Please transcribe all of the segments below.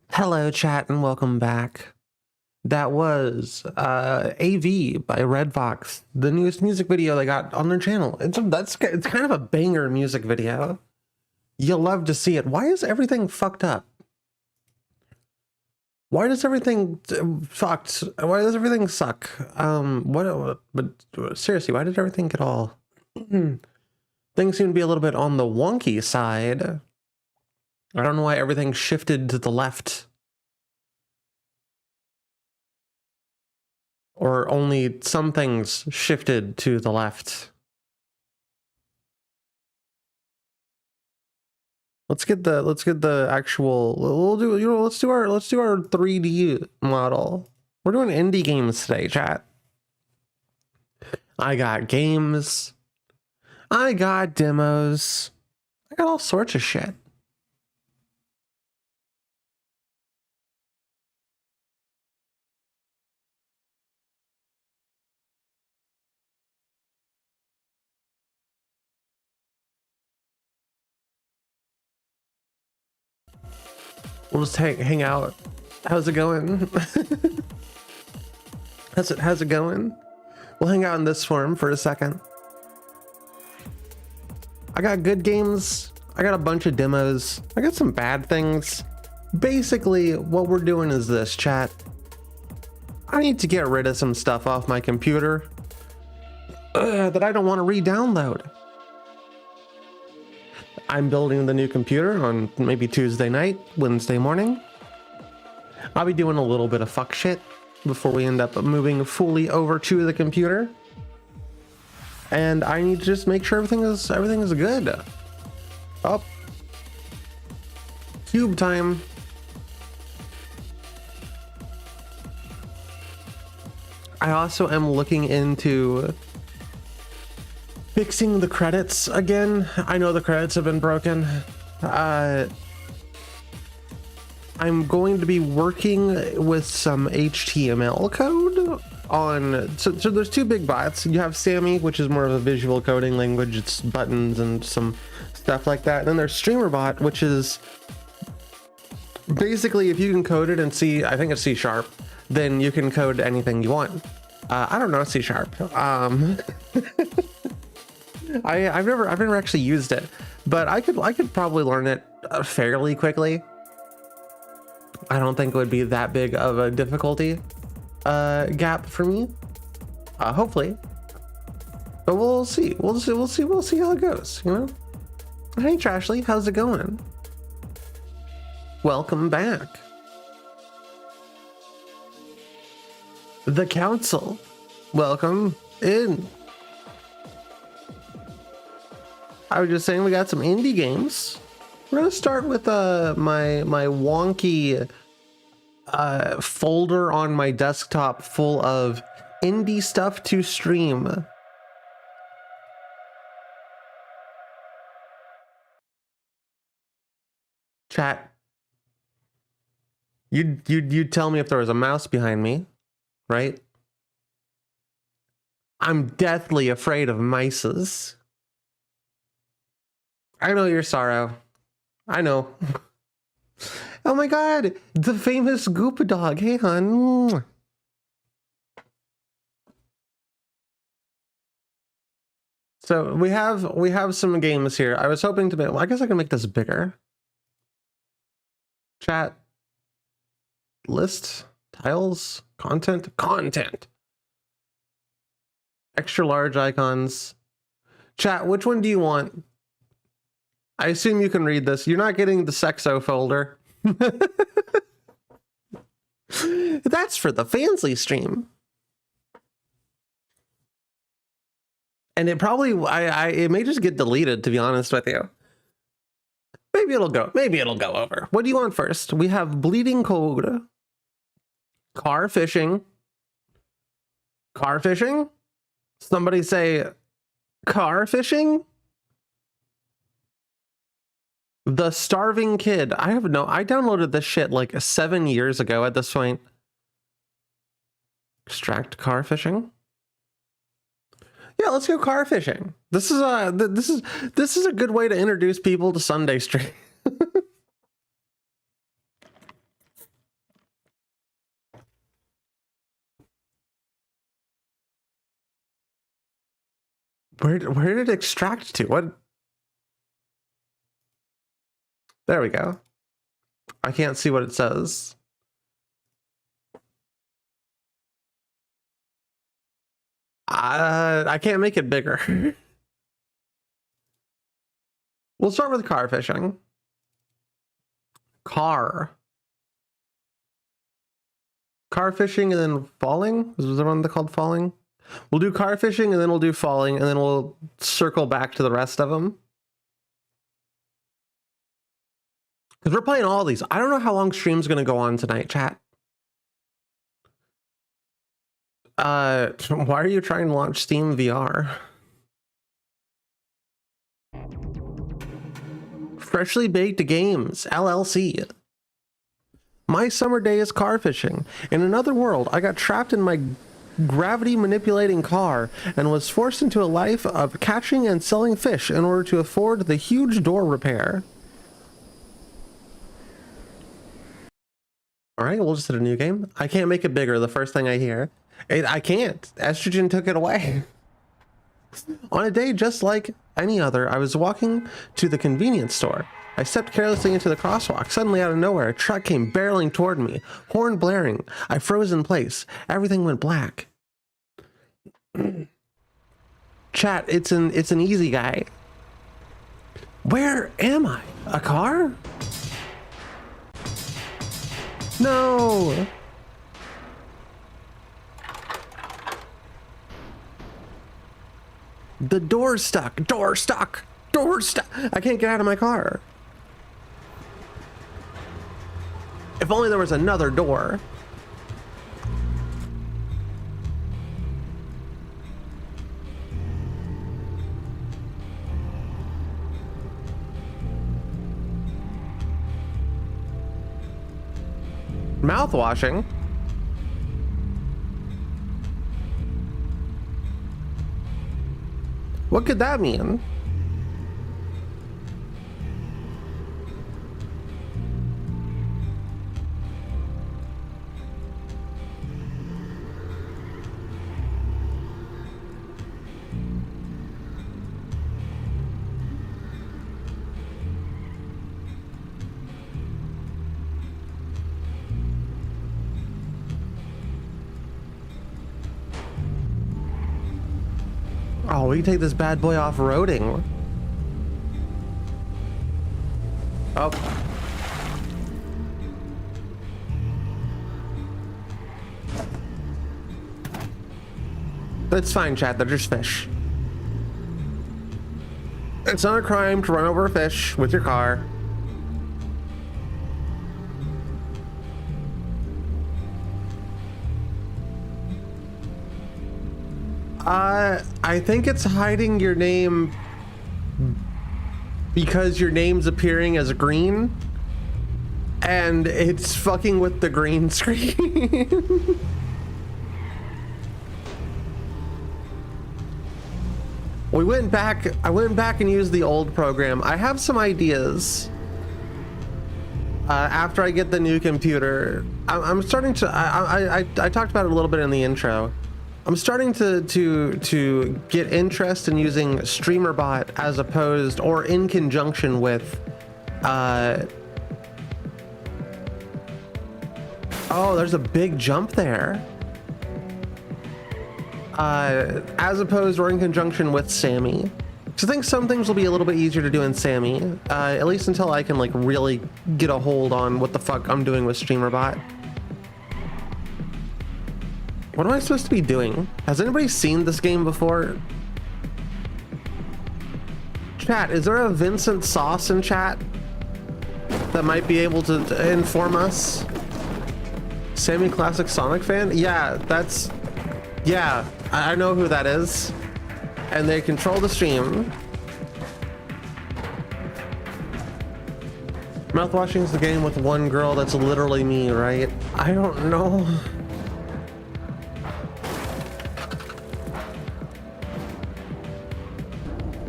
Hello, chat, and welcome back. That was AV by Red Fox, the newest music video they got on their channel. It's kind of a banger music video. You'll love to see it. Why is everything fucked up? Why does everything fucked? Why does everything suck? But seriously, why did everything get all things seem to be a little bit on the wonky side? I don't know why everything shifted to the left. Or only some things shifted to the left. Let's get the actual, let's do our 3D model. We're doing indie games today, chat. I got games. I got demos. I got all sorts of shit. We'll just hang out. How's it going? How's it going? We'll hang out in this form for a second. I got good games. I got a bunch of demos. I got some bad things. Basically, what we're doing is this, chat. I need to get rid of some stuff off my computer that I don't want to re-download. I'm building the new computer on maybe Tuesday night, Wednesday morning. I'll be doing a little bit of fuck shit before we end up moving fully over to the computer. And I need to just make sure everything is good. Oh. Cube time. I also am looking into fixing the credits again. I know the credits have been broken. I'm going to be working with some HTML code on, so there's two big bots. You have Sammy, which is more of a visual coding language. It's buttons and some stuff like that. And then there's StreamerBot, which is basically if you can code it in C, I think it's C#, then you can code anything you want. I don't know C#. I've never actually used it, but I could probably learn it fairly quickly. I don't think it would be that big of a difficulty gap for me. Hopefully, but we'll see. We'll see how it goes. You know. Hey, Trashly, how's it going? Welcome back. The council, welcome in. I was just saying we got some indie games. We're gonna start with my wonky folder on my desktop full of indie stuff to stream. Chat. You'd tell me if there was a mouse behind me, right? I'm deathly afraid of mices. I know your sorrow. I know. Oh my god, the famous Goop dog. Hey, hon. So we have some games here. I was hoping to make, well, I guess I can make this bigger. Chat. List. Tiles. Content. Extra large icons. Chat, which one do you want? I assume you can read this. You're not getting the Sexo folder. That's for the Fansly stream. And it probably, it may just get deleted, to be honest with you. Maybe it'll go over. What do you want first? We have Bleeding Code. Car fishing. Somebody say car fishing? The Starving Kid. I downloaded this shit like 7 years ago at this point. Extract car fishing. Yeah, let's go car fishing. This is a good way to introduce people to Sunday Stream. Where did it extract to? What? There we go. I can't see what it says. I can't make it bigger. We'll start with car fishing. Car fishing and then falling? Is there one called falling? We'll do car fishing and then we'll do falling and then we'll circle back to the rest of them. Because we're playing all these. I don't know how long stream's going to go on tonight, chat. Why are you trying to launch Steam VR? Freshly Baked Games, LLC. My summer day is car fishing. In another world, I got trapped in my gravity manipulating car and was forced into a life of catching and selling fish in order to afford the huge door repair. All right, we'll just hit a new game. I can't make it bigger, the first thing I hear. I can't. Estrogen took it away. On a day just like any other, I was walking to the convenience store. I stepped carelessly into the crosswalk. Suddenly, out of nowhere, a truck came barreling toward me, horn blaring. I froze in place. Everything went black. Chat, it's an easy guy. Where am I? A car? No. The door's stuck. Door stuck. Door stuck. I can't get out of my car. If only there was another door. Mouthwashing. What could that mean? Oh, we can take this bad boy off-roading. Oh. That's fine, chat. They're just fish. It's not a crime to run over a fish with your car. I think it's hiding your name because your name's appearing as green and it's fucking with the green screen. I went back and used the old program. I have some ideas. After I get the new computer, I'm starting to, I talked about it a little bit in the intro. I'm starting to get interest in using StreamerBot as opposed or in conjunction with oh, there's a big jump there. As opposed or in conjunction with Sammy. So I think some things will be a little bit easier to do in Sammy, at least until I can like really get a hold on what the fuck I'm doing with StreamerBot. What am I supposed to be doing? Has anybody seen this game before? Chat, is there a Vincent Sauce in chat that might be able to inform us? Sammy Classic Sonic fan? Yeah, that's... Yeah, I know who that is. And they control the stream. Mouthwashing is the game with one girl that's literally me, right? I don't know.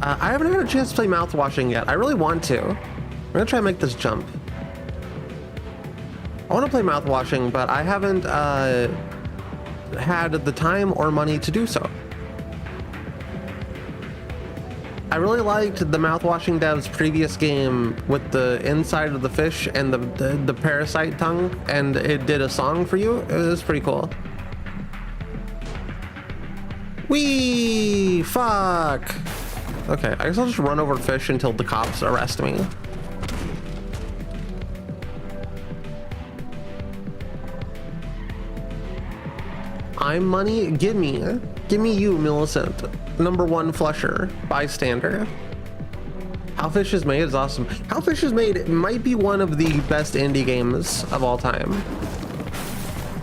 I haven't had a chance to play Mouthwashing yet. I really want to. I'm gonna try and make this jump. I want to play Mouthwashing, but I haven't had the time or money to do so. I really liked the Mouthwashing dev's previous game with the inside of the fish and the parasite tongue, and it did a song for you. It was pretty cool. Wee! Fuck! Okay, I guess I'll just run over fish until the cops arrest me. I'm money. Give me you, Millicent. #1 flusher, bystander. How Fish is Made is awesome. How Fish is Made might be one of the best indie games of all time.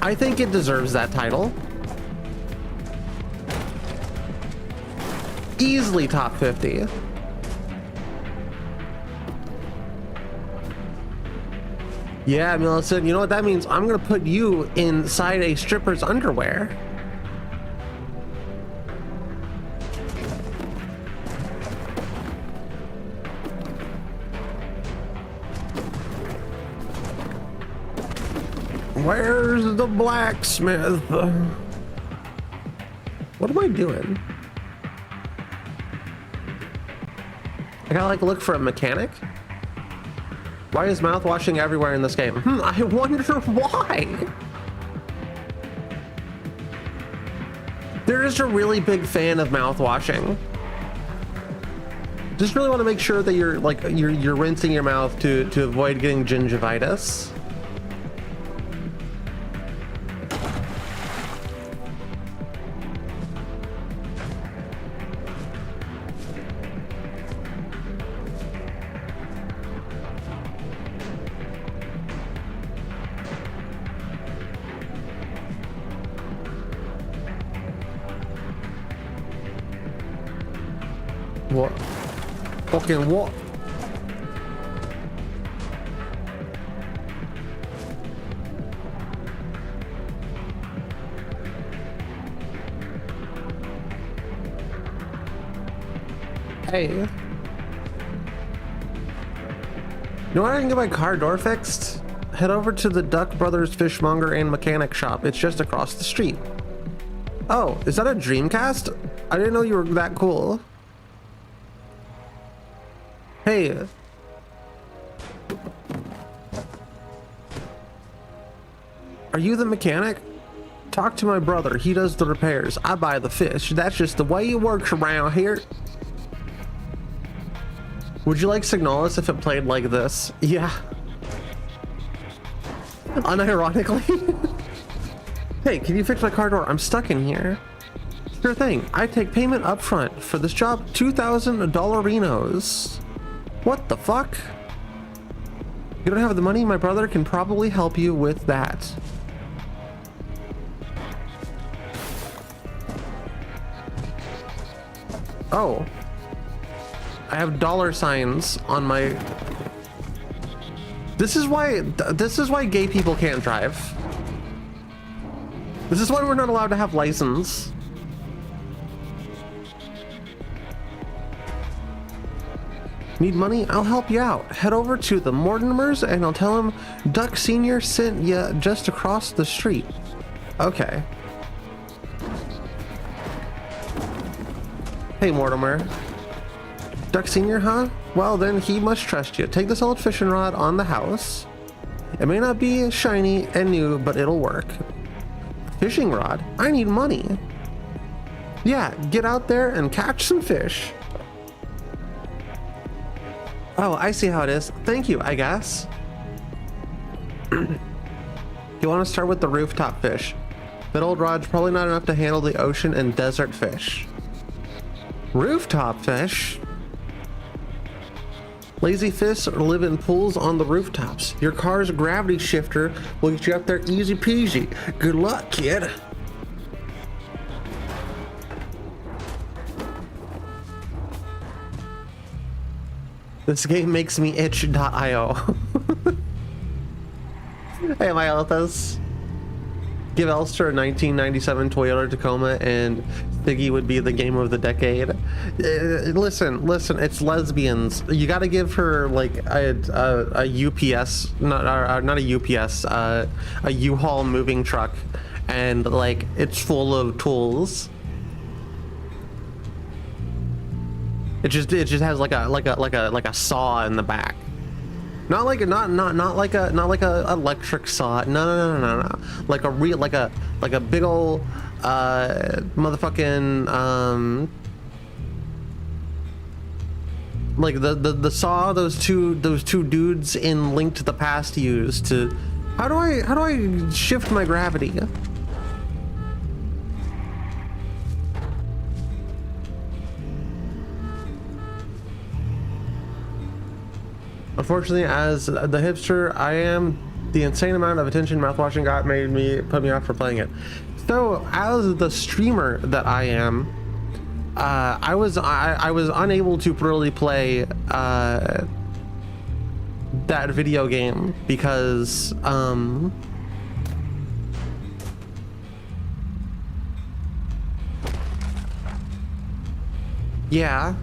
I think it deserves that title. Easily top 50. Yeah, Millicent, you know what that means? I'm gonna put you inside a stripper's underwear. Where's the blacksmith? What am I doing? I gotta like look for a mechanic? Why is mouthwashing everywhere in this game? I wonder why. They're just a really big fan of mouthwashing. Just really want to make sure that you're like you're rinsing your mouth to avoid getting gingivitis. What? Fucking what? Hey. You know what? I can get my car door fixed? Head over to the Duck Brothers Fishmonger and Mechanic Shop. It's just across the street. Oh, is that a Dreamcast? I didn't know you were that cool. Hey. Are you the mechanic? Talk to my brother. He does the repairs. I buy the fish. That's just the way it works around here. Would you like Signalis if it played like this? Yeah. Unironically. Hey, can you fix my car door? I'm stuck in here. Sure thing. I take payment up front. For this job, $2,000 dollarinos. What the fuck? You don't have the money? My brother can probably help you with that. Oh. I have dollar signs on my... This is why gay people can't drive. This is why we're not allowed to have license. Need money? I'll help you out. Head over to the Mortimers and I'll tell him Duck Senior sent you just across the street. Okay. Hey Mortimer. Duck Senior, huh? Well then he must trust you. Take this old fishing rod on the house. It may not be shiny and new, but it'll work. Fishing rod? I need money. Yeah, get out there and catch some fish. Oh, I see how it is. Thank you, I guess. You want to start with the rooftop fish. That old rod's probably not enough to handle the ocean and desert fish. Rooftop fish? Lazy fish live in pools on the rooftops. Your car's gravity shifter will get you up there easy peasy. Good luck, kid. This game makes me itch.io. Hey, my Elthas. Give Elster a 1997 Toyota Tacoma and Figgy would be the game of the decade. Listen, it's lesbians. You gotta give her like a UPS, not a UPS, a U-Haul moving truck, and like it's full of tools. It just has like a saw in the back. Not like a electric saw. No. Like a real like a big ol' motherfucking like the saw those two dudes in Link to the Past used to. How do I shift my gravity? Unfortunately, as the hipster I am, the insane amount of attention mouthwashing got put me off for playing it. So, as the streamer that I am, I was unable to really play that video game because yeah.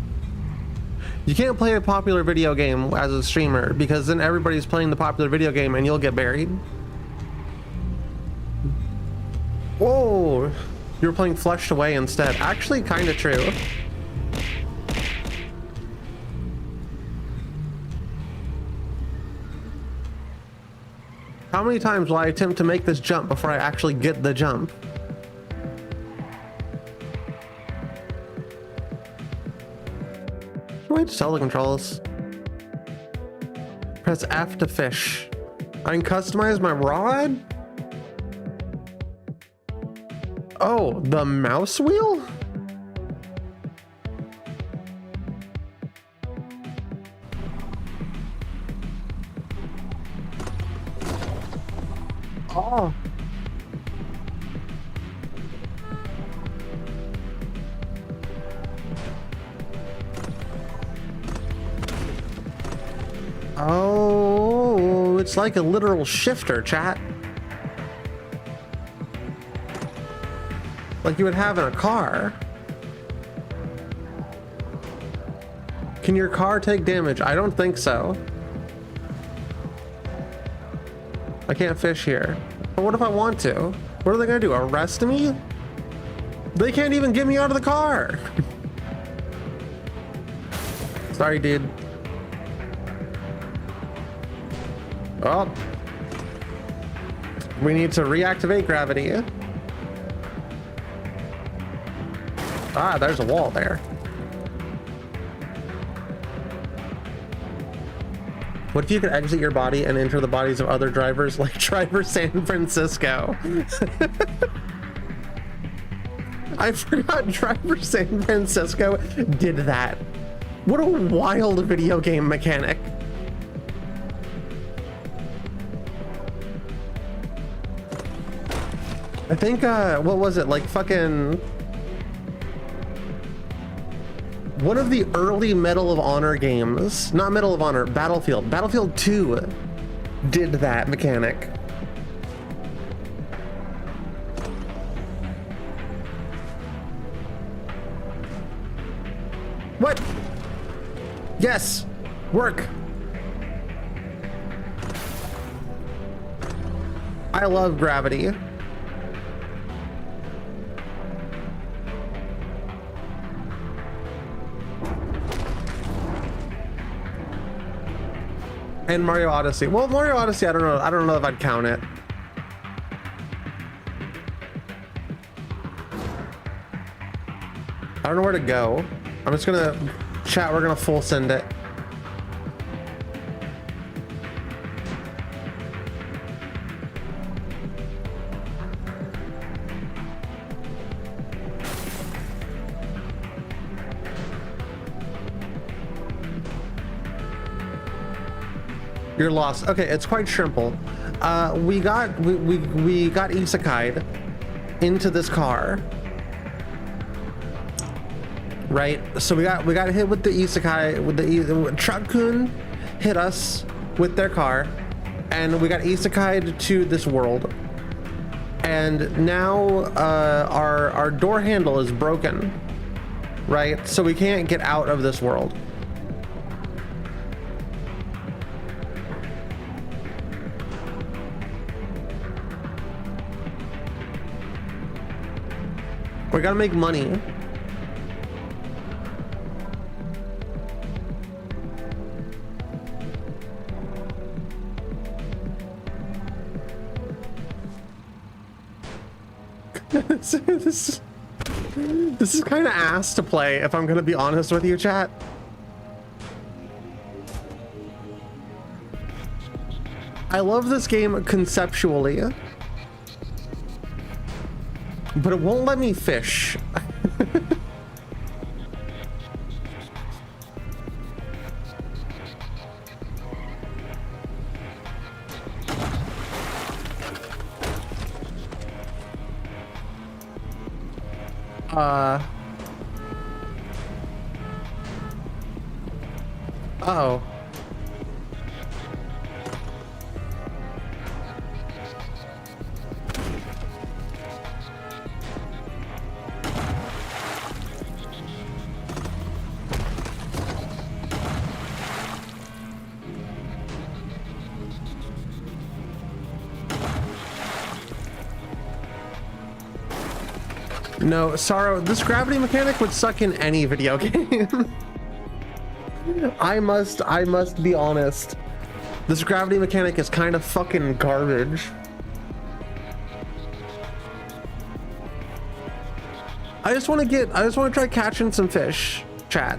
You can't play a popular video game as a streamer because then everybody's playing the popular video game and you'll get buried. Whoa, you were playing Flushed Away instead. Actually, kind of true. How many times will I attempt to make this jump before I actually get the jump? Wait to tell the controls. Press F to fish. I can customize my rod? Oh, the mouse wheel? Oh. Oh, it's like a literal shifter, chat. Like you would have in a car. Can your car take damage? I don't think so. I can't fish here. But what if I want to? What are they gonna do? Arrest me? They can't even get me out of the car. Sorry, dude. Oh, we need to reactivate gravity. Ah, there's a wall there. What if you could exit your body and enter the bodies of other drivers like Driver San Francisco? I forgot Driver San Francisco did that. What a wild video game mechanic. I think, what was it? Like fucking... one of the early Medal of Honor games, not Medal of Honor, Battlefield. Battlefield 2 did that mechanic. What? Yes, work. I love gravity. And Mario Odyssey. Well, Mario Odyssey, I don't know if I'd count it. I don't know where to go. I'm just gonna chat, we're gonna full send it. You're lost. Okay, it's quite simple. We got isekai'd into this car, right? So we got hit with the isekai, with the Truck-kun hit us with their car, and we got isekai'd to this world. And now our door handle is broken, right? So we can't get out of this world. We gotta make money. this is kind of ass to play, if I'm gonna be honest with you, chat. I love this game conceptually, but it won't let me fish. Uh-oh. No, Sorrow, this gravity mechanic would suck in any video game. I must be honest. This gravity mechanic is kind of fucking garbage. I just want to try catching some fish, chat.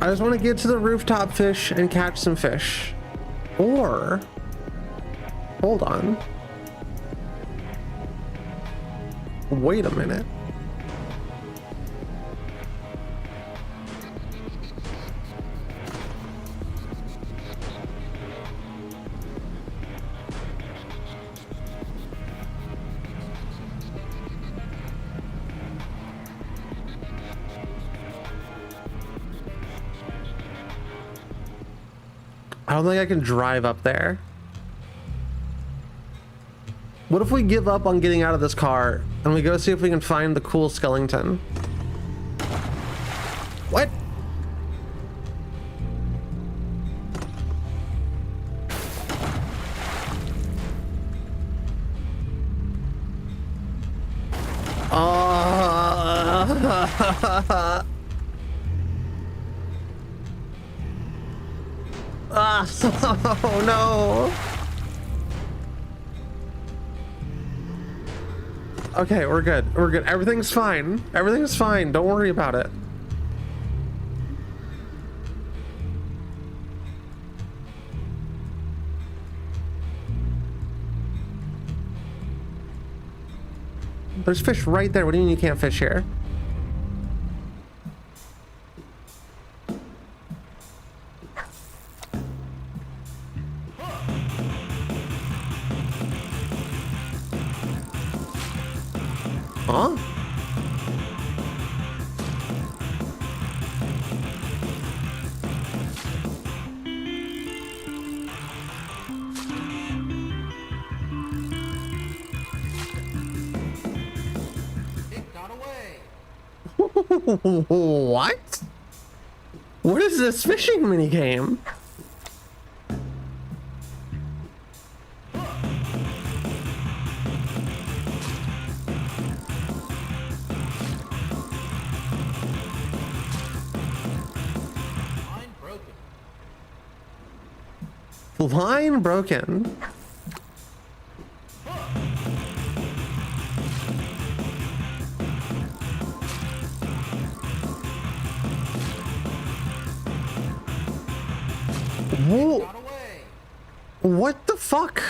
I just want to get to the rooftop fish and catch some fish. Or, hold on. Wait a minute. I don't think I can drive up there. What if we give up on getting out of this car and we go see if we can find the cool skeleton? What? Oh no. Okay, we're good. We're good. Everything's fine. Everything's fine. Don't worry about it. There's fish right there. What do you mean you can't fish here? Huh? It got away. What? What is this fishing minigame? Line broken. Whoa. What the fuck?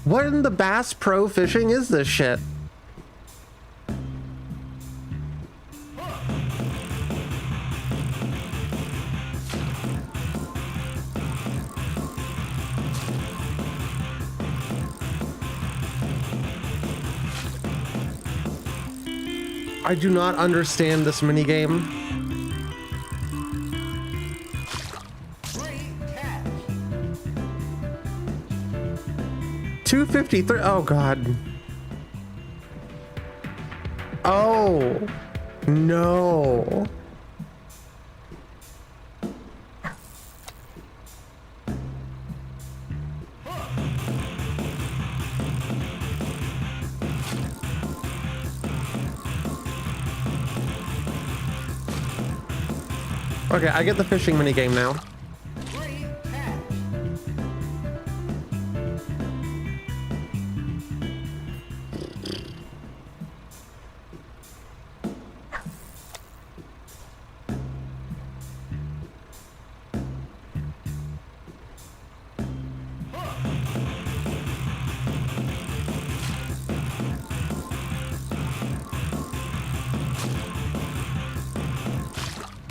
What in the Bass Pro Fishing is this shit? I do not understand this minigame. $253. Oh god. Oh no. Okay, I get the fishing mini game now. Great catch.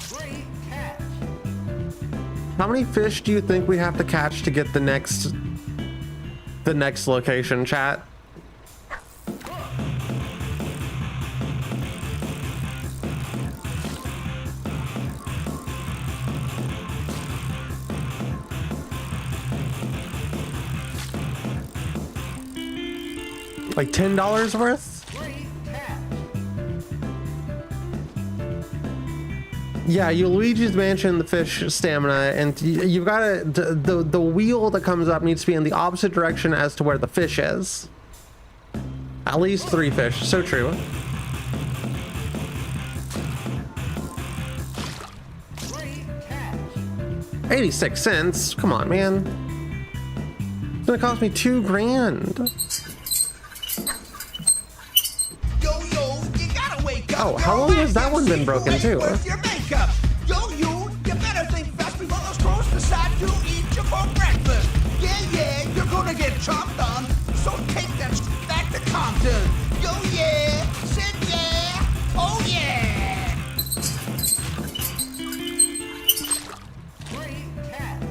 Great catch. How many fish do you think we have to catch to get the next location, chat? Like $10 worth? Great catch. Yeah, you Luigi's Mansion the fish stamina, and you've got to the wheel that comes up needs to be in the opposite direction as to where the fish is. At least 3 fish. So true. Great catch. 86 cents. Come on, man. It's gonna cost me $2 grand. Yo, you gotta wake up. Oh, how long has that one been broken too? With your makeup. Yo, you better think fast before those crows decide to eat you for breakfast. Yeah, you're gonna get chomped on. So take that back to Compton. Yo, yeah, said yeah, oh yeah. Great catch.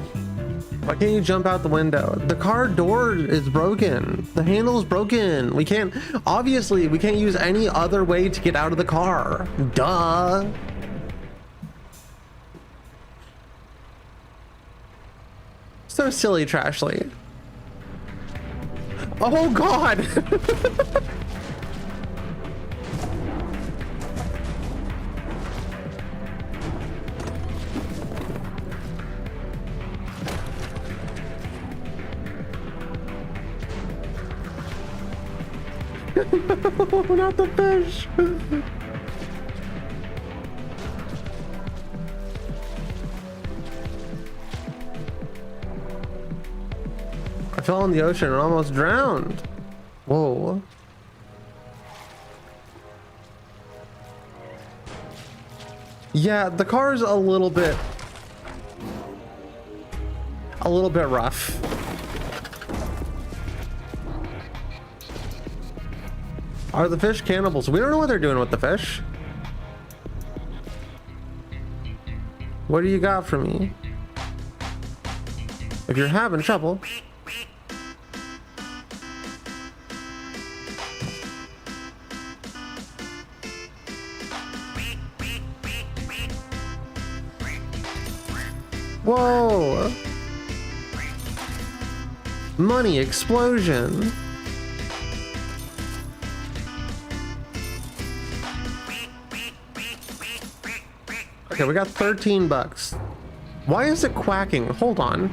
Why can't you jump out the window? The car door is broken. The handle's broken. We can't, obviously, we can't use any other way to get out of the car. Duh. So silly, Trashly. Oh God. No, not the fish. I fell in the ocean and almost drowned. Whoa. Yeah, the car's a little bit rough. Are the fish cannibals? We don't know what they're doing with the fish. What do you got for me? If you're having trouble. Whoa! Money explosion. Okay, we got 13 bucks. Why is it quacking? Hold on.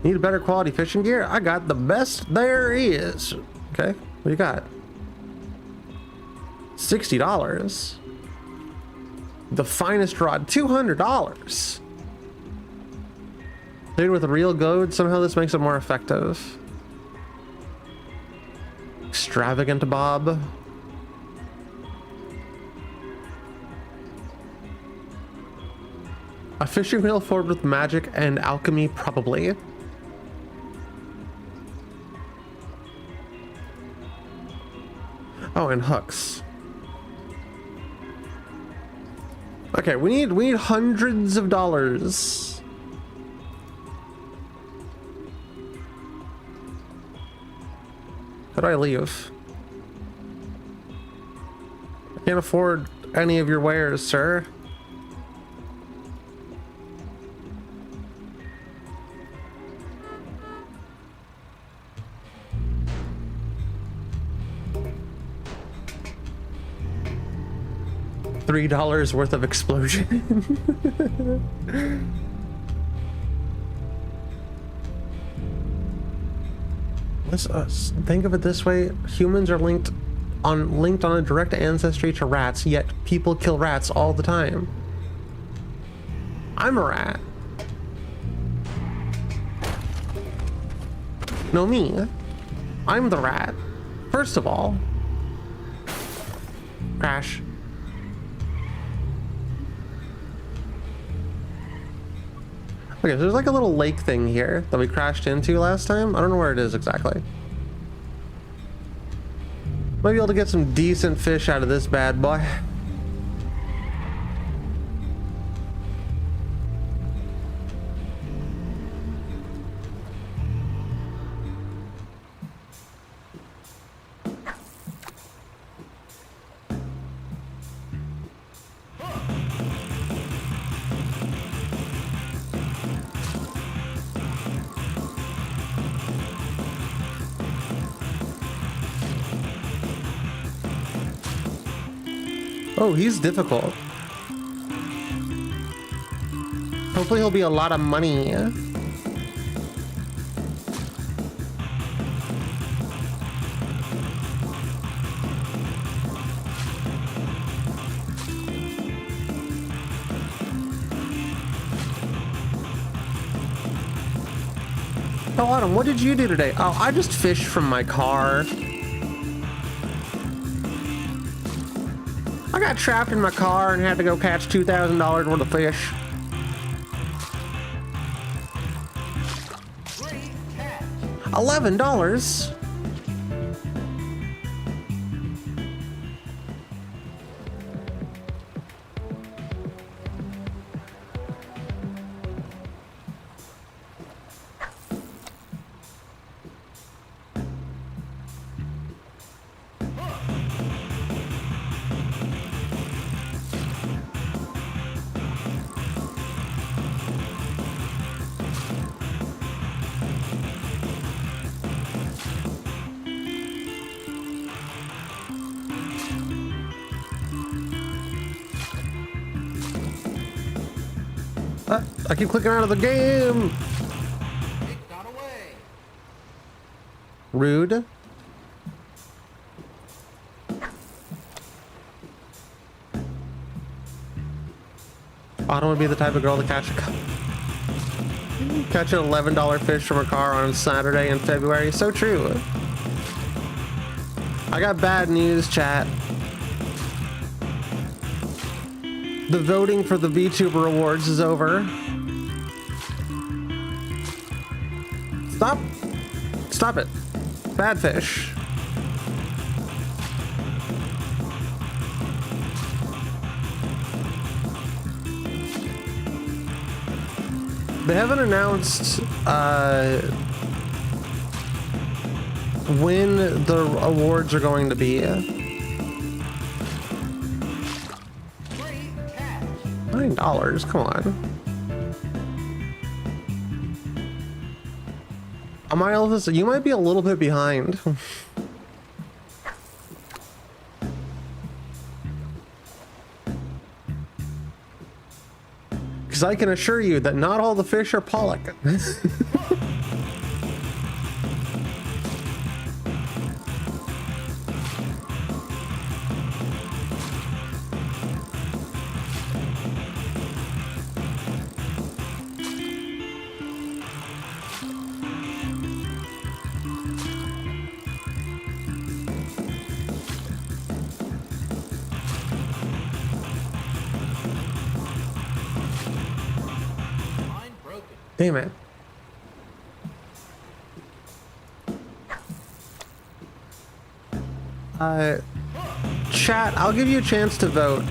Need a better quality fishing gear? I got the best there is. Okay, what do you got? $60. The finest rod, $200. Played with a real goad, somehow this makes it more effective. Extravagant Bob. A fishing reel formed with magic and alchemy, probably. Oh, and hooks. Okay, we need hundreds of dollars. How do I leave? I can't afford any of your wares, sir. $3 worth of explosion. Let's think of it this way. Humans are linked linked on a direct ancestry to rats, yet people kill rats all the time. I'm a rat. No, me. I'm the rat. First of all. Crash. Okay, so there's like a little lake thing here that we crashed into last time. I don't know where it is exactly. Might be able to get some decent fish out of this bad boy. Oh, he's difficult. Hopefully he'll be a lot of money. Oh, Autumn, what did you do today? Oh, I just fished from my car. I got trapped in my car and had to go catch $2,000 worth of fish. Great catch. $11? I keep clicking out of the game. It got away. Rude. Autumn would be the type of girl to catch an $11 fish from her car on Saturday in February. So true. I got bad news, chat. The voting for the VTuber Awards is over. Stop. Stop it. Bad fish. They haven't announced when the awards are going to be. Great catch. $9, come on. My Elvis, you might be a little bit behind. Because I can assure you that not all the fish are pollock. Line broken. Damn it. Chat, I'll give you a chance to vote.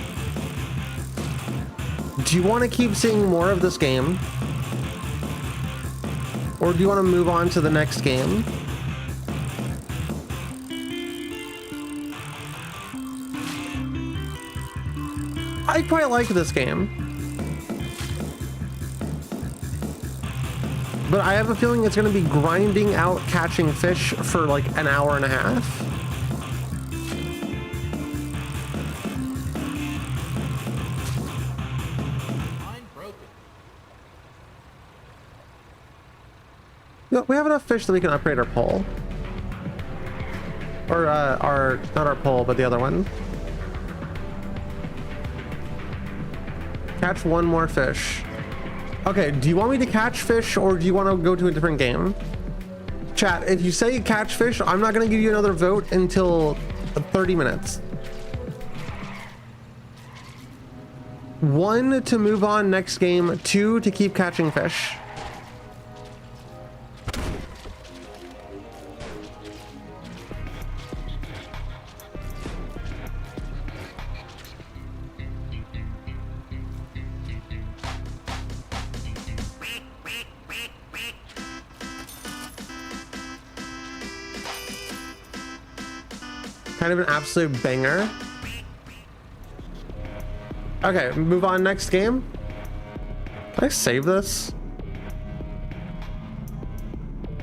Do you want to keep seeing more of this game? Or do you want to move on to the next game? I quite like this game. But I have a feeling it's going to be grinding out catching fish for like an hour and a half. Line broken. No, we have enough fish that we can upgrade our pole. Or our, not our pole, but the other one. Catch one more fish. Okay, do you want me to catch fish or do you want to go to a different game? Chat, if you say catch fish, I'm not going to give you another vote until 30 minutes. 1 to move on next game, 2 to keep catching fish. Kind of an absolute banger. Okay, move on next game. Can I save this?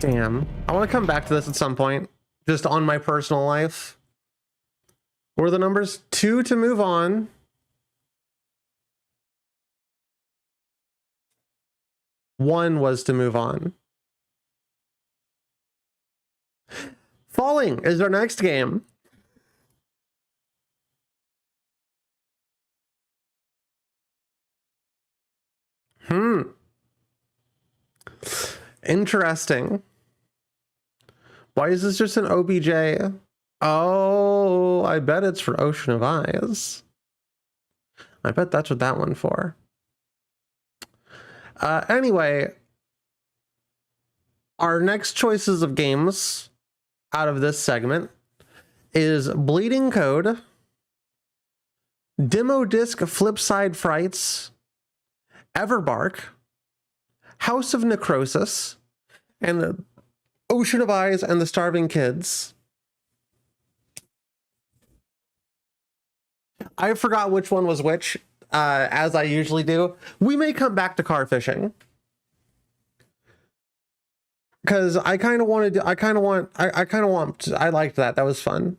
Damn. I want to come back to this at some point. Just on my personal life. What are the numbers? 2 to move on. 1 was to move on. Falling is our next game. Interesting. Why is this just an OBJ? Oh, I bet it's for Ocean of Eyes. I bet that's what that one for. Anyway, our next choices of games out of this segment is Bleeding Code, Demo Disc Flipside Frights, Everbark, House of Necrosis, and Ocean of Eyes and the Starving Kids. I forgot which one was which, as I usually do. We may come back to car fishing. Because I liked that. That was fun.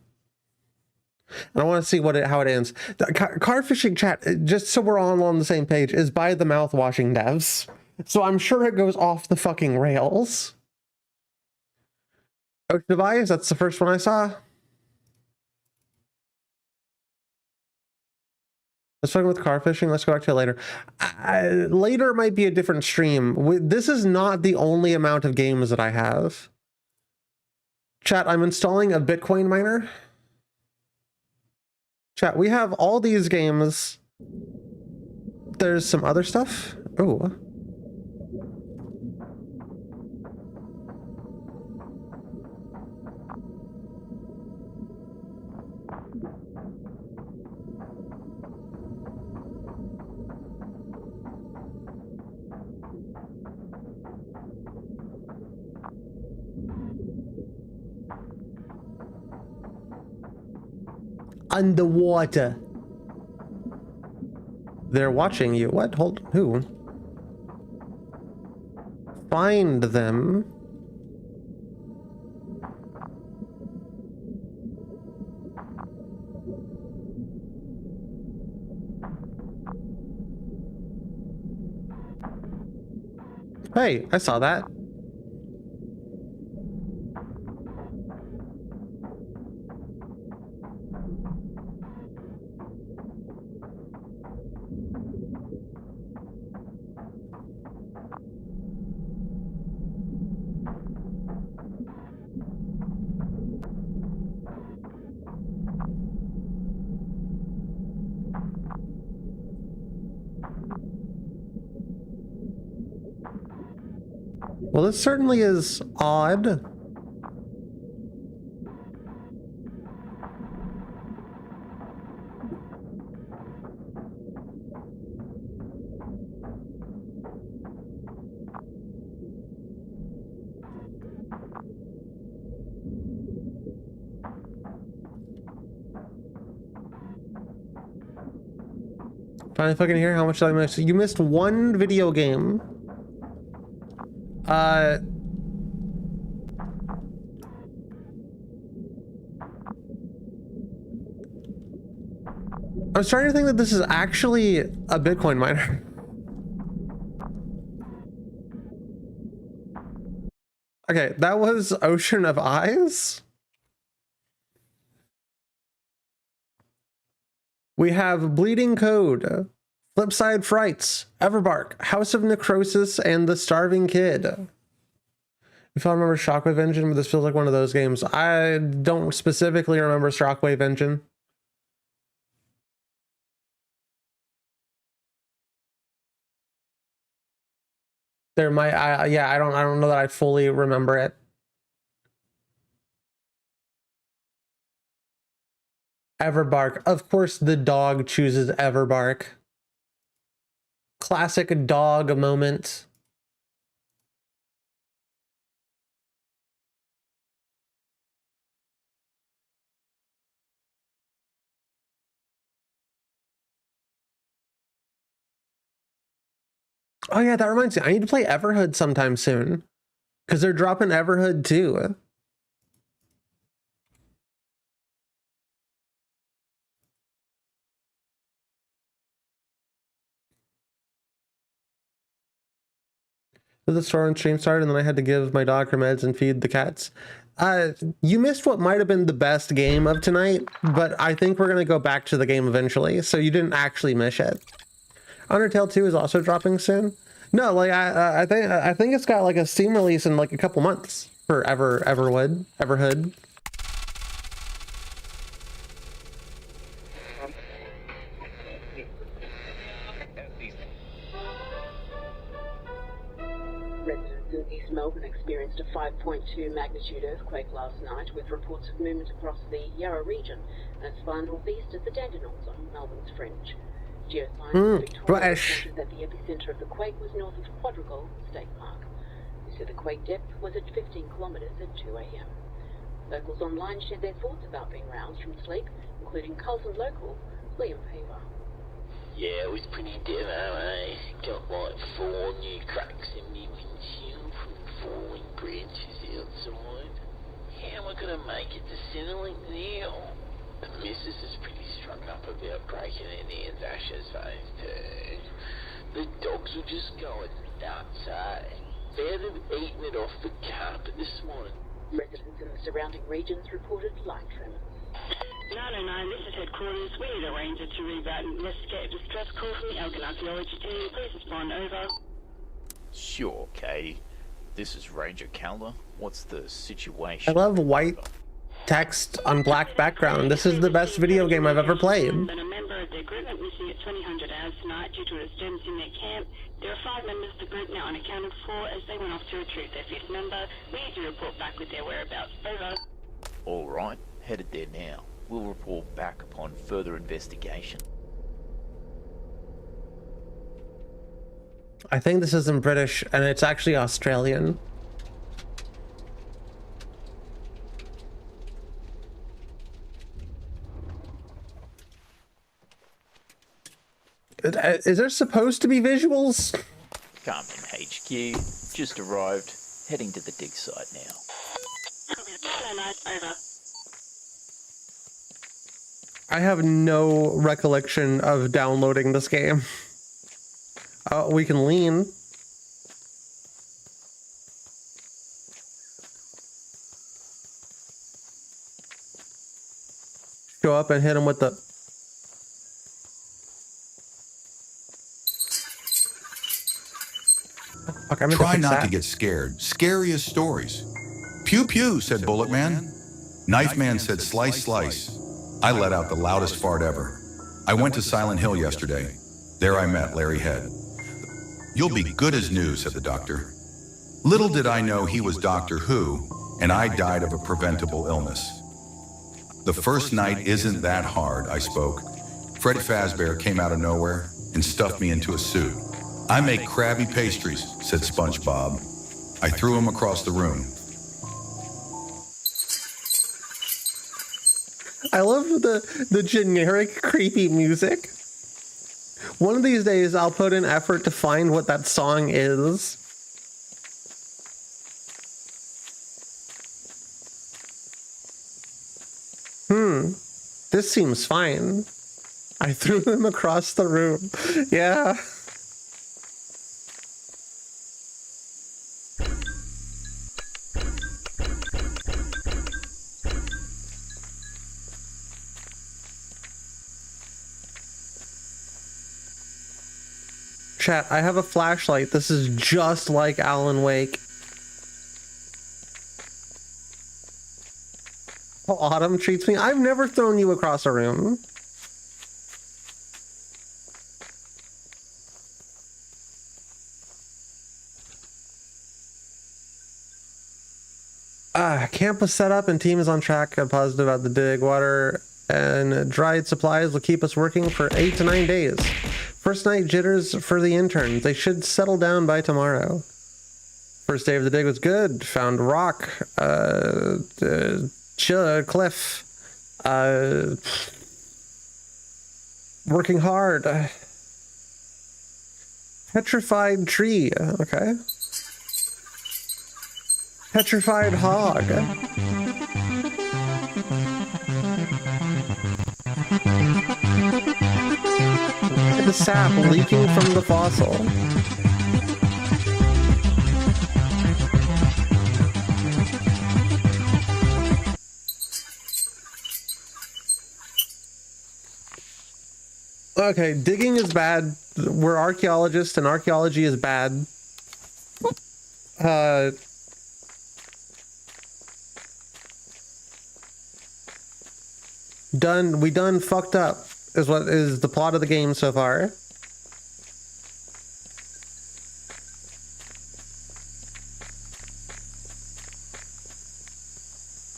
And I want to see how it ends. The car fishing chat, just so we're all on the same page, is by the mouthwashing devs. So I'm sure it goes off the fucking rails. Ocean of Eyes, that's the first one I saw. Let's talk with car fishing. Let's go back to it later. Later might be a different stream. This is not the only amount of games that I have. Chat, I'm installing a Bitcoin miner. Chat, we have all these games. There's some other stuff. Oh. Underwater. They're watching you. What? Hold. Who? Find them. Hey, I saw that. Well, this certainly is odd. Finally fucking hear how much did I miss? You missed one video game. I was trying to think that this is actually a Bitcoin miner. Okay, that was Ocean of Eyes. We have Bleeding Code, Flipside Frights, Everbark, House of Necrosis, and The Starving Kid. If I remember Shockwave Engine, but this feels like one of those games. I don't specifically remember Shockwave Engine. There might, yeah, I don't know that I fully remember it. Everbark. Of course, the dog chooses Everbark. Classic dog moment. Oh yeah, that reminds me. I need to play Everhood sometime soon. Because they're dropping Everhood too. The store and stream started, and then I had to give my dog her meds and feed the cats. You missed what might have been the best game of tonight, but I think we're gonna go back to the game eventually, so you didn't actually miss it. Undertale 2 is also dropping soon. No, like I think it's got like a Steam release in like a couple months for Everhood. Residents in East Melbourne experienced a 5.2 magnitude earthquake last night, with reports of movement across the Yarra region and as far northeast as the Dandenongs on Melbourne's fringe. Geoscientists Victoria reported that the epicentre of the quake was north of Quadrigal State Park. They said the quake depth was at 15 kilometres at 2 a.m. Locals online shared their thoughts about being roused from sleep, including Carlton local Liam Peaver. Yeah, it was pretty devo, eh? Got like 4 new cracks in me windshield from falling branches outside. How am I gonna make it to Centrelink now? The missus is pretty struck up about breaking in Ian's Ashes phase 2. The dogs were just going nuts, eh? They'd have eaten it off the carpet this morning. Residents in the surrounding regions reported light tremors. 909, this is headquarters. We need a ranger to reroute and investigate a distress call from the Elgin Archaeology team. Please respond, over. Sure, Katie. This is Ranger Calder. What's the situation? I love white text on black background. This is the best video game I've ever played. And a member of their group went missing at 2000 hours tonight due to a disturbance in their camp. There are 5 members of the group now unaccounted for as they went off to retrieve their 5th member. We need to report back with their whereabouts, over. Alright, headed there now. We'll report back upon further investigation. I think this isn't British, and it's actually Australian. Is there supposed to be visuals? Carmen HQ, just arrived, heading to the dig site now. 909, over. I have no recollection of downloading this game. We can lean. Go up and hit him with the... Okay, Try not to get scared. Scariest stories. Pew pew, said Bullet Man. Knife Man said slice slice. I let out the loudest fart ever. I went to Silent Hill yesterday. There I met Larry Head. You'll be good as new, said the doctor. Little did I know he was Doctor Who, and I died of a preventable illness. The first night isn't that hard, I spoke. Freddy Fazbear came out of nowhere and stuffed me into a suit. I make Krabby pastries, said SpongeBob. I threw him across the room. I love the generic creepy music. One of these days I'll put in effort to find what that song is. This seems fine. I threw him across the room. Yeah. Chat, I have a flashlight. This is just like Alan Wake. How Autumn treats me. I've never thrown you across a room. Camp is set up and team is on track. I'm positive about the dig. Water and dried supplies will keep us working for 8 to 9 days. First night jitters for the interns. They should settle down by tomorrow. First day of the dig was good. Found rock, cliff, working hard. Petrified tree. Okay. Petrified hog. The sap leaking from the fossil. Okay, digging is bad. We're archaeologists and archaeology is bad. We done fucked up is what is the plot of the game so far.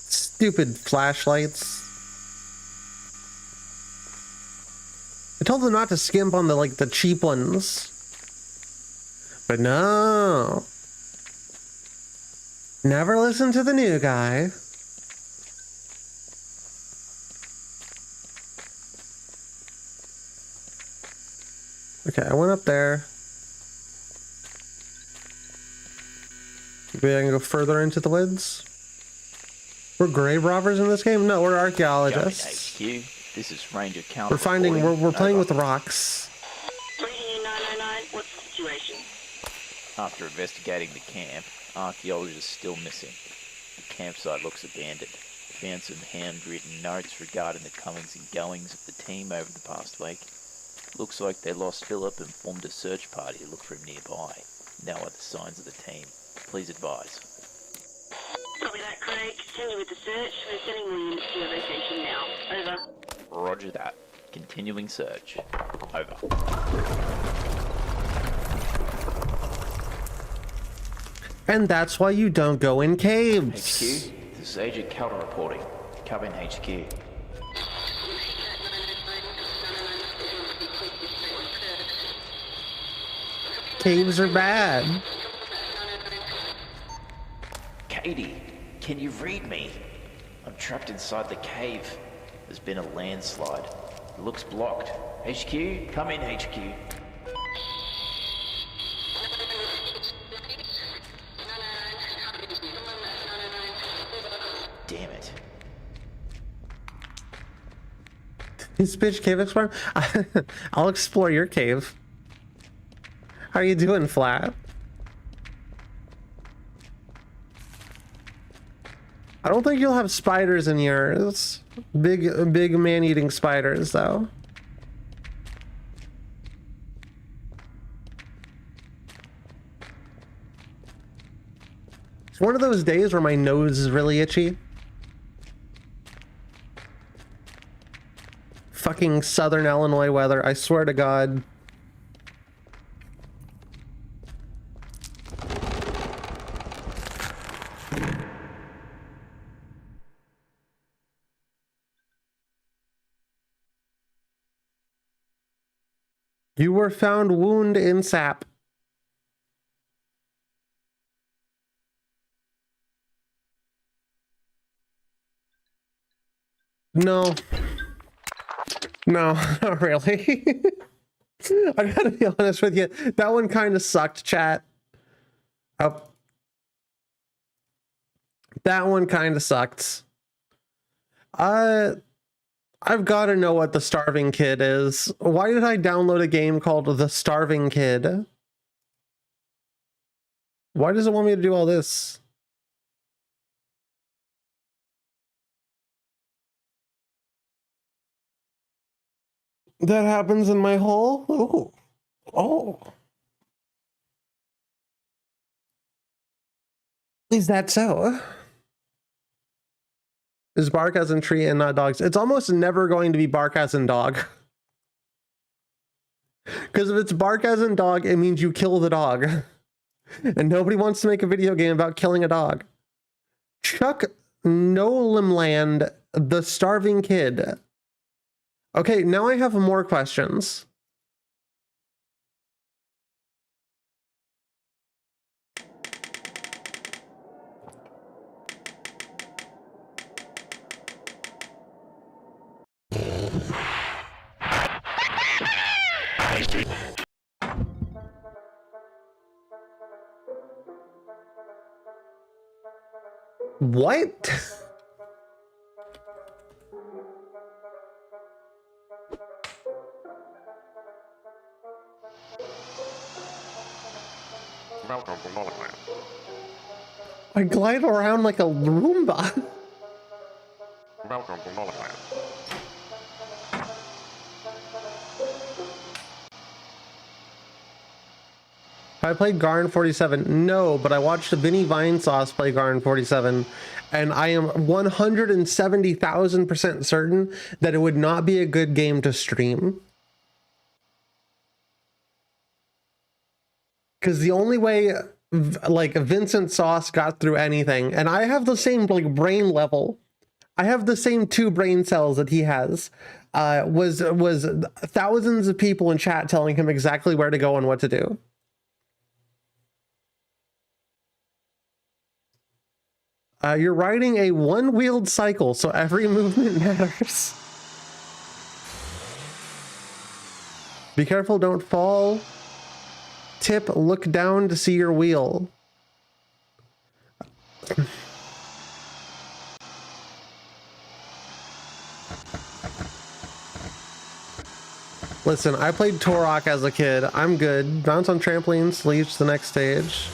Stupid flashlights. I told them not to skimp on the cheap ones. But no. Never listen to the new guy. Okay, I went up there. Maybe I can go further into the woods. We're grave robbers in this game? No, we're archaeologists. HQ, this is Ranger Counter. We're playing with rocks. Reading you 909, what's the situation? After investigating the camp, archaeologists still missing. The campsite looks abandoned. Found some handwritten notes regarding the comings and goings of the team over the past week. Looks like they lost Philip and formed a search party to look for him nearby. No other signs of the team. Please advise. Copy that, Craig. Continue with the search. We're sending Williams to your location now. Over. Roger that. Continuing search. Over. And that's why you don't go in caves. HQ, this is Agent Calder reporting. Come in, HQ. Caves are bad. Katie, can you read me? I'm trapped inside the cave. There's been a landslide. It looks blocked. HQ, come in, HQ. Damn it. This bitch cave explorer? I'll explore your cave. How you doing, Flat? I don't think you'll have spiders in yours. Big man-eating spiders, though. It's one of those days where my nose is really itchy. Fucking Southern Illinois weather, I swear to God. You were found wound in sap. No. No, not really. I gotta be honest with you. That one kind of sucked, chat. Oh. That one kind of sucked. I've got to know what the Starving Kid is. Why did I download a game called The Starving Kid? Why does it want me to do all this? That happens in my hole? Oh. Oh. Is that so? Is bark as in tree and not dogs? It's almost never going to be bark as in dog. Because if it's bark as in dog, it means you kill the dog. And nobody wants to make a video game about killing a dog. Chuck Nolimland, the starving kid. Okay, now I have more questions. What? Welcome to Mulligan. I glide around like a Roomba. Welcome to Mulligan. I played Garn 47. No, but I watched Vinny Vinesauce play Garn 47, and I am 170,000% certain that it would not be a good game to stream. Because the only way like Vincent Sauce got through anything, and I have the same like brain level, I have the same 2 brain cells that he has, was thousands of people in chat telling him exactly where to go and what to do. You're riding a one-wheeled cycle, so every movement matters. Be careful, don't fall. Tip, look down to see your wheel. Listen, I played Turok as a kid. I'm good. Bounce on trampolines, leads to the next stage.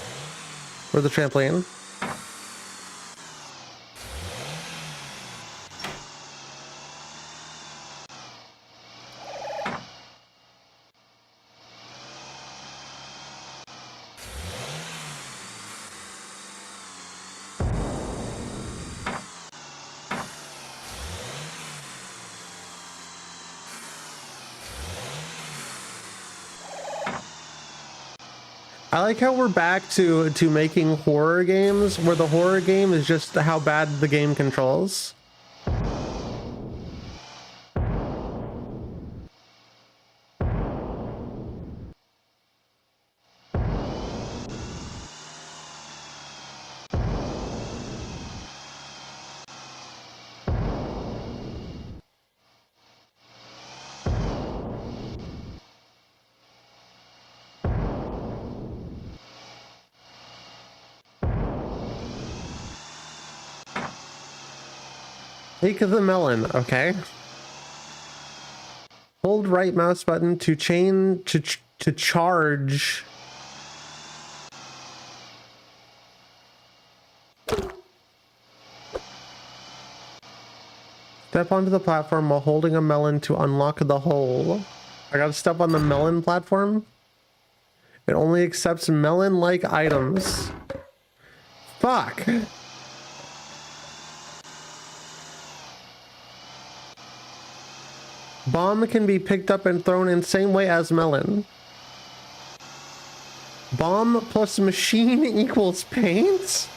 Or the trampoline. I like how we're back to making horror games where the horror game is just how bad the game controls. Take the melon, okay. Hold right mouse button to charge. Step onto the platform while holding a melon to unlock the hole. I gotta step on the melon platform. It only accepts melon-like items. Fuck. Bomb can be picked up and thrown in same way as melon. Bomb plus machine equals paint?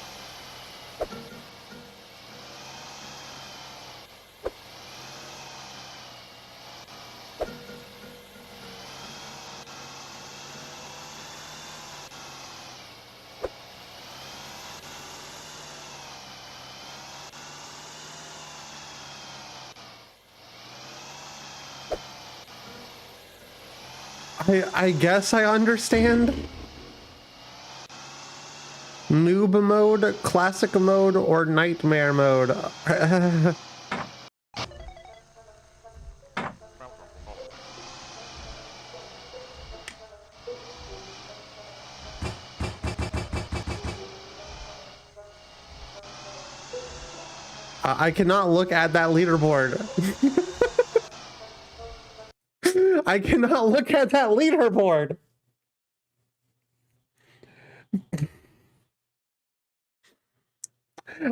I guess I understand. Noob mode, classic mode, or nightmare mode. I cannot look at that leaderboard. I cannot look at that leaderboard.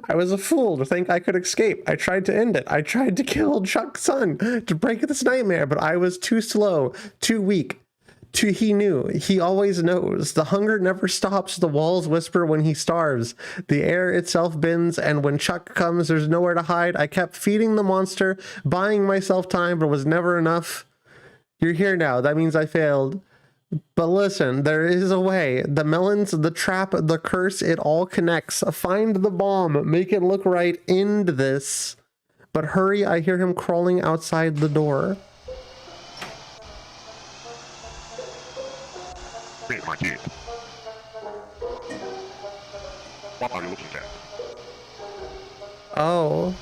I was a fool to think I could escape. I tried to end it. I tried to kill Chuck's son to break this nightmare, but I was too slow, too weak. He knew. He always knows. The hunger never stops. The walls whisper when he starves. The air itself bends, and when Chuck comes, there's nowhere to hide. I kept feeding the monster, buying myself time, but it was never enough. You're here now. That means I failed. But listen, there is a way. The melons, the trap, the curse, it all connects. Find the bomb. Make it look right. End this. But hurry, I hear him crawling outside the door. Meet my kid. What are you looking at? Oh.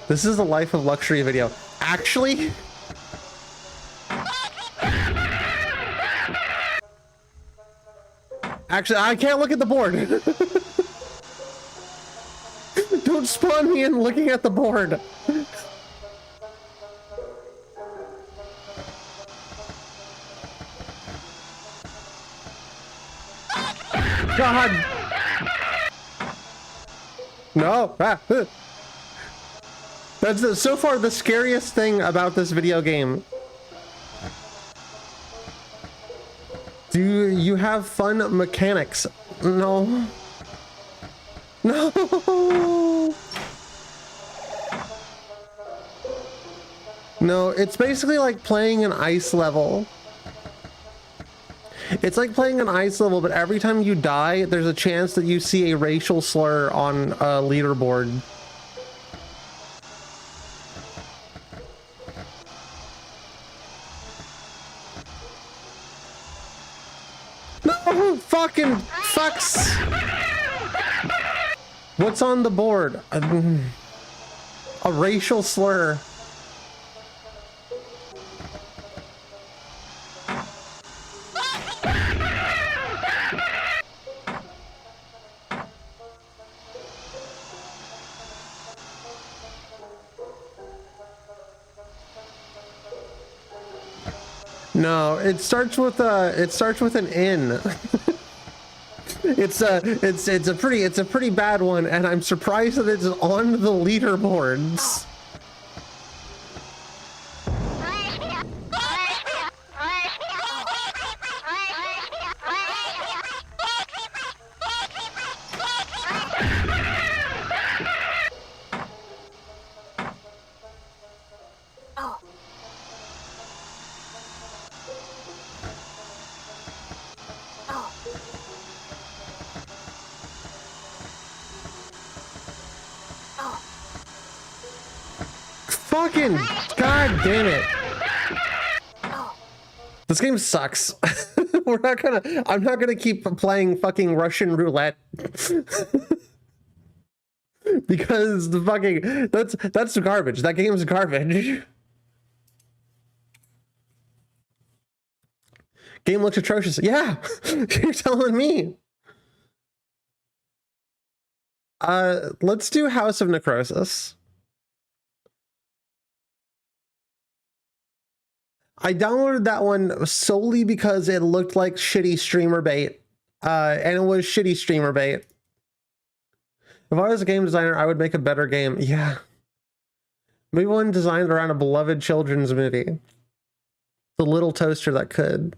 This is a Life of Luxury video. Actually? Actually, I can't look at the board. Don't spawn me in looking at the board. God. No. That's so far the scariest thing about this video game. Do you have fun mechanics? No. No. No, it's basically like playing an ice level. It's like playing an ice level, but every time you die, there's a chance that you see a racial slur on a leaderboard. No, fucking fucks. What's on the board? A racial slur. No, it starts with an N. It's a pretty bad one, and I'm surprised that it's on the leaderboards. Fucking god damn it. This game sucks. I'm not gonna keep playing fucking Russian roulette. Because the fucking that's garbage. That game's garbage. Game looks atrocious. Yeah. You're telling me. Let's do House of Necrosis. I downloaded that one solely because it looked like shitty streamer bait. And it was shitty streamer bait. If I was a game designer, I would make a better game. Yeah. Maybe one designed around a beloved children's movie. The little toaster that could.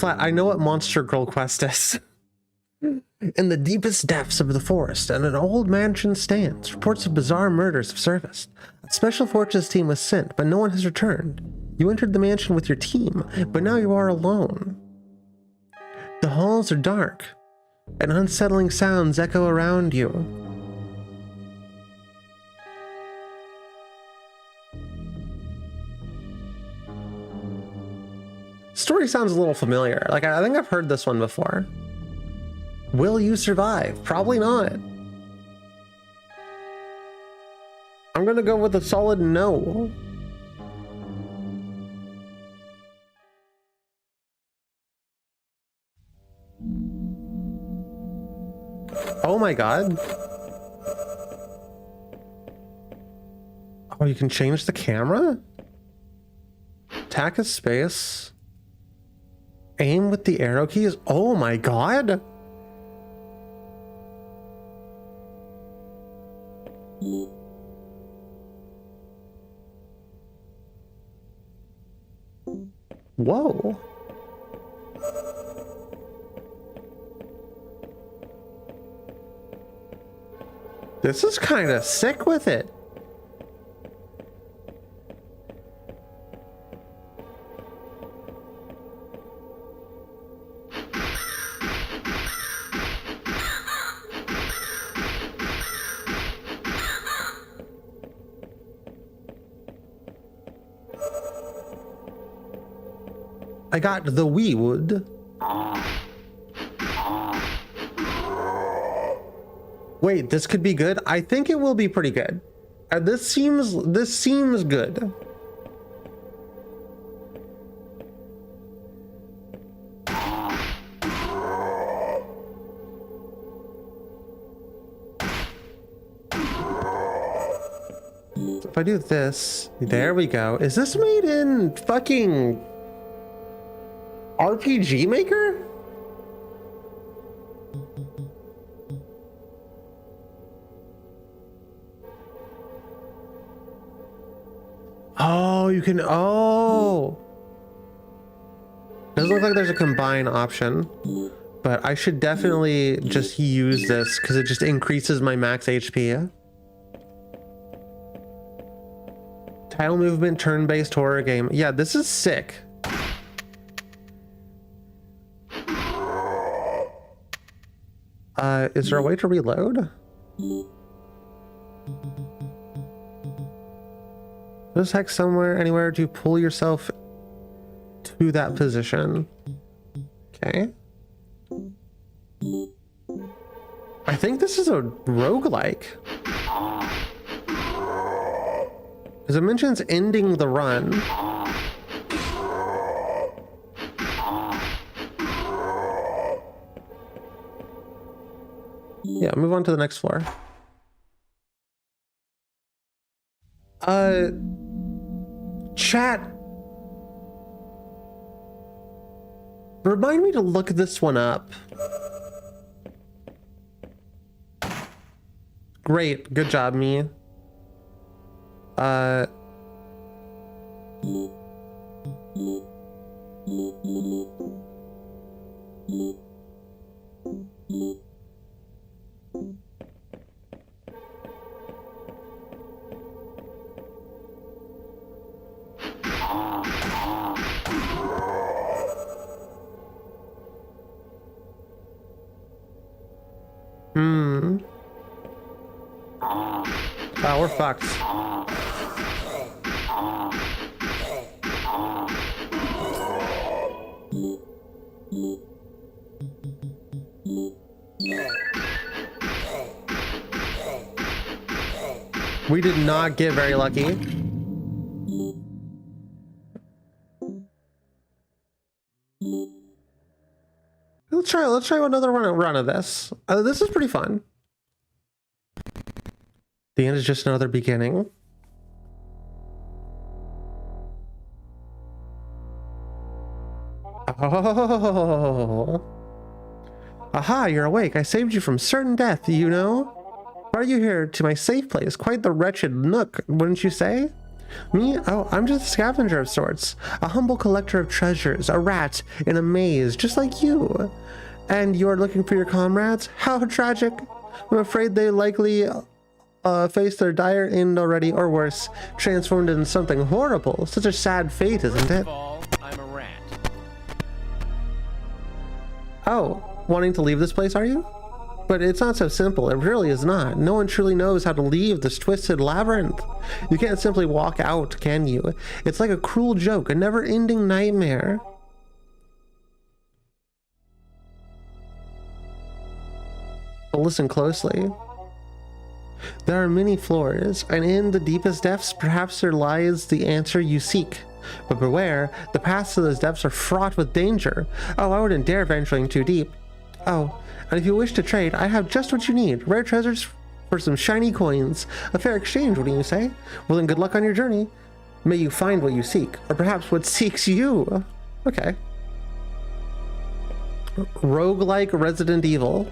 I know what Monster Girl Quest is. In the deepest depths of the forest, and an old mansion stands. Reports of bizarre murders have surfaced. A special forces team was sent, but no one has returned. You entered the mansion with your team, but now you are alone. The halls are dark, and unsettling sounds echo around you. story sounds a little familiar. Like, I think I've heard this one before. Will you survive? Probably not. I'm gonna go with a solid no. Oh my god. Oh, you can change the camera? Attack a space. Aim with the arrow keys. Oh my god. Whoa. This is kind of sick with it. I got the wee wood. Wait, this could be good. I think it will be pretty good. This seems good. If I do this, there we go. Is this made in fucking RPG Maker? Oh, you can, oh. Doesn't look like there's a combine option, but I should definitely just use this because it just increases my max HP. Title movement, turn-based horror game. Yeah, this is sick. Is there a way to reload? There's hex somewhere, anywhere to pull yourself to that position. Okay. I think this is a roguelike. Because it mentions ending the run. Yeah, move on to the next floor. Chat. Remind me to look this one up. Great, good job, me. Oh, we're fucked. We did not get very lucky. Let's try another run of this. This is pretty fun. The end is just another beginning. Oh. Aha, you're awake. I saved you from certain death, you know? Brought you here to my safe place. Quite the wretched nook, wouldn't you say? Me? Oh, I'm just a scavenger of sorts. A humble collector of treasures. A rat in a maze, just like you. And you're looking for your comrades? How tragic. I'm afraid they likely face their dire end already, or worse, transformed into something horrible. Such a sad fate, isn't it? I'm a rat. Oh, wanting to leave this place, are you? But it's not so simple. It really is not. No one truly knows how to leave this twisted labyrinth. You can't simply walk out, can you? It's like a cruel joke, a never-ending nightmare. But listen closely. There are many floors, and in the deepest depths, perhaps there lies the answer you seek. But beware, the paths to those depths are fraught with danger. Oh, I wouldn't dare venturing too deep. Oh, and if you wish to trade, I have just what you need. Rare treasures for some shiny coins. A fair exchange, wouldn't you say? Well then, good luck on your journey. May you find what you seek, or perhaps what seeks you. Okay. Roguelike Resident Evil.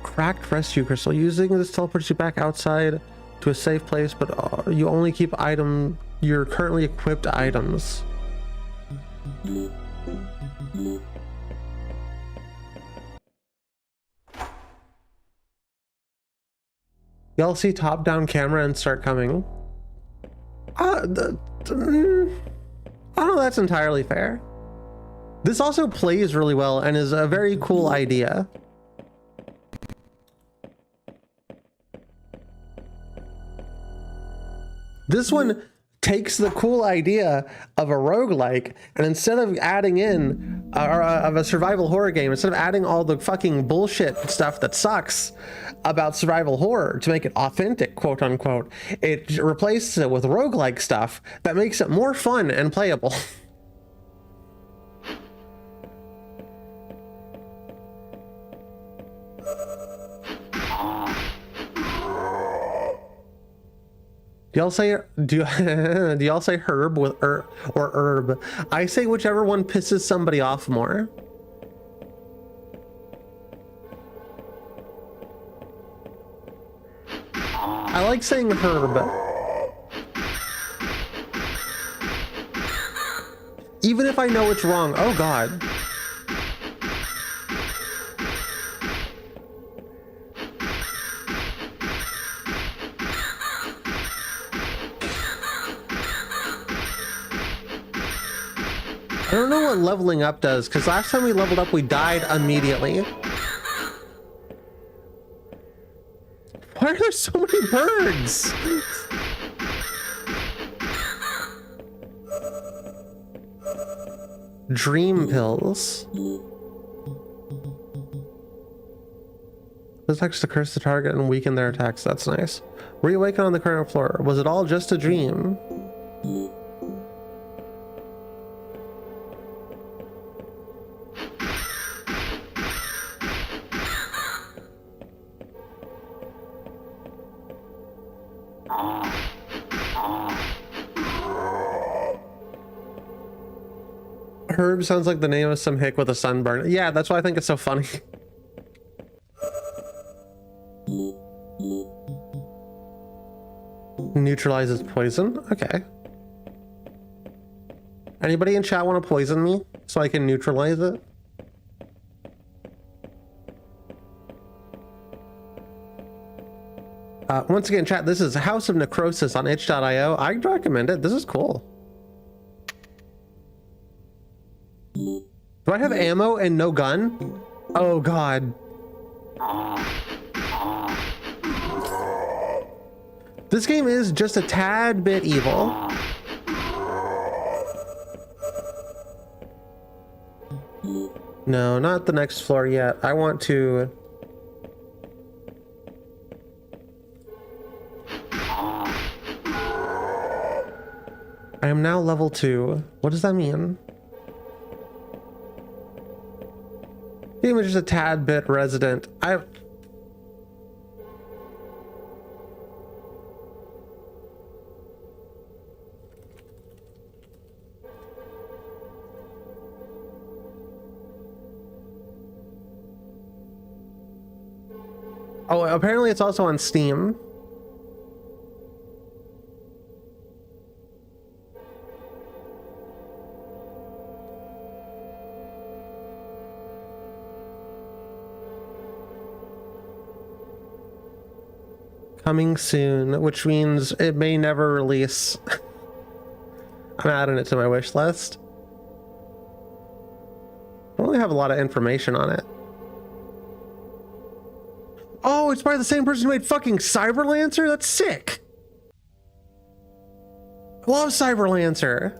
Cracked rescue crystal. Using this teleports you back outside to a safe place, but you only keep your currently equipped items. Y'all see top-down camera and start coming. I don't know, that's entirely fair. This also plays really well and is a very cool idea. This one takes the cool idea of a roguelike, and instead of adding in of a survival horror game, instead of adding all the fucking bullshit stuff that sucks about survival horror to make it authentic, quote unquote, it replaces it with roguelike stuff that makes it more fun and playable. Do y'all say do y'all say herb with or herb? I say whichever one pisses somebody off more. I like saying herb. Even if I know it's wrong. Oh god. I don't know what leveling up does, because last time we leveled up, we died immediately. Why are there so many birds? Dream pills. This attacks to curse the target and weaken their attacks. That's nice. Reawaken on the current floor. Was it all just a dream? Herb sounds like the name of some hick with a sunburn. Yeah, that's why I think it's so funny. Neutralizes poison. Okay. Anybody in chat want to poison me so I can neutralize it? Once again, chat, this is House of Necrosis on itch.io. I'd recommend it. This is cool. Do I have ammo and no gun? Oh god. This game is just a tad bit evil. No, not the next floor yet. I want to... I am now level 2. What does that mean? The image is a tad bit resident. Oh, apparently it's also on Steam. Coming soon, which means it may never release. I'm adding it to my wish list. I don't really have a lot of information on it. Oh, it's by the same person who made fucking Cyberlancer? That's sick. I love Cyberlancer.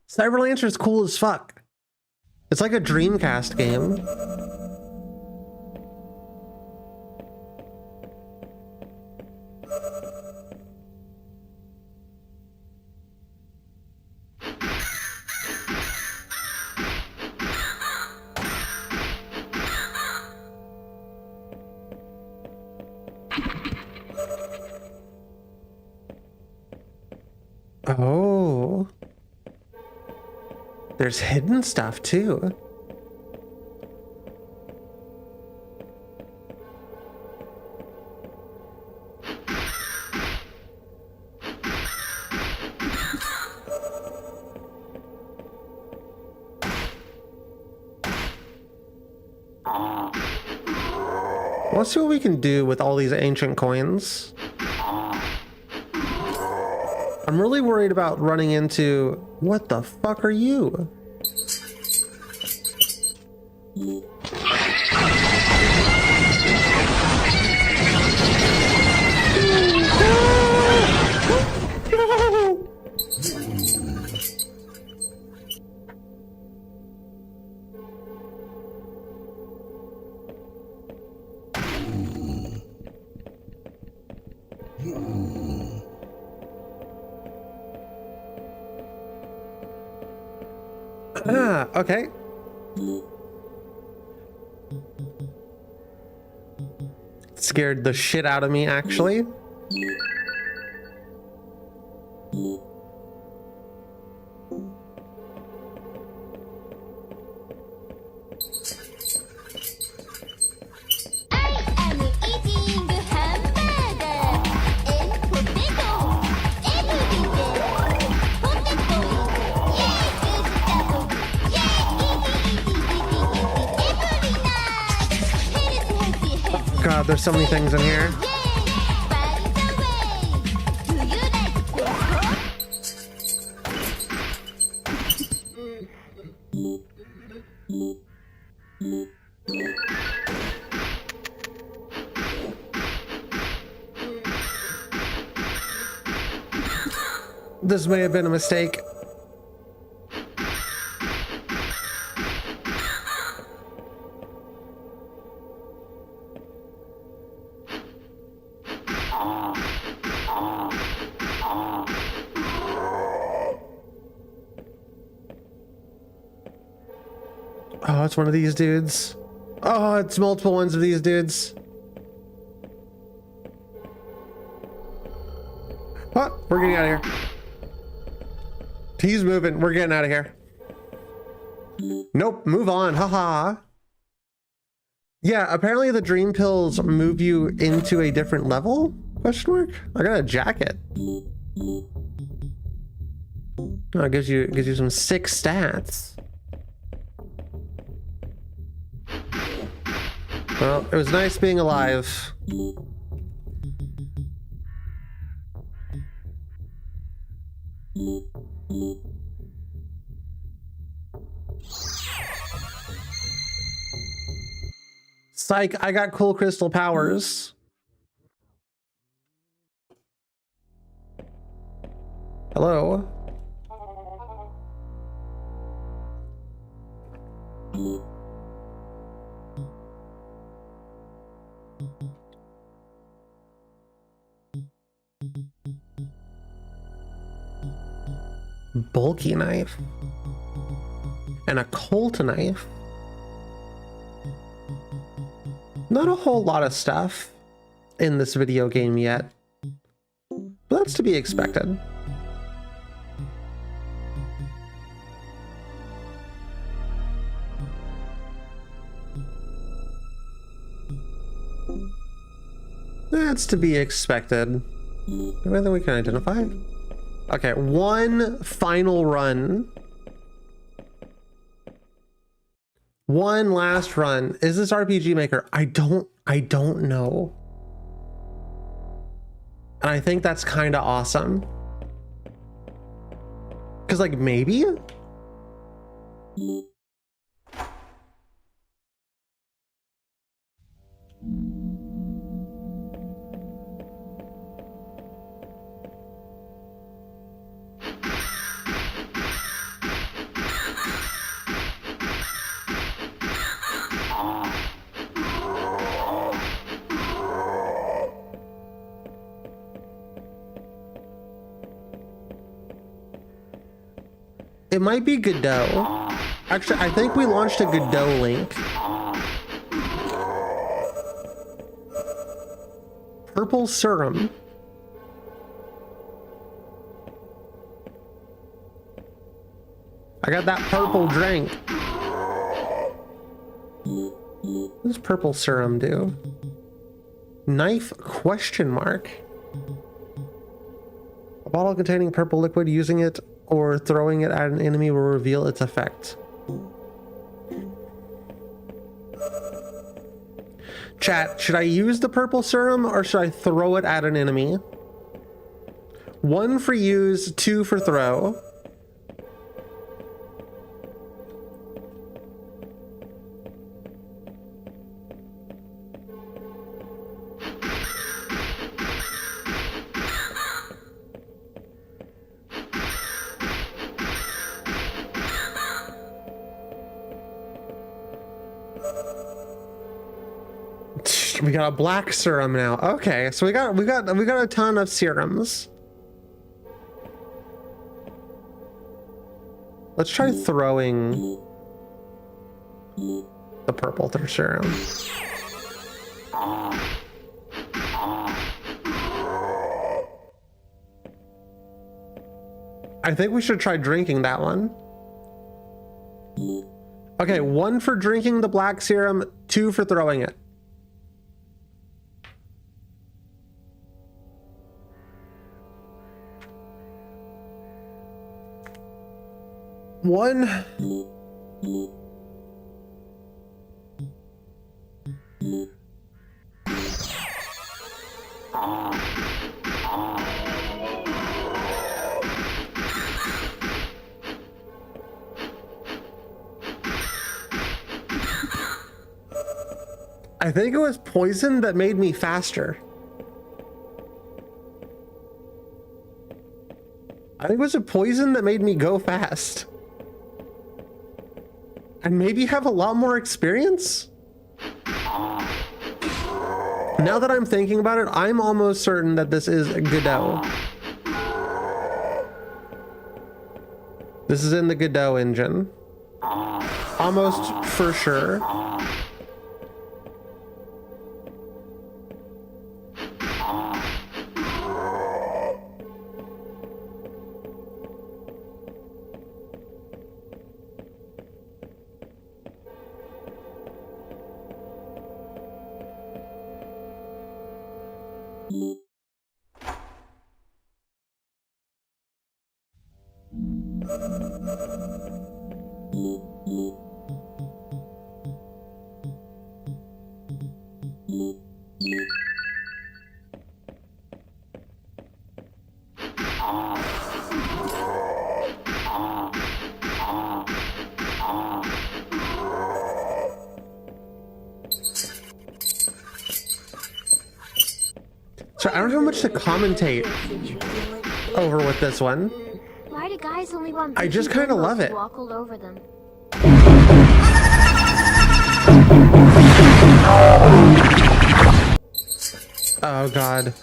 Cyberlancer's cool as fuck. It's like a Dreamcast game. Oh. There's hidden stuff too. Let's see what we can do with all these ancient coins. I'm really worried about running into... What the fuck are you? Okay. Scared the shit out of me, actually. God, there's so many things in here. This may have been a mistake. Oh, it's one of these dudes. Oh, it's multiple ones of these dudes. Oh, we're getting out of here. He's moving. We're getting out of here. Nope, move on. Haha. Yeah, apparently the dream pills move you into a different level? Question mark? I got a jacket. Oh, it gives you some sick stats. Well, it was nice being alive. Psych, I got cool crystal powers. Hello? Bulky knife. And a Colt knife. Not a whole lot of stuff in this video game yet, but that's to be expected. That's to be expected. Anything we can identify? Okay, one final run. One last run. Is this RPG Maker? I don't know. And I think that's kind of awesome. Cause like maybe? It might be Godot. Actually, I think we launched a Godot link. Purple serum. I got that purple drink. What does purple serum do? Knife question mark. A bottle containing purple liquid, using it or throwing it at an enemy will reveal its effect. Chat, should I use the purple serum or should I throw it at an enemy? 1 for use, 2 for throw. We got a black serum now. Okay, so we got a ton of serums. Let's try throwing the purple serum. I think we should try drinking that one. Okay, 1 for drinking the black serum, 2 for throwing it. One. I think it was poison that made me faster. I think it was a poison that made me go fast. And maybe have a lot more experience? Now that I'm thinking about it, I'm almost certain that this is Godot. This is in the Godot engine. Almost for sure. So I don't have much to commentate over with this one. Why do guys only want I just kind of love it. walk all over them? Oh god.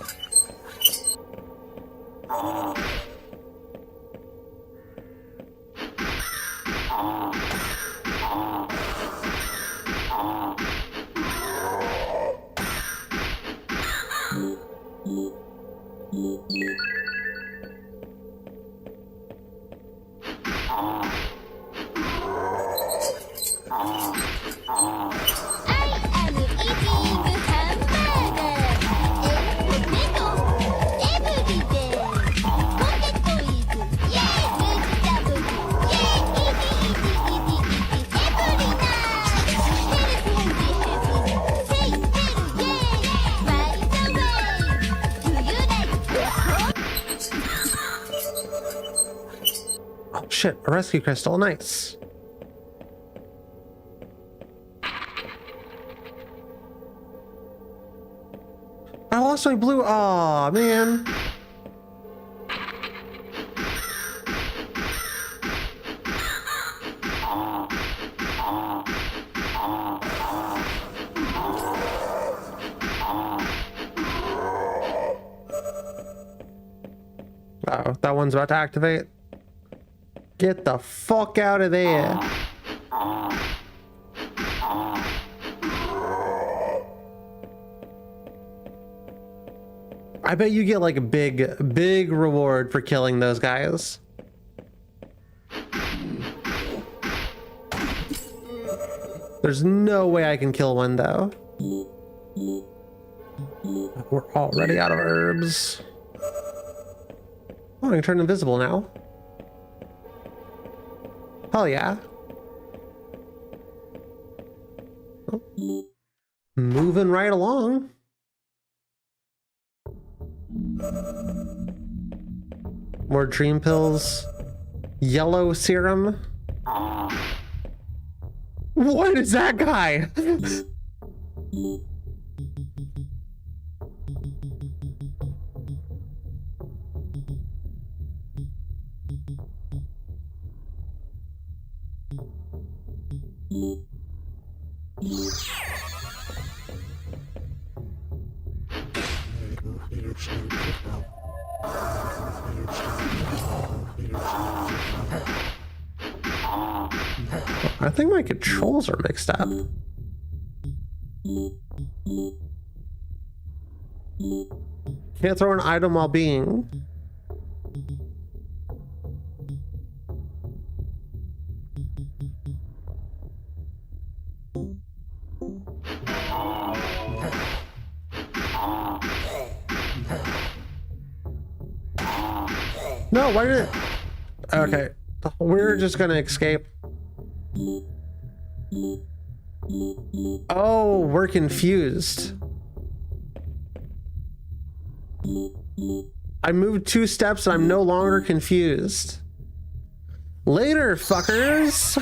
Shit, a rescue crystal, nice. I lost my blue. Aw, man. Uh-oh, that one's about to activate. Get the fuck out of there. I bet you get like a big reward for killing those guys. There's no way I can kill one though. We're already out of herbs. Oh, I can turn invisible now. Hell yeah. Oh. Moving right along. More dream pills. Yellow serum. What is that guy? I think my controls are mixed up. Can't throw an item while being. No, why did it? Okay, we're just gonna escape. Oh, we're confused. I moved 2 steps and I'm no longer confused. Later, fuckers.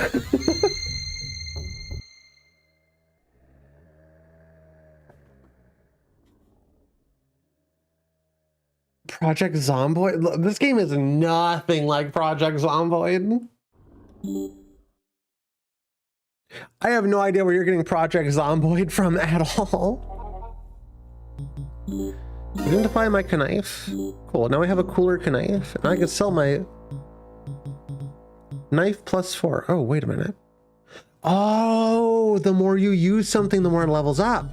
Project Zomboid? This game is nothing like Project Zomboid. I have no idea where you're getting Project Zomboid from at all. Identify my knife. Cool, now I have a cooler knife. And I can sell my knife +4. Oh, wait a minute. Oh, the more you use something, the more it levels up.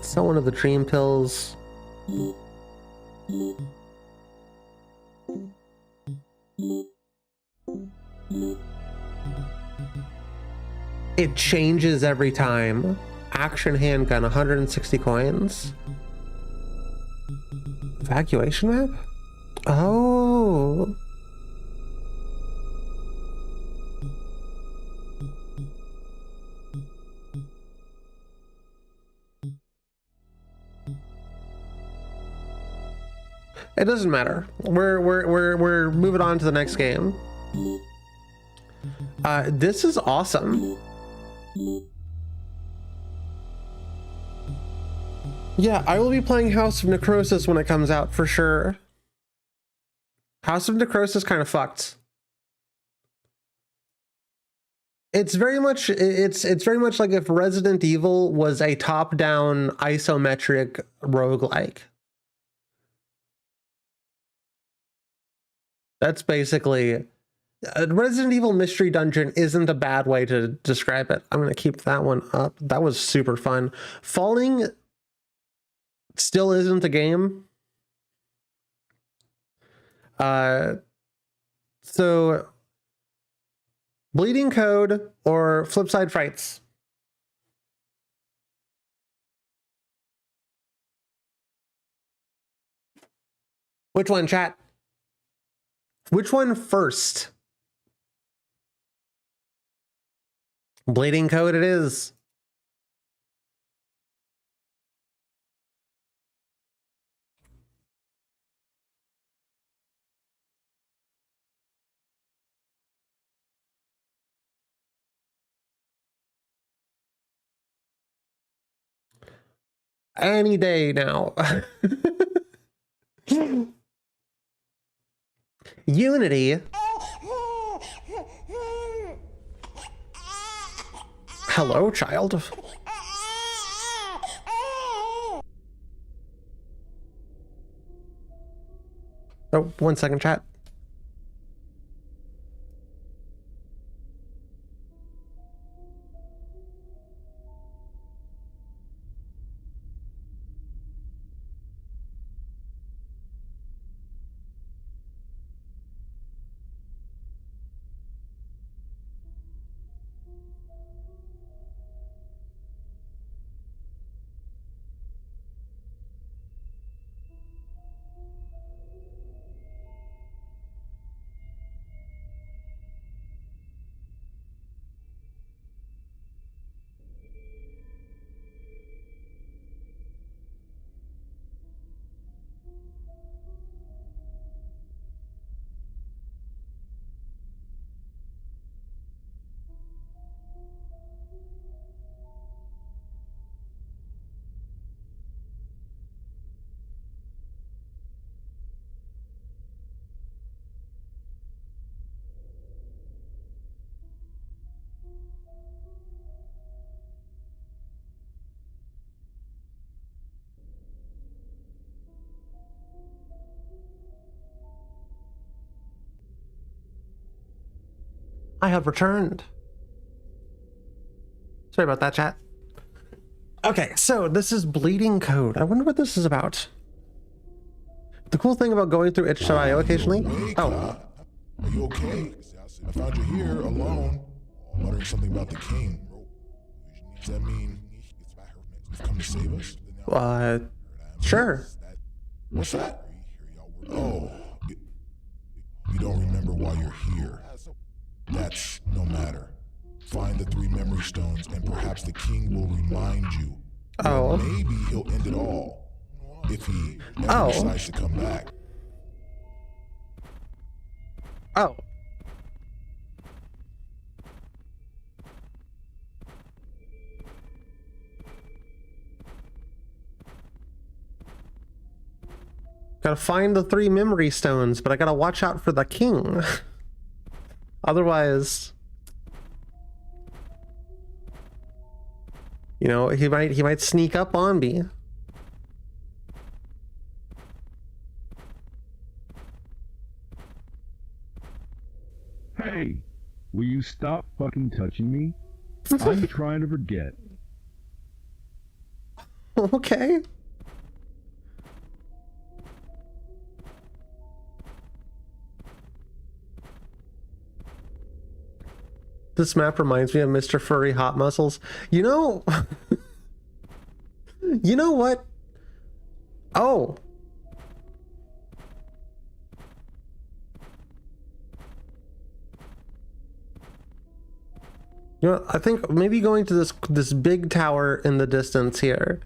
Sell one of the dream pills. It changes every time. Action handgun, 160 coins. Evacuation map? Oh. It doesn't matter. We're moving on to the next game. This is awesome. Yeah, I will be playing House of Necrosis when it comes out for sure. House of Necrosis kind of fucked. It's very much like if Resident Evil was a top-down isometric roguelike. That's basically Resident Evil Mystery Dungeon isn't a bad way to describe it. I'm going to keep that one up. That was super fun. Falling still isn't the game. So Bleeding Code or Flipside Frights? Which one, chat? Which one first? Bleeding Code it is. Any day now. Unity. Hello, child. Oh, 1 second, chat. I have returned. Sorry about that, chat. Okay, so this is Bleeding Code. I wonder what this is about. The cool thing about going through itch.io occasionally... Oh. Are you okay? I found you here, alone, muttering something about the king. Does that mean you've come to save us? Sure. What's that? Oh, you don't remember why you're here. That's no matter. Find the 3 memory stones and perhaps the king will remind you. Oh. Or maybe he'll end it all. If he ever decides to come back. Oh. Gotta find the 3 memory stones, but I gotta watch out for the king. Otherwise, you know, he might sneak up on me. Hey, will you stop fucking touching me? I'm trying to forget. Okay. This map reminds me of Mr. Furry Hot Muscles. You know... you know what? Oh. You know, I think maybe going to this big tower in the distance here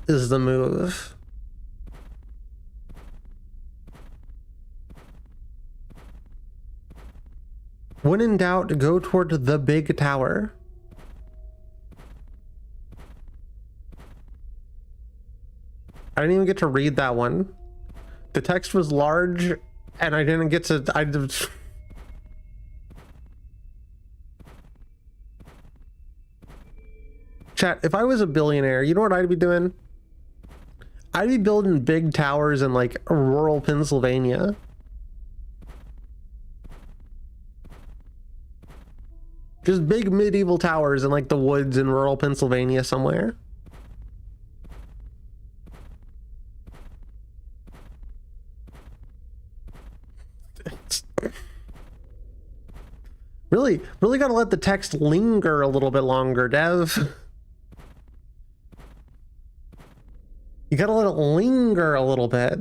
is the move. When in doubt, go toward the big tower. I didn't even get to read that one. The text was large, and I didn't get to... Chat, if I was a billionaire, you know what I'd be doing? I'd be building big towers in, like, rural Pennsylvania. Just big medieval towers in, like, the woods in rural Pennsylvania somewhere. Really gotta let the text linger a little bit longer, Dev. You gotta let it linger a little bit.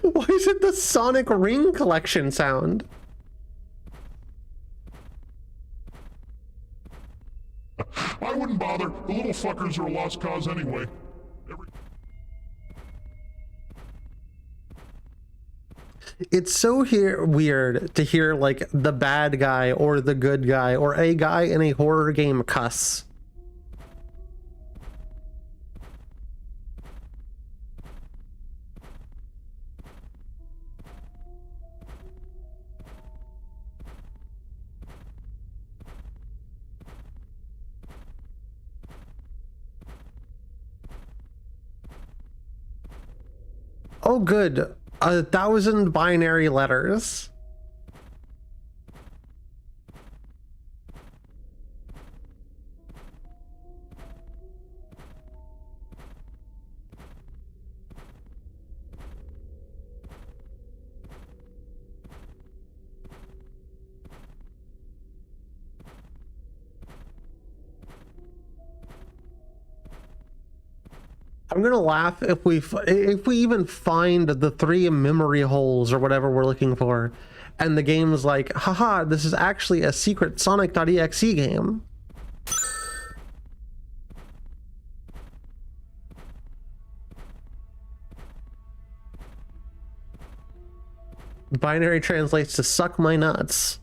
Why is it the Sonic Ring Collection sound? I wouldn't bother. The little fuckers are a lost cause anyway. It's so weird to hear like the bad guy or the good guy or a guy in a horror game cuss. Oh, good. 1,000 binary letters. I'm gonna laugh if we even find the 3 memory holes or whatever we're looking for, and the game's like, haha, this is actually a secret Sonic.exe game. Binary translates to suck my nuts.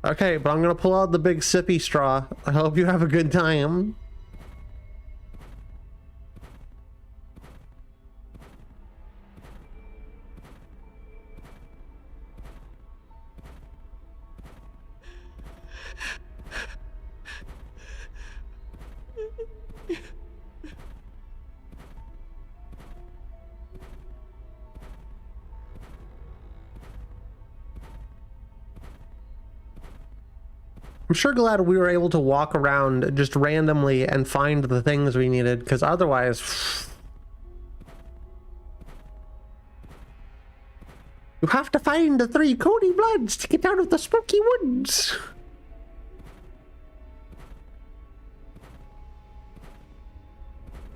Okay, but I'm gonna pull out the big sippy straw. I hope you have a good time. I'm sure glad we were able to walk around just randomly and find the things we needed, because otherwise... You have to find the 3 Cody Bloods to get out of the spooky woods.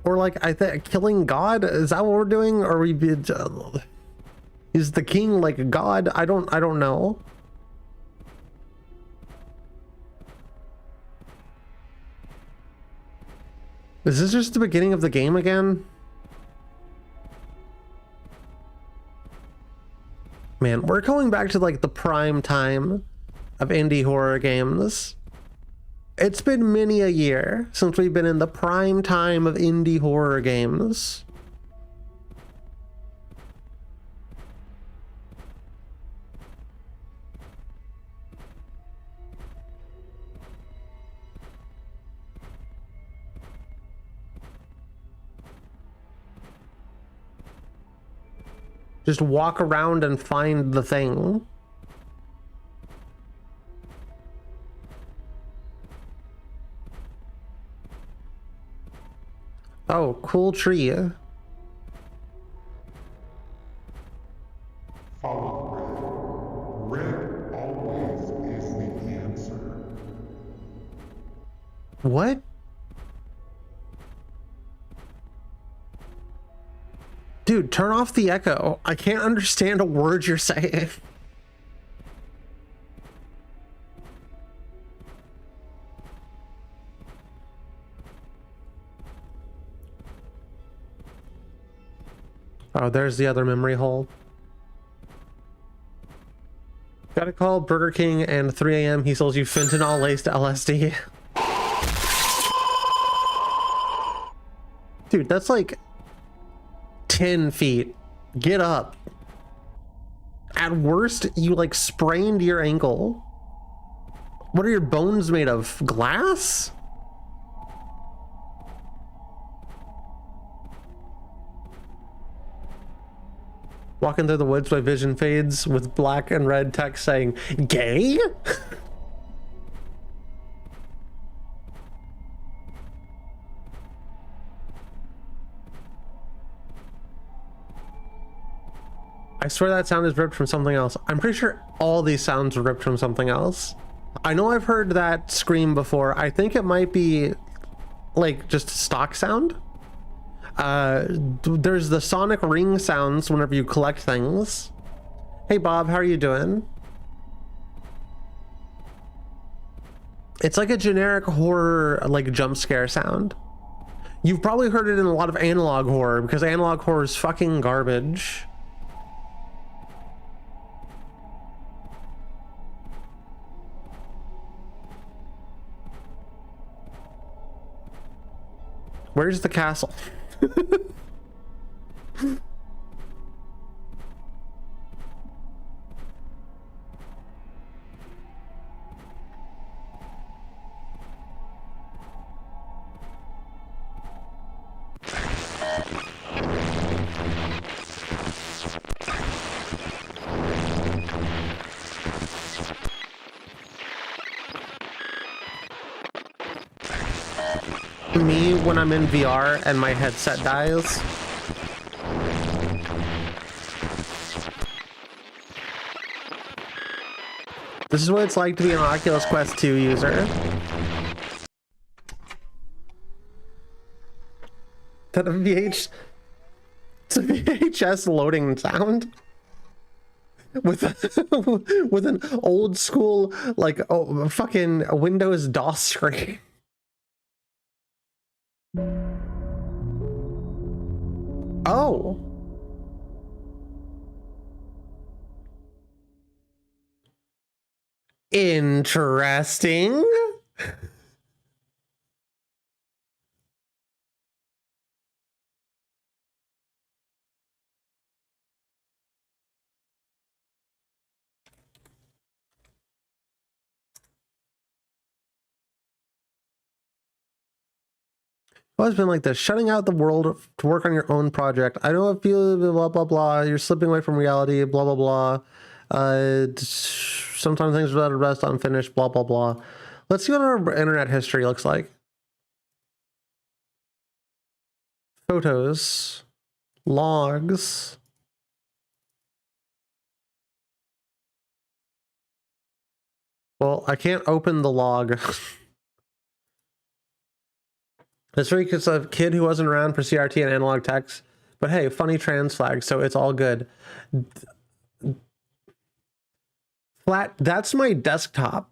Or like, I think killing God, is that what we're doing? Or we is the king like God? I don't know. Is this just the beginning of the game again? Man, we're going back to like the prime time of indie horror games. It's been many a year since we've been in the prime time of indie horror games. Just walk around and find the thing. Oh, cool tree. Follow red. Red always is the answer. What? Dude, turn off the echo. I can't understand a word you're saying. Oh, there's the other memory hole. Gotta call Burger King and 3 a.m. He sells you fentanyl laced LSD. Dude, that's like 10 feet. Get up. At worst, you like sprained your ankle. What are your bones made of? Glass? Walking through the woods, my vision fades with black and red text saying, gay? I swear that sound is ripped from something else. I'm pretty sure all these sounds are ripped from something else. I know I've heard that scream before. I think it might be like just stock sound. There's the sonic ring sounds whenever you collect things. Hey Bob, how are you doing? It's like a generic horror like jump scare sound. You've probably heard it in a lot of analog horror because analog horror is fucking garbage. Where's the castle? Me when I'm in VR and my headset dies. This is what it's like to be an Oculus Quest 2 user. That it's a VHS loading sound with with an old school like fucking Windows DOS screen. Oh. Interesting. Always been like this, shutting out the world to work on your own project. I know it feels blah blah blah. You're slipping away from reality. Blah blah blah. Sometimes things are best unfinished. Blah blah blah. Let's see what our internet history looks like. Photos, logs. Well, I can't open the log. This week it's a kid who wasn't around for CRT and analog text, but hey, funny trans flag, so it's all good. Flat, that's my desktop.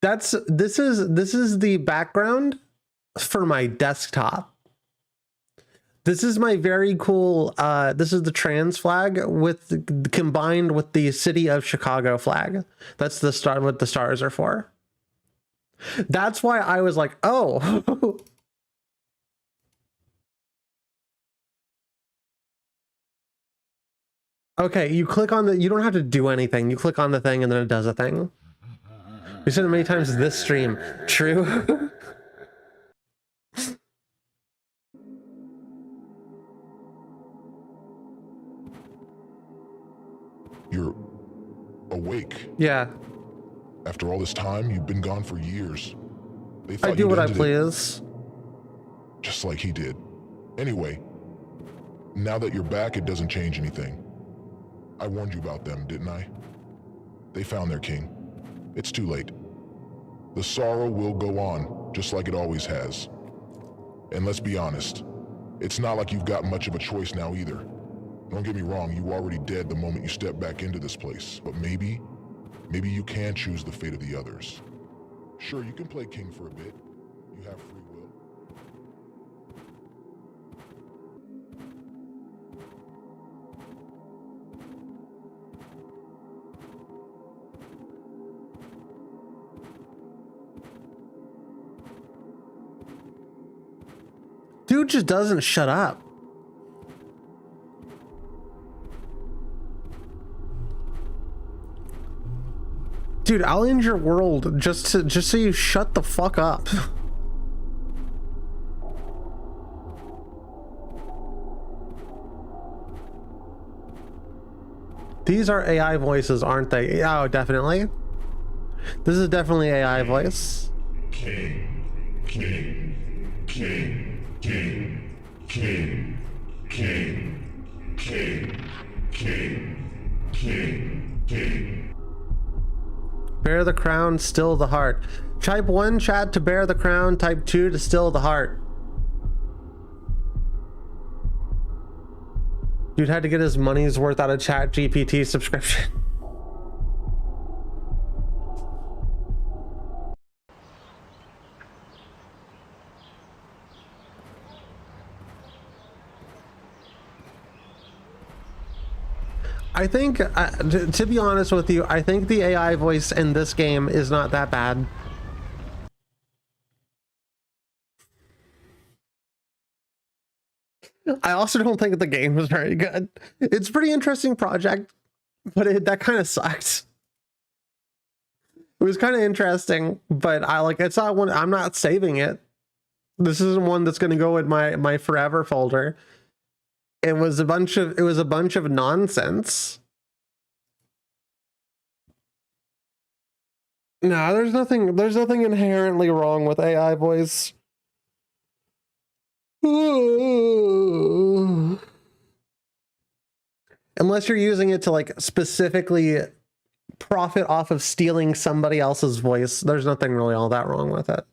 This is the background for my desktop. This is my very cool, this is the trans flag combined with the city of Chicago flag. That's the star, what the stars are for. That's why I was like, oh. Okay, you click on you don't have to do anything. You click on the thing and then it does a thing. We said it many times this stream. True. You're awake. Yeah. After all this time, you've been gone for years. They thought I do what I please. Just like he did. Anyway, now that you're back, it doesn't change anything. I warned you about them, didn't I? They found their king. It's too late. The sorrow will go on, just like it always has. And let's be honest, it's not like you've got much of a choice now either. Don't get me wrong, you were already dead the moment you stepped back into this place, but maybe you can choose the fate of the others. Sure, you can play king for a bit. You have free will. Dude just doesn't shut up. Dude, I'll end your world just so you shut the fuck up. These are AI voices, aren't they? Oh, definitely. This is definitely AI voice. King, king, king, king, king, king, king, king, king, king. Bear the crown, still the heart. Type 1 chat to bear the crown, type 2 to still the heart. Dude had to get his money's worth out of Chat GPT subscription. I think, to be honest with you, I think the AI voice in this game is not that bad. I also don't think the game is very good. It's a pretty interesting project, but that kind of sucked. It was kind of interesting, but it's not one, I'm not saving it. This isn't one that's going to go in my forever folder. It was a bunch of nonsense. No, there's nothing inherently wrong with AI voice. Unless you're using it to like specifically profit off of stealing somebody else's voice, there's nothing really all that wrong with it.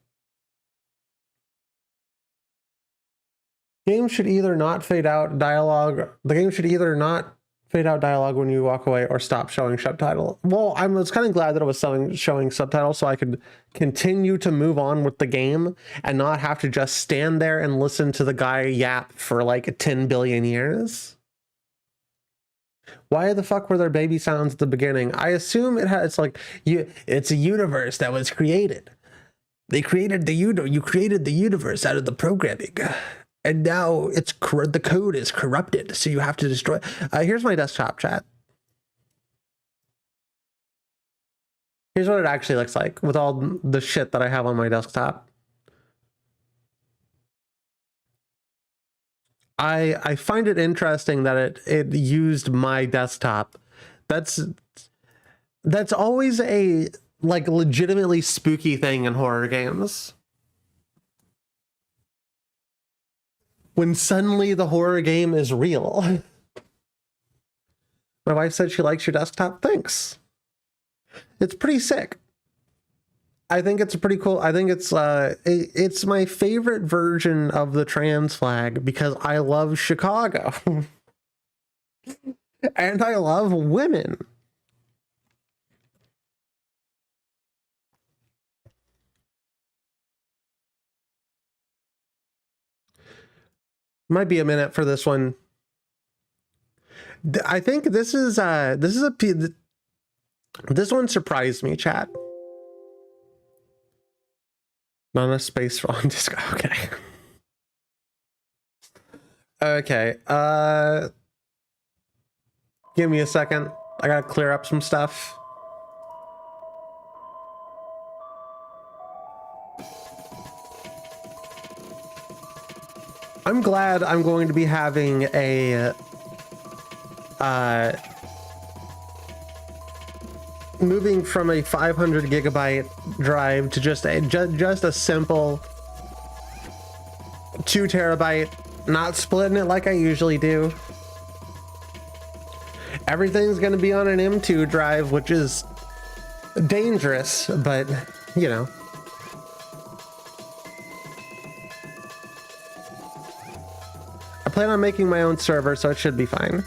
Game should either not fade out dialogue. The game should either not fade out dialogue when you walk away or stop showing subtitle. Well, I was kind of glad that it was showing subtitles so I could continue to move on with the game and not have to just stand there and listen to the guy yap for like 10 billion years. Why the fuck were there baby sounds at the beginning? I assume it's like it's a universe that was created. They created you created the universe out of the programming. And now the code is corrupted, so you have to destroy. Here's my desktop chat. Here's what it actually looks like with all the shit that I have on my desktop. I find it interesting that it used my desktop. That's always a like legitimately spooky thing in horror games. When suddenly the horror game is real. My wife said she likes your desktop. Thanks. It's pretty sick. I think it's pretty cool. I think it's my favorite version of the trans flag because I love Chicago. And I love women. Might be a minute for this one. I think this one surprised me, chat. Not enough space for on disco. Okay. Okay. Give me a second. I gotta clear up some stuff. I'm glad I'm going to be having a moving from a 500 gigabyte drive to just a simple 2 terabyte, not splitting it like I usually do. Everything's going to be on an M2 drive, which is dangerous, but you know. I plan on making my own server, so it should be fine.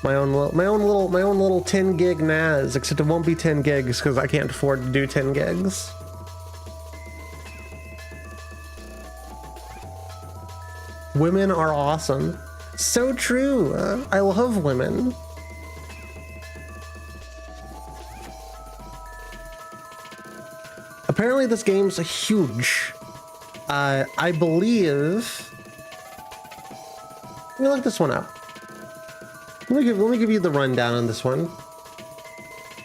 My own little 10 gig NAS, except it won't be 10 gigs because I can't afford to do 10 gigs. Women are awesome. So true. I love women. Apparently this game's huge. I believe. Let me look this one up. Let me give you the rundown on this one.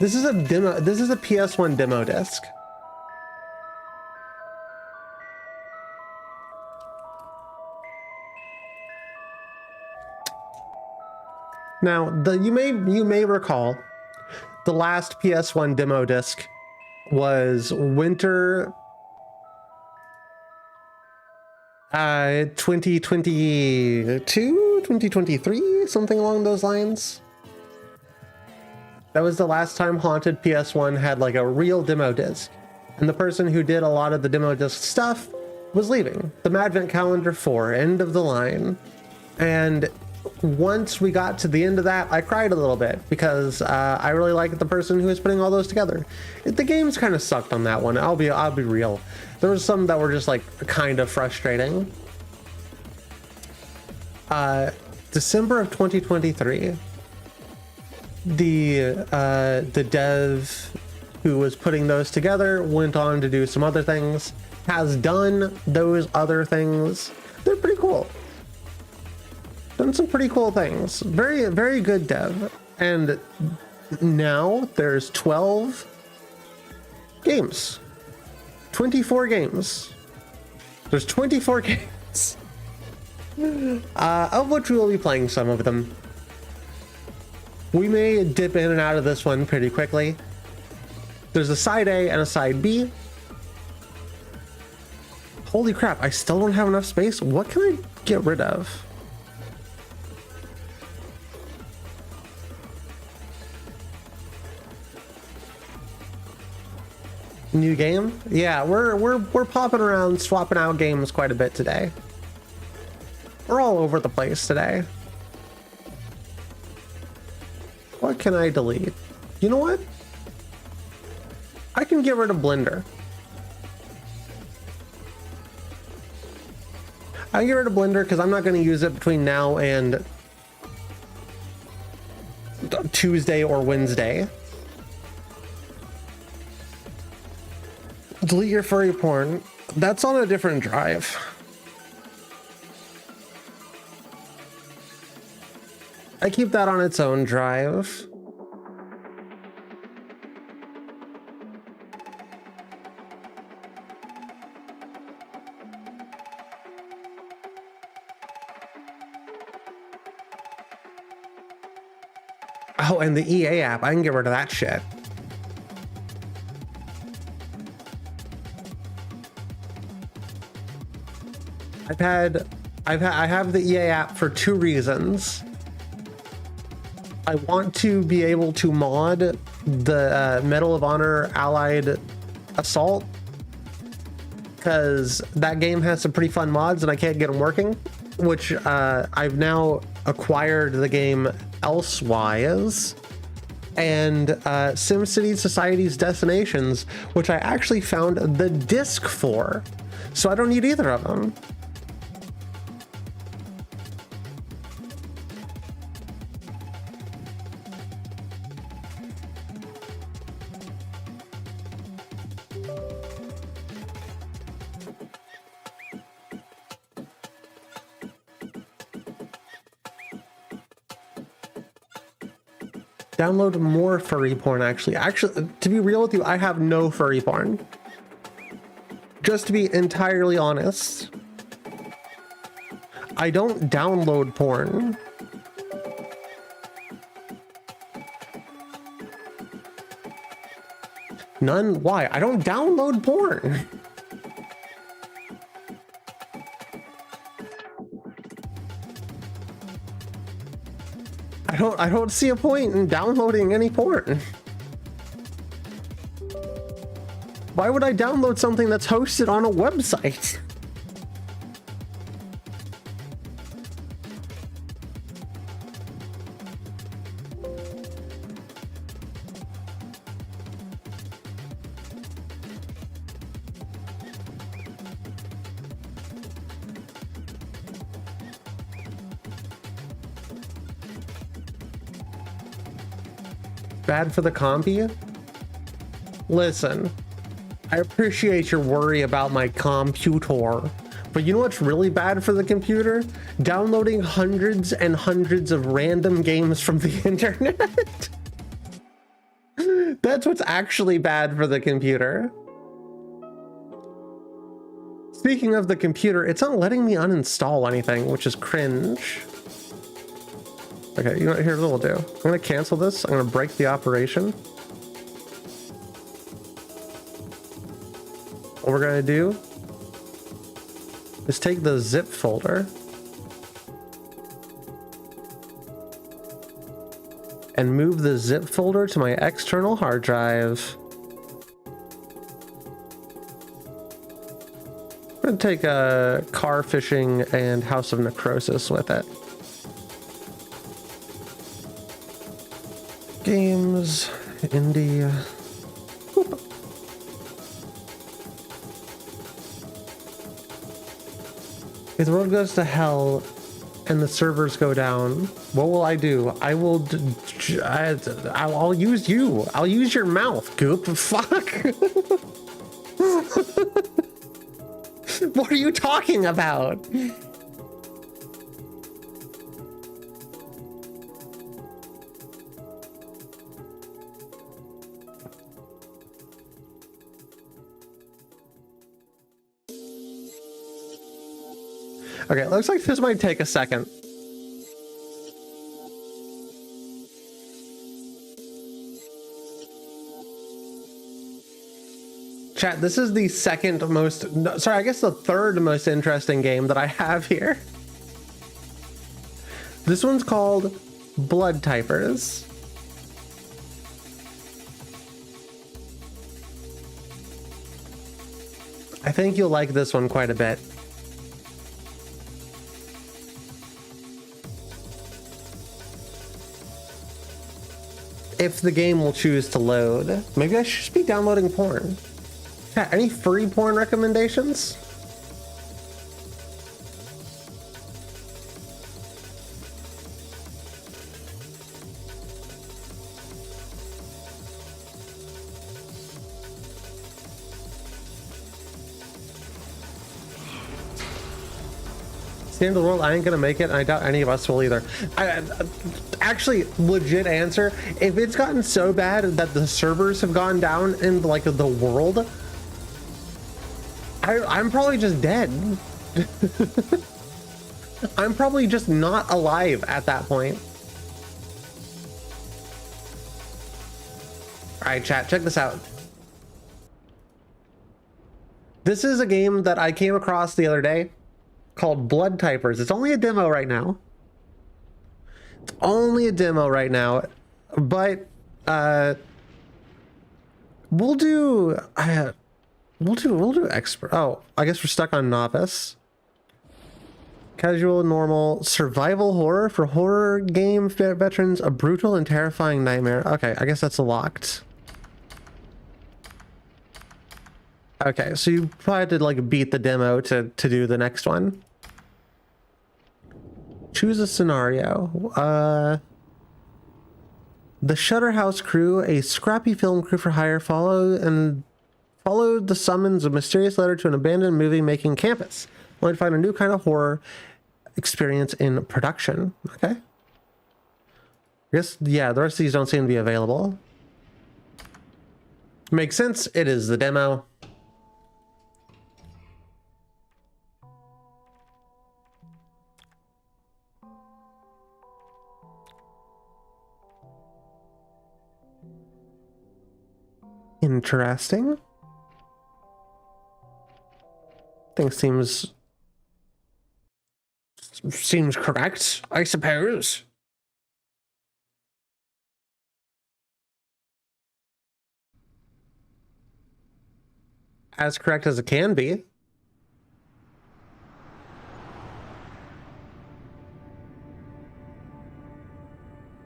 This is a demo. This is a PS1 demo disc. Now, you may recall the last PS1 demo disc was winter 2022, 2023, something along those lines. That was the last time Haunted PS1 had like a real demo disc. And the person who did a lot of the demo disc stuff was leaving. The Madvent Calendar 4, end of the line. And once we got to the end of that, I cried a little bit because I really liked the person who was putting all those together. The games kind of sucked on that one. I'll be real. There was some that were just like kind of frustrating. December of 2023, the dev who was putting those together went on to do some other things, has done those other things. They're pretty cool. Done some pretty cool things. Very, very good dev. And now there's 12 games. 24 games. There's 24 games. Of which we will be playing some of them. We may dip in and out of this one pretty quickly. There's a side A and a side B. Holy crap, I still don't have enough space. What can I get rid of? New game? Yeah, we're popping around, swapping out games quite a bit today. We're all over the place today. What can I delete? You know what? I can get rid of Blender. I can get rid of Blender because I'm not going to use it between now and Tuesday or Wednesday. Delete your furry porn. That's on a different drive. I keep that on its own drive. Oh, and the EA app, I can get rid of that shit. I have the EA app for two reasons. I want to be able to mod the Medal of Honor Allied Assault, because that game has some pretty fun mods and I can't get them working, which I've now acquired the game Elsewise, and SimCity Society's Destinations, which I actually found the disc for, so I don't need either of them. Download more furry porn, actually, to be real with you, I have no furry porn. Just to be entirely honest, I don't download porn. None? Why? I don't download porn. I don't see a point in downloading any porn. Why would I download something that's hosted on a website? Bad for the compy? Listen, I appreciate your worry about my computer, but you know what's really bad for the computer? Downloading hundreds and hundreds of random games from the internet. That's what's actually bad for the computer. Speaking of the computer, it's not letting me uninstall anything, which is cringe. Okay, you know what, here's what we'll do. I'm gonna cancel this. I'm gonna break the operation. What we're gonna do is take the zip folder and move the zip folder to my external hard drive. I'm gonna take Car Fishing and House of Necrosis with it. Games, India. Whoop. If the world goes to hell, and the servers go down, what will I do? I will, I'll use you. I'll use your mouth, Goop. Fuck. What are you talking about? Okay, it looks like this might take a second. Chat, this is the second most, no, sorry, I guess the third most interesting game that I have here. This one's called Blood Typers. I think you'll like this one quite a bit. If the game will choose to load. Maybe I should just be downloading porn. Yeah, any free porn recommendations? It's the end of the world. I ain't gonna make it, and I doubt any of us will either. Actually, legit answer, if it's gotten so bad that the servers have gone down in like the world, I'm probably just dead. I'm probably just not alive at that point. All right, chat, check this out. This is a game that I came across the other day called Blood Typers. It's only a demo right now. It's only a demo right now, but we'll do expert. Oh, I guess we're stuck on novice. Casual, normal, survival horror for horror game veterans, a brutal and terrifying nightmare. Okay, I guess that's locked. Okay, so you probably had to like beat the demo to do the next one. Choose a scenario. The Shutter House crew, a scrappy film crew for hire, followed the summons of a mysterious letter to an abandoned movie-making campus, only to find a new kind of horror experience in production. Okay. I guess, yeah, the rest of these don't seem to be available. Makes sense. It is the demo. Interesting. Things seems correct, I suppose. As correct as it can be.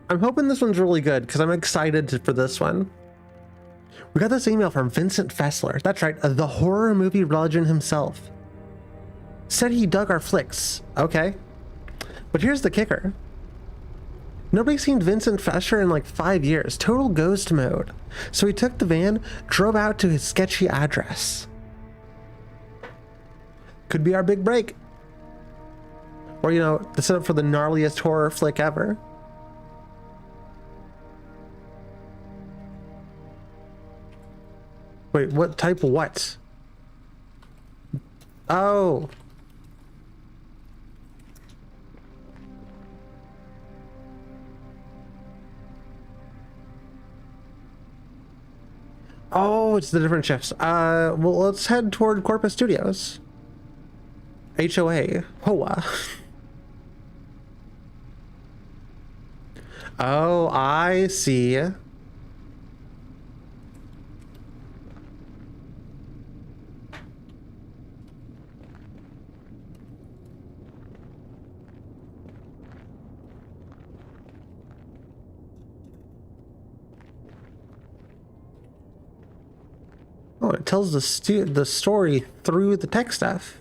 I'm hoping this one's really good because I'm excited for this one. We got this email from Vincent Fessler. That's right, the horror movie legend himself. Said he dug our flicks. Okay. But here's the kicker. Nobody's seen Vincent Fessler in like 5 years. Total ghost mode. So he took the van, drove out to his sketchy address. Could be our big break. Or, you know, the setup for the gnarliest horror flick ever. Wait, what type of what? Oh. Oh, it's the different shifts. Well, let's head toward Corpus Studios. HOA. HOA. Oh, I see. Oh, it tells the story through the tech stuff.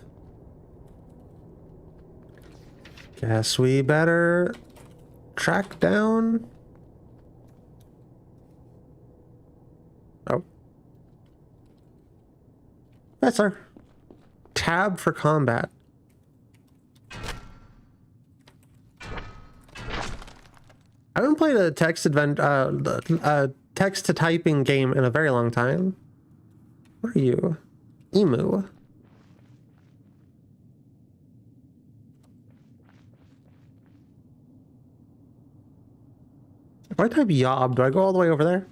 Guess we better track down. Oh. That's our tab for combat. I haven't played a text to typing game in a very long time. Where are you? Emu. If I type yob, do I go all the way over there?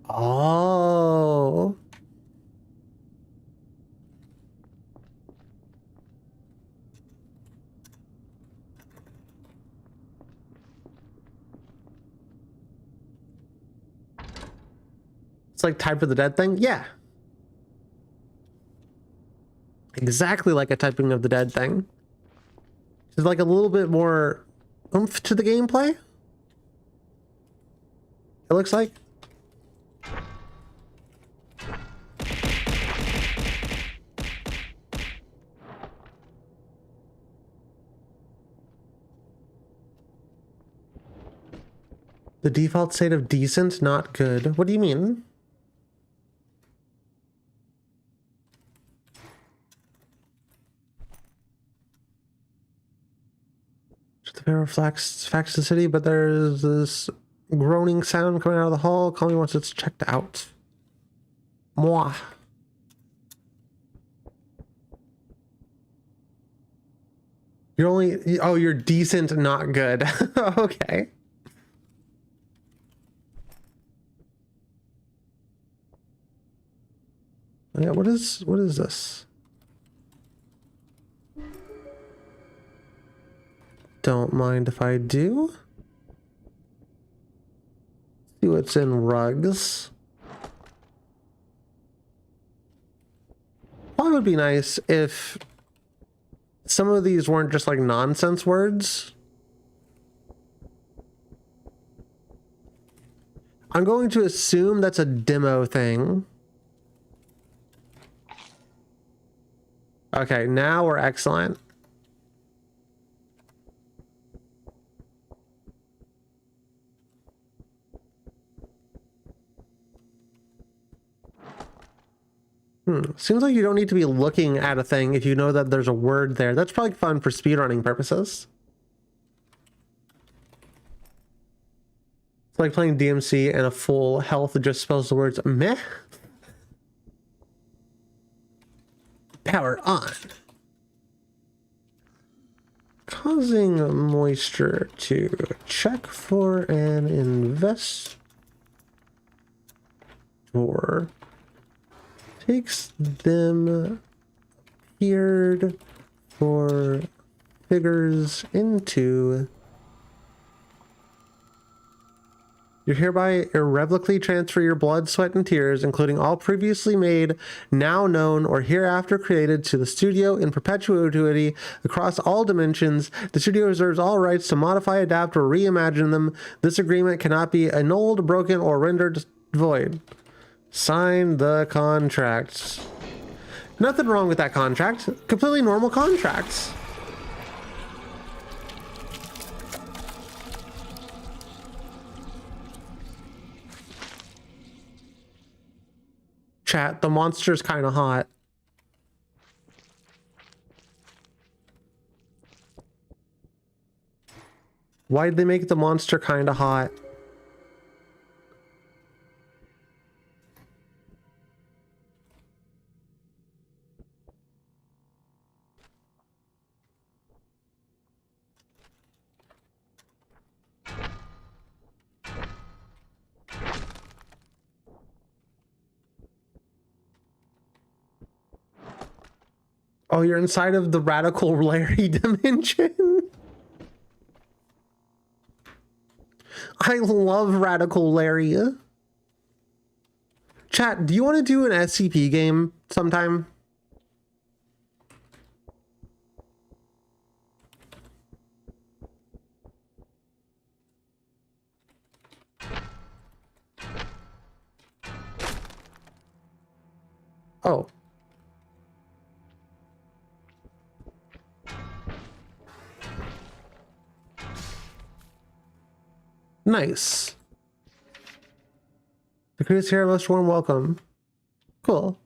Oh. It's like Type of the Dead thing? Yeah. Exactly like a Typing of the Dead thing. There's like a little bit more oomph to the gameplay. It looks like. The default state of decent, not good. What do you mean? The bear reflects facts the city, but there's this groaning sound coming out of the hall. Call me once it's checked out. Moi. You're only... Oh, you're decent, not good. Okay. Yeah, what is this? Don't mind if I do. See what's in rugs. Probably would be nice if some of these weren't just like nonsense words. I'm going to assume that's a demo thing. Okay, now we're excellent. Seems like you don't need to be looking at a thing if you know that there's a word there. That's probably fun for speedrunning purposes. It's like playing DMC and a full health just spells the words meh. Power on. Causing moisture to check for an investor. Takes them appeared for figures into. You hereby irrevocably transfer your blood, sweat, and tears, including all previously made, now known, or hereafter created, to the studio in perpetuity across all dimensions. The studio reserves all rights to modify, adapt, or reimagine them. This agreement cannot be annulled, broken, or rendered void. Sign the contract. Nothing wrong with that contract. Completely normal contracts. Chat, the monster's kind of hot. Why'd they make the monster kind of hot? Oh, you're inside of the Radical Larry dimension? I love Radical Larry. Chat, do you want to do an SCP game sometime? Oh. Nice. The crews here, most warm welcome. Cool.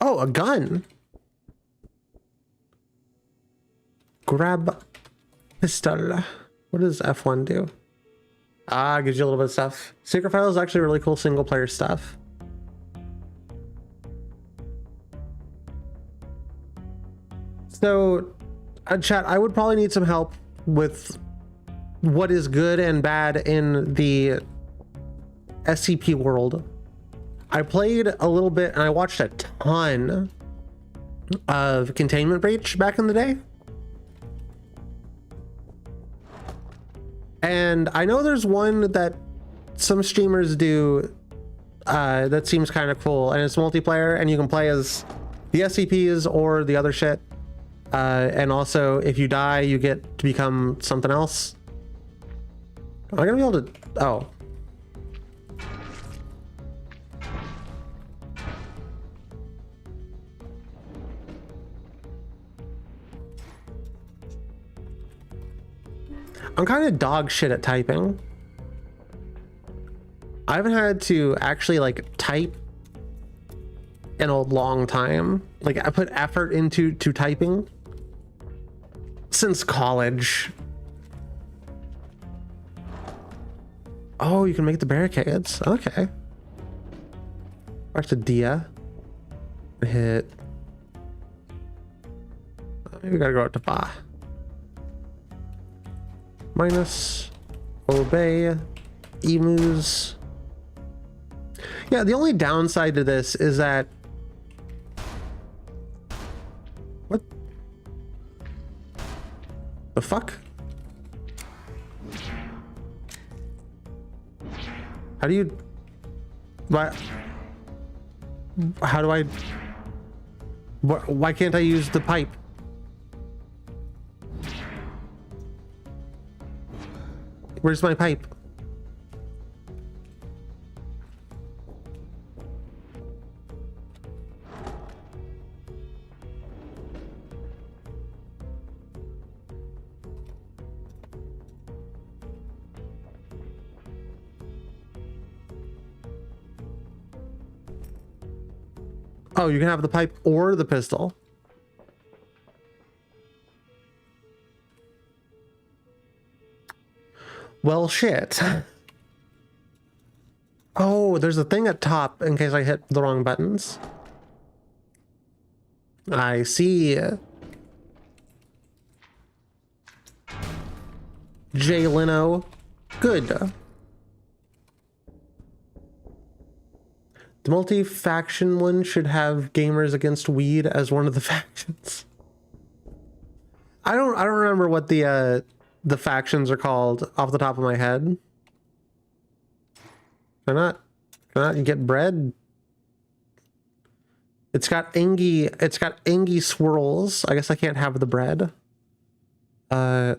Oh, a gun. Grab pistol. What does F1 do? Ah, gives you a little bit of stuff. Secret File is actually really cool single player stuff. So, chat, I would probably need some help with what is good and bad in the SCP world. I played a little bit and I watched a ton of Containment Breach back in the day. And I know there's one that some streamers do that seems kind of cool, and it's multiplayer, and you can play as the SCPs or the other shit. And also, if you die, you get to become something else. Am I gonna be able to? Oh. I'm kind of dog shit at typing. I haven't had to actually like type in a long time. Like I put effort into typing since college. Oh, you can make the barricades. Okay. Back to Dia. Hit. Maybe we gotta go up to Ba. Minus. Obey. Emus. Yeah, the only downside to this is that... What? The fuck? How do you... Why... How do I... Why can't I use the pipe? Where's my pipe? Oh, you can have the pipe or the pistol. Well, shit. Oh, there's a thing at top in case I hit the wrong buttons. I see. Jay Leno. Good. The multi-faction one should have Gamers Against Weed as one of the factions. I don't remember what the factions are called off the top of my head. Can I get bread? It's got Engie swirls. I guess I can't have the bread. So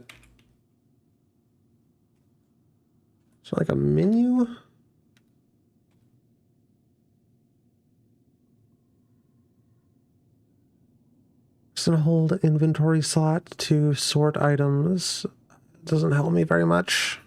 like a menu? Doesn't hold inventory slot to sort items. Doesn't help me very much.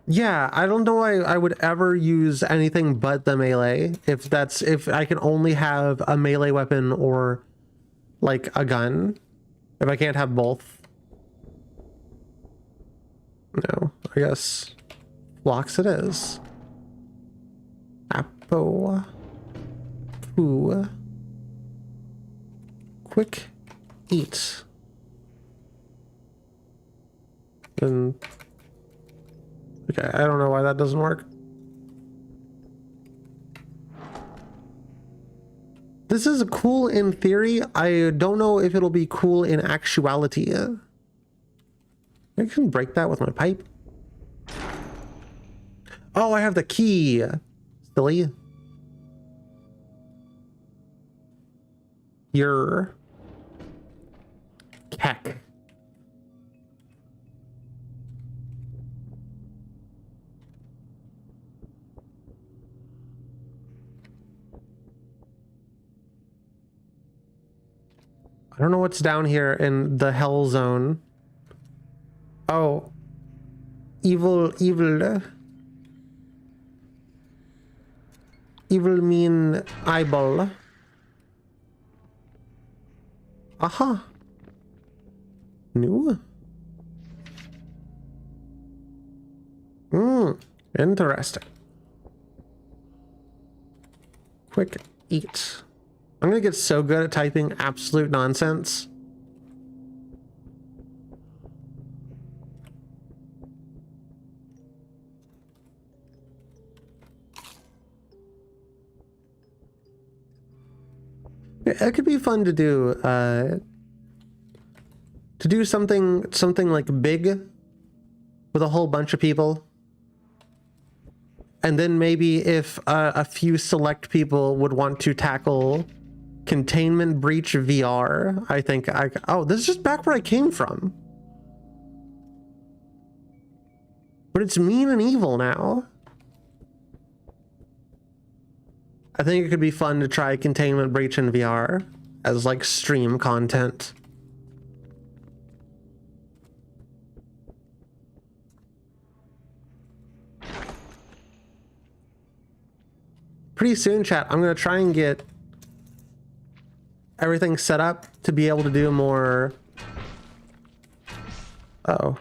Yeah, I don't know why I would ever use anything but the melee if I can only have a melee weapon or like a gun. If I can't have both. No, I guess blocks it is. Apple. Poo. Quick eat. And okay, I don't know why that doesn't work. This is cool in theory. I don't know if it'll be cool in actuality. I can break that with my pipe. Oh, I have the key. Silly. Your heck. I don't know what's down here in the hell zone. Oh. Evil. Evil mean eyeball. Aha. New. Interesting. Quick eat. I'm gonna get so good at typing absolute nonsense. It could be fun to do something like big with a whole bunch of people. And then maybe if a few select people would want to tackle Containment Breach VR, I think oh, this is just back where I came from. But it's mean and evil now. I think it could be fun to try Containment Breach in VR as like stream content. Pretty soon, chat, I'm gonna try and get everything set up to be able to do more. Uh-oh.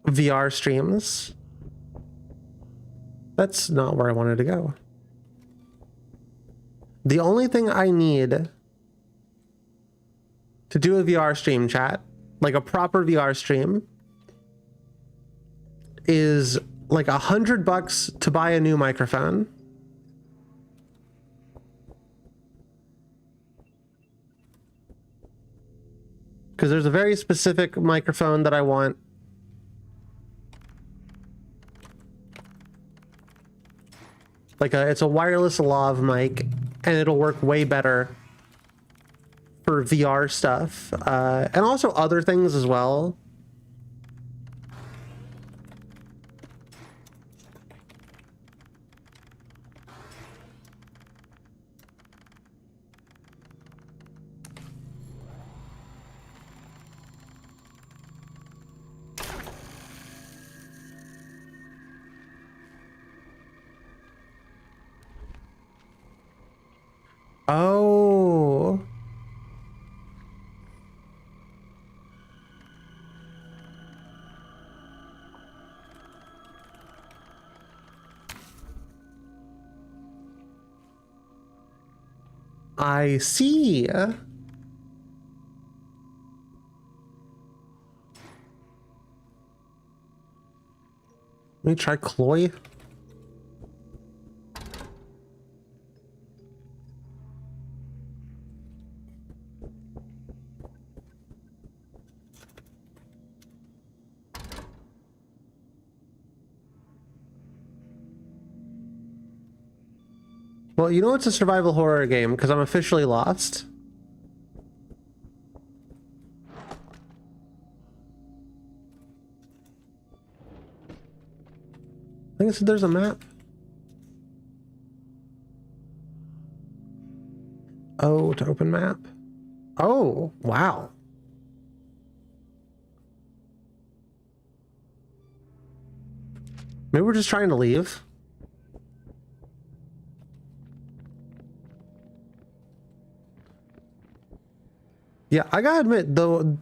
VR streams. That's not where I wanted to go. The only thing I need to do a VR stream, chat, like a proper VR stream, is like $100 to buy a new microphone. Because there's a very specific microphone that I want. Like it's a wireless lav mic, and it'll work way better for VR stuff, and also other things as well. Oh. I see. Let me try Cloy. Well, you know it's a survival horror game because I'm officially lost. I think it said there's a map. Oh, to open map. Oh, wow. Maybe we're just trying to leave. Yeah, I gotta admit, though,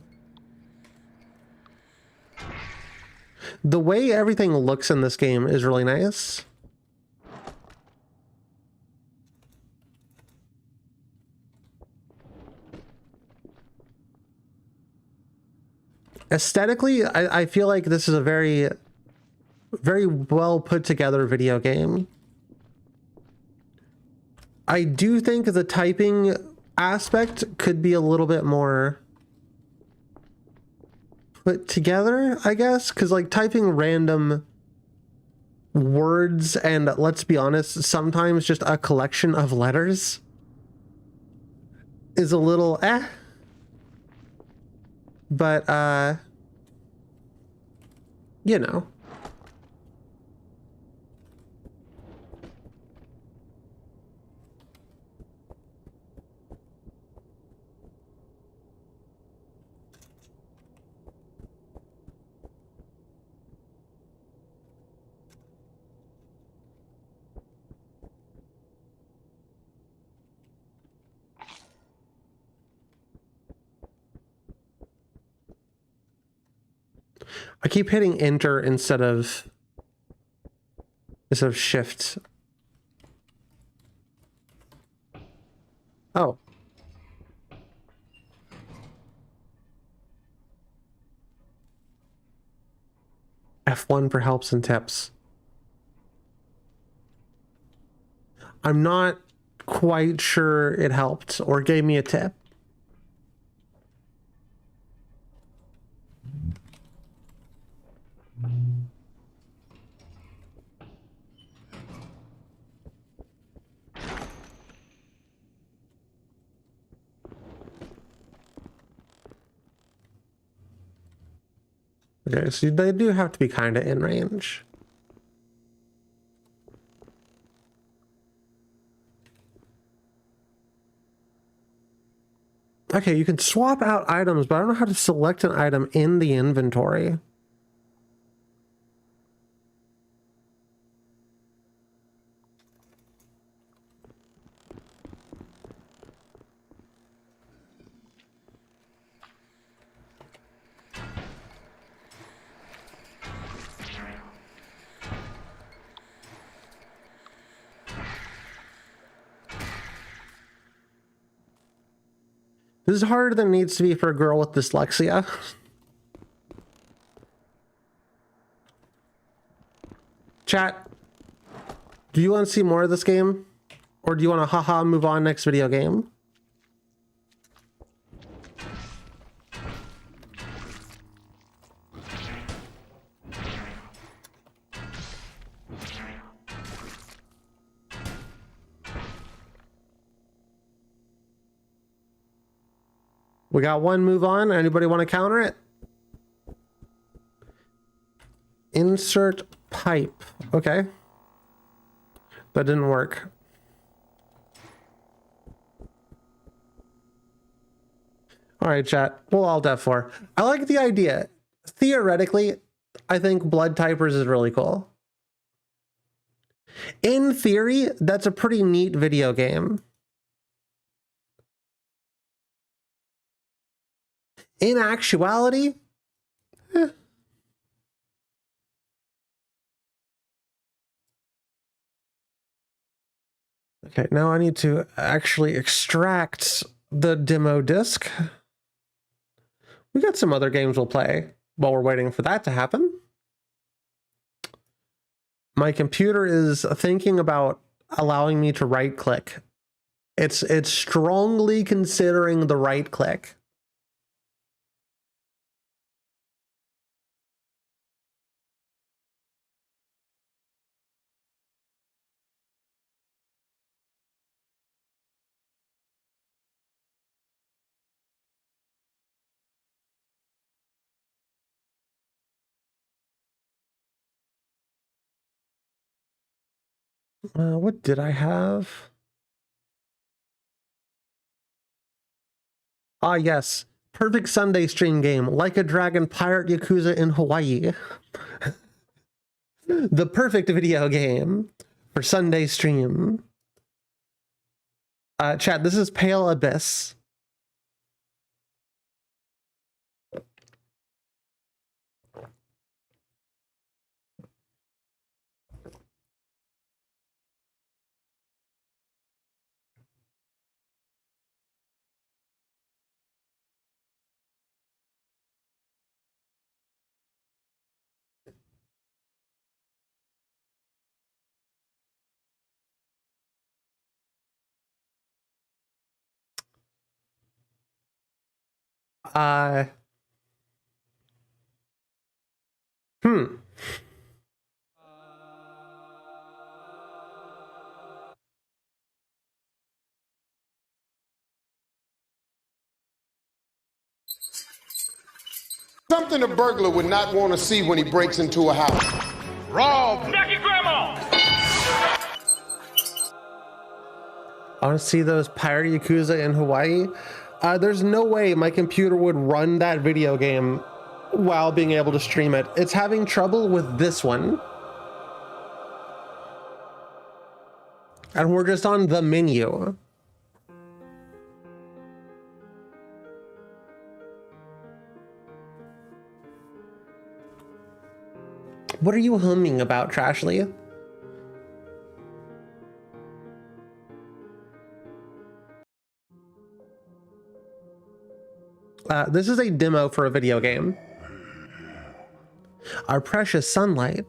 the way everything looks in this game is really nice. Aesthetically, I feel like this is a very, very well put together video game. I do think the typing aspect could be a little bit more put together, I guess, because like typing random words and, let's be honest, sometimes just a collection of letters is a little but you know. I keep hitting enter instead of shift. Oh. F1 for helps and tips. I'm not quite sure it helped or gave me a tip. Okay, so they do have to be kind of in range. Okay, you can swap out items, but I don't know how to select an item in the inventory. This is harder than it needs to be for a girl with dyslexia. Chat, do you want to see more of this game? Or do you want to haha move on next video game? We got one move on. Anybody want to counter it? Insert pipe. Okay. That didn't work. All right, chat. We'll all def for. I like the idea. Theoretically, I think Blood Typers is really cool. In theory, that's a pretty neat video game. In actuality, Okay, now I need to actually extract the demo disc. We got some other games we'll play while we're waiting for that to happen. My computer is thinking about allowing me to right click. It's strongly considering the right click. What did I have? Ah, yes. Perfect Sunday stream game. Like a Dragon Pirate Yakuza in Hawaii. The perfect video game for Sunday stream. Chat, this is Pale Abyss. Something a burglar would not want to see when he breaks into a house. Rob! Knock your grandma! I want to see those Pirate Yakuza in Hawaii. There's no way my computer would run that video game while being able to stream it. It's having trouble with this one. And we're just on the menu. What are you humming about, Trashly? This is a demo for a video game. Our precious sunlight.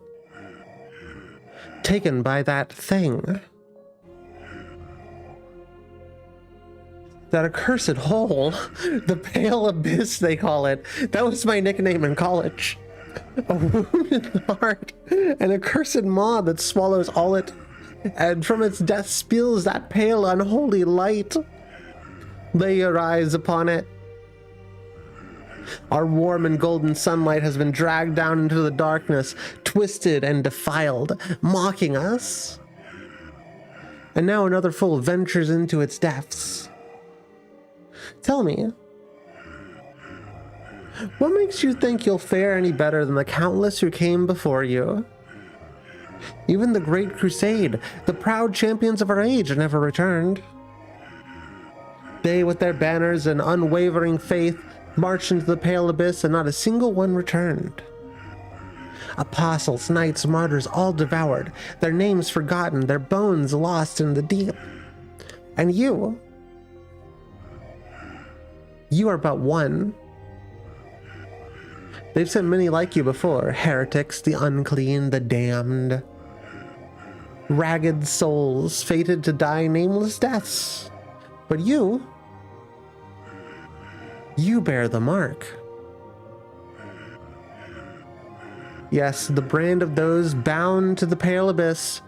Taken by that thing. That accursed hole. The pale abyss, they call it. That was my nickname in college. A wounded heart. An accursed maw that swallows all it. And from its death spills that pale unholy light. Lay your eyes upon it. Our warm and golden sunlight has been dragged down into the darkness, twisted and defiled, mocking us. And now another fool ventures into its depths. Tell me, what makes you think you'll fare any better than the countless who came before you? Even the great crusade, the proud champions of our age, never returned. They, with their banners and unwavering faith, marched into the pale abyss, and not a single one returned. Apostles, knights, martyrs, all devoured, their names forgotten, their bones lost in the deep. And you are but one. They've sent many like you before, heretics, the unclean, the damned. Ragged souls, fated to die nameless deaths. But you bear the mark. Yes, the brand of those bound to the pale abyss.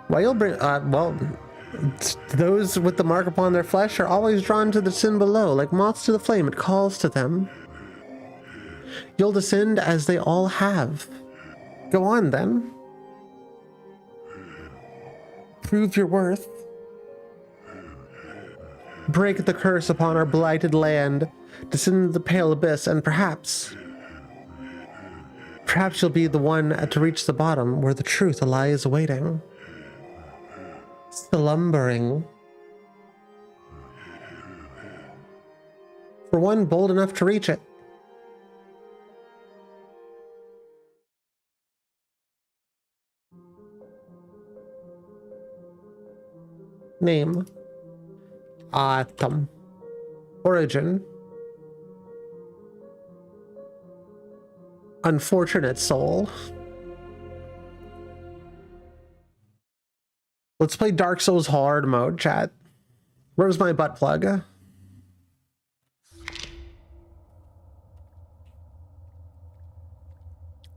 Why you'll bring, those with the mark upon their flesh are always drawn to the sin below, like moths to the flame. It calls to them. You'll descend as they all have. Go on, then. Prove your worth. Break the curse upon our blighted land, descend into the pale abyss, and perhaps you'll be the one to reach the bottom where the truth lies waiting. Slumbering. For one bold enough to reach it. Name. Atom. Origin. Unfortunate soul. Let's play Dark Souls hard mode, chat. Where's my butt plug?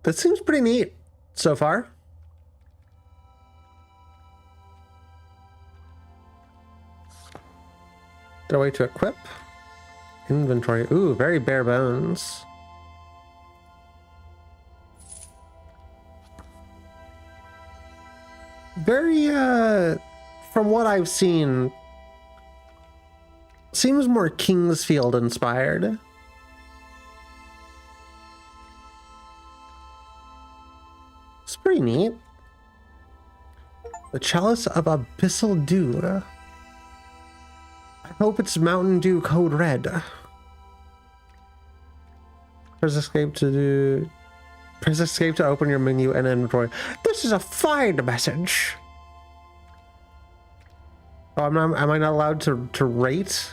That seems pretty neat so far. Their way to equip. Inventory. Ooh, very bare bones. Very, from what I've seen, seems more Kingsfield inspired. It's pretty neat. The Chalice of Abyssal Dew. I hope it's Mountain Dew Code Red. Press escape to open your menu and inventory. This is a find message. Oh, am I not allowed to rate?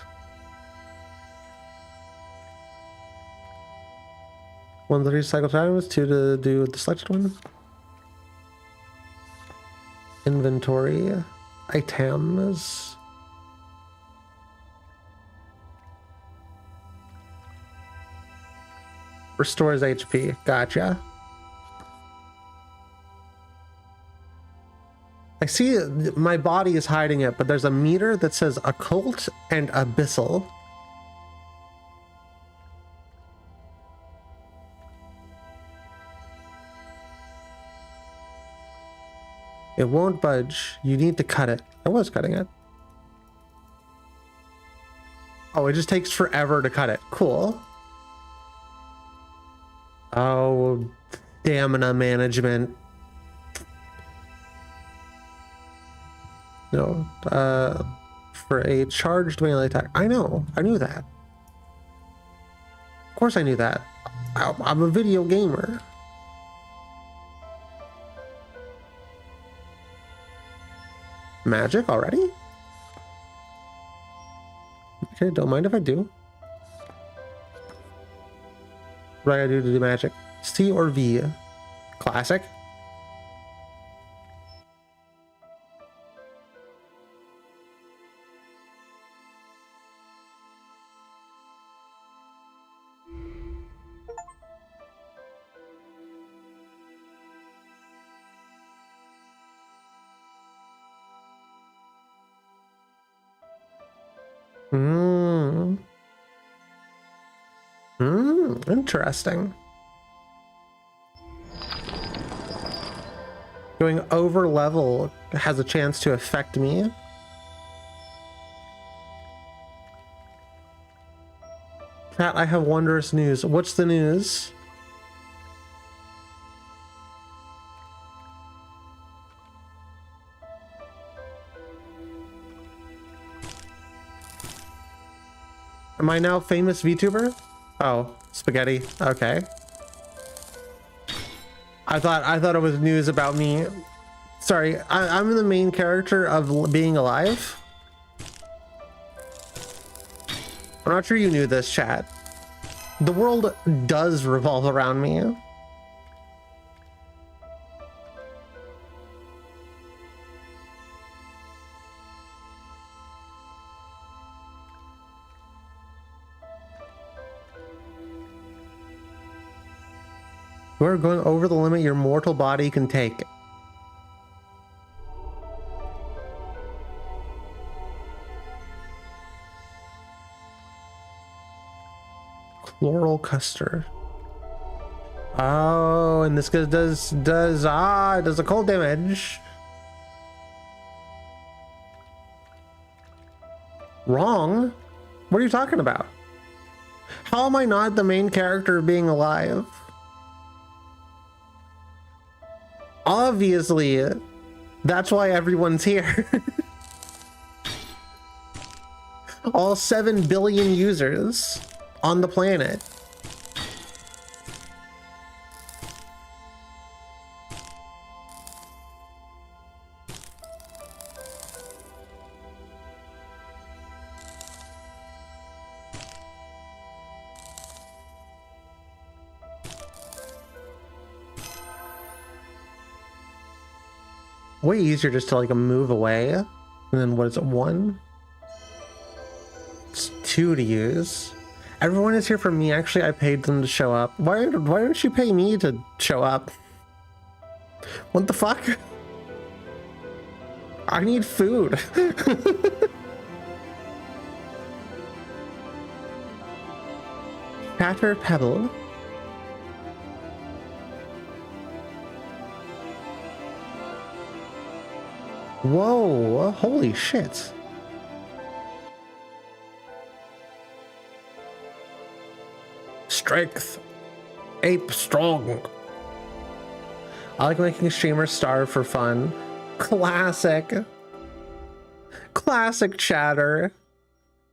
One to recycle items, two to do the selected one. Inventory. Items. Restores HP. Gotcha. I see my body is hiding it, but there's a meter that says occult and abyssal. It won't budge. You need to cut it. I was cutting it. Oh, it just takes forever to cut it. Cool. Oh, stamina management. No, for a charged melee attack. I know, I knew that. Of course I knew that. I'm a video gamer. Magic already? Okay, don't mind if I do. What do I gotta do to do magic? C or V? Classic. Interesting. Going over level has a chance to affect me. Chat, I have wondrous news. What's the news? Am I now famous VTuber? Oh, spaghetti. Okay. I thought it was news about me. Sorry, I'm the main character of Being Alive. I'm not sure you knew this, chat. The world does revolve around me. We're going over the limit your mortal body can take. Chloral custard. Oh, and this does a cold damage. Wrong? What are you talking about? How am I not the main character of Being Alive? Obviously, that's why everyone's here. All 7 billion users on the planet. Way easier just to like move away. And then what is it, 1? It's 2 to use. Everyone is here for me. Actually, I paid them to show up. Why don't you pay me to show up? What the fuck? I need food. Shatter Pebble. Whoa, holy shit. Strength. Ape strong. I like making streamers starve for fun. Classic. Classic chatter.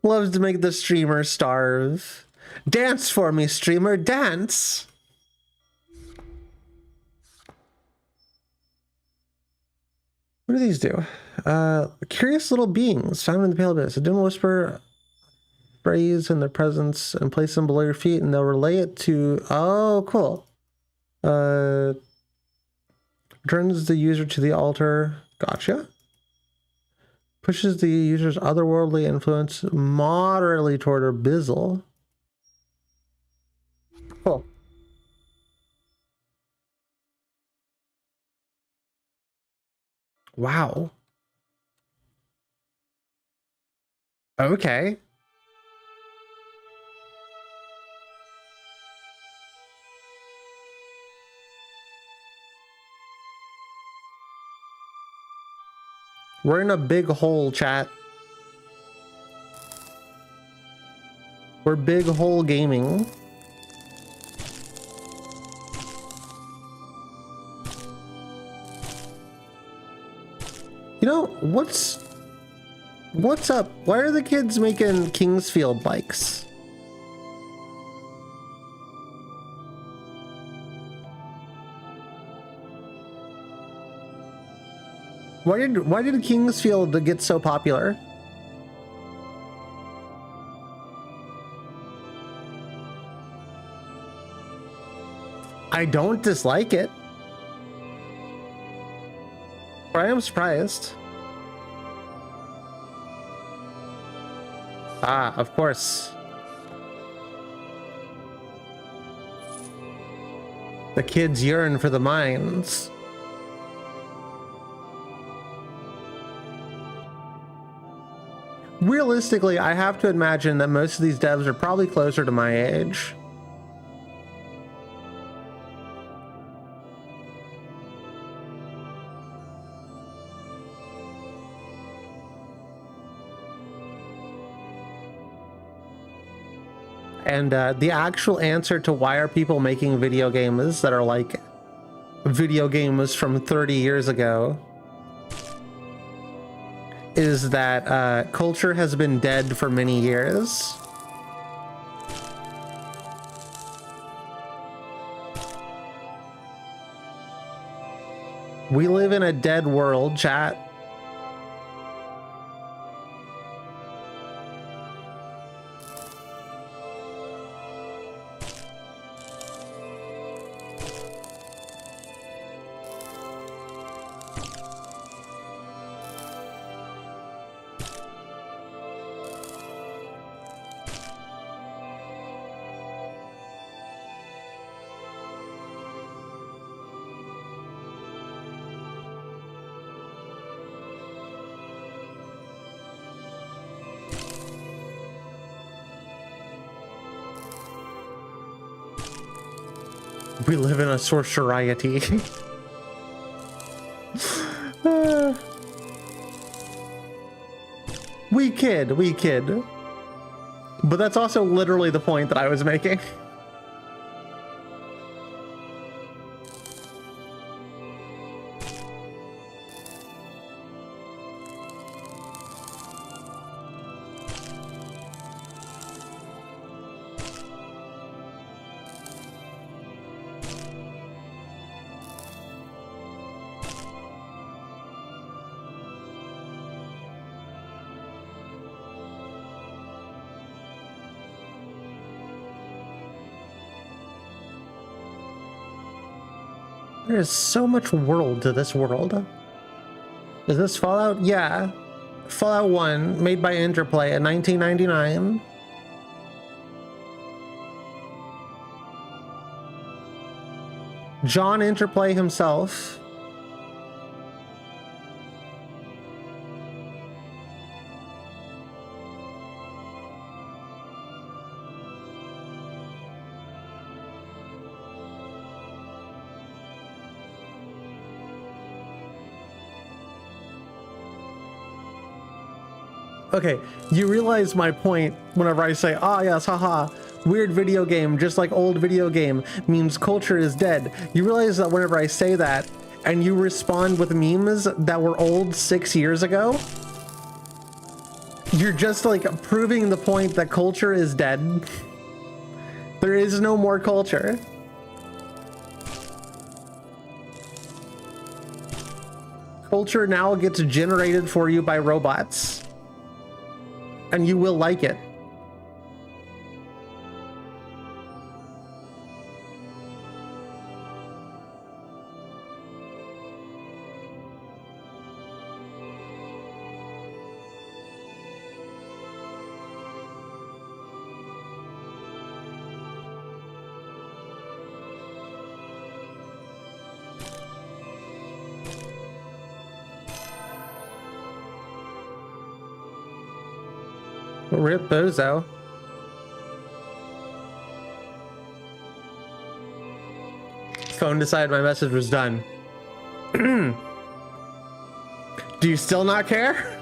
Loves to make the streamer starve. Dance for me, streamer, dance. What do these do? Curious little beings found in the pale abyss. A dim whisper phrase in their presence and place them below your feet, and they'll relay it to. Oh, cool. Returns the user to the altar. Gotcha. Pushes the user's otherworldly influence moderately toward Abyssal. Cool. Wow. Okay. We're in a big hole, chat. We're big hole gaming. You know, what's up? Why are the kids making Kingsfield bikes? Why did Kingsfield get so popular? I don't dislike it. But I am surprised. Ah, of course. The kids yearn for the mines. Realistically, I have to imagine that most of these devs are probably closer to my age. And the actual answer to why are people making video games that are like video games from 30 years ago is that culture has been dead for many years. We live in a dead world, chat. We live in a sorcerity. We kid. But that's also literally the point that I was making. There's so much world to this world. Is this Fallout? Yeah. Fallout 1, made by Interplay in 1999. John Interplay himself. Okay, you realize my point whenever I say, ah yes, haha, weird video game, just like old video game, means culture is dead. You realize that whenever I say that, and you respond with memes that were old 6 years ago, you're just like proving the point that culture is dead. There is no more culture. Culture now gets generated for you by robots. And you will like it. Rip Bozo. Phone decided my message was done. Do you still not care?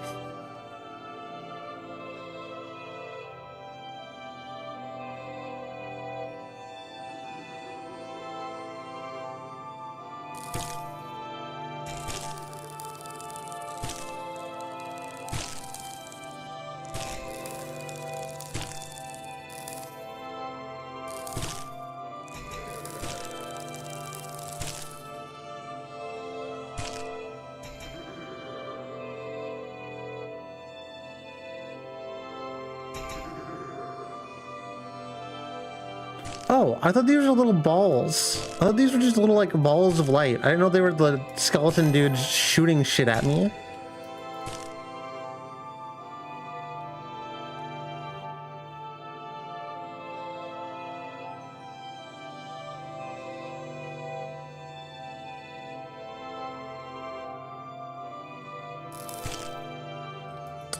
Oh, I thought these were little balls. I thought these were just little like balls of light. I didn't know they were the skeleton dudes shooting shit at me.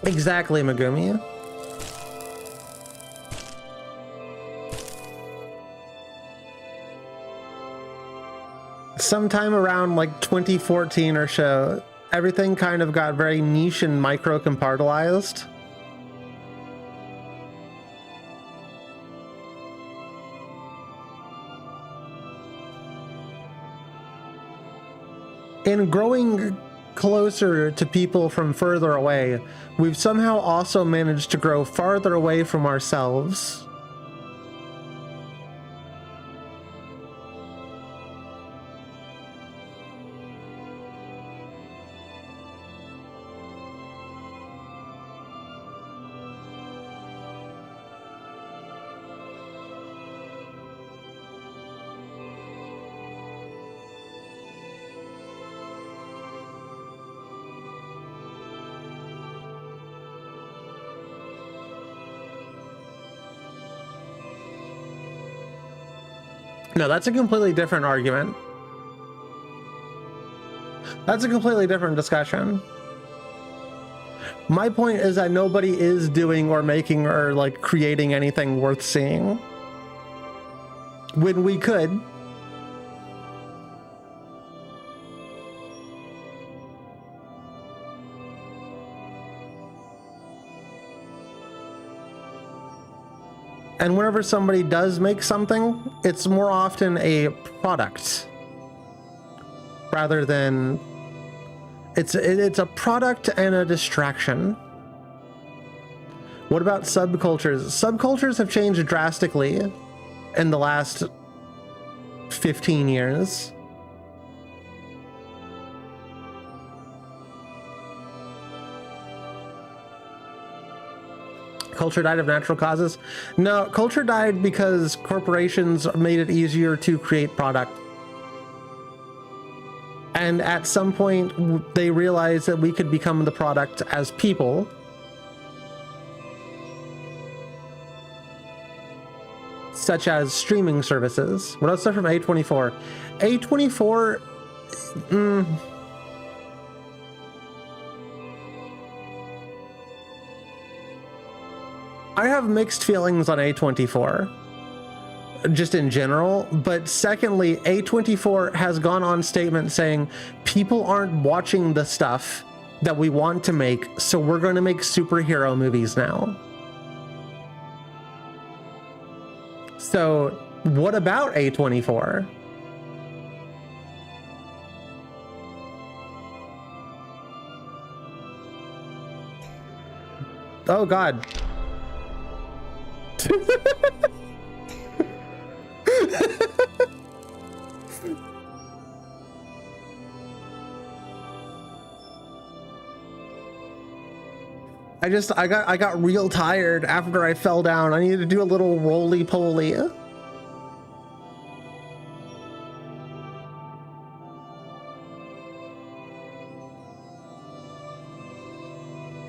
Exactly, Megumi. Sometime around like 2014 or so, everything kind of got very niche and micro compartmentalized. In growing closer to people from further away, we've somehow also managed to grow farther away from ourselves. No, that's a completely different argument. That's a completely different discussion. My point is that nobody is doing or making or like creating anything worth seeing. When we could. And whenever somebody does make something, it's more often a product rather than it's a product and a distraction. What about subcultures? Subcultures have changed drastically in the last 15 years. Culture died of natural causes? No, culture died because corporations made it easier to create product. And at some point, they realized that we could become the product as people. Such as streaming services. What else stuff from A24? A24... I have mixed feelings on A24, just in general, but secondly, A24 has gone on statement saying people aren't watching the stuff that we want to make, so we're going to make superhero movies now. So what about A24? Oh God. I got real tired after I fell down. I needed to do a little roly-poly.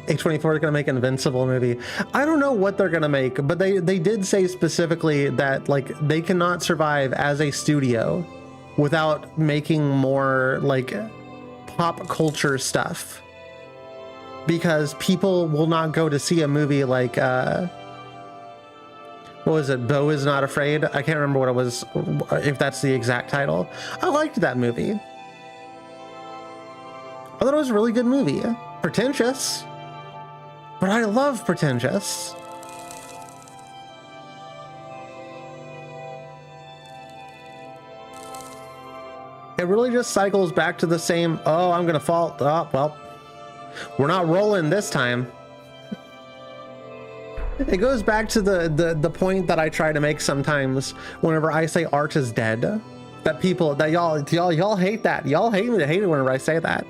A24 is going to make an Invincible movie. I don't know what they're going to make, but they did say specifically that like they cannot survive as a studio without making more like pop culture stuff, because people will not go to see a movie like what was it, Beau is Not Afraid? I can't remember what it was, if that's the exact title. I liked that movie. I thought it was a really good movie. Pretentious, but I love pretentious. It really just cycles back to the same, oh, I'm gonna fall. Oh, well, we're not rolling this time. It goes back to the point that I try to make sometimes whenever I say art is dead. That people, that y'all hate that. Y'all hate me to hate it whenever I say that.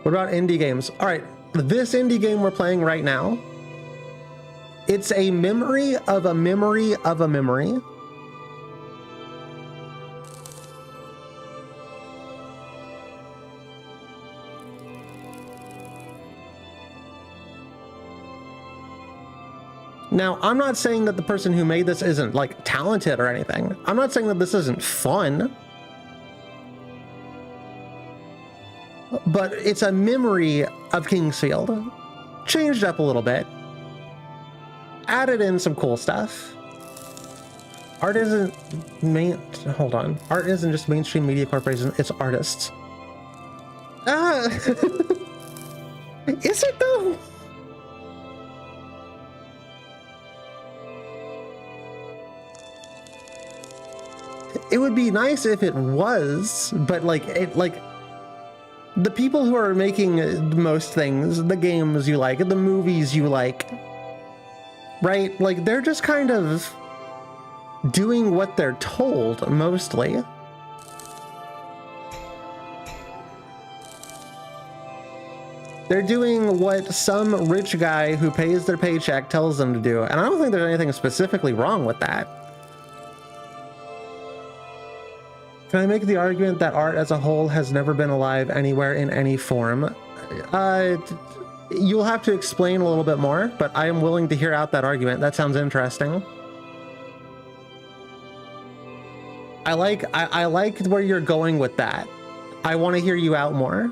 What about indie games? All right, this indie game we're playing right now, it's a memory of a memory of a memory. Now, I'm not saying that the person who made this isn't like talented or anything. I'm not saying that this isn't fun. But it's a memory of Kingsfield. Changed up a little bit. Added in some cool stuff. Art isn't hold on. Art isn't just mainstream media corporation, it's artists. Is it though? It would be nice if it was, but the people who are making most things, the games you like, the movies you like, right? Like, they're just kind of doing what they're told, mostly. They're doing what some rich guy who pays their paycheck tells them to do, and I don't think there's anything specifically wrong with that. Can I make the argument that art as a whole has never been alive anywhere in any form? You'll have to explain a little bit more, but I am willing to hear out that argument. That sounds interesting. I like where you're going with that. I want to hear you out more.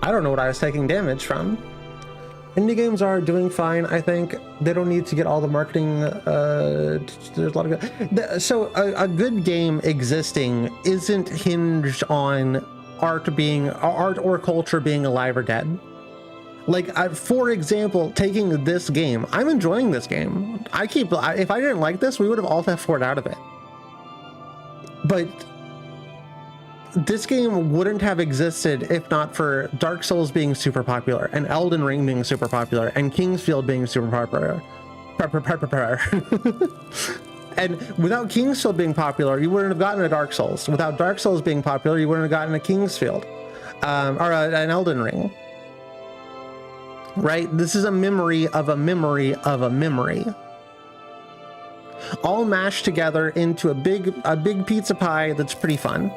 I don't know what I was taking damage from. Indie games are doing fine, I think. They don't need to get all the marketing. There's a lot of good. So a good game existing isn't hinged on art or culture being alive or dead. Like, for example, taking this game, I'm enjoying this game. If I didn't like this, we would have all F4'd out of it. But this game wouldn't have existed if not for Dark Souls being super popular, and Elden Ring being super popular, and Kingsfield being super popular. And without Kingsfield being popular, you wouldn't have gotten a Dark Souls. Without Dark Souls being popular, you wouldn't have gotten a Kingsfield, or an Elden Ring. Right? This is a memory of a memory of a memory, all mashed together into a big pizza pie that's pretty fun.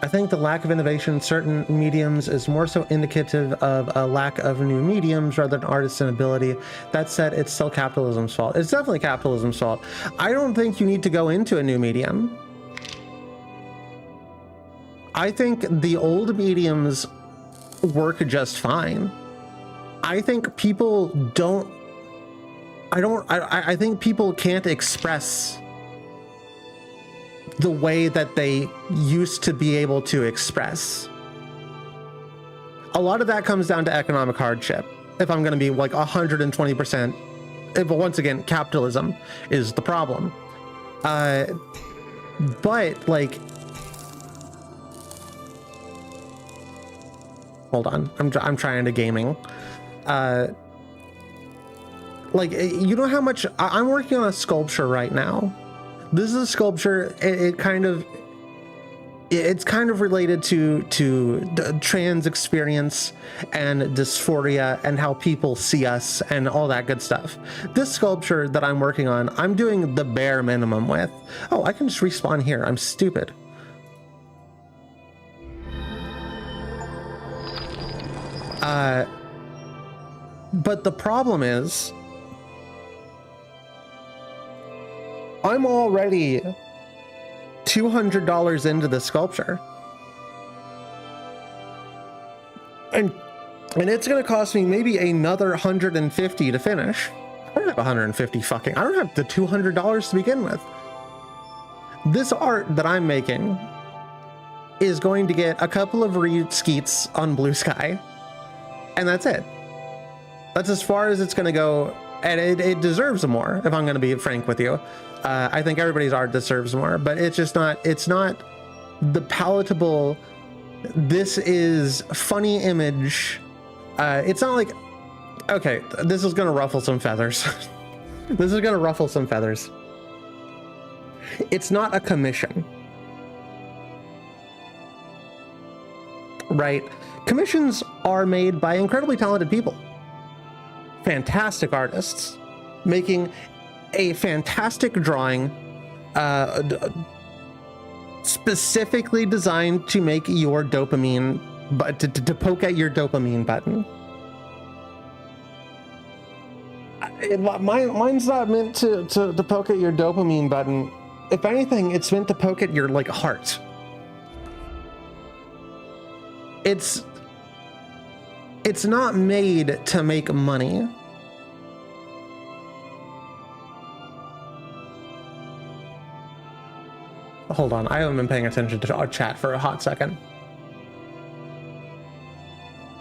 I think the lack of innovation in certain mediums is more so indicative of a lack of new mediums rather than artists' inability. That said, it's still capitalism's fault. It's definitely capitalism's fault. I don't think you need to go into a new medium. I think the old mediums work just fine. I think people don't... I think people can't express the way that they used to be able to express. A lot of that comes down to economic hardship. If I'm going to be like 120%, but once again, capitalism is the problem. But like, hold on, I'm trying to gaming. Like, you know how much I'm working on a sculpture right now. This is a sculpture. It's kind of related to the trans experience and dysphoria and how people see us and all that good stuff. This sculpture that I'm working on, I'm doing the bare minimum with. Oh, I can just respawn here. I'm stupid. But the problem is, I'm already $200 into the sculpture, and it's gonna cost me maybe another $150 to finish. I don't have 150 fucking. I don't have the $200 to begin with. This art that I'm making is going to get a couple of reskeets on Blue Sky, and that's it. That's as far as it's gonna go. And it deserves more, if I'm going to be frank with you. I think everybody's art deserves more, but it's just not, it's not the palatable, this is funny image. It's not like, okay, this is going to ruffle some feathers. This is going to ruffle some feathers. It's not a commission. Right? Commissions are made by incredibly talented people. Fantastic artists making a fantastic drawing specifically designed to make your dopamine, but to poke at your dopamine button. Mine's not meant to poke at your dopamine button. If anything, it's meant to poke at your like heart. It's not made to make money. Hold on, I haven't been paying attention to our chat for a hot second.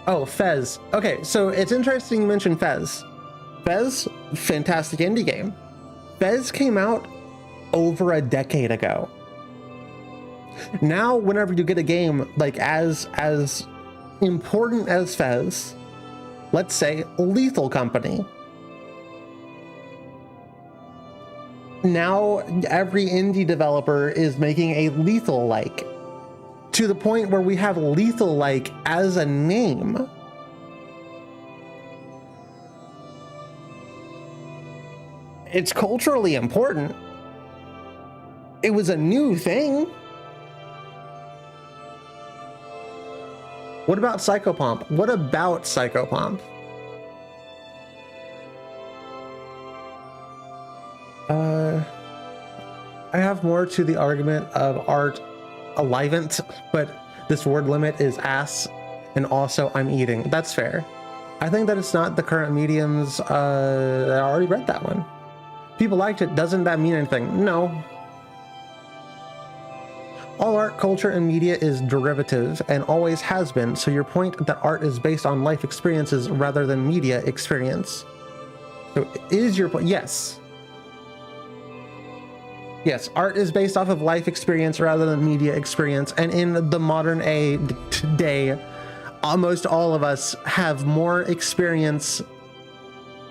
Oh, Fez. Okay, so it's interesting you mentioned Fez. Fez, fantastic indie game. Fez came out over a decade ago. Now, whenever you get a game like as important as Fez, let's say Lethal Company. Now every indie developer is making a Lethal-like, to the point where we have Lethal-like as a name. It's culturally important. It was a new thing. What about Psychopomp? What about Psychopomp? I have more to the argument of art alivant, but this word limit is ass, and also I'm eating. That's fair. I think that it's not the current mediums. I already read that one. People liked it. Doesn't that mean anything? No. All art, culture, and media is derivative and always has been. So your point that art is based on life experiences rather than media experience. So is your point? Yes. Yes, art is based off of life experience rather than media experience. And in the modern day, almost all of us have more experience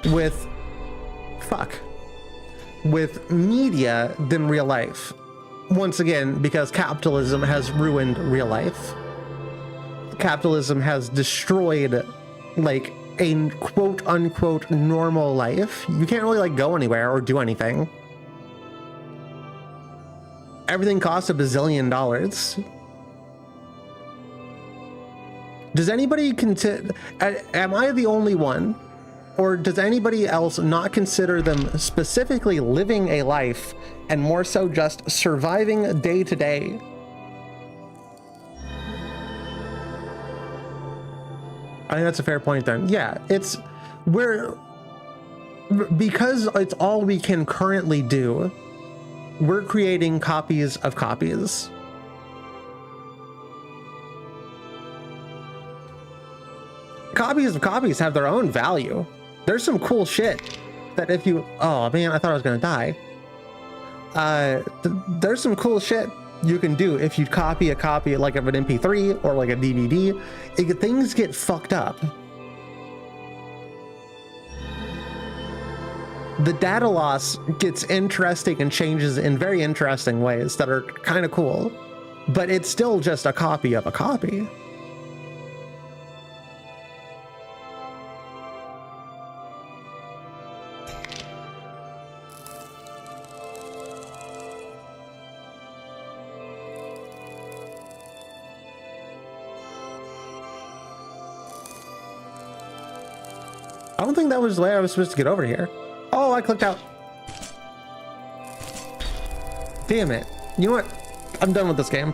with media than real life. Once again, because capitalism has ruined real life. Capitalism has destroyed like a quote unquote normal life. You can't really like go anywhere or do anything. Everything costs $1 bazillion. Does anybody consider, am I the only one, or does anybody else not consider them specifically living a life and more so just surviving day to day? I think that's a fair point then. Yeah, because it's all we can currently do, we're creating copies of copies. Copies of copies have their own value. There's some cool shit that if you, oh man, I thought I was gonna die. There's some cool shit you can do if you copy a copy like of an MP3 or like a DVD. Things get fucked up. The data loss gets interesting and changes in very interesting ways that are kind of cool, but it's still just a copy of a copy. I don't think that was the way I was supposed to get over here. Oh, I clicked out. Damn it. You know what? I'm done with this game.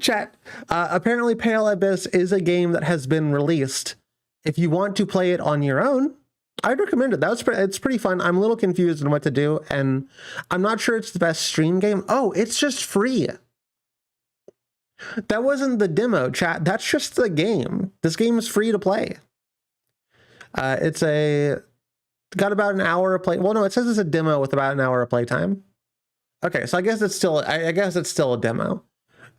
Chat. Apparently Pale Abyss is a game that has been released. If you want to play it on your own, I'd recommend it. It's pretty fun. I'm a little confused on what to do, and I'm not sure it's the best stream game. Oh, it's just free. That wasn't the demo, chat. That's just the game. This game is free to play. Got about an hour of play. Well, no, it says it's a demo with about an hour of playtime. Okay, so I guess it's still a demo.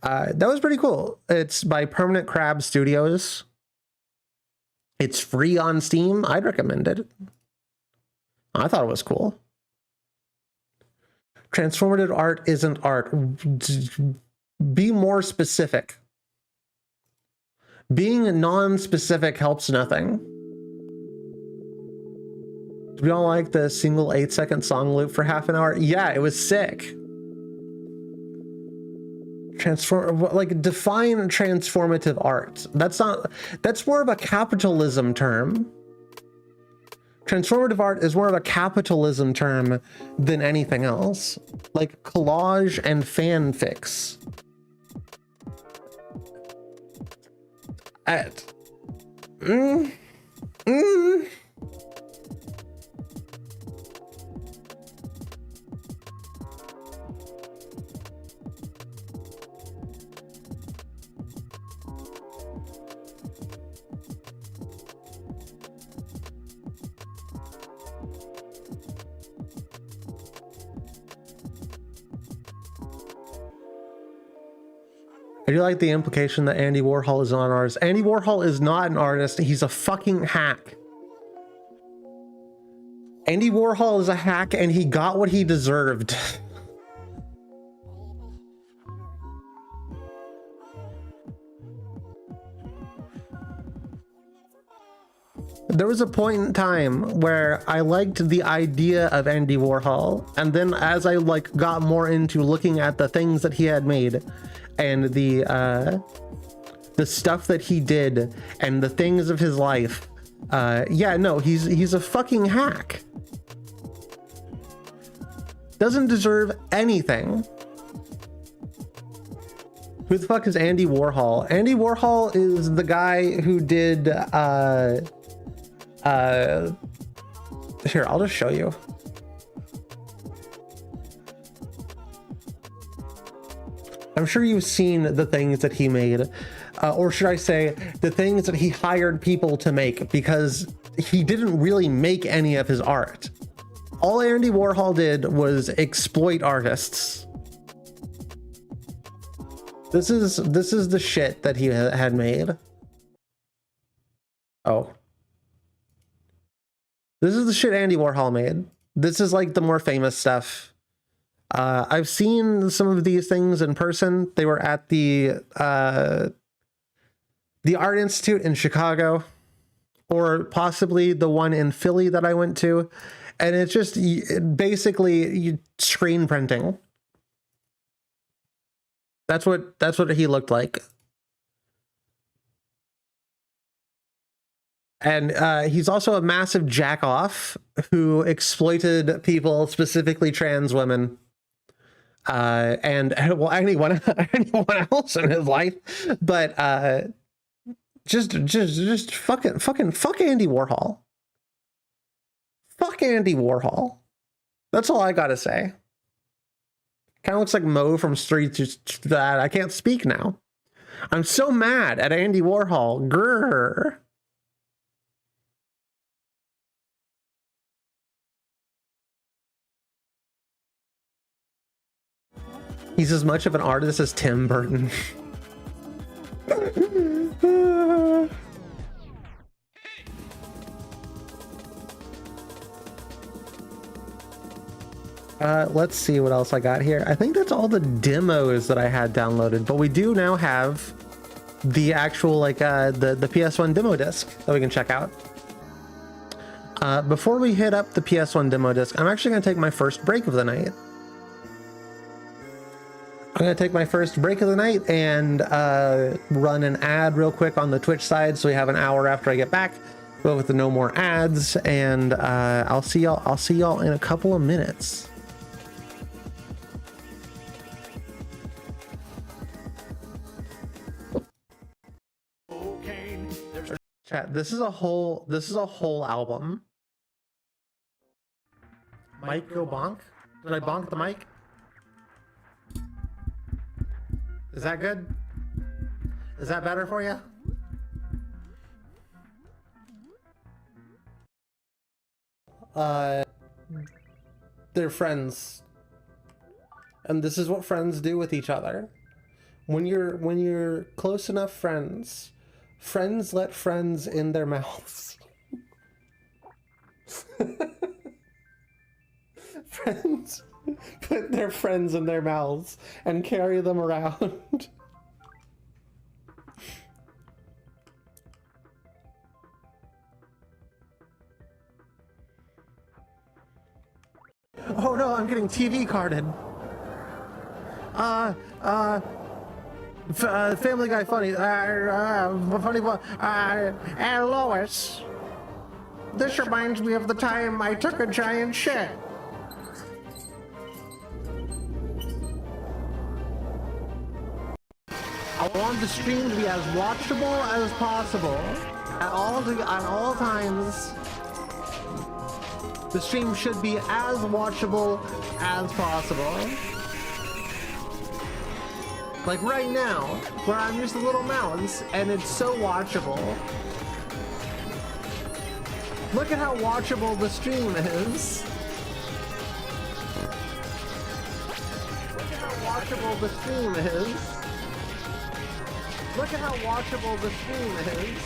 That was pretty cool. It's by Permanent Crab Studios. It's free on Steam. I'd recommend it. I thought it was cool. Transformative art isn't art. Be more specific. Being non-specific helps nothing. Do we all like the single 8-second song loop for half an hour? Yeah, it was sick. Define transformative art. That's more of a capitalism term. Transformative art is more of a capitalism term than anything else. Like collage and fanfics. I do like the implication that Andy Warhol is not an artist. Andy Warhol is not an artist. He's a fucking hack. Andy Warhol is a hack and he got what he deserved. There was a point in time where I liked the idea of Andy Warhol, and then as I got more into looking at the things that he had made and the stuff that he did and the things of his life, yeah, no, he's a fucking hack. Doesn't deserve anything. Who the fuck is Andy Warhol? Andy Warhol is the guy who did here, I'll just show you. I'm sure you've seen the things that he made, or should I say the things that he hired people to make, because he didn't really make any of his art. All Andy Warhol did was exploit artists. This is the shit that he had made. Oh. This is the shit Andy Warhol made. This is like the more famous stuff. I've seen some of these things in person. They were at the Art Institute in Chicago, or possibly the one in Philly that I went to. And it's just basically screen printing. That's what he looked like. And he's also a massive jack-off who exploited people, specifically trans women. And well, anyone else in his life, but just fuck Andy Warhol. Fuck Andy Warhol. That's all I gotta say. Kind of looks like Mo from Street. That I can't speak now. I'm so mad at Andy Warhol. Grrr. He's as much of an artist as Tim Burton. Let's see what else I got here. I think that's all the demos that I had downloaded, but we do now have the actual the PS1 demo disc that we can check out. Before we hit up the PS1 demo disc, I'm actually going to take my first break of the night. I'm going to take my first break of the night and run an ad real quick on the Twitch side, so we have an hour after I get back, but with no more ads. And I'll see y'all in a couple of minutes. Chat, this is a whole album. Mic go bonk? Did I bonk the mic? Is that good? Is that better for you? they're friends. And this is what friends do with each other. When you're close enough friends, friends let friends in their mouths. Friends put their friends in their mouths and carry them around. Oh no, I'm getting TV carded. Family Guy funny. Funny one. Lois. This reminds me of the time I took a giant shit. I want the stream to be as watchable as possible at all times. The stream should be as watchable as possible. Like right now, where I'm just a little mouse and it's so watchable. Look at how watchable the stream is. Look at how watchable the stream is. Look at how watchable the stream is.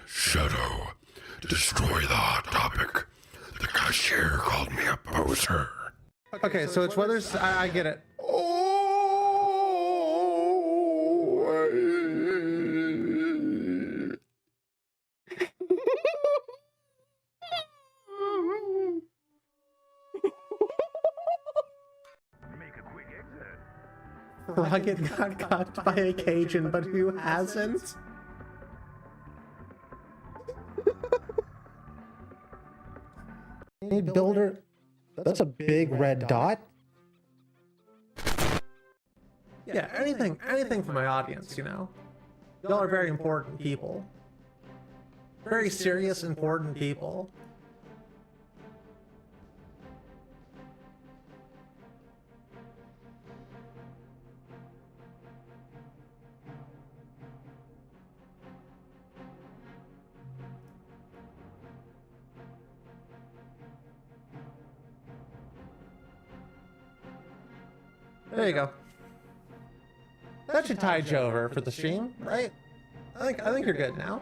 Shadow, destroy the hot topic. The cashier called me a poser. Okay, so it's whether I get it. Rugged got caught by a Cajun, but who hasn't? Hey, builder. That's a big red dot. Yeah, anything for my audience, you know. Y'all are very important people. Very serious, important people. There you go. That should tide you over for the stream, right? I think you're good now.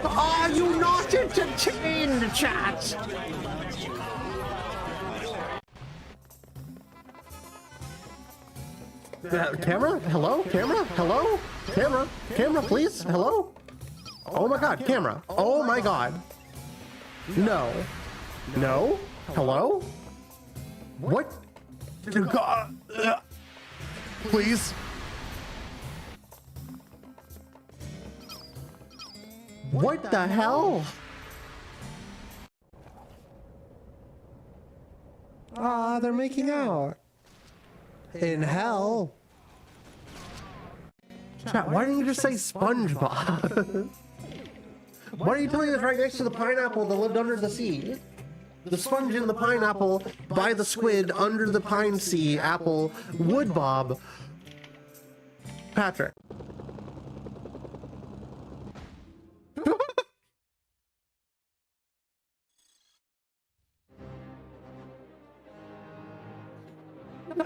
Are you not entertained, chat? Camera? Hello? Camera? Hello? Camera? Camera, please? Hello? Oh my god, camera. Oh my god. No. No? Hello? What? God. Please? What the hell? Ah, they're making out. In hell. Chat, why didn't you just say SpongeBob? Why are you telling us right next to the pineapple that lived under the sea? The sponge in the pineapple by the squid under the pine sea apple wood bob. Patrick.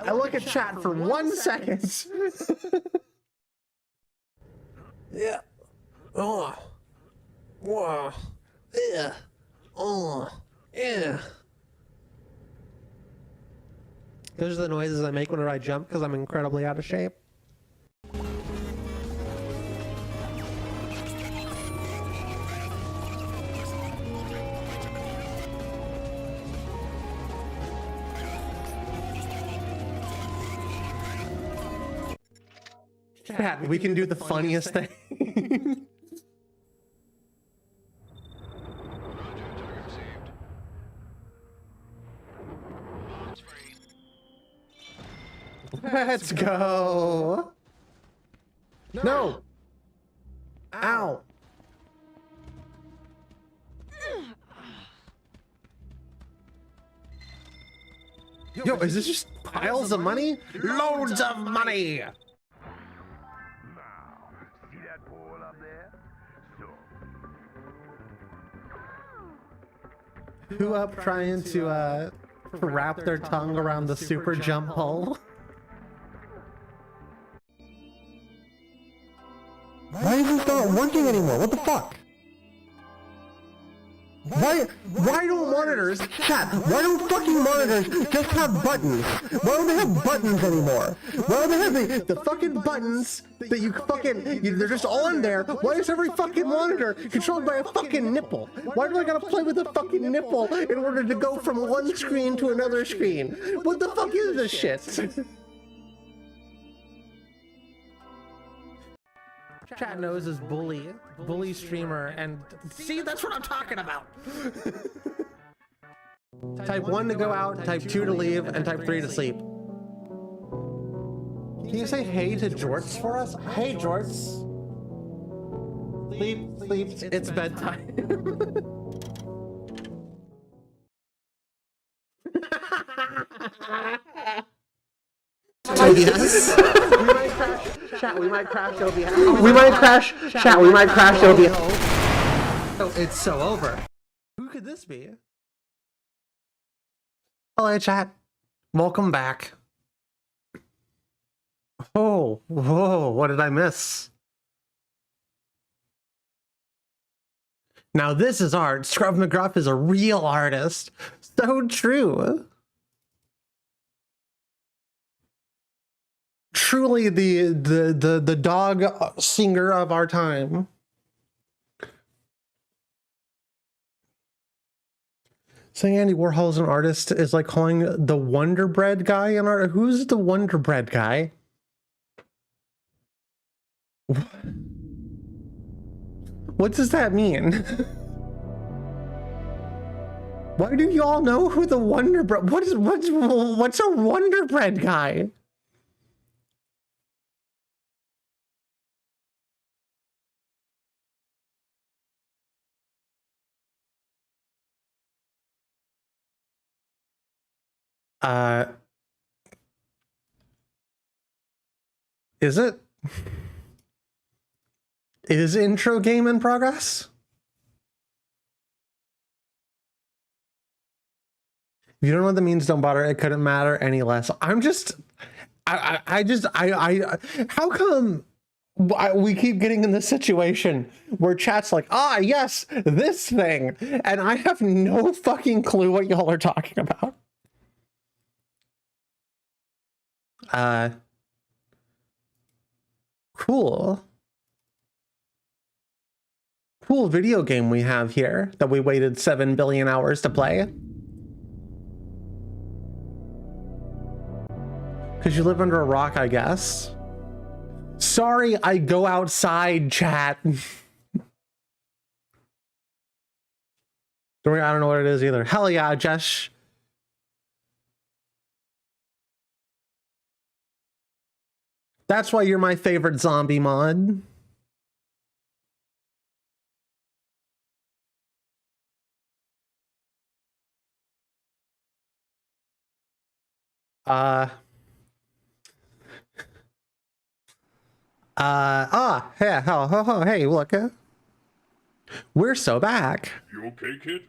I look at chat for 1 second. Yeah. Oh. Whoa. Yeah. Oh. Yeah. Those are the noises I make whenever I jump because I'm incredibly out of shape. Chat, we can do the funniest thing. Let's go. No. Ow. Yo, is this just piles of money? Loads of money! Who up trying to wrap their tongue around the super jump hole? Why is this not working anymore? What the fuck? Why don't monitors? Chat, why don't fucking monitors just have buttons? Why don't they have buttons anymore? Why don't they have the fucking buttons that you fucking, they're just all in there? Why is every fucking monitor controlled by a fucking nipple? Why do I gotta play with a fucking nipple in order to go from one screen to another screen? What the fuck is this shit? Chat knows is bully streamer, and see, that's what I'm talking about. Type 1 to go out, type 2 to leave, and type 3 to sleep. Can you say hey to Jorts for us? Hey Jorts. Sleep, it's bedtime. OBS. We might crash OBS. We might crash chat. We might crash OBS. Oh, it's so over. Who could this be? Hello, chat. Welcome back. Oh, whoa! What did I miss? Now this is art. Scrub McGruff is a real artist. So true. Truly the dog singer of our time. Saying Andy Warhol's an artist is like calling the Wonder Bread guy an art. Who's the Wonder Bread guy? What does that mean? Why do you all know who the Wonder Bread? What's a Wonder Bread guy? Is it? Is intro game in progress? If you don't know what that means, don't bother. It couldn't matter any less. I'm just, how come we keep getting in this situation where chat's like, ah, yes, this thing, and I have no fucking clue what y'all are talking about? Cool video game we have here that we waited 7 billion hours to play. Because you live under a rock, I guess. Sorry, I go outside, chat. I don't know what it is either. Hell yeah, Jesh. That's why you're my favorite zombie mod. Hey, look. We're so back. You okay, kid?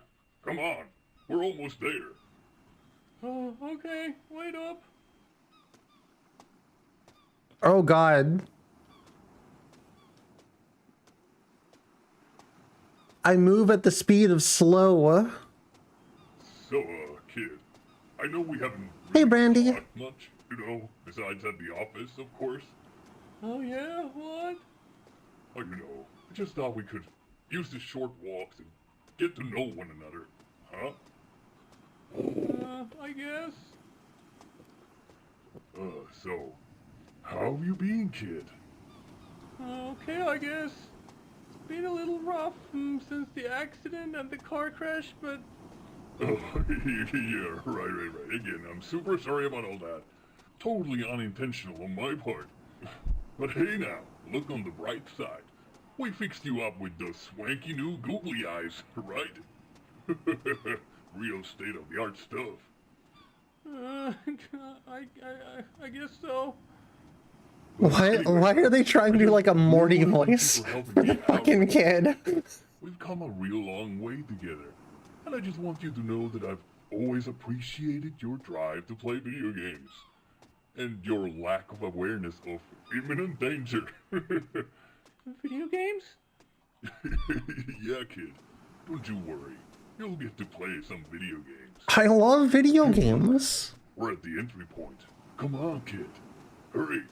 Come on. We're almost there. Oh, okay. Wait up. Oh, God. I move at the speed of slow. So, kid, I know we haven't Hey, Brandy. talked much, you know, besides at the office, of course. Oh, yeah? What? Oh, you know, I just thought we could use the short walks and get to know one another, huh? I guess. So, how have you been, kid? Okay, I guess. It's been a little rough since the accident and the car crash, but... Oh, yeah, right. Again, I'm super sorry about all that. Totally unintentional on my part. But hey now, look on the bright side. We fixed you up with those swanky new googly eyes, right? Real state-of-the-art stuff. I guess so. Why are they trying to do like a Morty voice for the fucking kid? We've come a real long way together. And I just want you to know that I've always appreciated your drive to play video games. And your lack of awareness of imminent danger. Video games? Yeah, kid. Don't you worry. You'll get to play some video games. I love video games. We're at the entry point. Come on, kid. Hurry.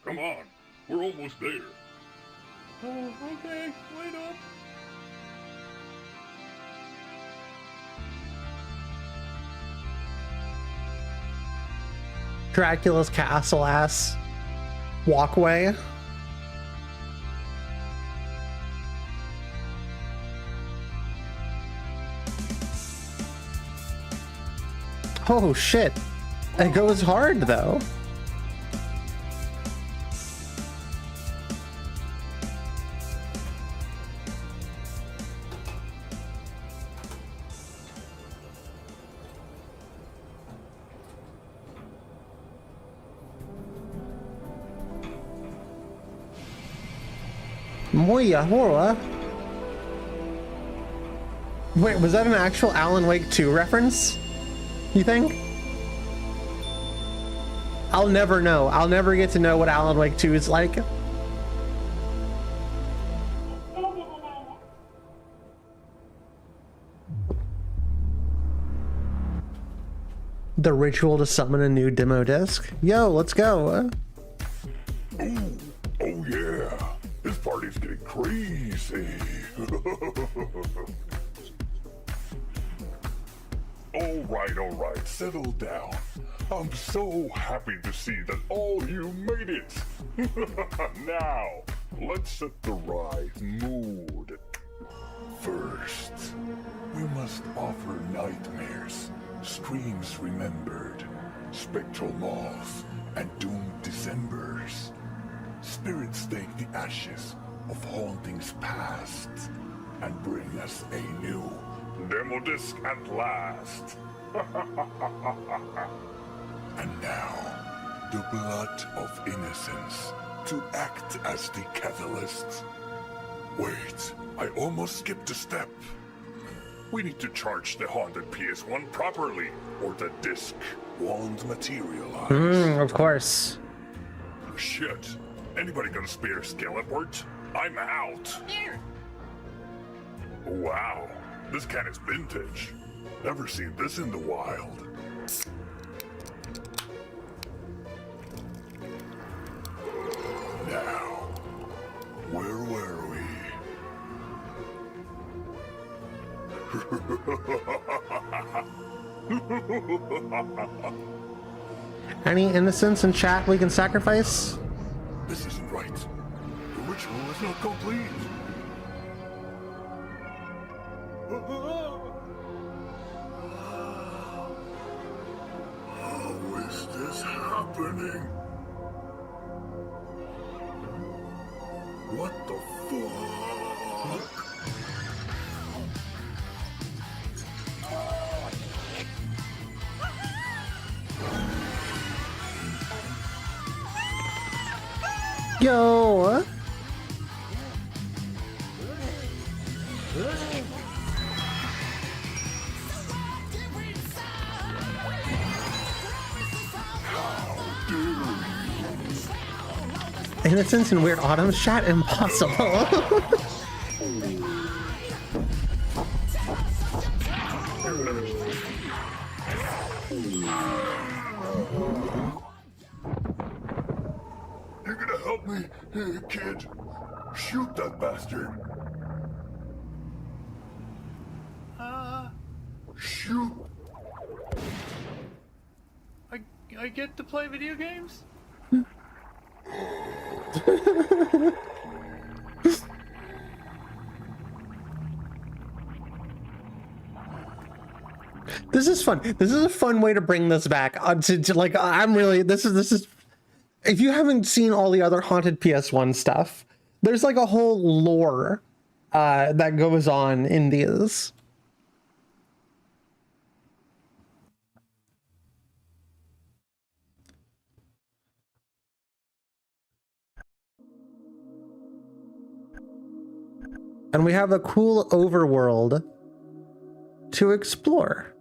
Come on. We're almost there. Oh, okay. Wait up. Dracula's castle ass walkway. Oh shit. It goes hard though. Moya Hora. Wait, was that an actual Alan Wake 2 reference? You think? I'll never know. I'll never get to know what Alan Wake 2 is like. The ritual to summon a new demo disc. Yo, let's go. Oh yeah. This party's getting crazy. All right, settle down. I'm so happy to see that all you made it. Now, let's set the right mood. First, we must offer nightmares, streams remembered, spectral moths, and doomed Decembers. Spirits take the ashes of hauntings past and bring us a new demo disc at last. And now, the blood of innocence to act as the catalyst. Wait, I almost skipped a step. We need to charge the haunted PS1 properly, or the disc won't materialize. Of course. Shit. Anybody gonna spare Skeleport? I'm out. Here. Wow, this can is vintage. Never seen this in the wild. Now, where were we? Any innocents in chat we can sacrifice? This isn't right. The ritual is not complete. How is this happening? What the fuck? Yo! Innocence in Weird Autumn's chat? Impossible. You gonna help me, kid? Shoot that bastard. Shoot. I get to play video games? This is fun. This is a fun way to bring this back. To like, I'm really, this is, if you haven't seen all the other Haunted PS1 stuff, there's like a whole lore that goes on in these. And we have a cool overworld to explore.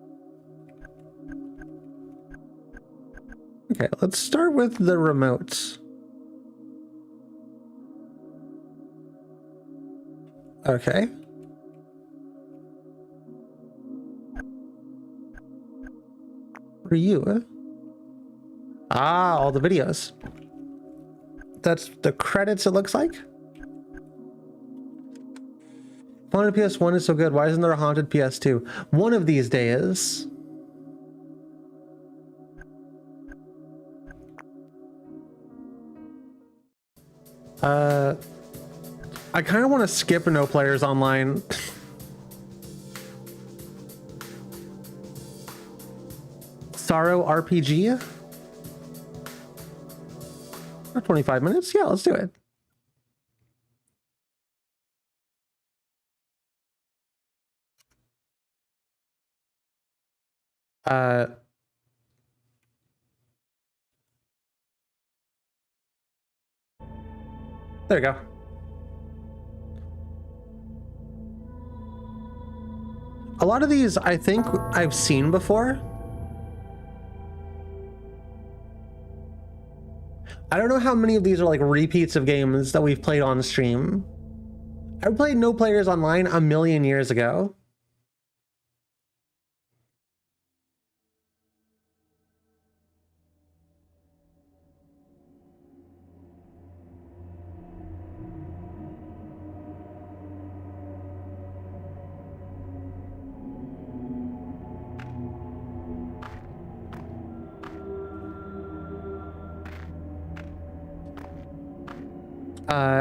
Okay, let's start with the remotes. Okay. What are you? Ah, all the videos. That's the credits, it looks like. Haunted PS1 is so good. Why isn't there a Haunted PS2? One of these days. I kind of want to skip No Players Online. Sorrow RPG? 25 minutes? Yeah, let's do it. There we go. A lot of these I think I've seen before. I don't know how many of these are like repeats of games that we've played on stream. I played No Players Online a million years ago.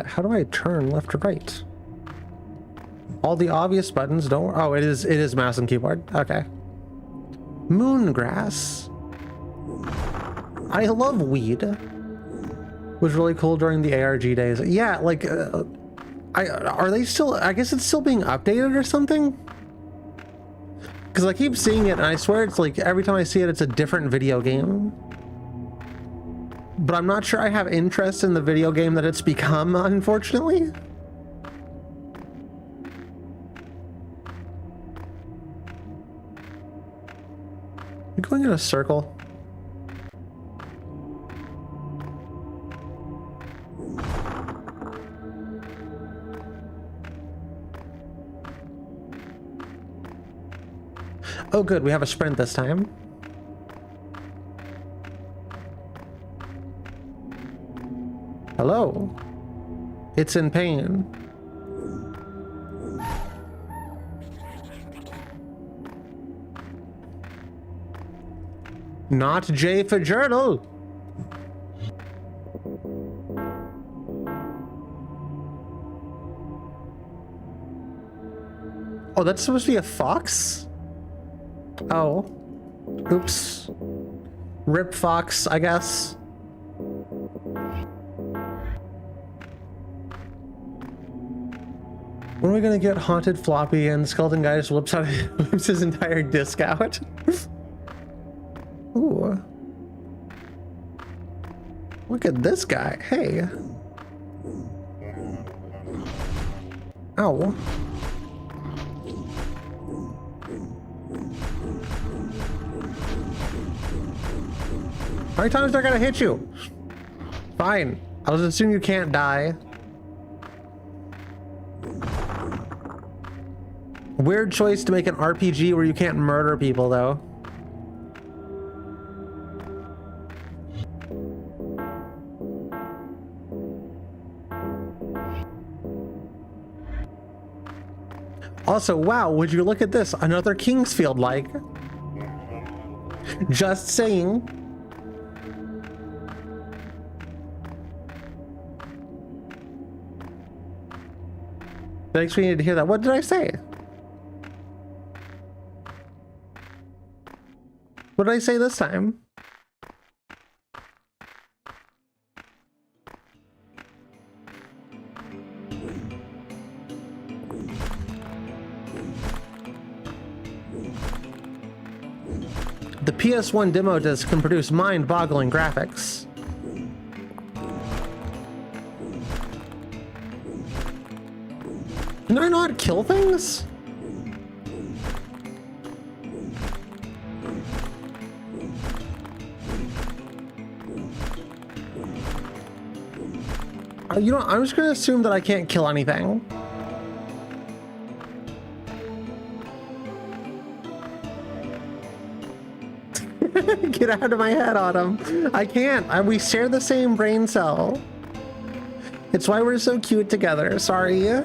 How do I turn left or right? All the obvious buttons don't. Oh, it is mouse and keyboard. Okay. Moongrass. I love weed. Was really cool during the ARG days. Yeah, like, are they still? I guess it's still being updated or something. Because I keep seeing it, and I swear it's like every time I see it, it's a different video game. But I'm not sure I have interest in the video game that it's become, unfortunately. I'm going in a circle. Oh good, we have a sprint this time. Hello. It's in pain. Not J for journal. Oh, that's supposed to be a fox? Oh. Oops. Rip fox, I guess. When are we gonna get Haunted Floppy and Skeleton Guy just whips his entire disc out? Ooh. Look at this guy. Hey. Ow. How many times do I gotta hit you? Fine. I'll just assume you can't die. Weird choice to make an RPG where you can't murder people, though. Also, wow, would you look at this? Another Kingsfield-like. Just saying. Thanks for needing to hear that. What did I say? What did I say this time? The PS1 demo disc can produce mind-boggling graphics. Can I not kill things? You know, I'm just gonna assume that I can't kill anything. Get out of my head, Autumn. I can't. We share the same brain cell. It's why we're so cute together. Sorry.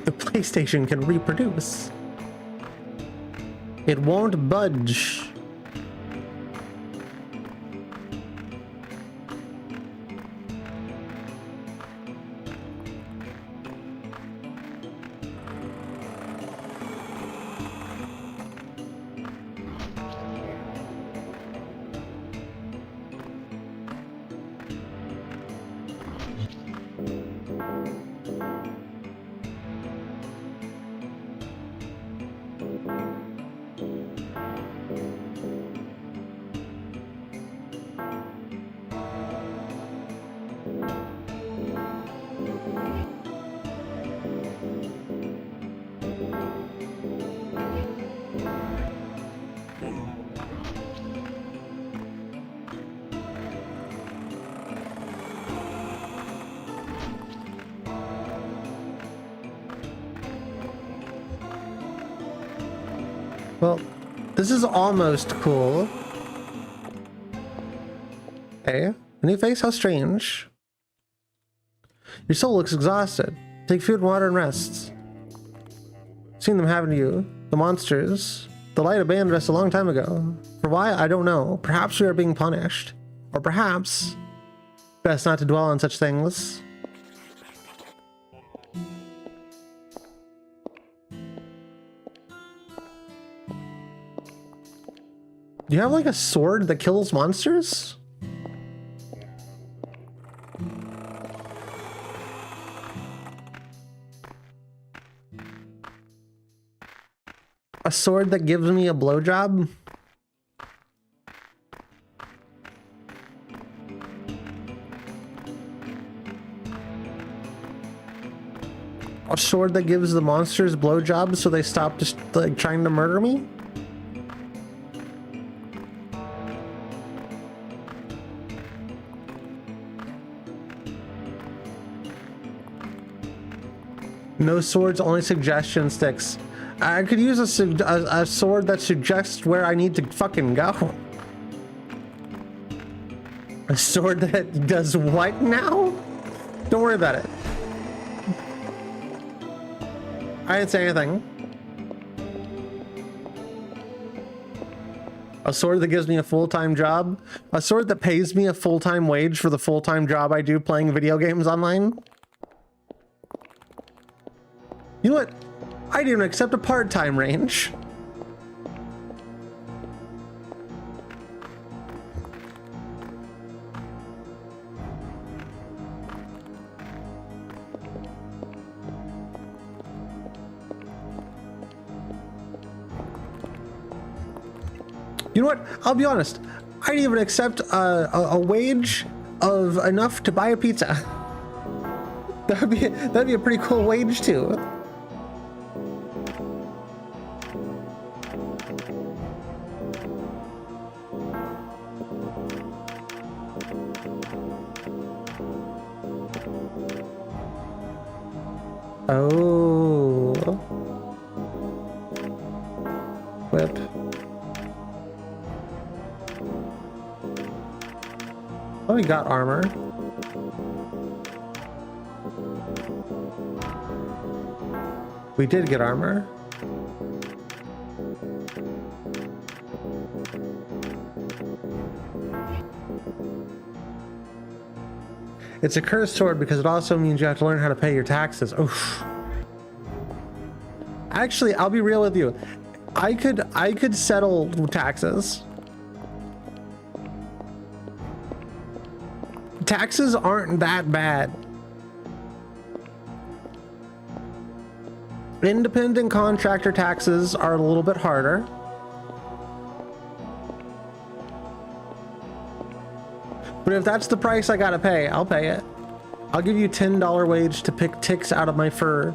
The PlayStation can reproduce. It won't budge. Well, this is almost cool. Okay, a new face, how strange. Your soul looks exhausted. Take food, water, and rest. Seen them happen to you. The monsters. The light abandoned us a long time ago. For why, I don't know. Perhaps we are being punished. Or perhaps, best not to dwell on such things. Do you have like a sword that kills monsters? A sword that gives me a blowjob? A sword that gives the monsters blowjobs so they stop just like trying to murder me? No swords, only suggestion sticks. I could use a sword that suggests where I need to fucking go. A sword that does what now? Don't worry about it. I didn't say anything. A sword that gives me a full-time job? A sword that pays me a full-time wage for the full-time job I do playing video games online? You know what? I'd even accept a part-time range. You know what? I'll be honest. I'd even accept a wage of enough to buy a pizza. That'd be a pretty cool wage too. Oh. Whip. Oh, we got armor. We did get armor. It's a cursed sword because it also means you have to learn how to pay your taxes. Oof. Actually, I'll be real with you. I could settle taxes. Taxes aren't that bad. Independent contractor taxes are a little bit harder. But if that's the price I gotta pay, I'll pay it. I'll give you $10 wage to pick ticks out of my fur.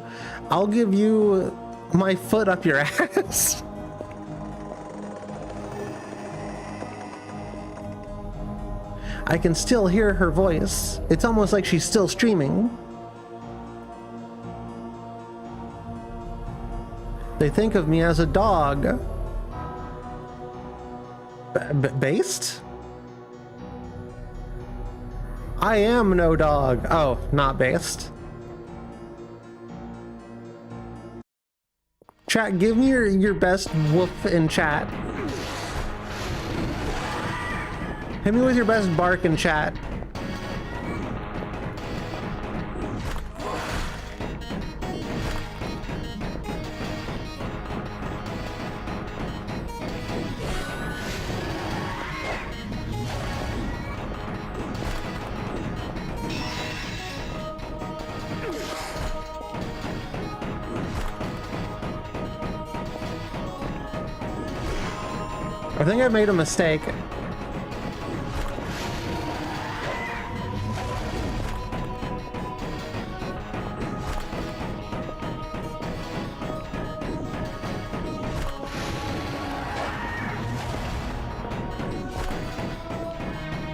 I'll give you my foot up your ass. I can still hear her voice. It's almost like she's still streaming. They think of me as a dog. Based? I am no dog. Oh, not based. Chat, give me your best woof in chat. Hit me with your best bark in chat. I think I made a mistake.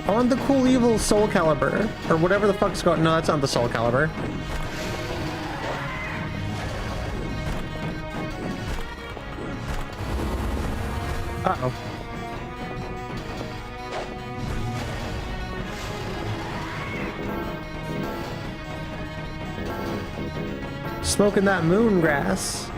On the Cool Evil Soul Calibur, or whatever the fuck's going. No, that's not the Soul Calibur. Uh-oh. Smoking that moon grass.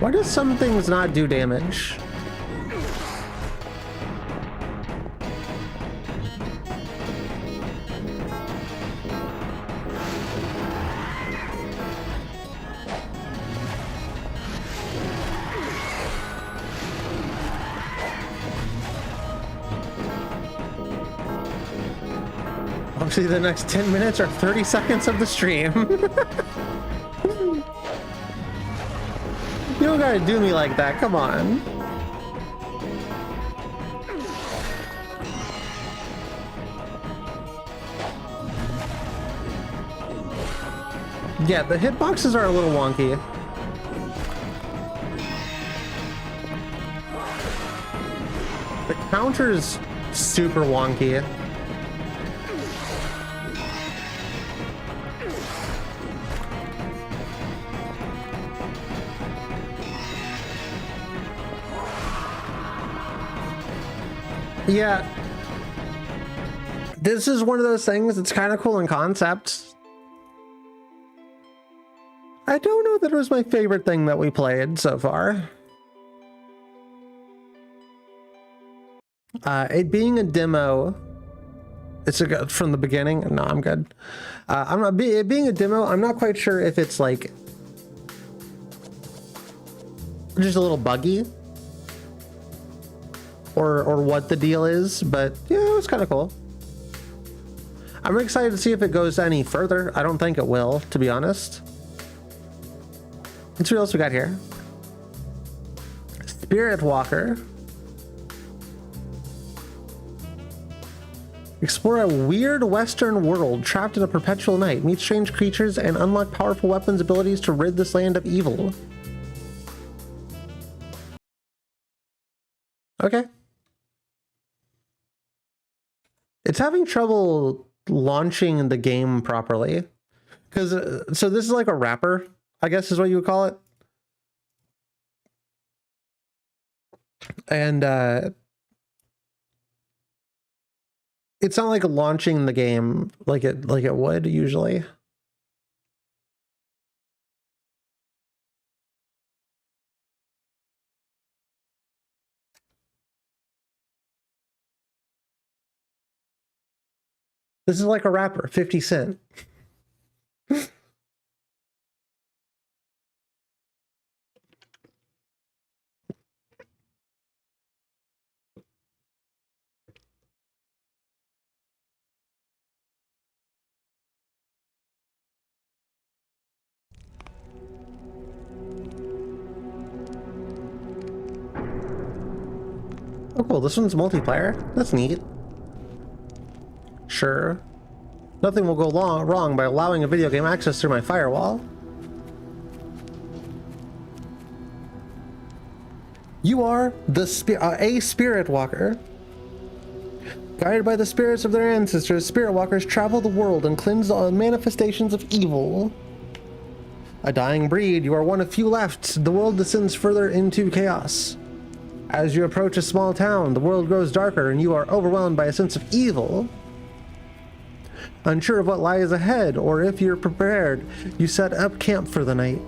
Why does some things not do damage? Obviously, the next 10 minutes or 30 seconds of the stream. You don't gotta do me like that, come on. Yeah, the hitboxes are a little wonky. The counter's super wonky. Yeah, this is one of those things that's kind of cool in concept. I don't know that it was my favorite thing that we played so far. It being a demo, it's a from the beginning. No, I'm good. It being a demo, I'm not quite sure if it's like just a little buggy. Or what the deal is, but yeah, it was kind of cool. I'm excited to see if it goes any further. I don't think it will, to be honest. Let's see what else we got here. Spirit Walker. Explore a weird western world trapped in a perpetual night. Meet strange creatures and unlock powerful weapons abilities to rid this land of evil. Okay. It's having trouble launching the game properly. Because, so this is like a wrapper, I guess is what you would call it. And it's not like launching the game like it would usually. This is like a wrapper, 50 cent. Oh cool, this one's multiplayer. That's neat. Sure. Nothing will go wrong by allowing a video game access through my firewall. You are a spirit walker. Guided by the spirits of their ancestors, spirit walkers travel the world and cleanse all manifestations of evil. A dying breed, you are one of few left. The world descends further into chaos. As you approach a small town, the world grows darker and you are overwhelmed by a sense of evil. Unsure of what lies ahead or if you're prepared, you set up camp for the night.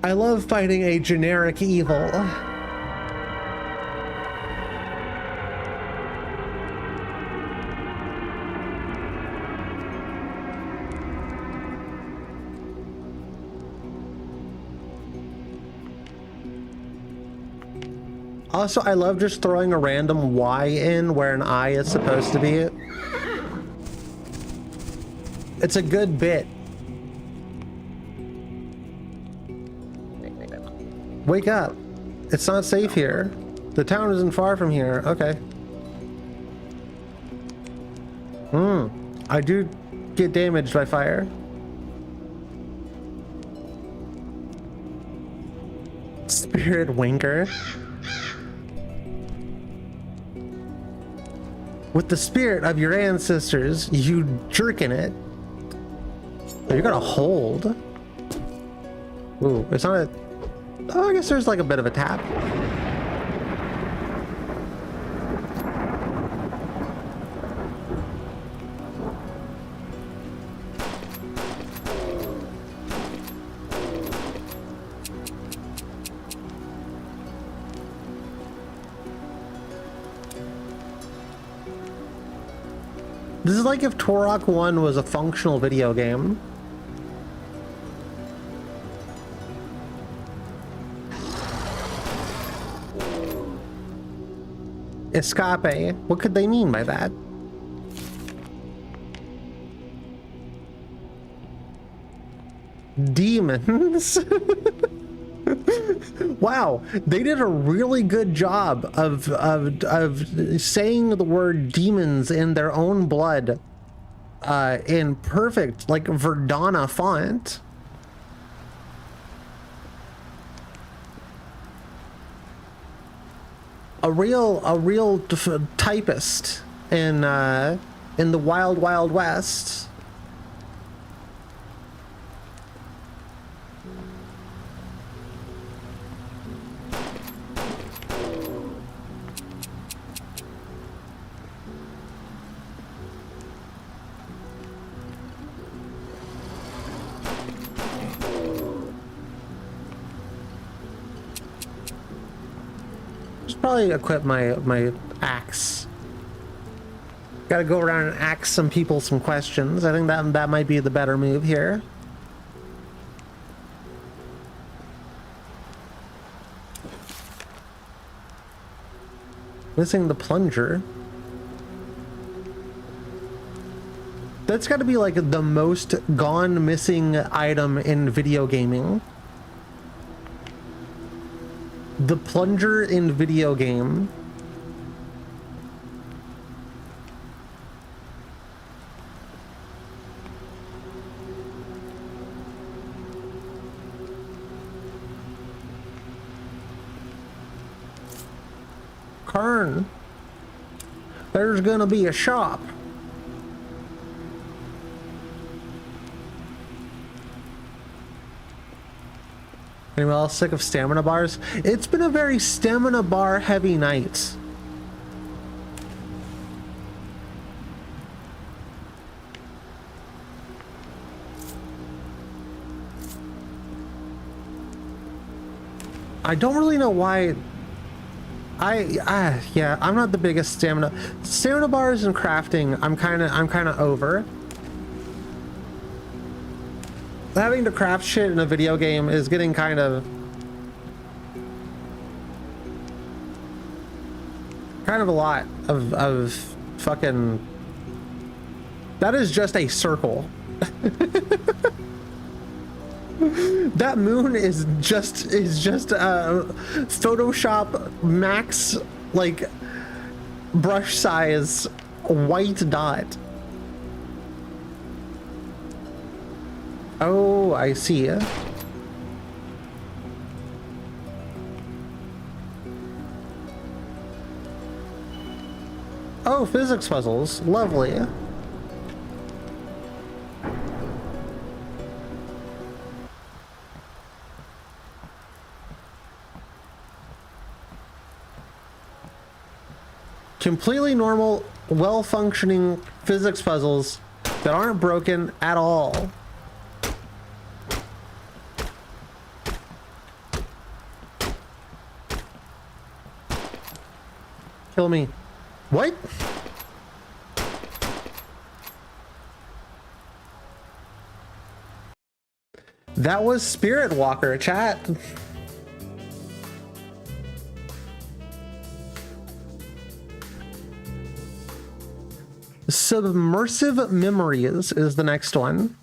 I love fighting a generic evil. Also, I love just throwing a random Y in where an I is supposed to be. It's a good bit. Wake up. It's not safe here. The town isn't far from here. Okay. I do get damaged by fire. Spirit Winker. With the spirit of your ancestors, you jerkin it. Oh, you're gonna hold. Ooh, it's not a... Oh, I guess there's like a bit of a tap. This is like if Turok 1 was a functional video game. Escape. What could they mean by that? Demons. Wow, they did a really good job of saying the word demons in their own blood in perfect, like, Verdana font. A real typist in the Wild Wild West. Probably equip my axe. Gotta go around and ask some people some questions. I think that might be the better move here. Missing the plunger. That's got to be like the most gone missing item in video gaming. The plunger in video game. Kern, there's gonna be a shop. Anyone else sick of stamina bars? It's been a very stamina bar heavy night. I don't really know why. Yeah, I'm not the biggest stamina bars and crafting. I'm kind of over. Having to craft shit in a video game is getting kind of a lot of fucking. That is just a circle. That moon is just Photoshop max, like, brush size white dot. Oh, I see. Oh, physics puzzles. Lovely. Completely normal, well-functioning physics puzzles that aren't broken at all. Kill me. What? That was Spirit Walker, chat. Submersive Memories is the next one.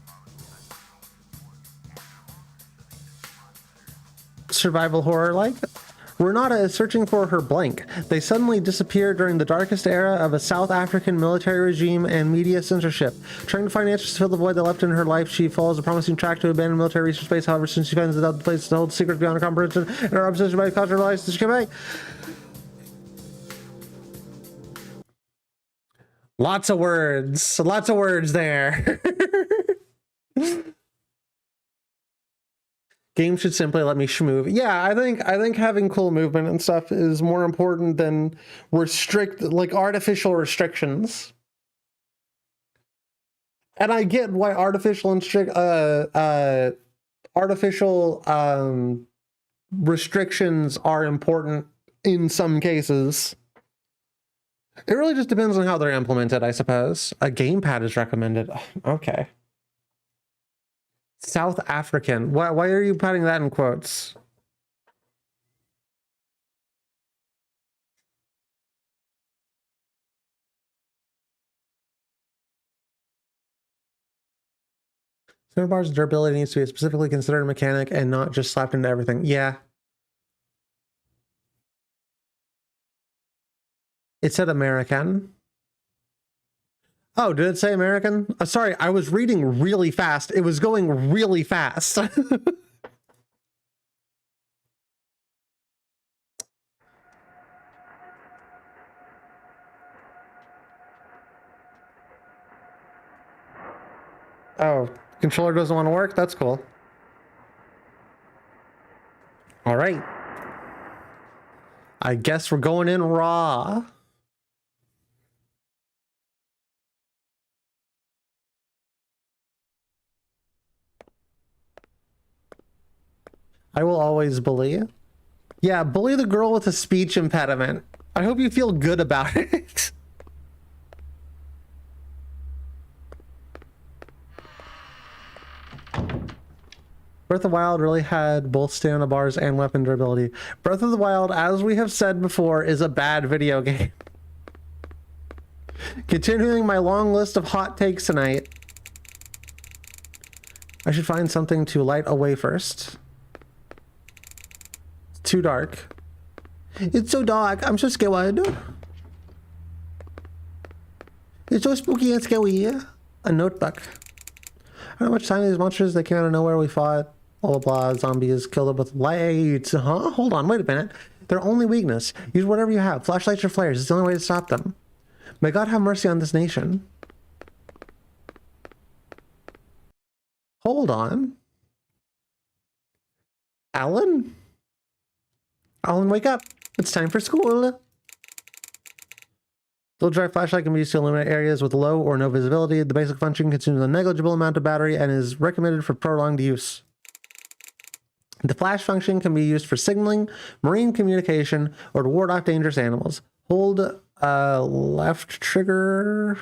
Survival horror like. Renata is searching for her blank. They suddenly disappear during the darkest era of a South African military regime and media censorship. Trying to find answers to fill the void that left in her life, she follows a promising track to abandoned military research base. However, since she finds the place to hold secrets beyond her comprehension and her obsession by cultural lies, she can. Lots of words there. Game should simply let me schmoove. Yeah, I think having cool movement and stuff is more important than artificial restrictions. And I get why artificial restrictions are important in some cases. It really just depends on how they're implemented, I suppose. A gamepad is recommended. Okay. South African. Why are you putting that in quotes? Cinema bars' durability needs to be specifically considered a mechanic and not just slapped into everything. Yeah. It said American. Oh, did it say American? Sorry, I was reading really fast. It was going really fast. Oh, controller doesn't want to work? That's cool. All right. I guess we're going in raw. I will always bully. Yeah, bully the girl with a speech impediment. I hope you feel good about it. Breath of the Wild really had both stamina bars and weapon durability. Breath of the Wild, as we have said before, is a bad video game. Continuing my long list of hot takes tonight. I should find something to light away first. It's too dark. It's so dark. I'm so scared. It's so spooky and scary. A notebook. I don't know how much time these monsters, they came out of nowhere, we fought. Blah, blah, blah. Zombies killed them with lights. Huh? Hold on, wait a minute. Their only weakness. Use whatever you have. Flashlights or flares. It's the only way to stop them. May God have mercy on this nation. Hold on. Alan? Alan, wake up. It's time for school. The dry flashlight can be used to illuminate areas with low or no visibility. The basic function consumes a negligible amount of battery and is recommended for prolonged use. The flash function can be used for signaling, marine communication, or to ward off dangerous animals. Hold left trigger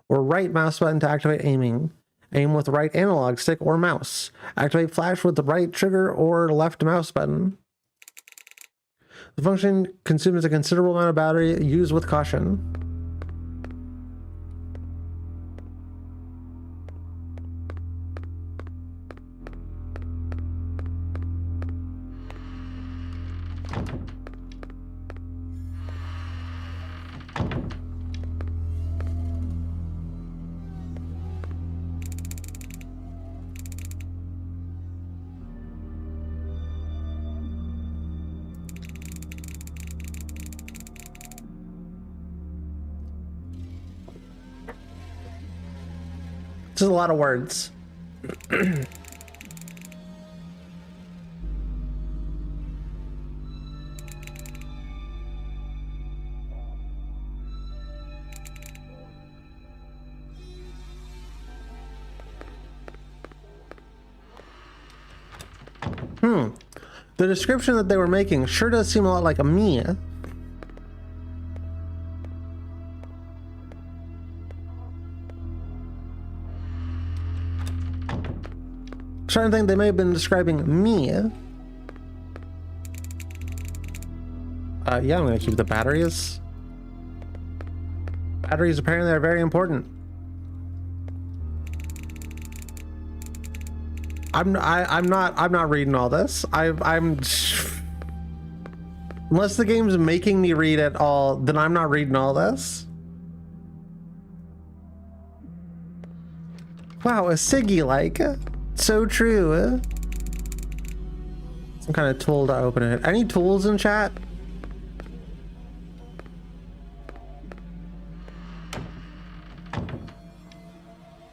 or right mouse button to activate aiming. Aim with the right analog stick or mouse. Activate flash with the right trigger or left mouse button. The function consumes a considerable amount of battery. Use with caution. This is a lot of words. The description that they were making sure does seem a lot like a Mia. Trying to think, they may have been describing me. Yeah, I'm gonna keep the batteries. Batteries apparently are very important. I'm not reading all this. I'm unless the game's making me read it all, then I'm not reading all this. Wow, a Siggy like. So true. Some kind of tool to open it. Any tools in chat?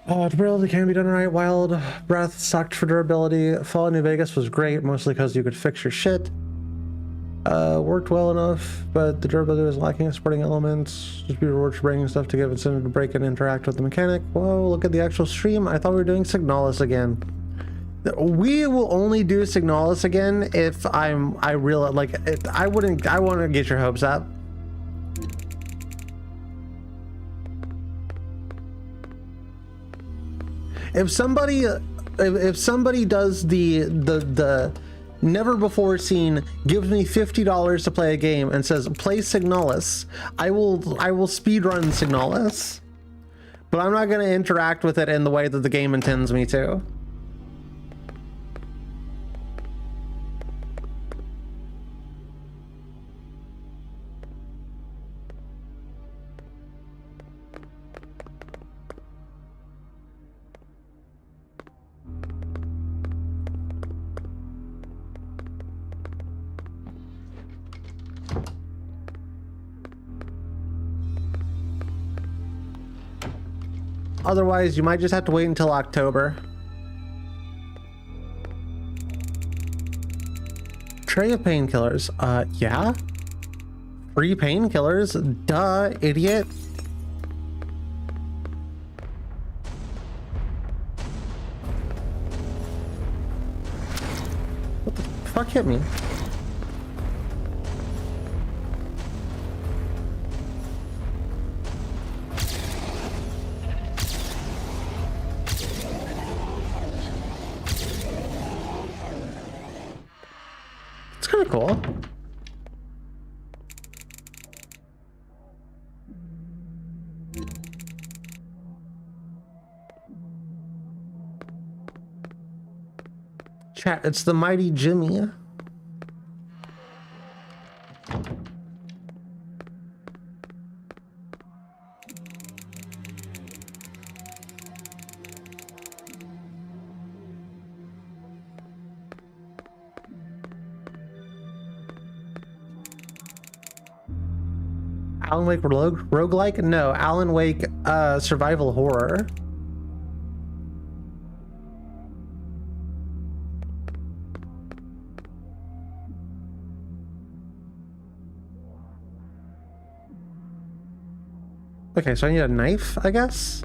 Durability can be done right. Wild Breath sucked for durability. Fallout New Vegas was great, mostly because you could fix your shit. Worked well enough, but the durability was lacking in supporting elements. Just be rewarded for bringing stuff to give incentive to break and interact with the mechanic. Whoa, look at the actual stream. I thought we were doing Signalis again. We will only do Signalis again if I really like it. I want to get your hopes up. If somebody does the never before seen, gives me $50 to play a game and says play Signalis, I will speedrun Signalis, but I'm not going to interact with it in the way that the game intends me to. Otherwise, you might just have to wait until October. Tray of painkillers. Yeah? Free painkillers? Duh, idiot. What the fuck hit me? cool. Chat, it's the mighty Jimmy. Alan Wake roguelike? No, Alan Wake survival horror. Okay, so I need a knife, I guess?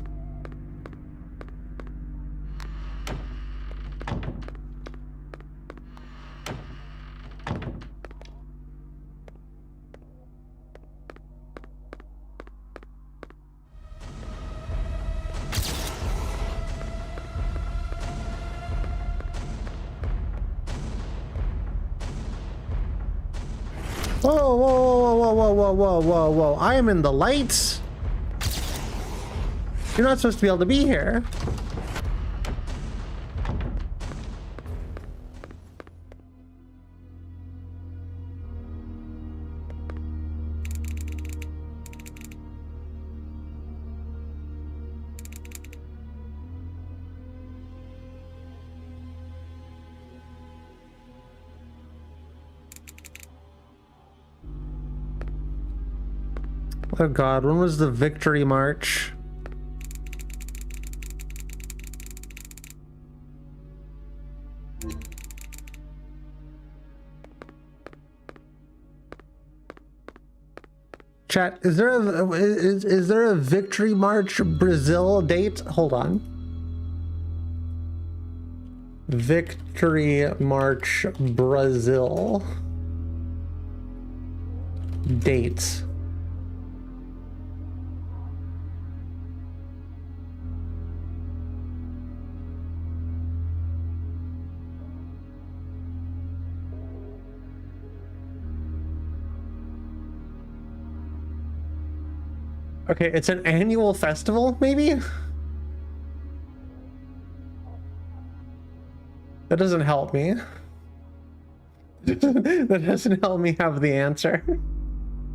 Whoa, whoa, whoa, whoa, whoa, whoa, whoa, whoa, whoa. I am in the lights. You're not supposed to be able to be here. Oh God, when was the Victory March? Chat, is there a Victory March Brazil date? Hold on. Victory March Brazil dates. Okay, it's an annual festival, maybe? That doesn't help me. That doesn't help me have the answer.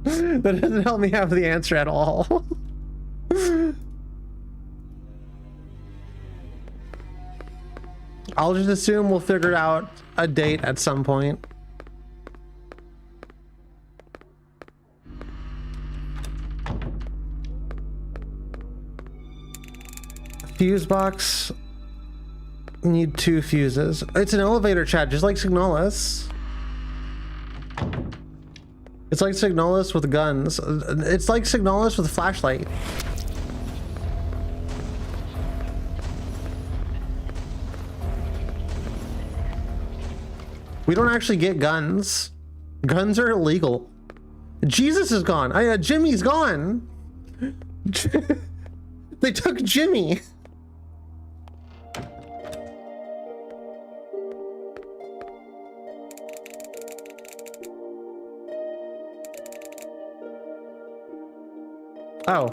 That doesn't help me have the answer at all. I'll just assume we'll figure out a date at some point. Fuse box. Need 2 fuses. It's an elevator, chat, just like Signalis. It's like Signalis with guns. It's like Signalis with a flashlight. We don't actually get guns. Guns are illegal. Jesus is gone. Jimmy's gone. They took Jimmy. Oh.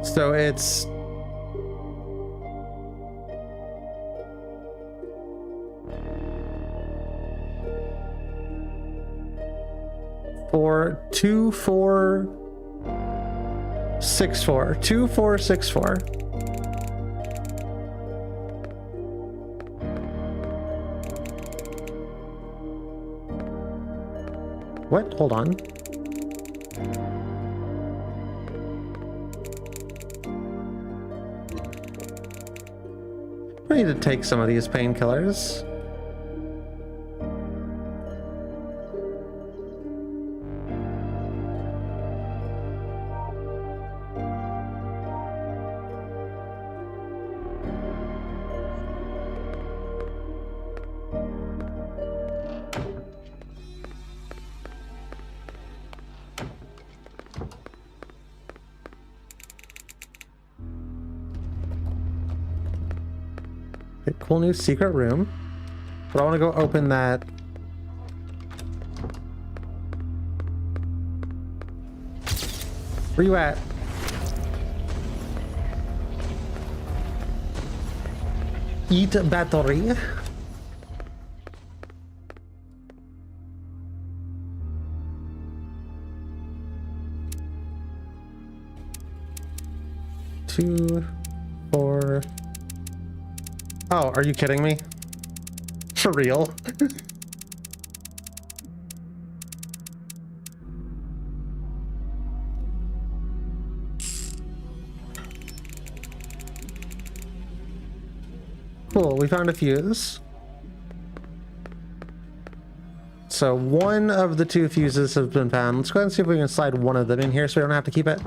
So it's... for 2464. 2464. What? Hold on. I need to take some of these painkillers. Cool new secret room. But I want to go open that. Where you at? Eat battery. Two, 4. Oh, are you kidding me? For real? Cool, we found a fuse. So one of the 2 fuses have been found. Let's go ahead and see if we can slide one of them in here so we don't have to keep it.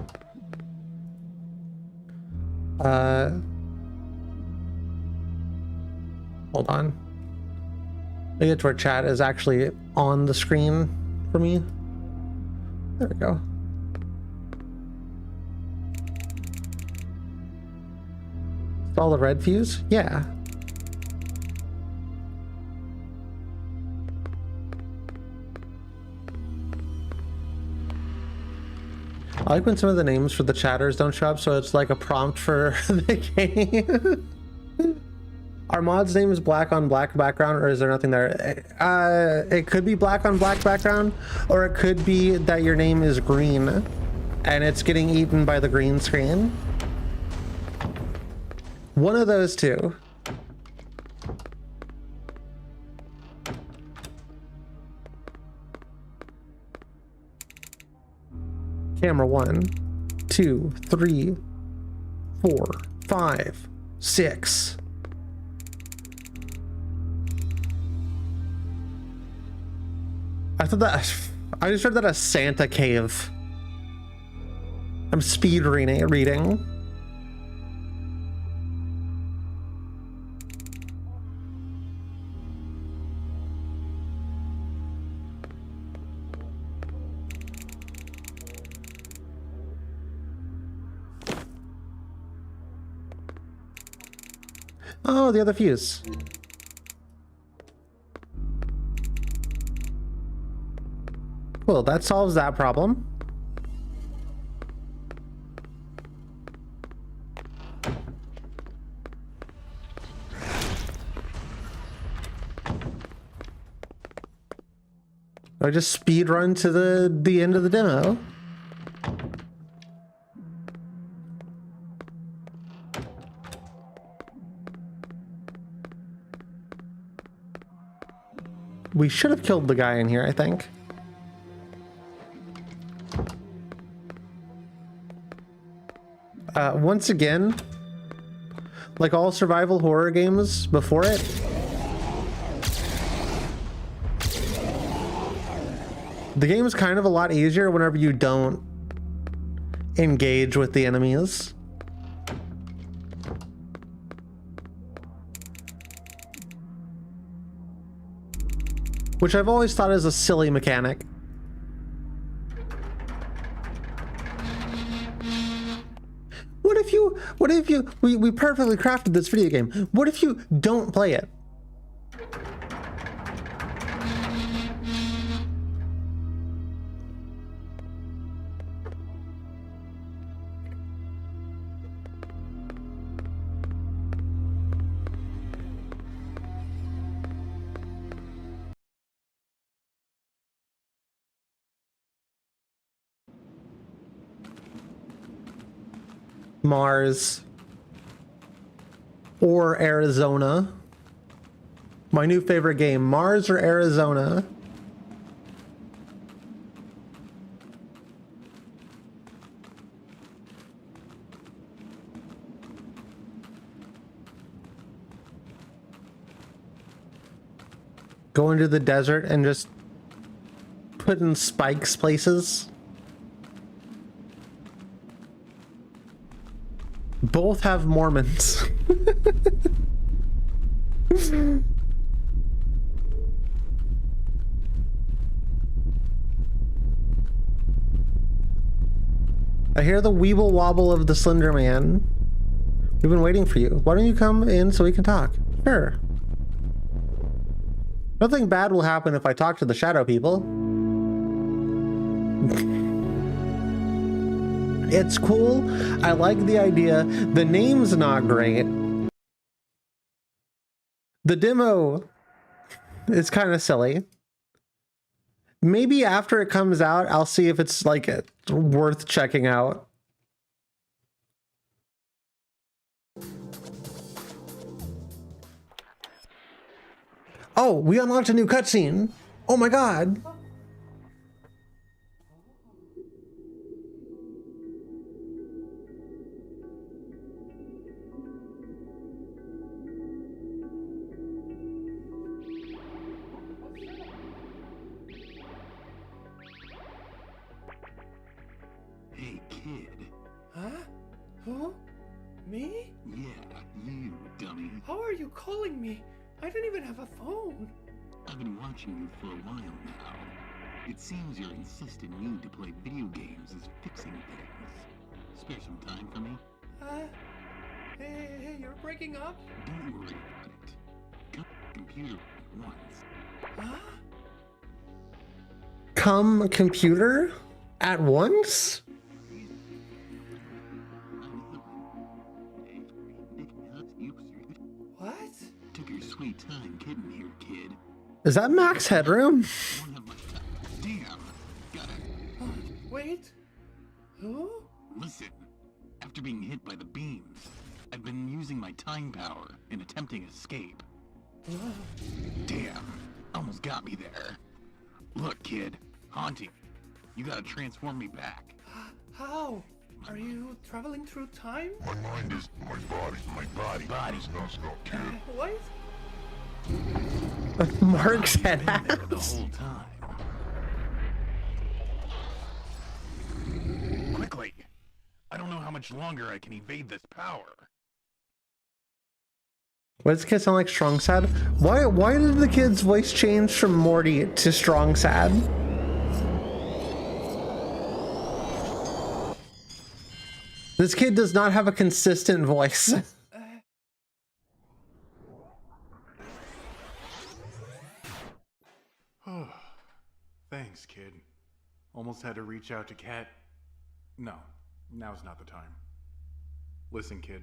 Hold on. I get to where chat is actually on the screen for me. There we go. Install the red fuse? Yeah. I like when some of the names for the chatters don't show up, so it's like a prompt for the game. Our mod's name is black on black background, or is there nothing there? It could be black on black background, or it could be that your name is green and it's getting eaten by the green screen. One of those two. Camera 1, 2, 3, 4, 5, 6. I thought that I just heard that a Santa cave. I'm speed reading. Oh, the other fuse. Well, that solves that problem. I just speed run to the end of the demo. We should have killed the guy in here, I think. Once again, like all survival horror games before it, the game is kind of a lot easier whenever you don't engage with the enemies. Which I've always thought is a silly mechanic. What if you, we perfectly crafted this video game. What if you don't play it? Mars or Arizona. My new favorite game, Mars or Arizona. Go into the desert and just put in spikes places. Both have Mormons. I hear the weeble wobble of the Slender Man. We've been waiting for you. Why don't you come in so we can talk? Sure. Nothing bad will happen if I talk to the shadow people. It's cool. I like the idea. The name's not great. The demo is kind of silly. Maybe after it comes out, I'll see if it's like worth checking out. Oh, we unlocked a new cutscene. Oh my god. Hey, kid. Huh? Who? Me? Yeah, you, dummy. How are you calling me? I don't even have a phone. I've been watching you for a while now. It seems your insistent need to play video games is fixing things. Spare some time for me? Hey, you're breaking up? Don't worry about it. Come to the computer once. Huh? Come computer at once? What? Took your sweet time getting here, kid. Is that Max Headroom? Damn. Got it. Wait. Who? Listen. After being hit by the beams, I've been using my time power in attempting escape. Damn. Almost got me there. Look, kid. Haunting. You gotta transform me back. How? Are you traveling through time? My mind is my body. Body's not kid. What? Mark's head The whole time. Quickly. I don't know how much longer I can evade this power. Why does the kid sound like Strong Sad? Why did the kid's voice change from Morty to Strong Sad? This kid does not have a consistent voice. Thanks, kid. Almost had to reach out to Cat. No, now's not the time. Listen, kid.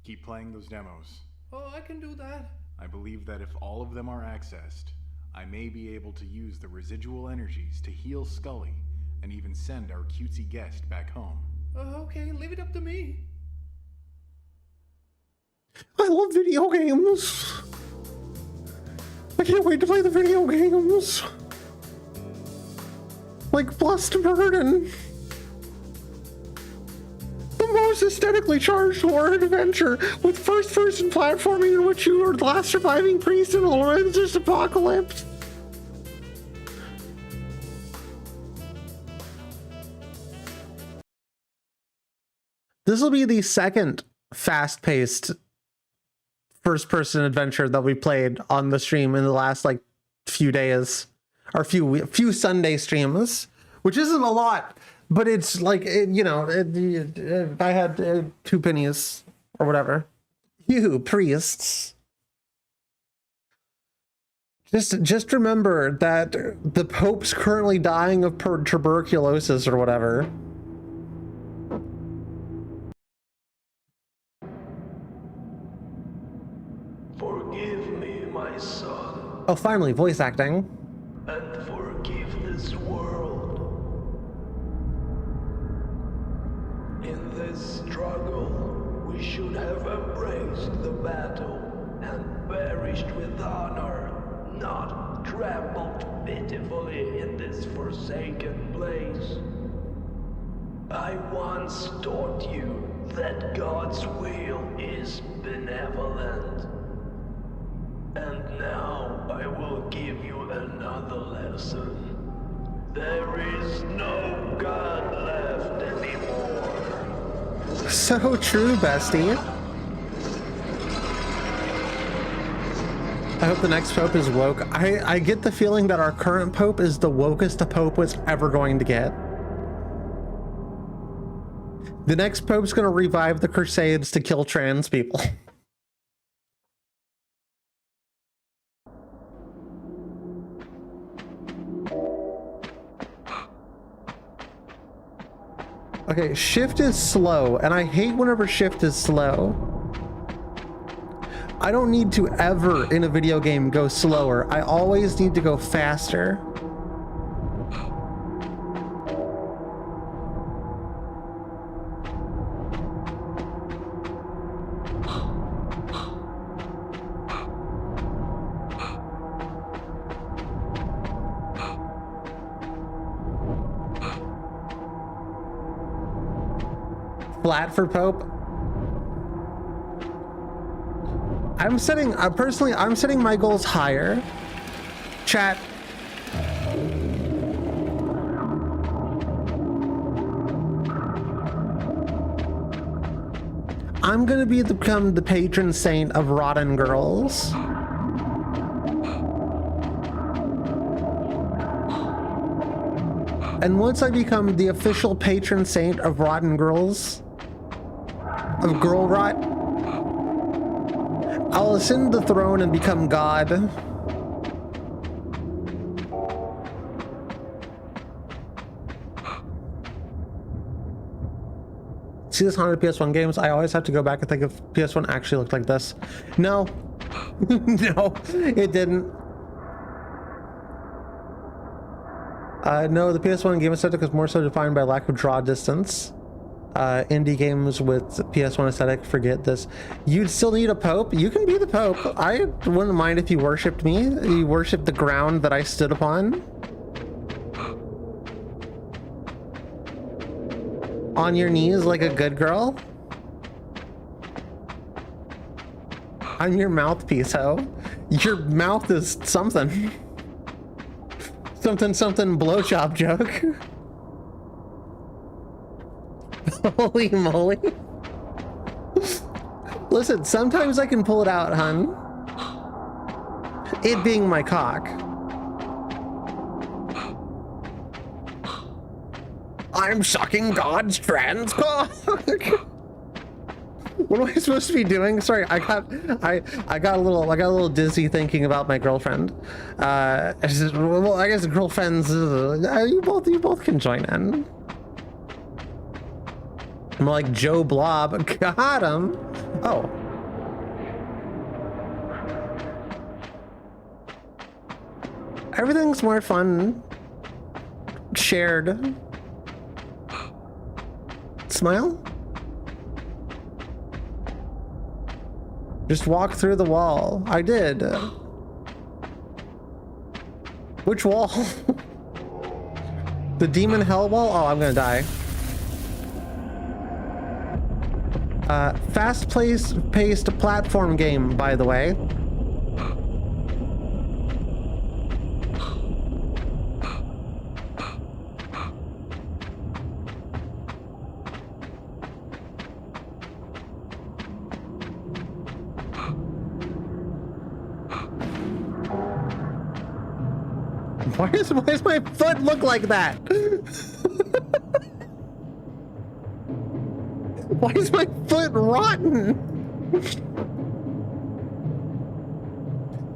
Keep playing those demos. Oh, I can do that. I believe that if all of them are accessed, I may be able to use the residual energies to heal Scully and even send our cutesy guest back home. Okay, leave it up to me. I love video games. I can't wait to play the video games. Like Blessed Burden. The most aesthetically charged horror adventure with first-person platforming in which you are the last surviving priest in a Lorenzo's apocalypse. This will be the second fast-paced first-person adventure that we played on the stream in the last like few days, or few Sunday streams, which isn't a lot, but it's like I had 2 pennies or whatever. You priests, just remember that the Pope's currently dying of tuberculosis or whatever. Forgive me, my son. Oh, finally, voice acting. And forgive this world. In this struggle, we should have embraced the battle and perished with honor, not trampled pitifully in this forsaken place. I once taught you that God's will is benevolent. And now I will give you another lesson. There is no God left anymore. So true, bestie. I hope the next Pope is woke. I get the feeling that our current Pope is the wokest a Pope was ever going to get. The next Pope's gonna revive the Crusades to kill trans people. Okay, shift is slow, and I hate whenever shift is slow. I don't need to ever in a video game go slower. I always need to go faster. Flat for Pope. I'm setting my goals higher. Chat. I'm gonna become the patron saint of rotten girls. And once I become the official patron saint of rotten girls, of girl rot, I'll ascend the throne and become God. See this haunted PS1 games? I always have to go back and think if PS1 actually looked like this. No. No, it didn't. No, the PS1 game aesthetic is more so defined by lack of draw distance. Indie games with PS1 aesthetic, forget this. You'd still need a pope. You can be the pope. I wouldn't mind if you worshipped me. You worshipped the ground that I stood upon. On your knees like a good girl. I'm your mouthpiece, ho. Your mouth is something. Something blowjob joke. Holy moly. Listen, sometimes I can pull it out, hun. It being my cock. I'm sucking God's trans cock. What am I supposed to be doing? Sorry, I got a little dizzy thinking about my girlfriend. I said, well, I guess girlfriends. You both can join in. I'm like Joe Blob. Got him. Oh. Everything's more fun. Shared. Smile? Just walk through the wall. I did. Which wall? The demon hell wall? Oh, I'm gonna die. Fast-paced platform game, by the way. Why does my foot look like that? Why is my foot rotten?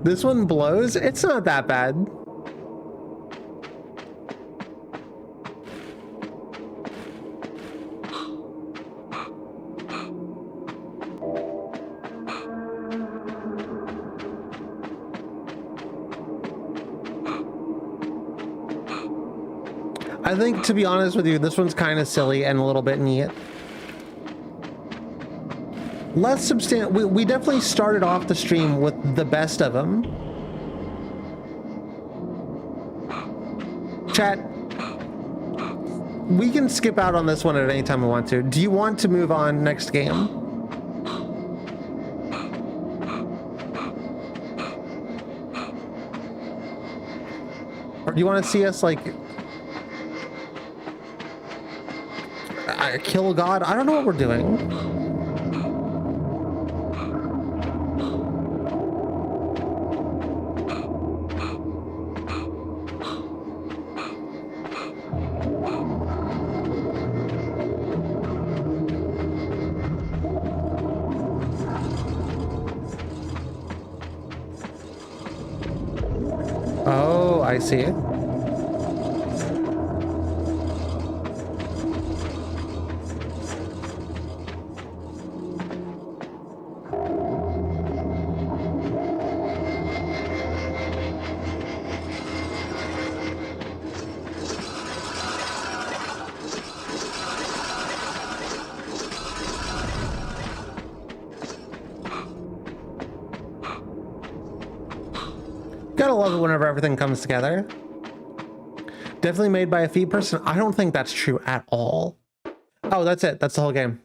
This one blows? It's not that bad. I think, to be honest with you, this one's kind of silly and a little bit neat. Less substantial. We definitely started off the stream with the best of them. Chat, we can skip out on this one at any time we want to. Do you want to move on next game? Or do you want to see us, like, kill God? I don't know what we're doing. Oh, I see it. Gotta love it whenever everything comes together. Definitely made by a feed person. I don't think that's true at all. Oh, that's it. That's the whole game.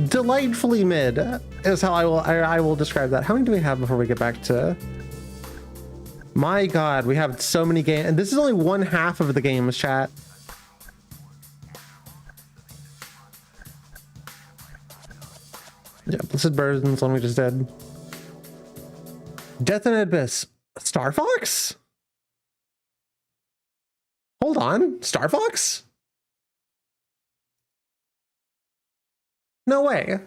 Delightfully mid is how I will describe that. How many do we have before we get back to... My God, we have so many games. And this is only one half of the games, chat. Yeah, Blissed Burdens, one we just did. Death and Abyss. Star Fox? Hold on. Star Fox? No way.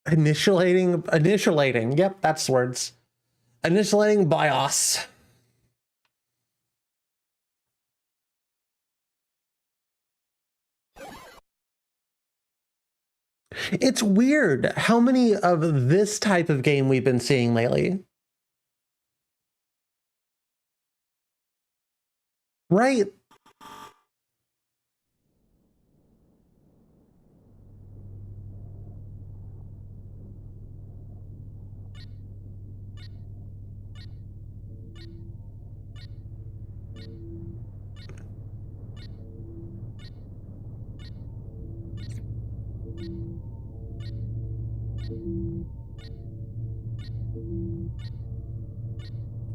Initialating. Yep, that's words. Initialating BIOS. It's weird how many of this type of game we've been seeing lately. Right?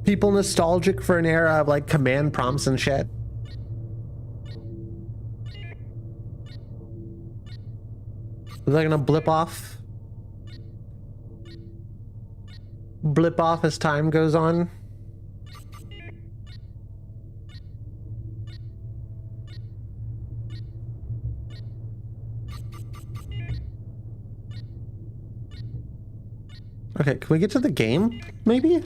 People nostalgic for an era of like command prompts and shit. Is that gonna blip off? Blip off as time goes on? Okay, can we get to the game, maybe?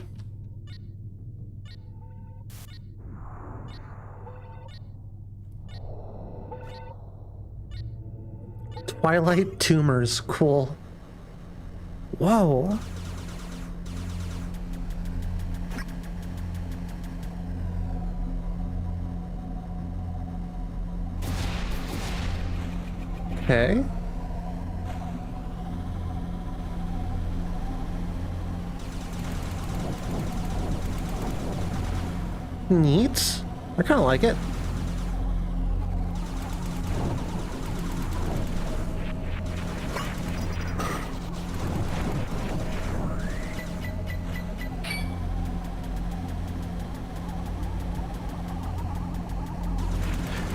Twilight tumors, cool. Whoa. Okay. Neat. I kind of like it.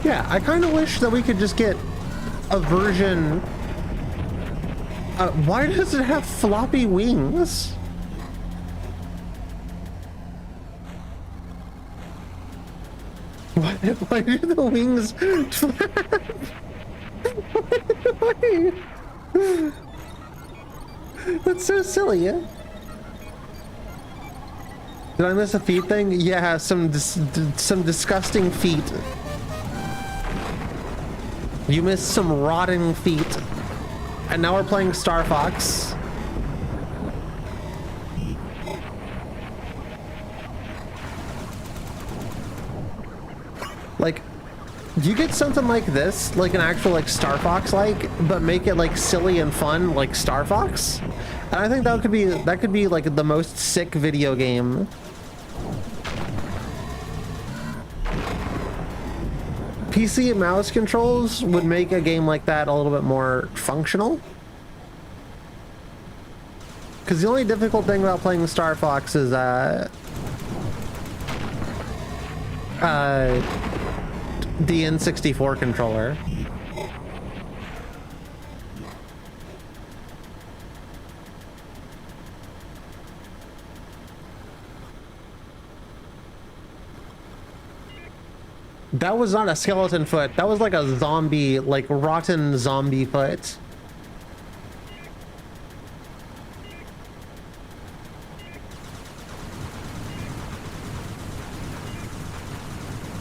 Yeah, I kind of wish that we could just get a version. Why does it have floppy wings? Why do the wings flap? Why? That's so silly, yeah? Did I miss a feet thing? Yeah, some disgusting feet. You missed some rotting feet. And now we're playing Star Fox. Like, you get something like this, like an actual like Star Fox like, but make it like silly and fun like Star Fox. And I think that could be like the most sick video game. PC and mouse controls would make a game like that a little bit more functional. Because the only difficult thing about playing Star Fox is the N64 controller. That was not a skeleton foot. That was like a zombie, like rotten zombie foot.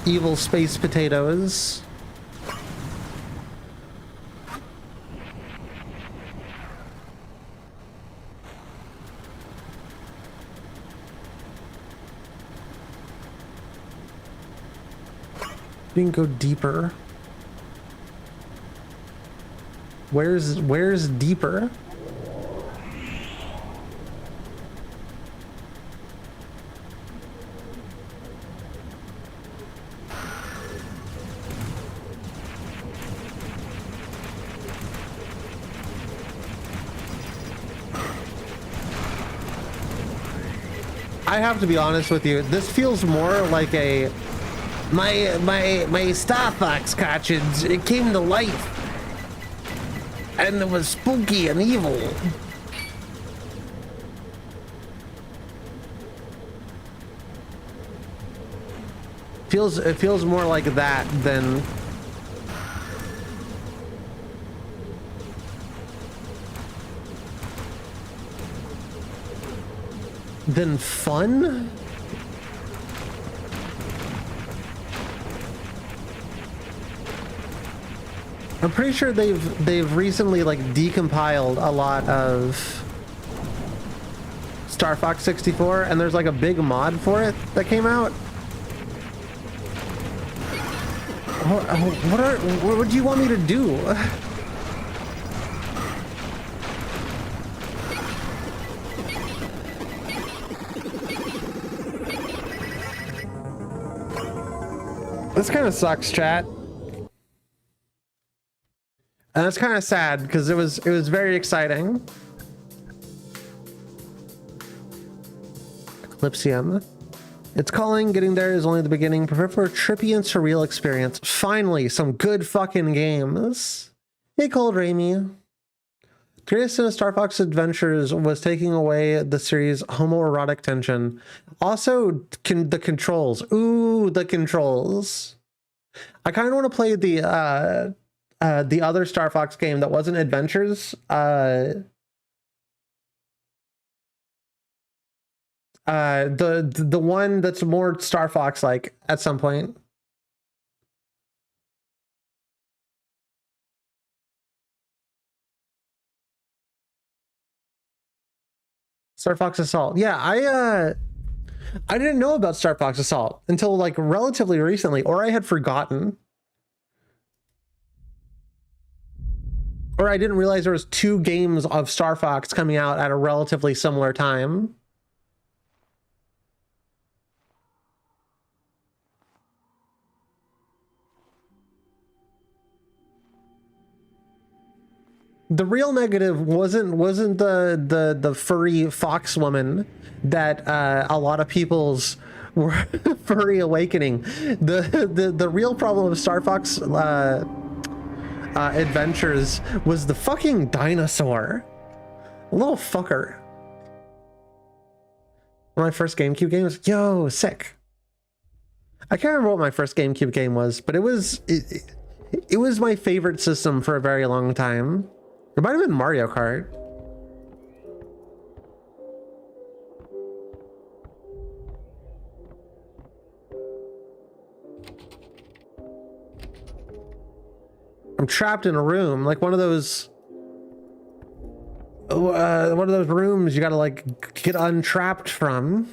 Evil space potatoes. You can go deeper. Where's deeper? I have to be honest with you. This feels more like a my Star Fox cartridge. It came to life, and it was spooky and evil. It feels more like that than. Than fun? I'm pretty sure they've recently like decompiled a lot of Star Fox 64, and there's like a big mod for it that came out. What do you want me to do? This kind of sucks, chat. And it's kind of sad because it was very exciting. Eclipsium. It's calling. Getting there is only the beginning. Prepare for a trippy and surreal experience. Finally, some good fucking games. Hey, Cold Raimi. Greatest sin of Star Fox Adventures was taking away the series' homoerotic tension. Also, the controls. Ooh, the controls. I kind of want to play the other Star Fox game that wasn't Adventures. The one that's more Star Fox like at some point. Star Fox Assault. Yeah, I didn't know about Star Fox Assault until like relatively recently, or I had forgotten. Or I didn't realize there was 2 games of Star Fox coming out at a relatively similar time. The real negative wasn't the furry fox woman that a lot of people's were furry awakening. The real problem of Star Fox Adventures was the fucking dinosaur. A little fucker. One of my first GameCube games. Yo, sick. I can't remember what my first GameCube game was, but it was my favorite system for a very long time. It might have been Mario Kart. I'm trapped in a room, like one of those rooms you gotta like get untrapped from.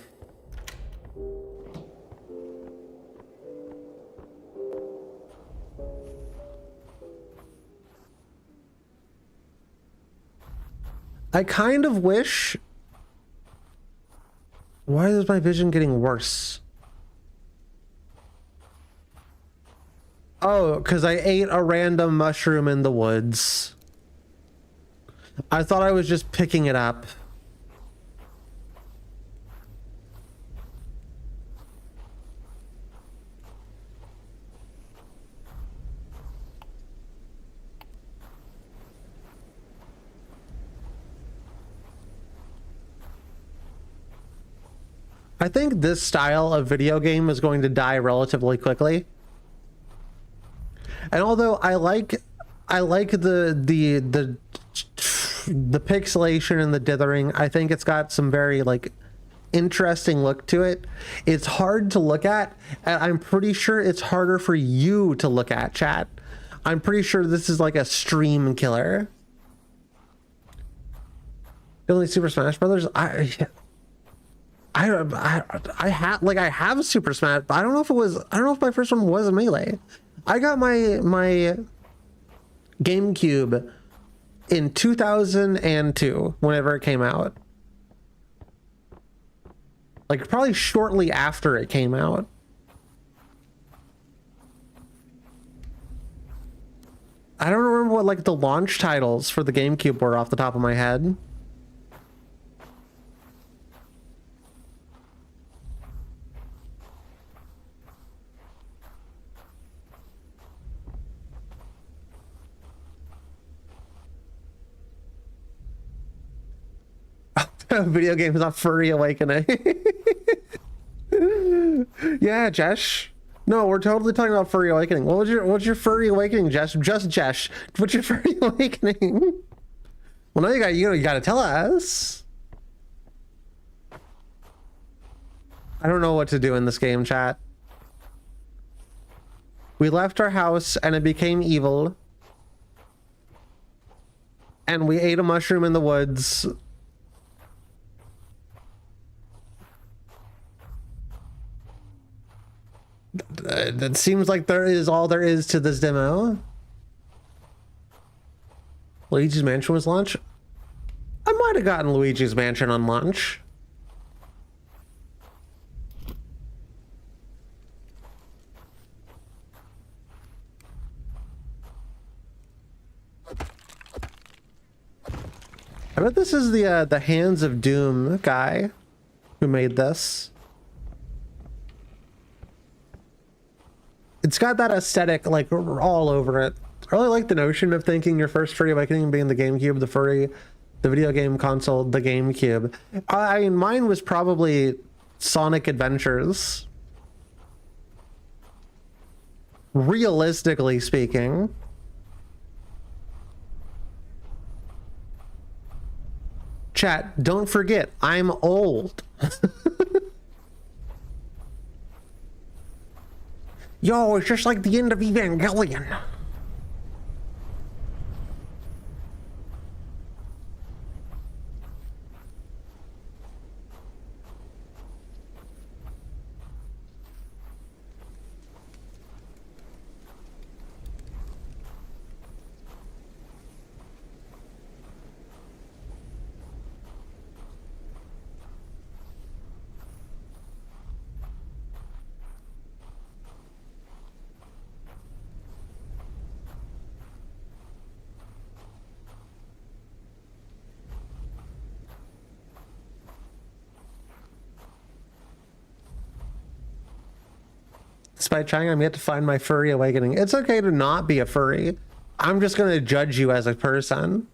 I kind of wish. Why is my vision getting worse? Oh, because I ate a random mushroom in the woods. I thought I was just picking it up. I think this style of video game is going to die relatively quickly. And although I like the pixelation and the dithering, I think it's got some very like interesting look to it. It's hard to look at, and I'm pretty sure it's harder for you to look at, chat. I'm pretty sure this is like a stream killer. Only Super Smash Brothers. I have Super Smash, but I don't know if my first one was Melee. I got my GameCube in 2002, whenever it came out. Like probably shortly after it came out. I don't remember what like the launch titles for the GameCube were off the top of my head. Video games on Furry Awakening. Yeah, Jesh. No, we're totally talking about Furry Awakening. What's your Furry Awakening, Jesh? Just Jesh. What's your Furry Awakening? Well, now you gotta tell us. I don't know what to do in this game, chat. We left our house and it became evil. And we ate a mushroom in the woods. That seems like there is all there is to this demo. Luigi's Mansion was launched? I might have gotten Luigi's Mansion on launch. I bet this is the Hands of Doom guy who made this. It's got that aesthetic like all over it. I really like the notion of thinking your first Furry Awakening being the GameCube, the video game console, the GameCube. I mean, mine was probably Sonic Adventures. Realistically speaking. Chat, don't forget, I'm old. Yo, it's just like the end of Evangelion. Despite trying, I'm yet to find my Furry Awakening. It's okay to not be a furry. I'm just going to judge you as a person.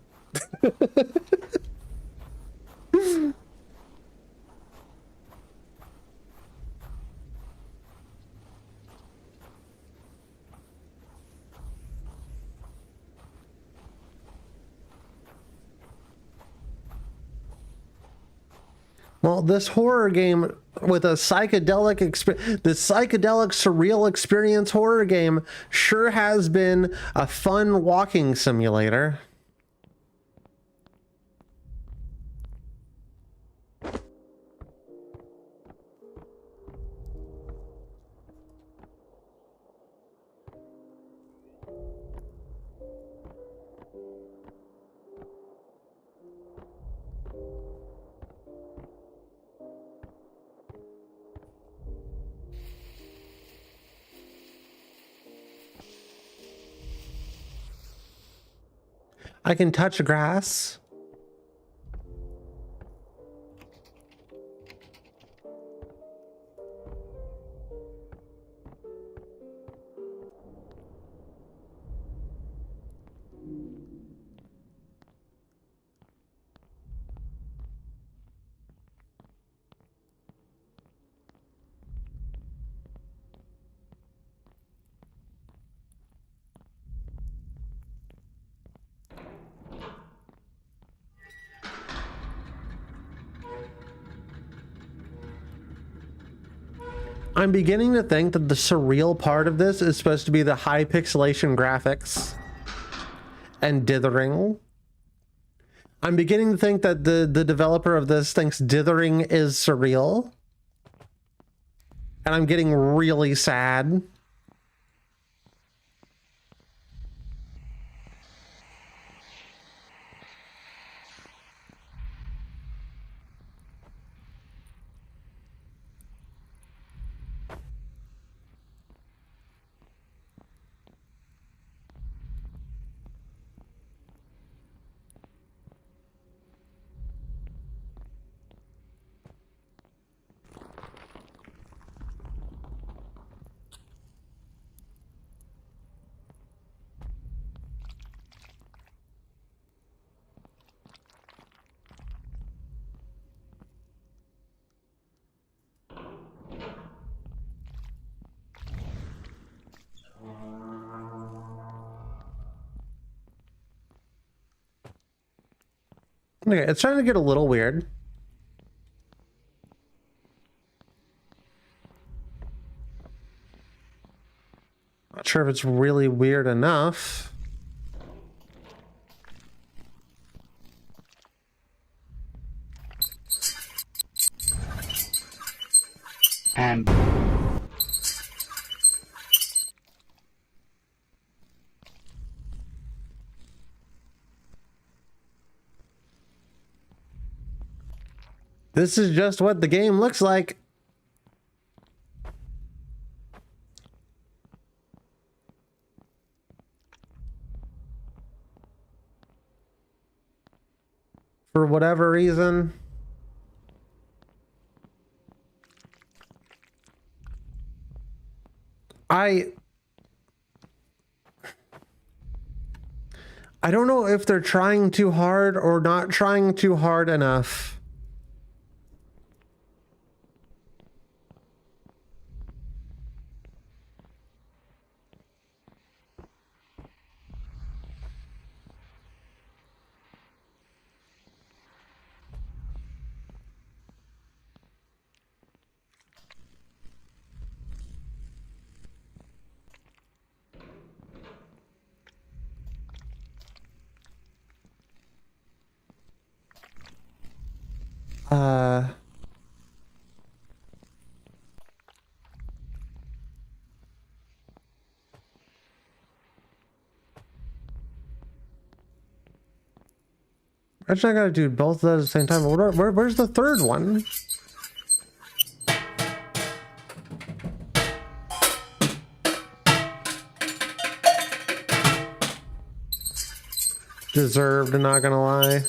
Well, this horror game with a psychedelic this psychedelic surreal experience horror game sure has been a fun walking simulator. I can touch grass. I'm beginning to think that the surreal part of this is supposed to be the high pixelation graphics and dithering. I'm beginning to think that the developer of this thinks dithering is surreal. And I'm getting really sad. Okay, it's starting to get a little weird. Not sure if it's really weird enough. And this is just what the game looks like. For whatever reason. I don't know if they're trying too hard or not trying too hard enough. Actually, I gotta do both of those at the same time. Where's the third one? Deserved, not gonna lie.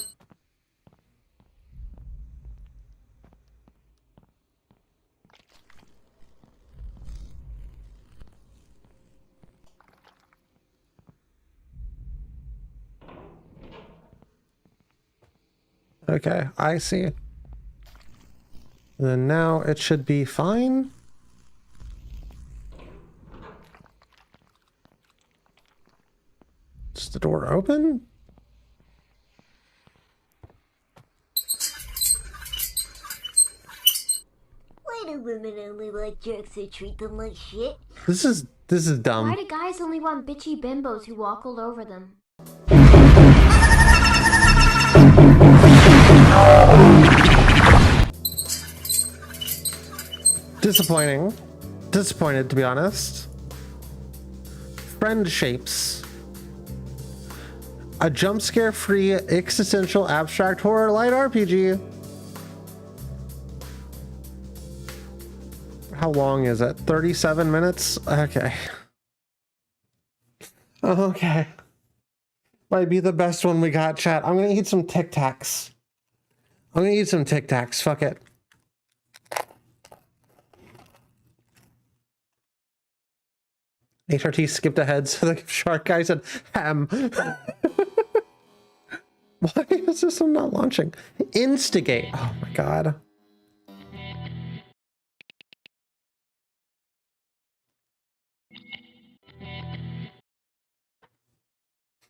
Okay, I see. Then now it should be fine. Is the door open? Why do women only like jerks who treat them like shit? This is dumb. Why do guys only want bitchy bimbos who walk all over them? Disappointing. Disappointed, to be honest. Friend Shapes. A jump scare free existential abstract horror light RPG. How long is it? 37 minutes? Okay. Okay. Might be the best one we got, chat. I'm gonna eat some Tic Tacs. I'm gonna eat some Tic Tacs. Fuck it. HRT skipped ahead, so the shark guy said, ham. Why is this one not launching? Instigate. Oh my god.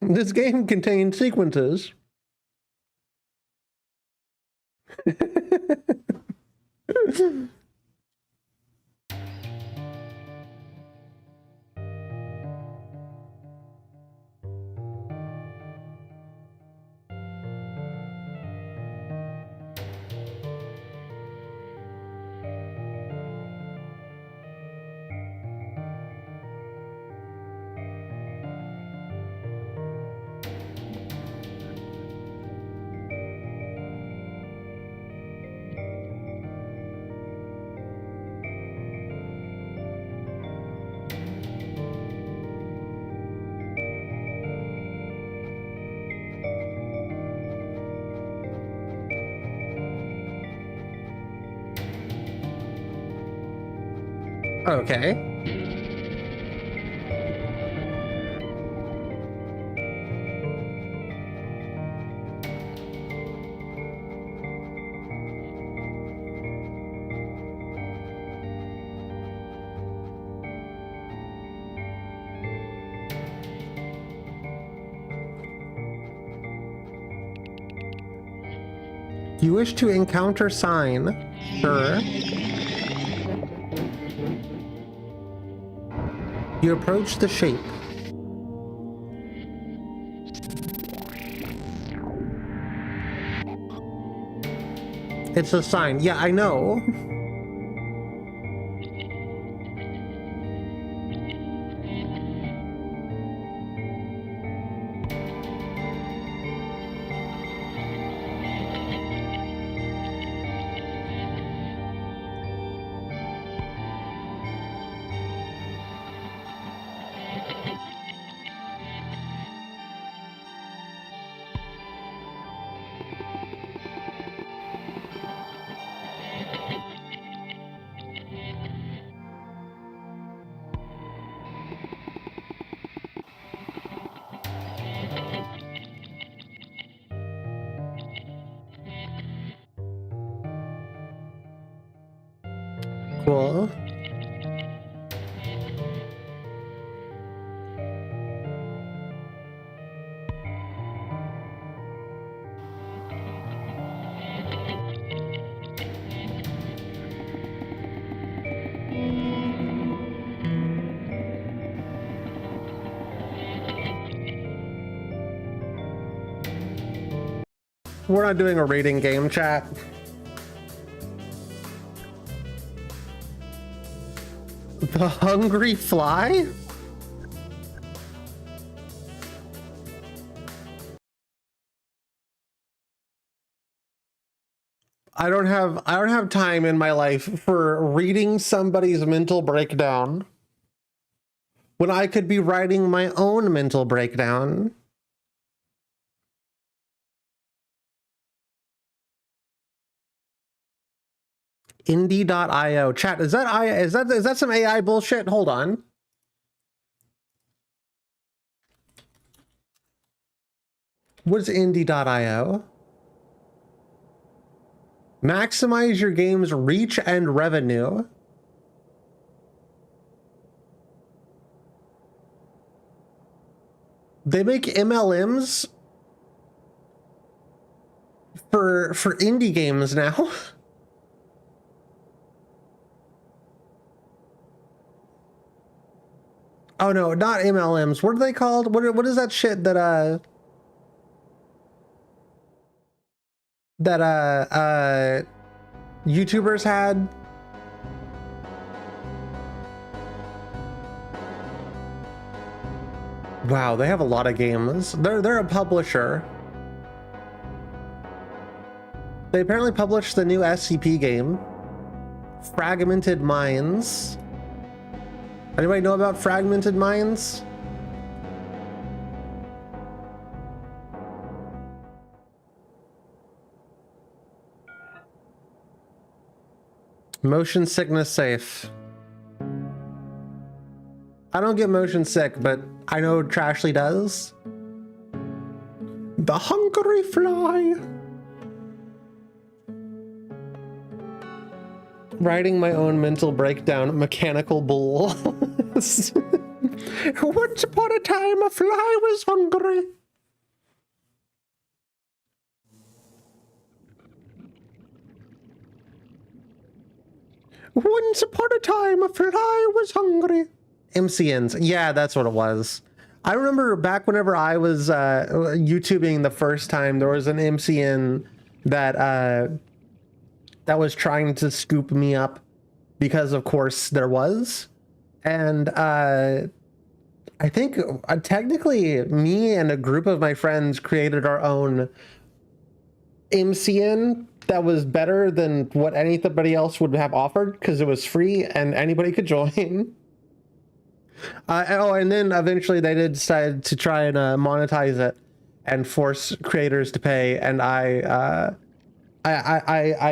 This game contains sequences. Okay. You wish to encounter sign? Sure. You approach the shape. It's a sign. Yeah, I know. Cool. We're not doing a rating game, chat. The hungry fly? I don't have time in my life for reading somebody's mental breakdown when I could be writing my own mental breakdown. Indie.io. Chat, is that some AI bullshit? Hold on. What is indie.io? Maximize your game's reach and revenue. They make MLMs for indie games now. Oh no, not MLMs. What are they called? What is that shit that YouTubers had? Wow, they have a lot of games. They're a publisher. They apparently published the new SCP game, Fragmented Minds. Anybody know about Fragmented Minds? Motion sickness safe. I don't get motion sick, but I know Trashly does. The hungry fly. Writing my own mental breakdown, mechanical bull. Once upon a time, a fly was hungry. Once upon a time, a fly was hungry. MCNs. Yeah, that's what it was. I remember back whenever I was YouTubing the first time, there was an MCN that was trying to scoop me up because, of course, there was. And I think technically me and a group of my friends created our own MCN that was better than what anybody else would have offered because it was free and anybody could join. And then eventually they did decide to try and monetize it and force creators to pay. And I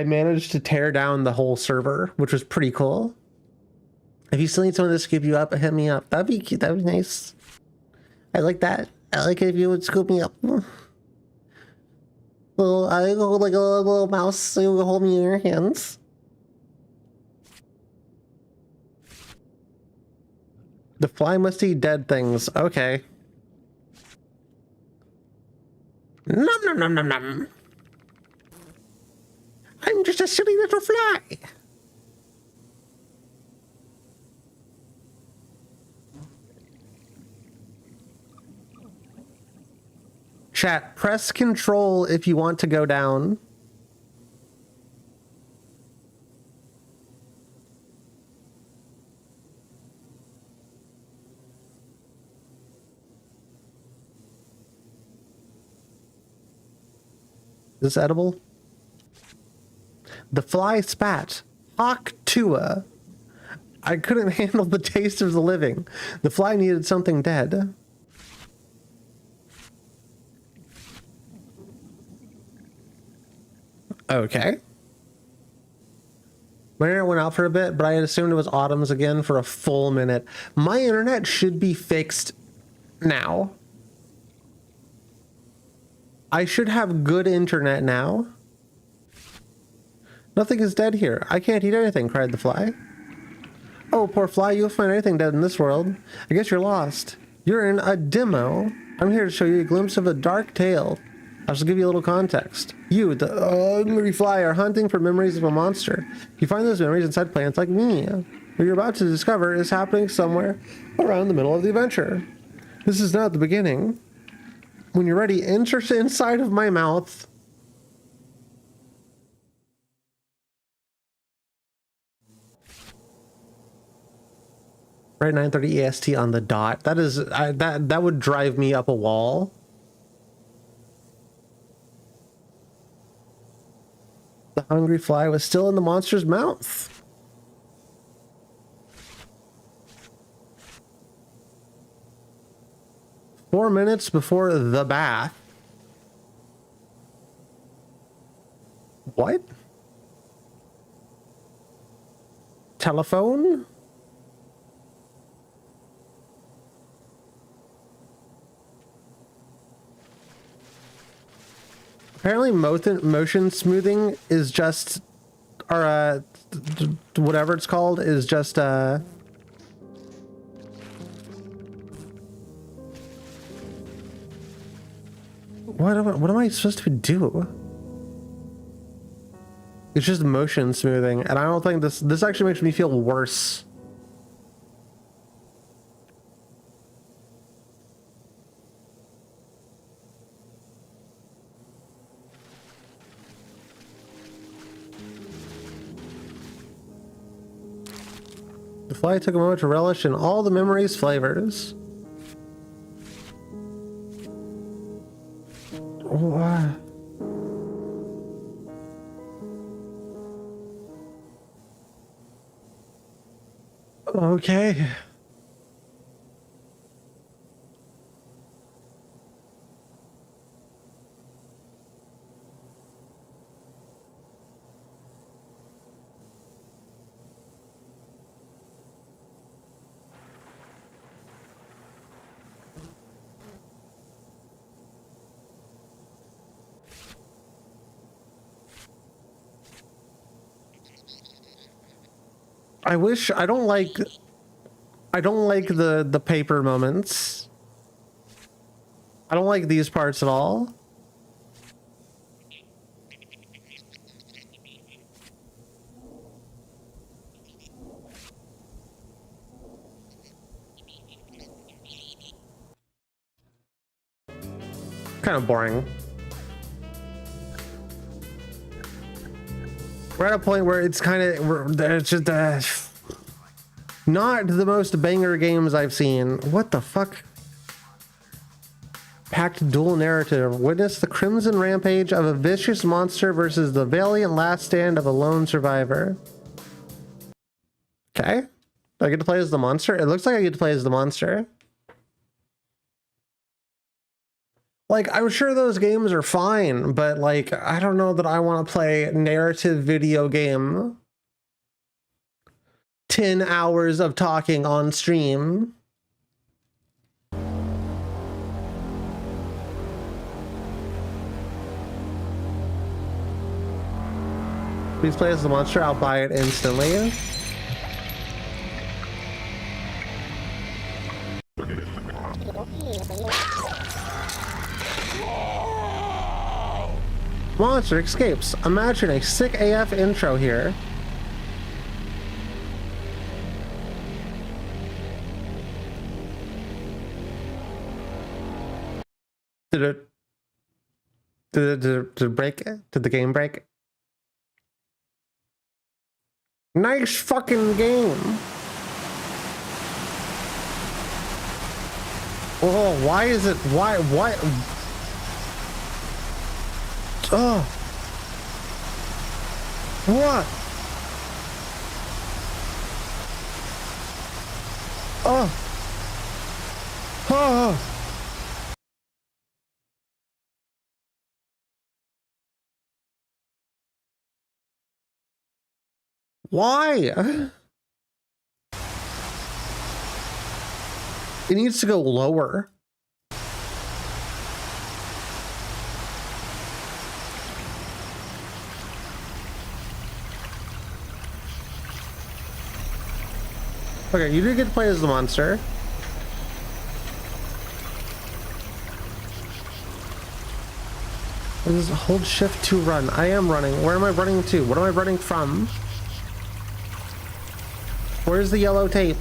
managed to tear down the whole server, which was pretty cool. If you still need someone to scoop you up, hit me up. That'd be cute. That'd be nice. I like that. I like it if you would scoop me up. Little, I go like a little mouse, so you can hold me in your hands. The fly must eat dead things. Okay. Nom nom nom nom nom. I'm just a silly little fly. Chat, press control if you want to go down. Is this edible? The fly spat. Octua. I couldn't handle the taste of the living. The fly needed something dead. Okay. My internet went out for a bit, but I had assumed it was Autumn's again for a full minute. My internet should be fixed now. I should have good internet now. Nothing is dead here. I can't eat anything, cried the fly. Oh, poor fly, you'll find anything dead in this world. I guess you're lost. You're in a demo. I'm here to show you a glimpse of a dark tale. I'll just give you a little context. You, the hungry fly, are hunting for memories of a monster. You find those memories inside plants like me. What you're about to discover is happening somewhere around the middle of the adventure. This is not the beginning. When you're ready, enter inside of my mouth. Right, 9:30 EST on the dot. That is that would drive me up a wall. The hungry fly was still in the monster's mouth. Four minutes before the bath. What? Telephone? Apparently motion smoothing is just, or whatever it's called, is just what am I supposed to do? It's just motion smoothing, and I don't think this actually makes me feel worse. The fly took a moment to relish in all the memories' flavors. What? Okay. I don't like the paper moments. I don't like these parts at all. Kind of boring. We're at a point where it's kind of, it's just not the most banger games I've seen. What the fuck? Packed dual narrative. Witness the crimson rampage of a vicious monster versus the valiant last stand of a lone survivor. Okay. Do I get to play as the monster? It looks like I get to play as the monster. Like, I'm sure those games are fine, but like, I don't know that I want to play narrative video game 10 hours of talking on stream. Please play as the monster. I'll buy it instantly. Monster escapes. Imagine a sick AF intro here. Did it break? Did the game break? Nice fucking game. Oh, why is it? Why? Oh. What? Oh. Oh. Why? It needs to go lower. Okay, you do get to play as the monster. This is hold shift to run. I am running. Where am I running to? What am I running from? Where's the yellow tape?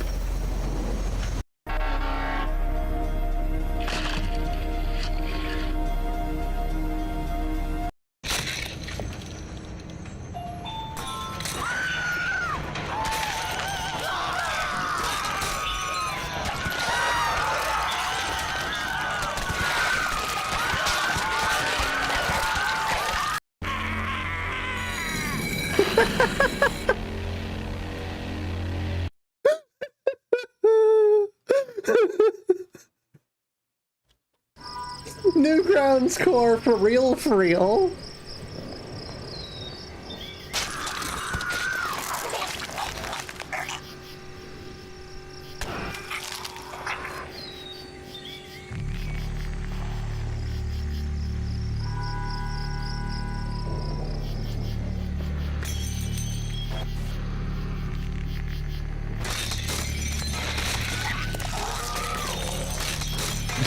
Newgrounds core for real, for real.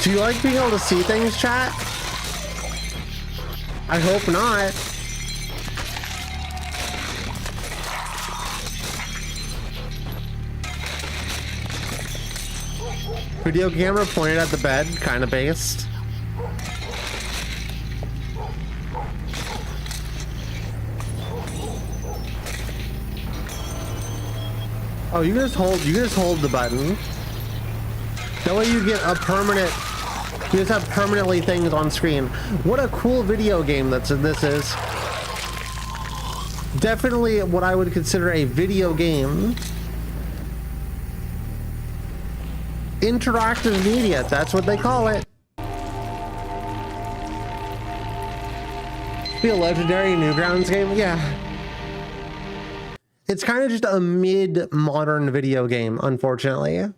Do you like being able to see things, chat? I hope not. Video camera pointed at the bed, kind of based. Oh, you can just hold the button. That way you get a permanent. You just have permanently things on screen. What a cool video game this is. Definitely what I would consider a video game. Interactive media, that's what they call it. Be a legendary Newgrounds game? Yeah. It's kind of just a mid-modern video game, unfortunately.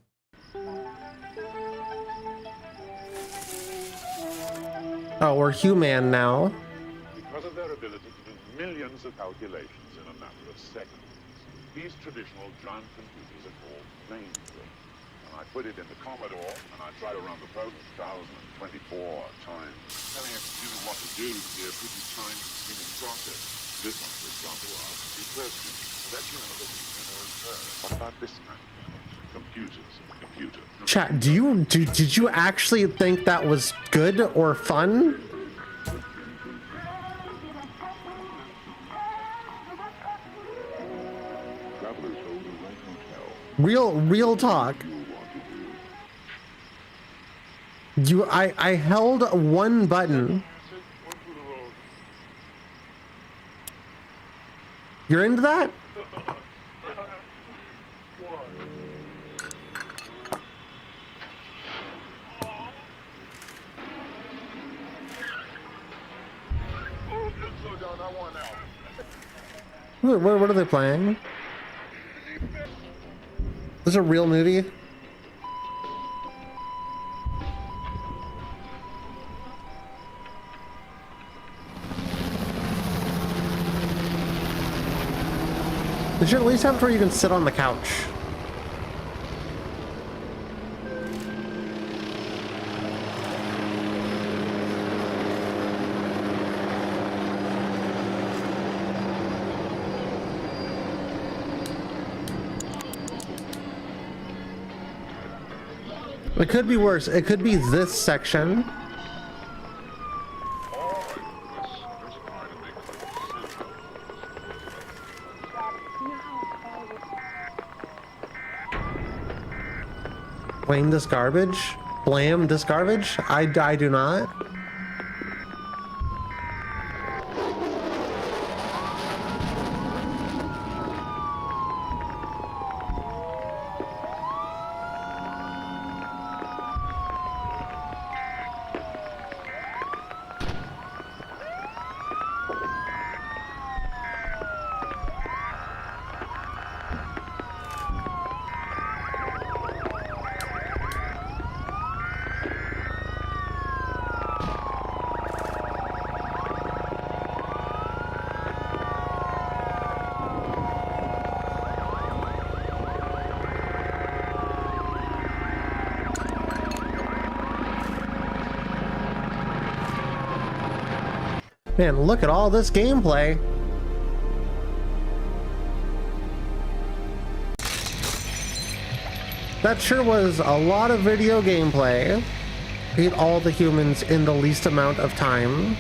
Oh, we're human now. Because of their ability to do millions of calculations in a matter of seconds, these traditional giant computers are called mainframes. And I put it in the Commodore, and I try to run the program 1,024 times. Telling a computer what to do can be a pretty time-consuming process. This one, for example, asks you questions. Let you know that you can occur. What about this kind of thing? Computers. Computer. Chat, did you actually think that was good or fun? Real talk. I held one button. You're into that? What are they playing? This is a real movie? They should at least have it where you can sit on the couch. It could be worse. It could be this section. Blame this garbage? Blame this garbage? I do not. Man, look at all this gameplay. That sure was a lot of video gameplay. Beat all the humans in the least amount of time.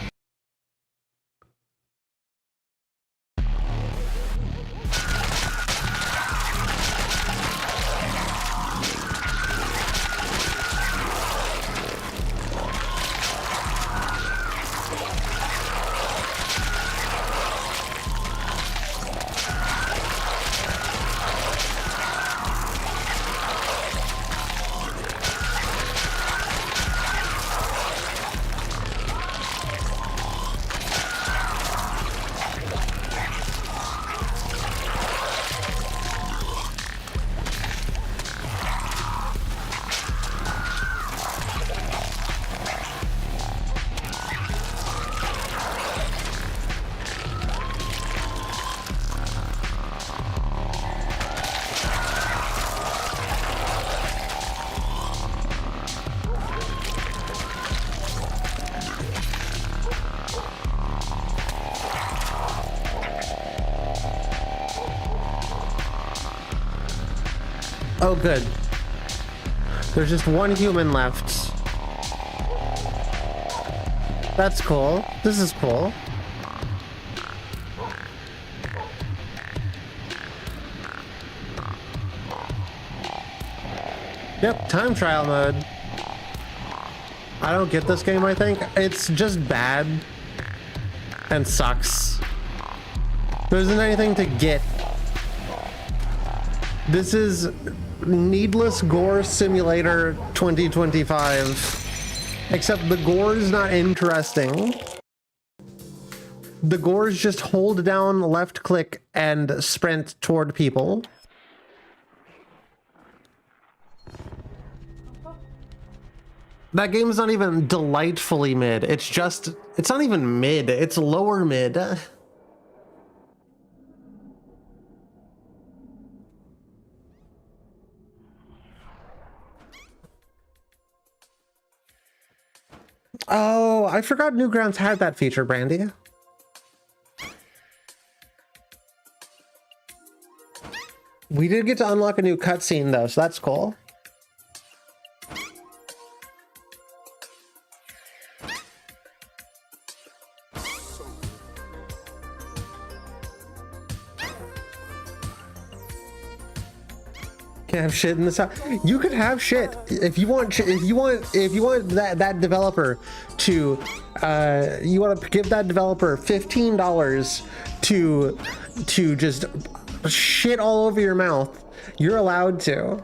Oh, good. There's just one human left. That's cool. This is cool. Yep, time trial mode. I don't get this game, I think. It's just bad and sucks. There isn't anything to get. This is Needless Gore Simulator 2025. Except the gore is not interesting. The gore is just hold down left click and sprint toward people. That game is not even delightfully mid. It's not even mid. It's lower mid. Oh, I forgot Newgrounds had that feature, Brandy. We did get to unlock a new cutscene though, so that's cool. Have shit in this house. You could have shit if you want. If you want that developer to, you want to give that developer $15 to just shit all over your mouth. You're allowed to.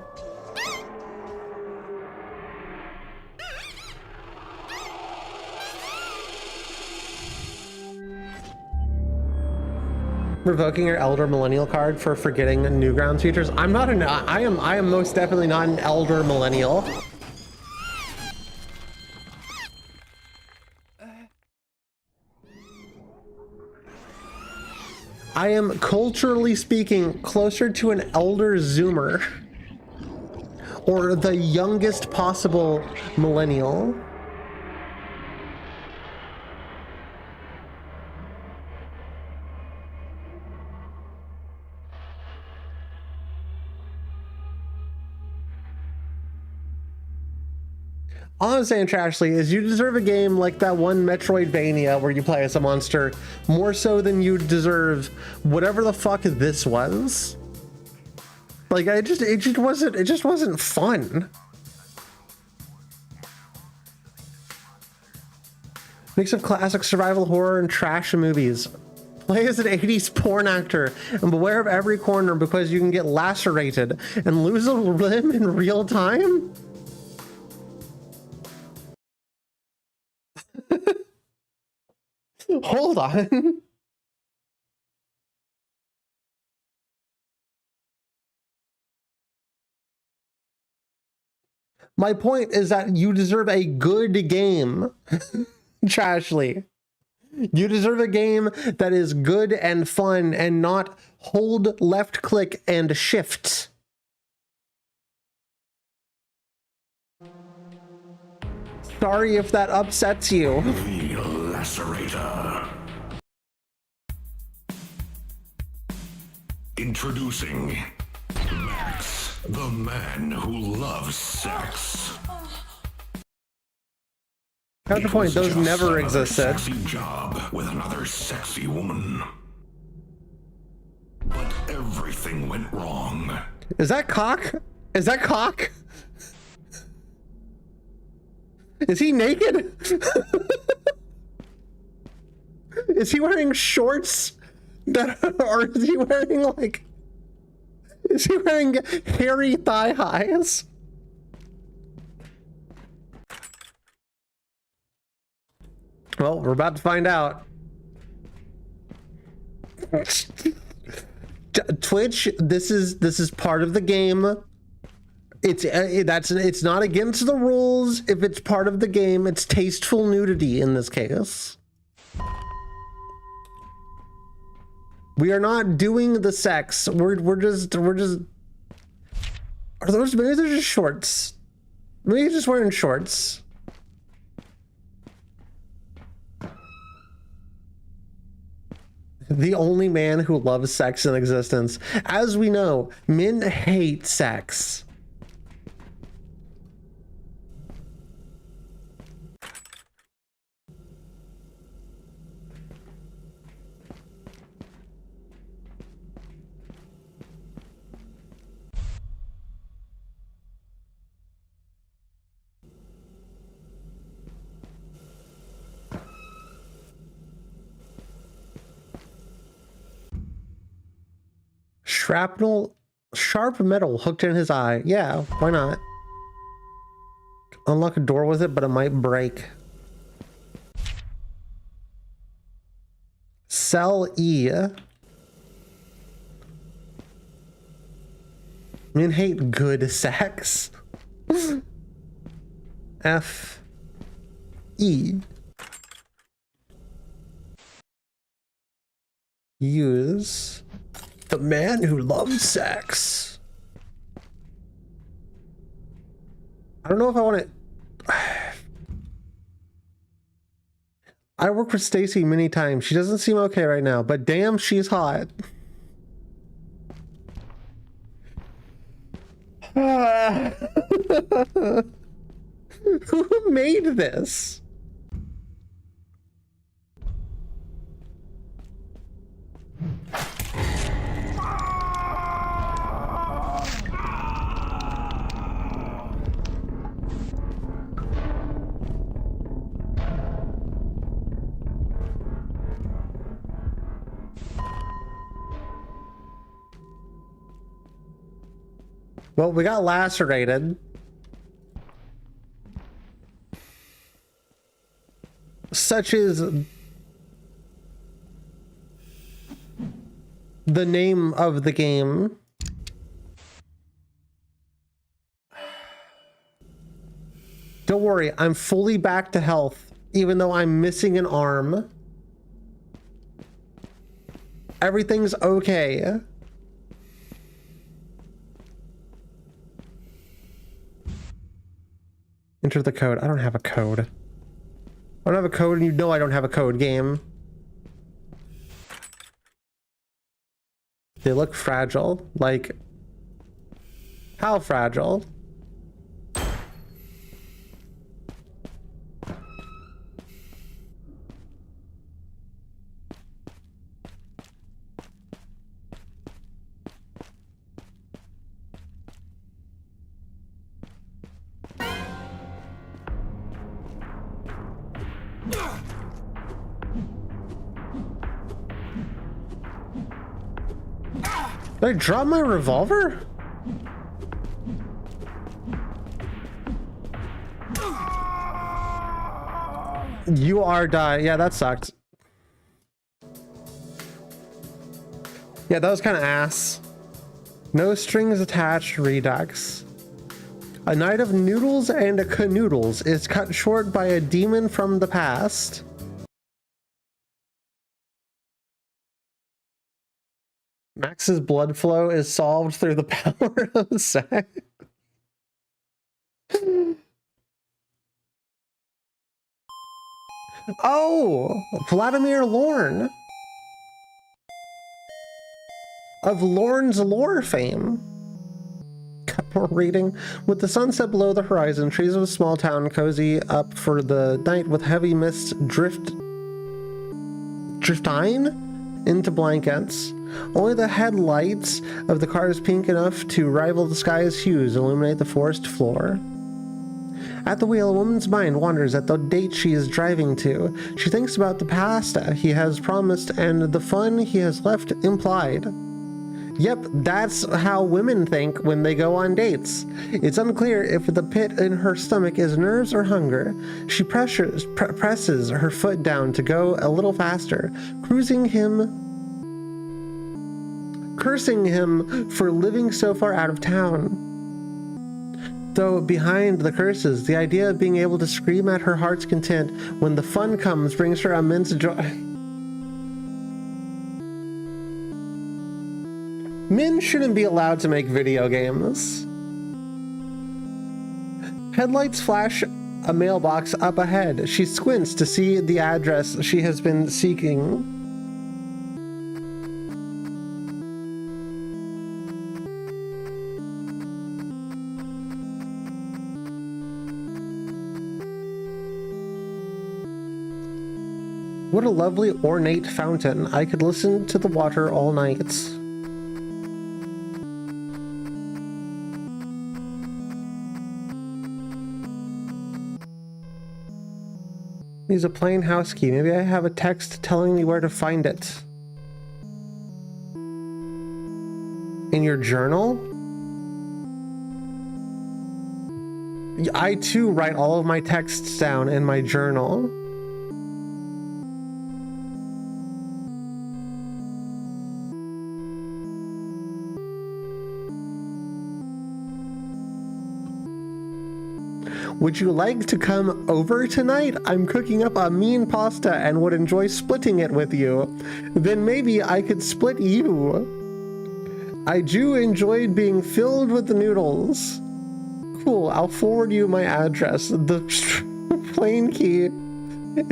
Revoking your elder millennial card for forgetting Newgrounds features. I'm not an. I am most definitely not an elder millennial. I am, culturally speaking, closer to an elder zoomer, or the youngest possible millennial. All I'm saying, Trashly, is you deserve a game like that one Metroidvania where you play as a monster more so than you deserve whatever the fuck this was. Like, it just wasn't fun. Mix of classic survival horror and trash movies. Play as an 80s porn actor and beware of every corner because you can get lacerated and lose a limb in real time. Hold on. My point is that you deserve a good game, Trashly. You deserve a game that is good and fun and not hold left click and shift. Sorry if that upsets you. The Lacerator. Introducing Max, the man who loves sex. At the point, those never existed. Sexy job with another sexy woman. But everything went wrong. Is that cock? Is that cock? Is he naked? Is he wearing shorts that, or is he wearing like, is he wearing hairy thigh highs? Well, we're about to find out. Twitch, this is part of the game. It's not against the rules. If it's part of the game, it's tasteful nudity in this case. We are not doing the sex. We're just. Are those, maybe they're just shorts? Maybe he's just wearing shorts. The only man who loves sex in existence. As we know, men hate sex. Shrapnel, sharp metal hooked in his eye. Yeah, why not? Unlock a door with it, but it might break. Cell E. Men hate good sex. F. E. Use. The man who loves sex. I don't know if I want to. I worked with Stacy many times. She doesn't seem okay right now, but damn, she's hot. Who made this? Well, we got lacerated. Such is the name of the game. Don't worry, I'm fully back to health, even though I'm missing an arm. Everything's okay. Enter the code. I don't have a code. I don't have a code, and you know I don't have a code, game. They look fragile. Like, how fragile? Did I drop my revolver? You are dying. Yeah, that sucked. Yeah, that was kind of ass. No strings attached redux. A night of noodles and a canoodles is cut short by a demon from the past. Max's blood flow is solved through the power of sex. Oh, Vladimir Lorne. Of Lorne's lore fame. Got more reading. With the sunset below the horizon, trees of a small town cozy up for the night with heavy mists drifting into blankets. Only the headlights of the cars pink enough to rival the sky's hues illuminate the forest floor. At the wheel, a woman's mind wanders at the date she is driving to. She thinks about the pasta he has promised and the fun he has left implied. Yep, that's how women think when they go on dates. It's unclear if the pit in her stomach is nerves or hunger. She presses her foot down to go a little faster, cursing him for living so far out of town. Though behind the curses, the idea of being able to scream at her heart's content when the fun comes brings her immense joy. Men shouldn't be allowed to make video games. Headlights flash a mailbox up ahead. She squints to see the address she has been seeking. What a lovely ornate fountain. I could listen to the water all night. He's a plain house key. Maybe I have a text telling me where to find it. In your journal? I too write all of my texts down in my journal. Would you like to come over tonight? I'm cooking up a mean pasta and would enjoy splitting it with you. Then maybe I could split you. I do enjoy being filled with the noodles. Cool, I'll forward you my address. The plain key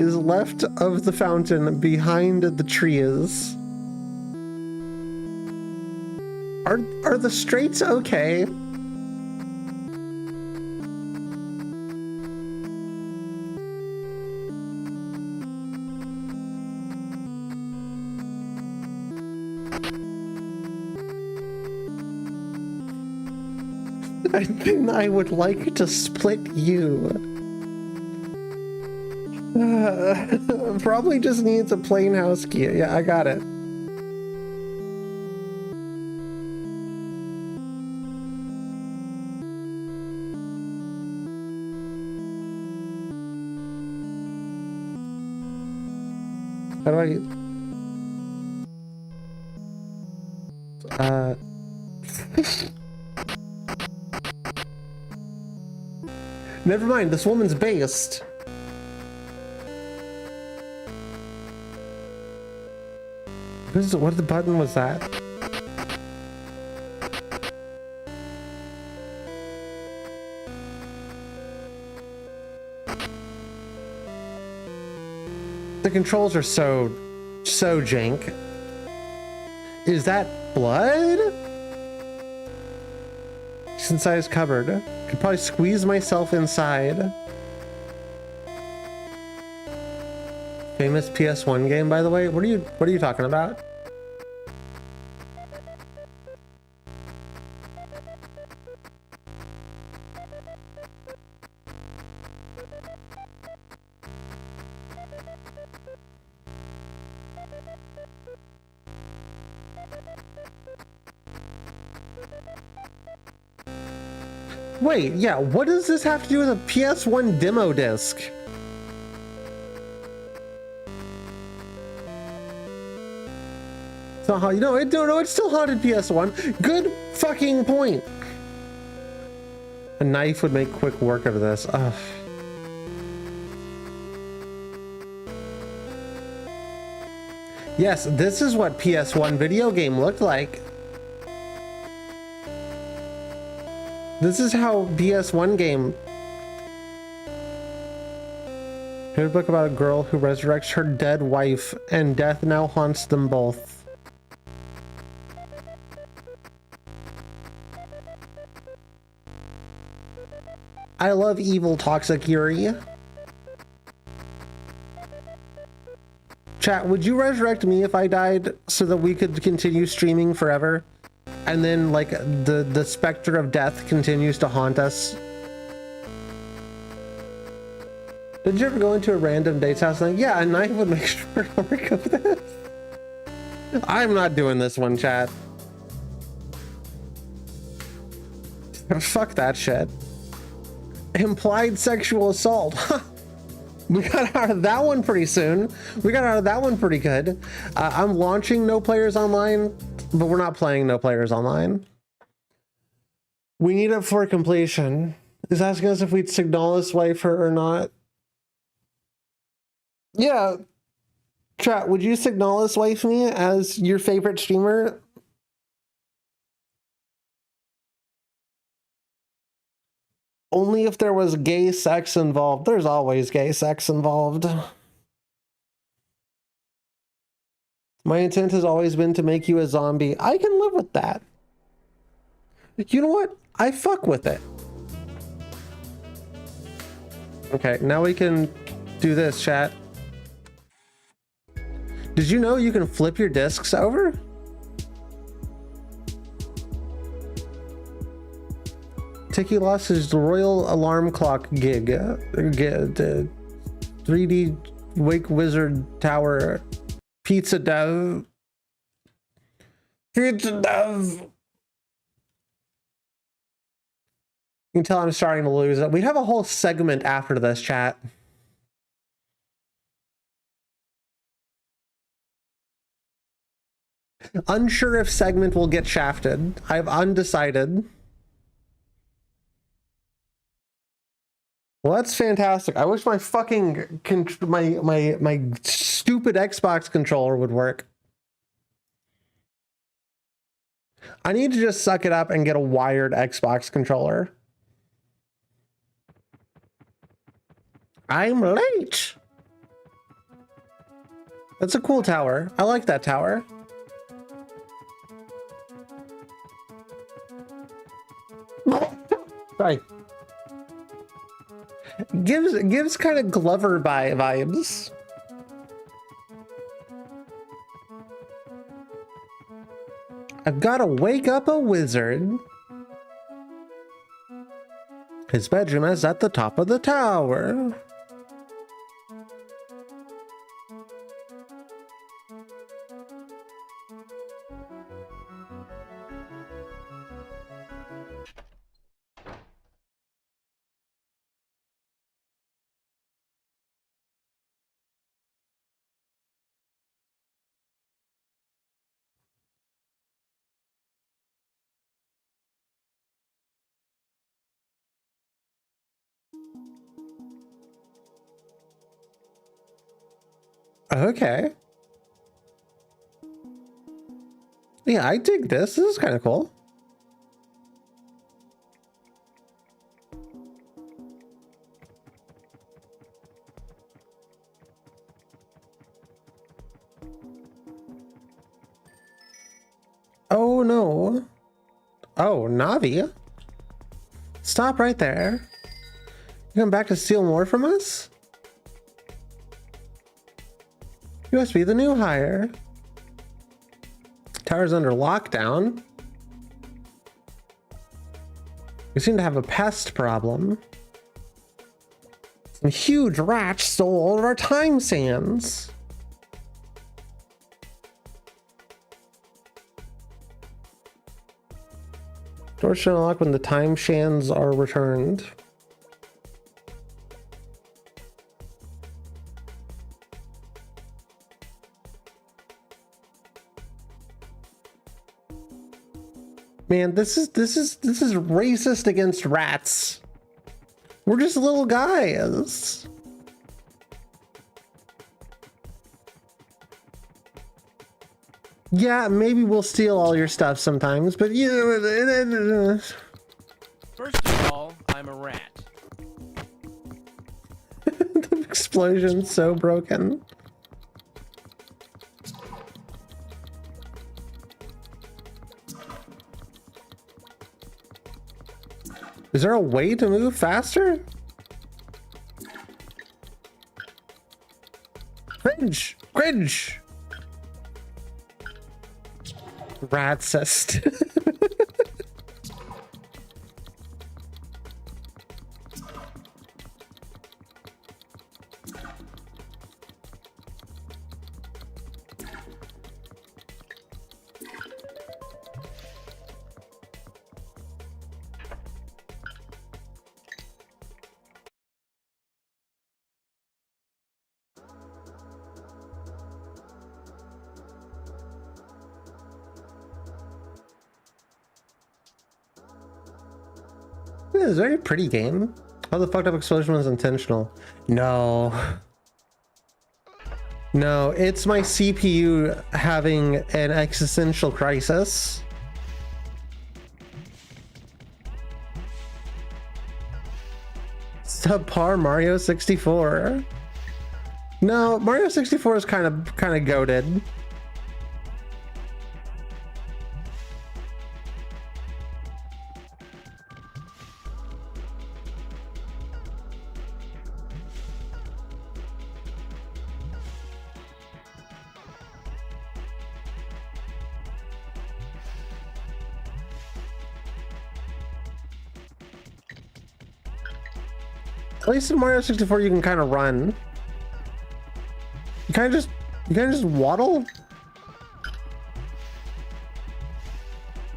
is left of the fountain behind the trees. Are the straits okay? Then I would like to split you. Probably just needs a plain house key. Yeah, I got it. How do I... Uh... Never mind, this woman's based. What the button was that? The controls are so jank. Is that blood? Inside cupboard. Could probably squeeze myself inside. Famous PS1 game, by the way. What are you talking about? Wait, yeah, what does this have to do with a PS1 demo disc? It's not, no, it's still haunted PS1. Good fucking point. A knife would make quick work of this. Ugh. Yes, this is what PS1 video game looked like. This is how PS1 game. Here's a book about a girl who resurrects her dead wife, and death now haunts them both. I love evil toxic Yuri. Chat, would you resurrect me if I died so that we could continue streaming forever? And then, like, the specter of death continues to haunt us. Did you ever go into a random date's house and like, yeah, a knife would make short work of this? I'm not doing this one, chat. Fuck that shit. Implied sexual assault. We got out of that one pretty soon. We got out of that one pretty good. I'm launching No Players Online, but we're not playing No Players Online. We need it for completion. Is asking us if we'd Signalis wife her or not. Yeah. Chat, would you Signalis wife me as your favorite streamer? Only if there was gay sex involved. There's always gay sex involved. My intent has always been to make you a zombie. I can live with that. You know what? I fuck with it. Okay, now we can do this, chat. Did you know you can flip your discs over? Tiki lost his Royal Alarm Clock gig. 3D Wake Wizard Tower. Pizza Dev. Pizza Dev. You can tell I'm starting to lose it. We have a whole segment after this, chat. Unsure if segment will get shafted. I've undecided. Well, that's fantastic. I wish my fucking my stupid Xbox controller would work. I need to just suck it up and get a wired Xbox controller. I'm late. That's a cool tower. I like that tower. Sorry. Gives kind of Glover vibes. I've got to wake up a wizard. His bedroom is at the top of the tower. Okay. Yeah, I dig this. This is kind of cool. Oh no. Oh, Navi. Stop right there. You come back to steal more from us? You must be the new hire. Tower's under lockdown. We seem to have a pest problem. Some huge rats stole all of our time sands. Doors should unlock when the time shands are returned. Man, this is racist against rats. We're just little guys. Yeah, maybe we'll steal all your stuff sometimes, but you know. First of all, I'm a rat. The explosion's so broken. Is there a way to move faster? Cringe! Cringe! Ratsist. This is a very pretty game. How the fucked up explosion was intentional? No. No, it's my CPU having an existential crisis. Subpar Mario 64. No, Mario 64 is kind of goated. At least in Mario 64 you can kind of run. You kind of just waddle.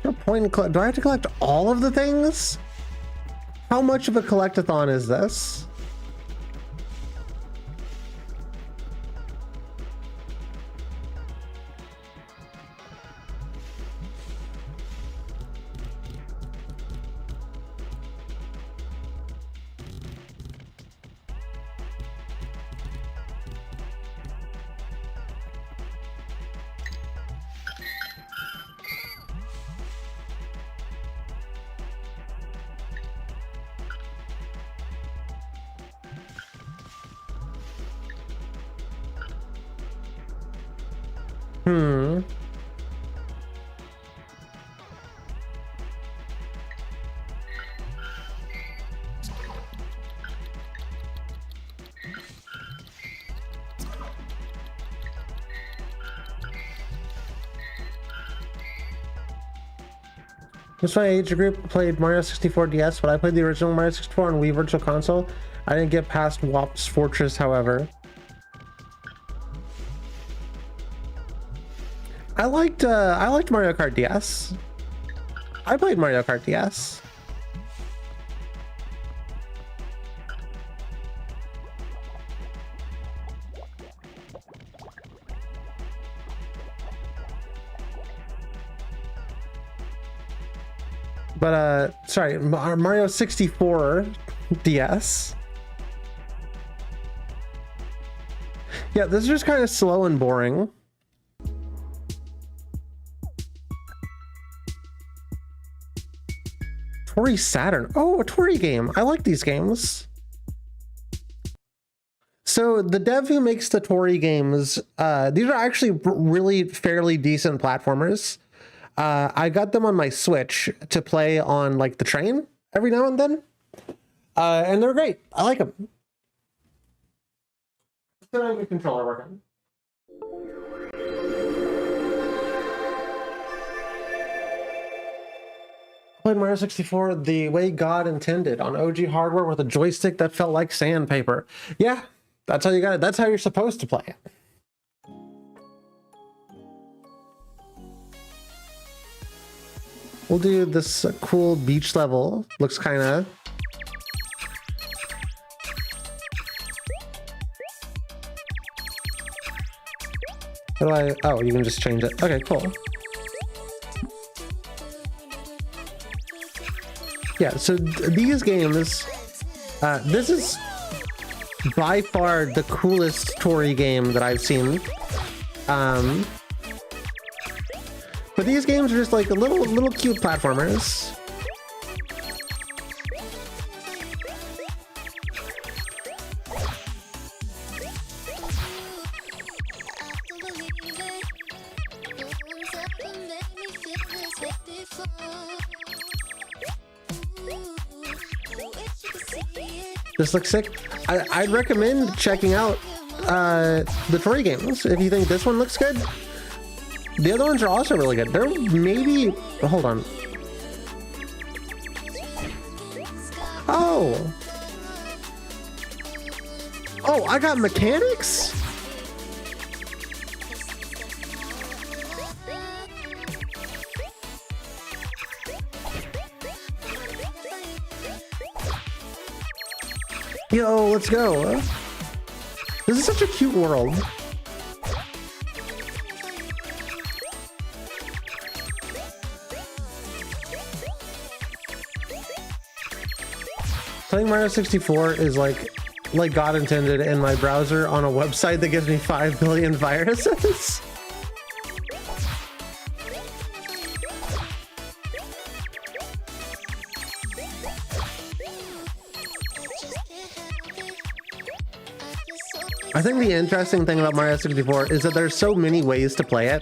Do I have to collect all of the things? How much of a collectathon is this? This my age group played Mario 64 DS, but I played the original Mario 64 on Wii Virtual Console. I didn't get past Wap's Fortress, however. I liked Mario Kart DS. I played Mario Kart DS. But sorry, Mario 64 DS. Yeah, this is just kind of slow and boring. Tori Saturn. Oh, a Tori game. I like these games. So the dev who makes the Tori games, these are actually really fairly decent platformers. I got them on my Switch to play on like the train every now and then. And they're great. I like them. Still have the controller working. Played Mario 64 the way God intended on OG hardware with a joystick that felt like sandpaper. Yeah, that's how you got it. That's how you're supposed to play it. We'll do this cool beach level. Looks kind of... How do I... Oh, you can just change it. Okay, cool. Yeah, so these games, this is by far the coolest Tori game that I've seen. But these games are just like a little cute platformers. This looks sick. I'd recommend checking out the Tori games if you think this one looks good. The other ones are also really good. They're maybe... Hold on. Oh! Oh, I got mechanics? Yo, let's go. This is such a cute world. Playing Mario 64 is like God intended in my browser on a website that gives me 5 billion viruses. I think the interesting thing about Mario 64 is that there's so many ways to play it.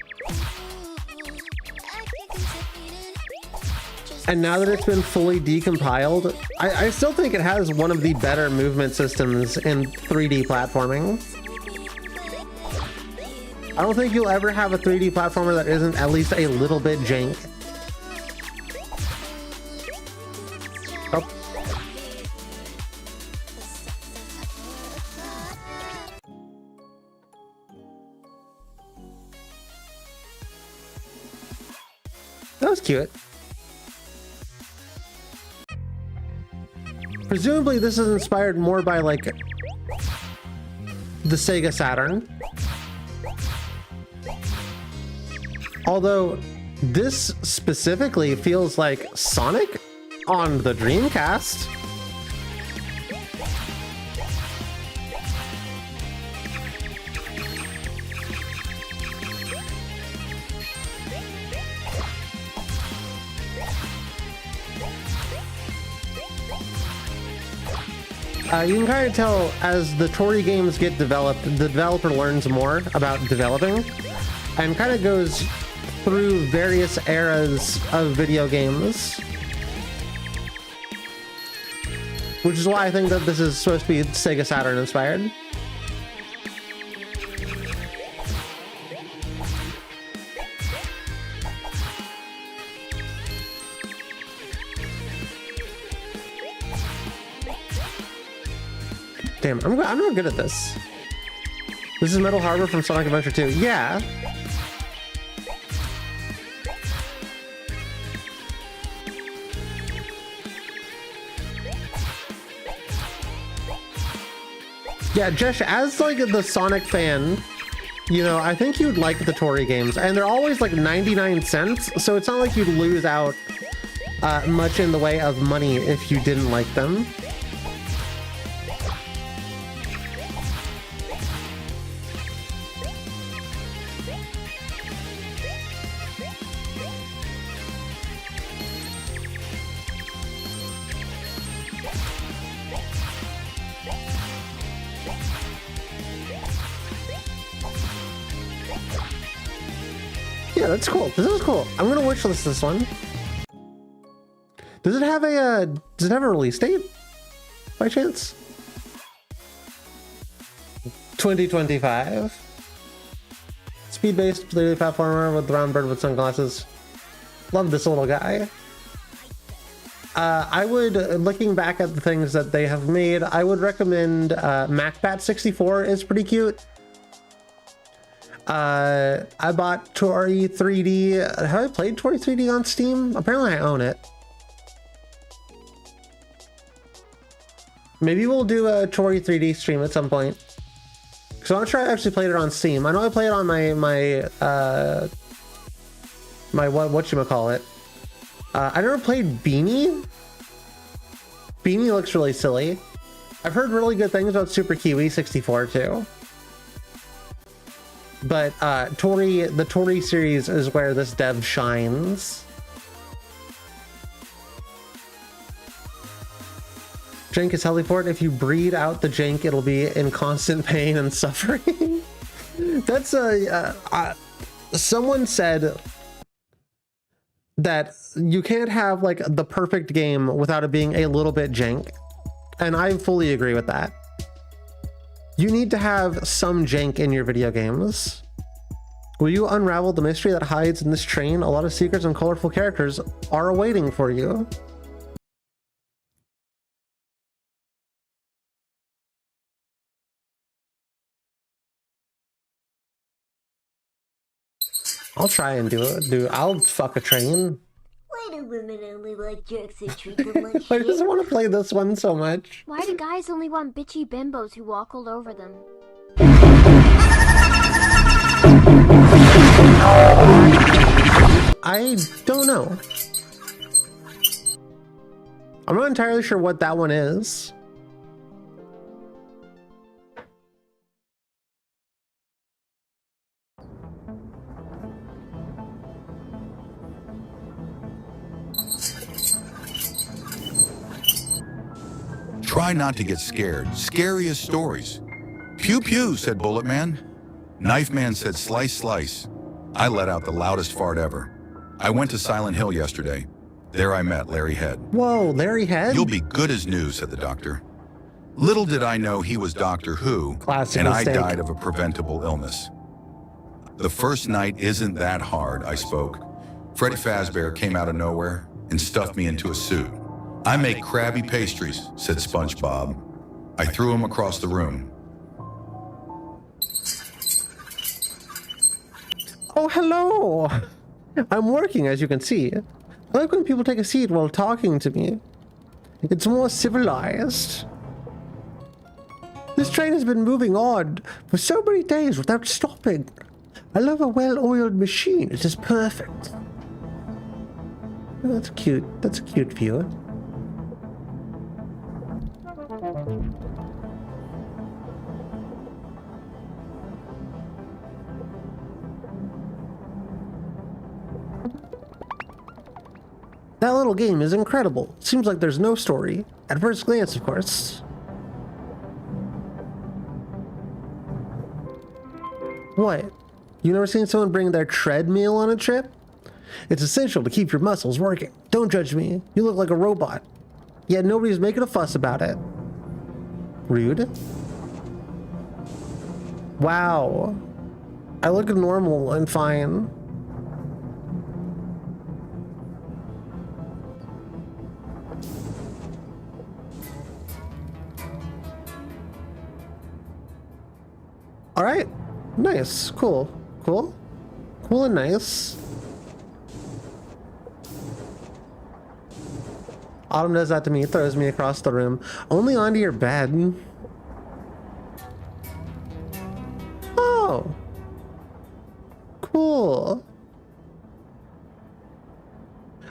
And now that it's been fully decompiled, I still think it has one of the better movement systems in 3D platforming. I don't think you'll ever have a 3D platformer that isn't at least a little bit jank. Oh. That was cute. Presumably this is inspired more by like the Sega Saturn. Although this specifically feels like Sonic on the Dreamcast. You can kind of tell as the Tori games get developed, the developer learns more about developing and kind of goes through various eras of video games. Which is why I think that this is supposed to be Sega Saturn inspired. Damn, I'm not good at this. This is Metal Harbor from Sonic Adventure 2. Yeah. Yeah, Jesh, as like the Sonic fan, you know, I think you'd like the Tori games, and they're always like 99 cents, so it's not like you'd lose out much in the way of money if you didn't like them. Yeah, that's cool. This is cool. I'm gonna wishlist this one. Does it have a release date by chance? 2025. Speed-based 3D platformer with the round bird with sunglasses. Love this little guy. I would, looking back at the things that they have made, I would recommend MacBat64 is pretty cute. I bought Tori 3D. Have I played Tori 3D on Steam? Apparently I own it. Maybe we'll do a Tori 3D stream at some point. So I'm not sure I actually played it on Steam. I know I played it on my whatchamacallit. I never played Beanie. Beanie looks really silly. I've heard really good things about Super Kiwi 64 too. But the Tori series is where this dev shines. Jank is Heliport. If you breed out the jank, it'll be in constant pain and suffering. That's someone said that you can't have like the perfect game without it being a little bit jank, and I fully agree with that. You need to have some jank in your video games. Will you unravel the mystery that hides in this train? A lot of secrets and colorful characters are awaiting for you. I'll try and do it. I'll fuck a train. Why do women only like jerks who treat them like I shit? just want to play this one so much. Why do guys only want bitchy bimbos who walk all over them? I don't know. I'm not entirely sure what that one is. Try not to get scared. Scariest stories. Pew pew, said Bullet Man. Knife Man said slice slice. I let out the loudest fart ever. I went to Silent Hill yesterday. There I met Larry Head. Whoa, Larry Head? You'll be good as new, said the doctor. Little did I know he was Doctor Who, Classic and mistake. I died of a preventable illness. The first night isn't that hard, I spoke. Freddy Fazbear came out of nowhere and stuffed me into a suit. I make Krabby pastries, said SpongeBob. I threw him across the room. Oh, hello. I'm working, as you can see. I like when people take a seat while talking to me. It's more civilized. This train has been moving on for so many days without stopping. I love a well-oiled machine. It is perfect. Oh, that's cute. That's a cute view. That little game is incredible. Seems like there's no story. At first glance, of course. What? You never seen someone bring their treadmill on a trip? It's essential to keep your muscles working. Don't judge me. You look like a robot. Yet nobody's making a fuss about it. Rude. Wow. I look normal and fine. All right. Nice. Cool. Cool. Cool and nice. Autumn does that to me, throws me across the room. Only onto your bed. Oh. Cool.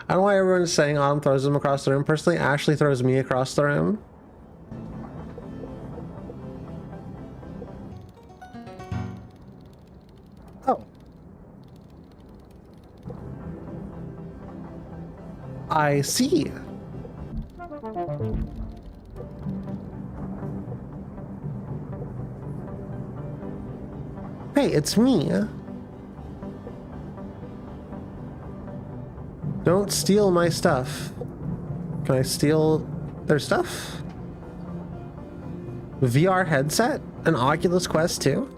I don't know why everyone's saying Autumn throws them across the room. Personally, Ashley throws me across the room. Oh. I see. Hey, it's me. Don't steal my stuff. Can I steal their stuff? VR headset? An Oculus Quest 2?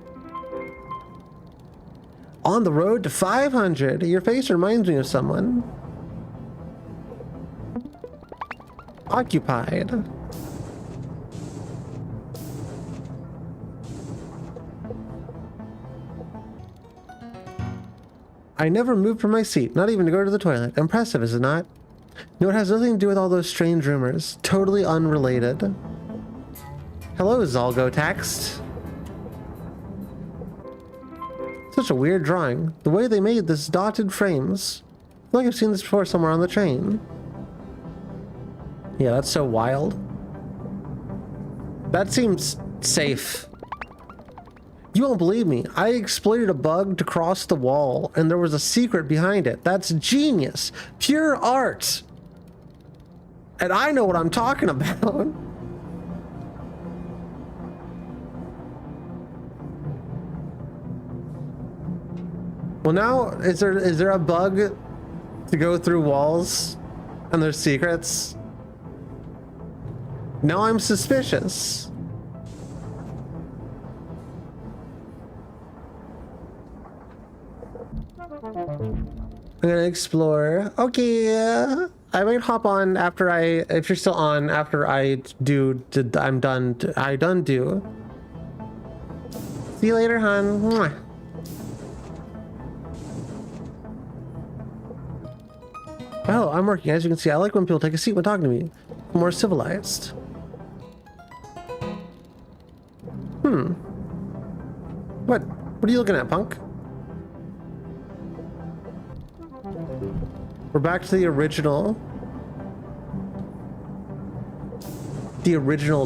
On the road to 500. Your face reminds me of someone. Occupied. I never moved from my seat, not even to go to the toilet. Impressive, is it not? No, it has nothing to do with all those strange rumors. Totally unrelated. Hello, Zalgo text. Such a weird drawing. The way they made this dotted frames. I feel like I've seen this before somewhere on the train. Yeah, that's so wild. That seems safe. You won't believe me. I exploited a bug to cross the wall, and there was a secret behind it. That's genius. Pure art. And I know what I'm talking about. Well, now, is there a bug to go through walls and there's secrets? Now I'm suspicious. I'm gonna explore. Okay, I might hop on after if you're still on after I do. I'm done. I done do. See you later, hon. Mwah. Oh, I'm working. As you can see, I like when people take a seat when talking to me. More civilized. What are you looking at, punk? We're back to the original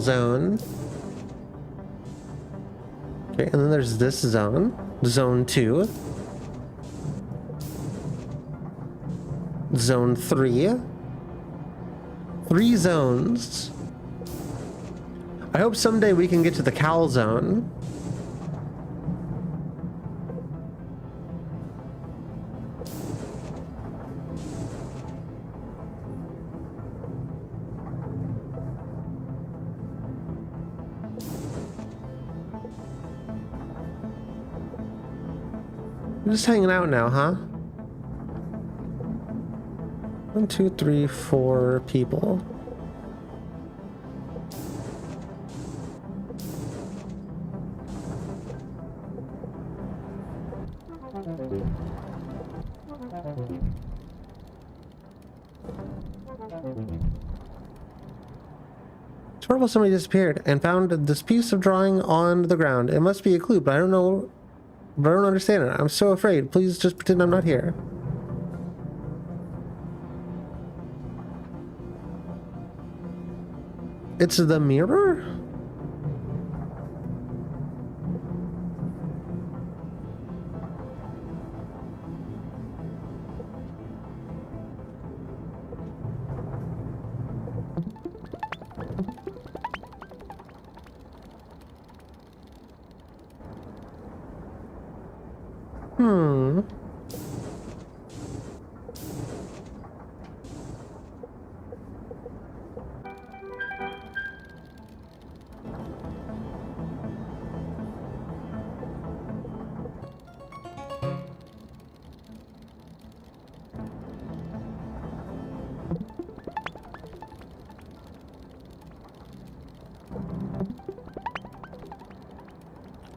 zone. Okay, and then there's this zone, zone 2, zone 3, 3 zones. I hope someday we can get to the Cal zone. We're just hanging out now, huh? 1, 2, 3, 4 people. It's horrible somebody disappeared and found this piece of drawing on the ground. It must be a clue, but I don't know. But I don't understand it. I'm so afraid. Please just pretend I'm not here. It's the mirror?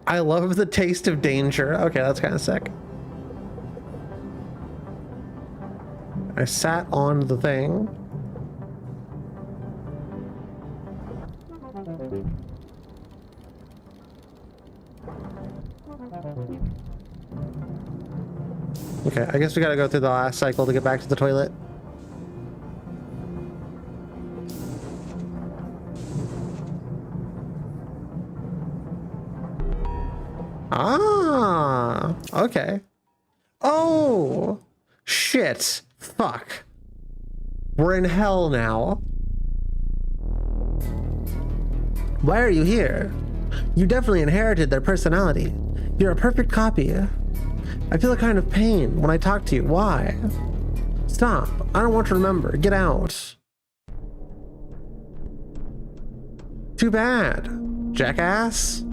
I love the taste of danger. Okay, that's kind of sick. I sat on the thing. Okay, I guess we gotta go through the last cycle to get back to the toilet. Ah, okay. Oh, shit. Fuck. We're in hell now. Why are you here? You definitely inherited their personality. You're a perfect copy. I feel a kind of pain when I talk to you. Why? Stop. I don't want to remember. Get out. Too bad, jackass.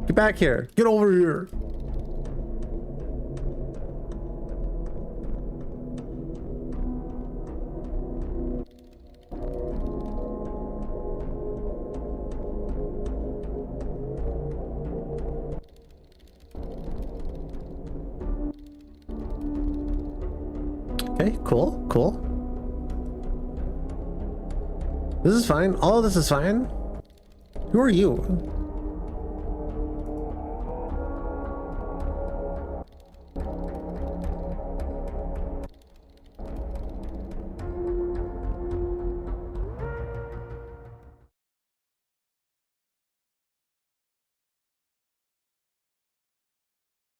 Get back here. Get over here. Okay, cool, cool. This is fine. All of this is fine. Who are you?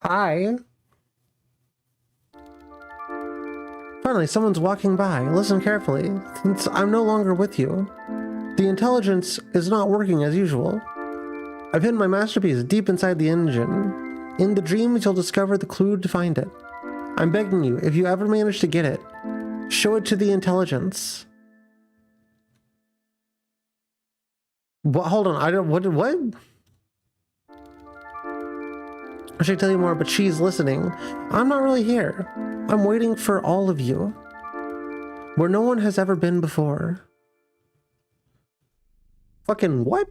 Hi. Finally, someone's walking by. Listen carefully, since I'm no longer with you. The intelligence is not working as usual. I've hidden my masterpiece deep inside the engine. In the dreams, you'll discover the clue to find it. I'm begging you, if you ever manage to get it, show it to the intelligence. What? Hold on, I don't... What? I should tell you more, but she's listening. I'm not really here. I'm waiting for all of you. Where no one has ever been before. Fucking what?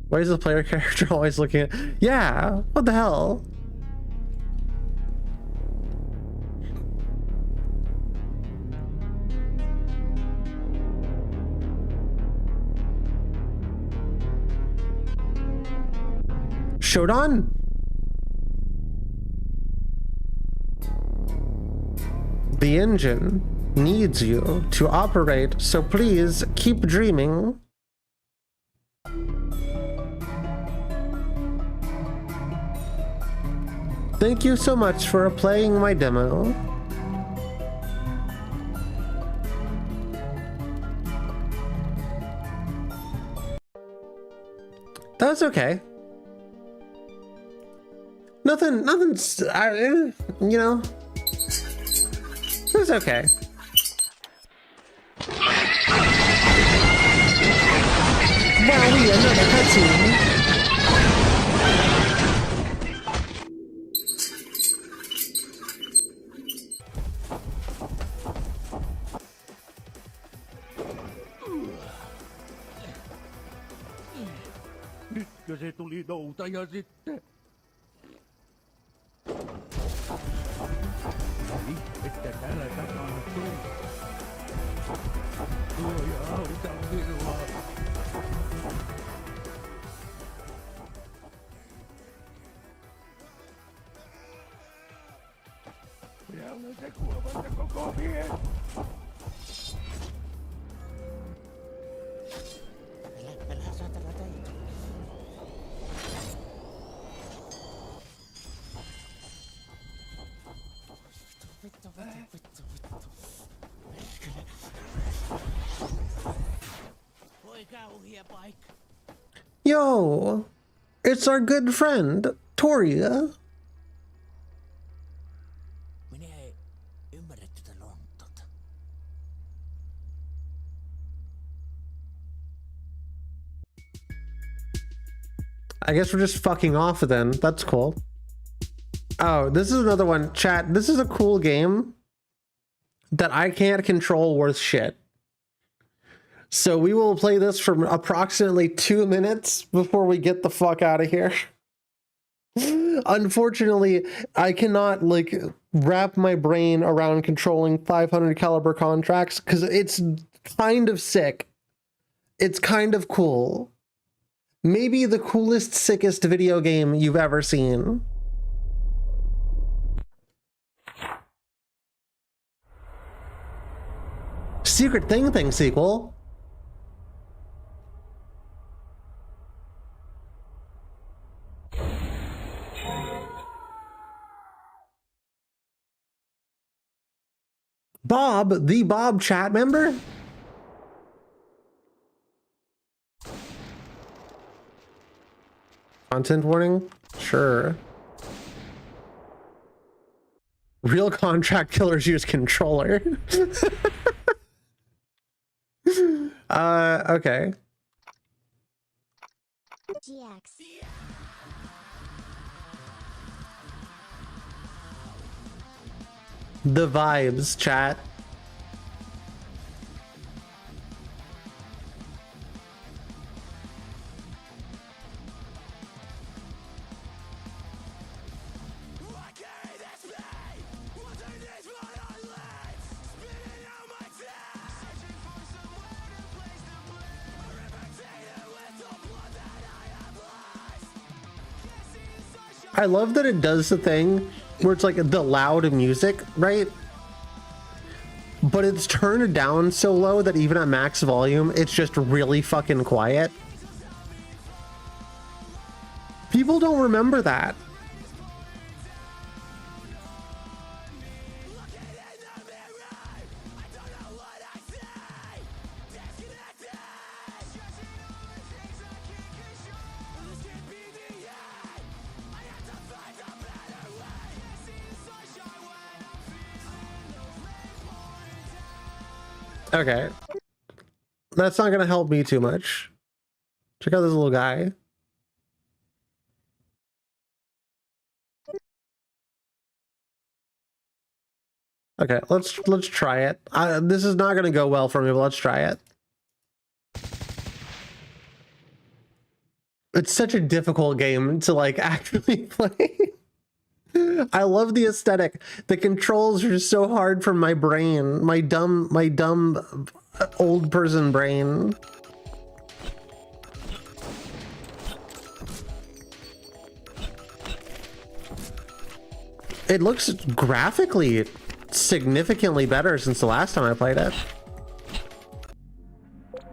Why is the player character always looking at... Yeah, what the hell? Shodan? The engine needs you to operate, so please keep dreaming. Thank you so much for playing my demo. That was okay. Nothing's, you know, it was okay. Wowie, another cutscene. Nyt se tuli noutaja sitten. Että täällä tapahtuu. Tuo auta minua. Minä olen se kuomassa koko mies. Älä saatana teitä. Yo, it's our good friend, Toria. I guess we're just fucking off then. That's cool. Oh, this is another one. Chat, this is a cool game that I can't control worth shit. So we will play this for approximately 2 minutes before we get the fuck out of here. Unfortunately, I cannot like wrap my brain around controlling 500 caliber contracts because it's kind of sick. It's kind of cool. Maybe the coolest, sickest video game you've ever seen. Secret Thing sequel. Bob, the Bob chat member? content warning? Sure. Real contract killers use controller. Okay. GX. The vibes, chat. I love that it does the thing where it's like the loud music, right? But it's turned down so low that even at max volume, it's just really fucking quiet. People don't remember that. Okay. That's not gonna help me too much. Check out this little guy. Okay, let's try it. This is not gonna go well for me, but let's try it. It's such a difficult game to like actually play. I love the aesthetic. The controls are so hard for my brain, my dumb old person brain. It looks graphically significantly better since the last time I played it.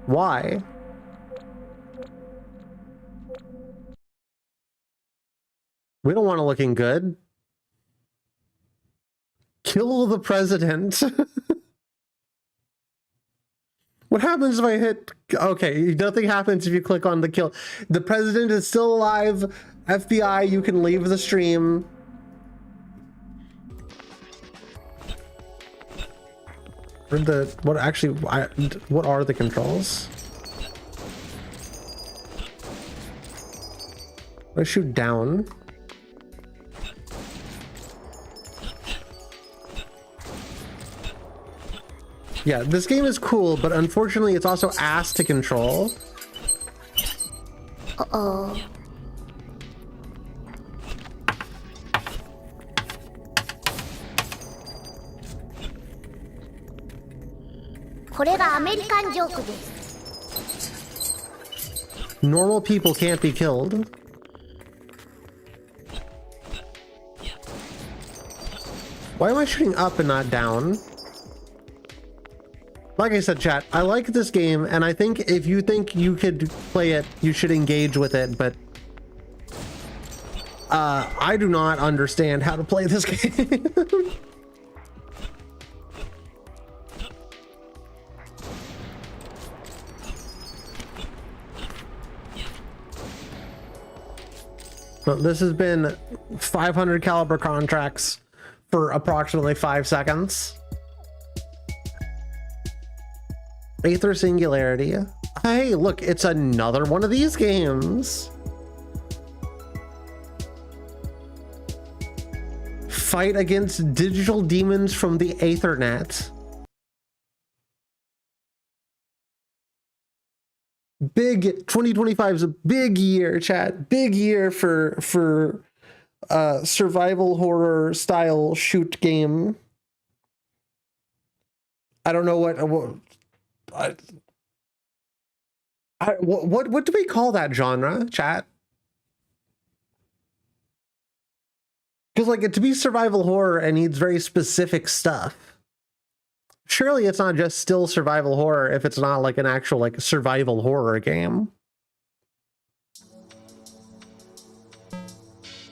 Why? We don't want it looking good. Kill the president. What happens if I hit... Okay, nothing happens if you click on the kill. The president is still alive. FBI, you can leave the stream. What are the controls? I shoot down. Yeah, this game is cool, but unfortunately it's also ass to control. Uh-oh. Normal people can't be killed. Why am I shooting up and not down? Like I said, chat, I like this game, and I think if you think you could play it, you should engage with it, but I do not understand how to play this game. Well, this has been 500 caliber contracts for approximately 5 seconds. Aether Singularity. Hey, look, it's another one of these games. Fight against digital demons from the Aethernet. Big 2025 is a big year, chat. Big year for survival horror style shoot game. I don't know what do we call that genre, chat? Because like to be survival horror, it needs very specific stuff. Surely it's not just still survival horror if it's not like an actual like survival horror game.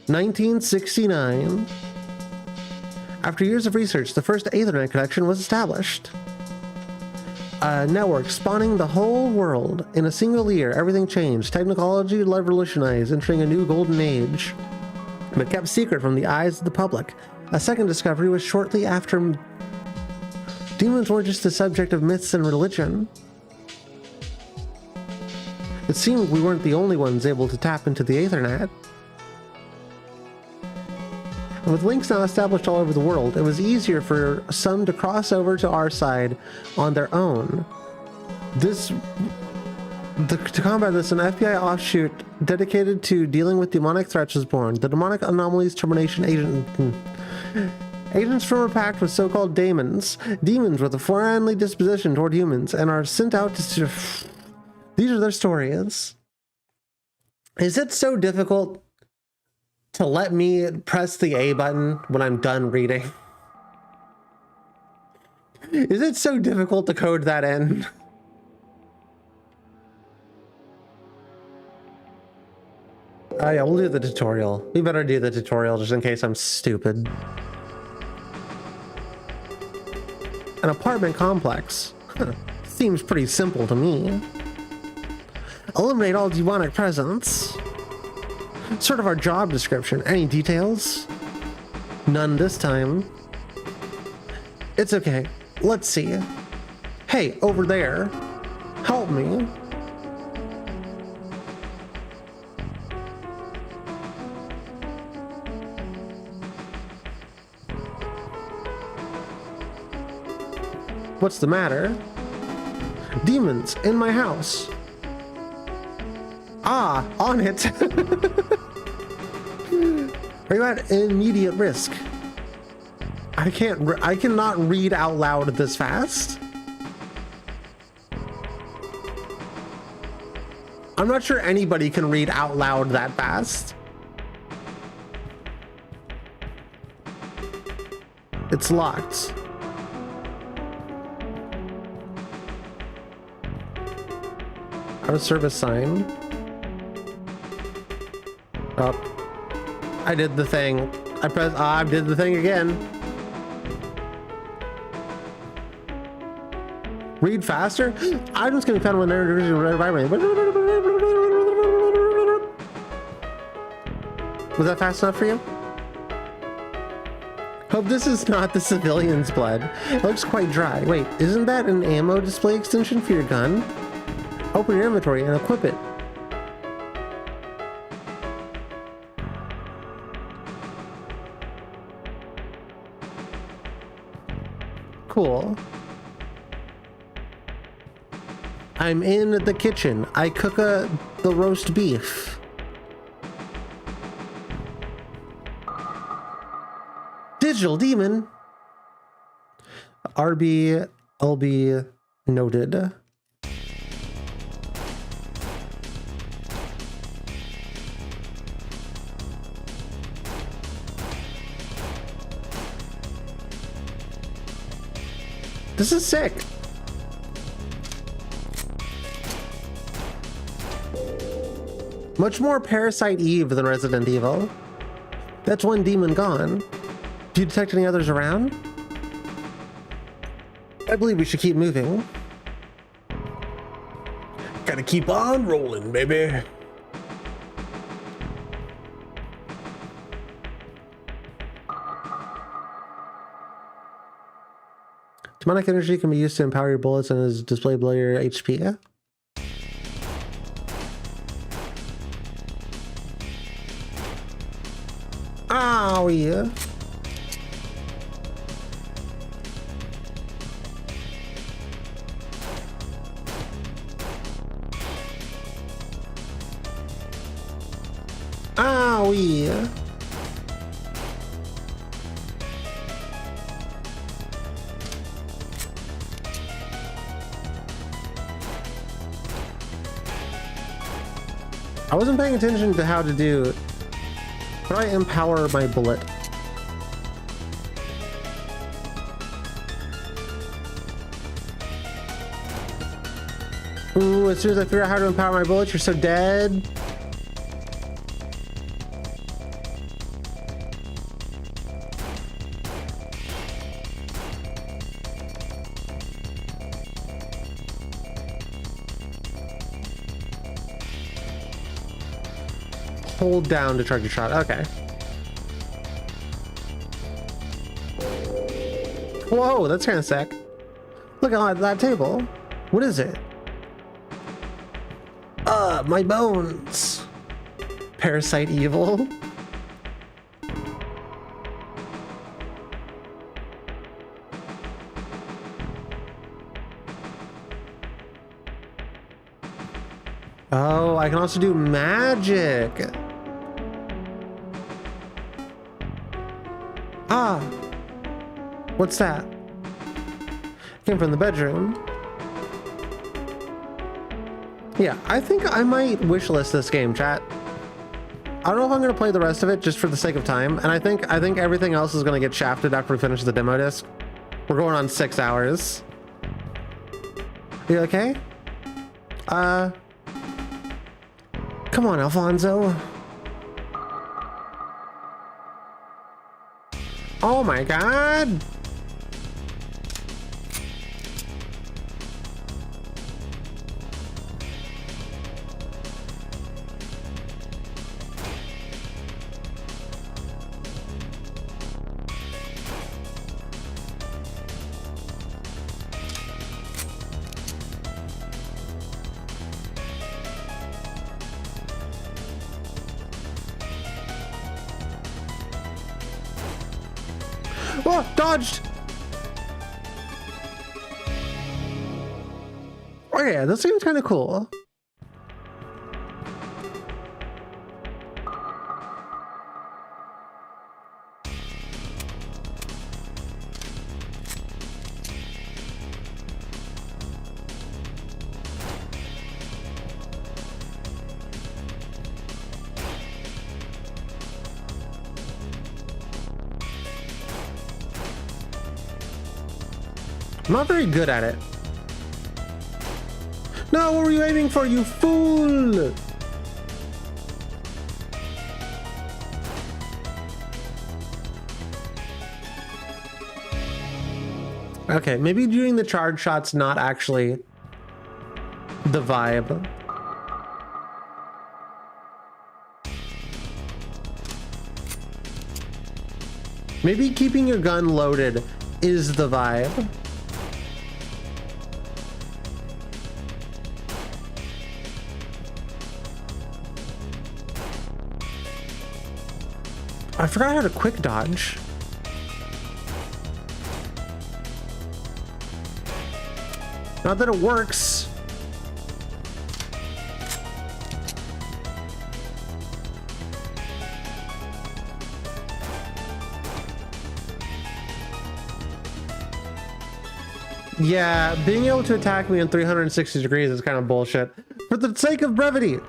1969. After years of research, the first Ethernet connection was established. network spawning the whole world. In a single year, everything changed. Technology revolutionized, entering a new golden age, but kept secret from the eyes of the public. A second discovery was shortly after. Demons weren't just the subject of myths and religion. It seemed we weren't the only ones able to tap into the Aethernet. And with links now established all over the world, it was easier for some to cross over to our side on their own. To combat this, an FBI offshoot dedicated to dealing with demonic threats was born. The Demonic Anomalies Termination Agent. Agents from a pact with so-called demons with a friendly disposition toward humans, and are sent out to... These are their stories. Is it so difficult to let me press the A button when I'm done reading? Is it so difficult to code that in? Oh yeah, we'll do the tutorial. We better do the tutorial just in case I'm stupid. An apartment complex. Seems pretty simple to me. Eliminate all demonic presence. Sort of our job description. Any details? None this time. It's okay. Let's see. Hey, over there. Help me. What's the matter? Demons in my house. Ah, on it. Are you at immediate risk? I cannot read out loud this fast. I'm not sure anybody can read out loud that fast. It's locked. Out of service sign. Up. I did the thing. I did the thing again. Read faster? Items can be found when they're vibrating. Was that fast enough for you? Hope this is not the civilian's blood. It looks quite dry. Wait, isn't that an ammo display extension for your gun? Open your inventory and equip it. Cool. I'm in the kitchen. I cook the roast beef. Digital demon. RB LB noted. This is sick. Much more Parasite Eve than Resident Evil. That's one demon gone. Do you detect any others around? I believe we should keep moving. Gotta keep on rolling, baby. Demonic energy can be used to empower your bullets and is displayed below your HP. Oh yeah. Oh yeah. I wasn't paying attention to how to do. How do I empower my bullet? Ooh, as soon as I figure out how to empower my bullets, you're so dead. hold down to charge your shot. Okay. Whoa, that's kind of sick. Look at that table. What is it? My bones. Parasite evil. Oh, I can also do magic. Ah. What's that? Came from the bedroom. Yeah, I think I might wishlist this game, chat. I don't know if I'm gonna play the rest of it just for the sake of time, and I think everything else is gonna get shafted after we finish the demo disc. We're going on 6 hours. You okay? Come on, Alfonso. Oh my god! Oh, dodged! Oh yeah, this seems kind of cool. I'm not very good at it. No, what were you aiming for, you fool? Okay, maybe doing the charge shot's not actually the vibe. Maybe keeping your gun loaded is the vibe. I forgot how to quick dodge. Not that it works. Yeah, being able to attack me in 360 degrees is kind of bullshit. For the sake of brevity.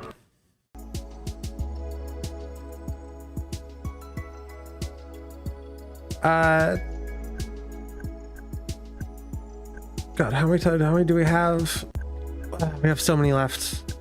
God, how many do we have? We have so many left.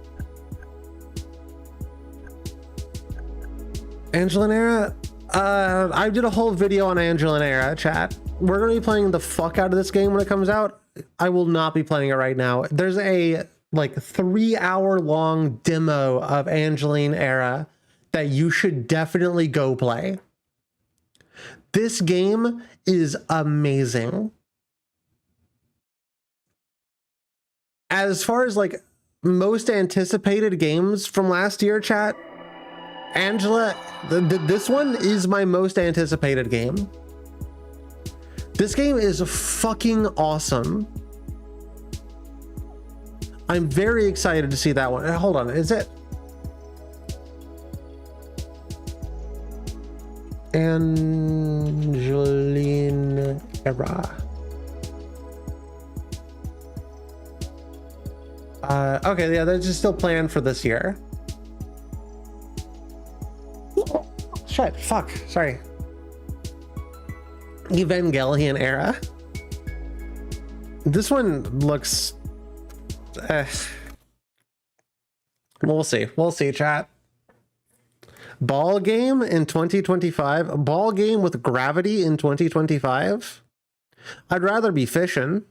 Angelinera? I did a whole video on Angelinera, chat. We're gonna be playing the fuck out of this game when it comes out. I will not be playing it right now. There's a like 3-hour long demo of Angeline Era that you should definitely go play. This game is amazing. As far as like most anticipated games from last year, chat, Angela, this one is my most anticipated game. This game is fucking awesome. I'm very excited to see that one. Hold on, is it? Angeline Era. Okay, yeah, that's just still planned for this year. Oh, shit, fuck, sorry. Evangelion Era. This one looks... We'll see, chat. Ball game in 2025? Ball game with gravity in 2025? I'd rather be fishing.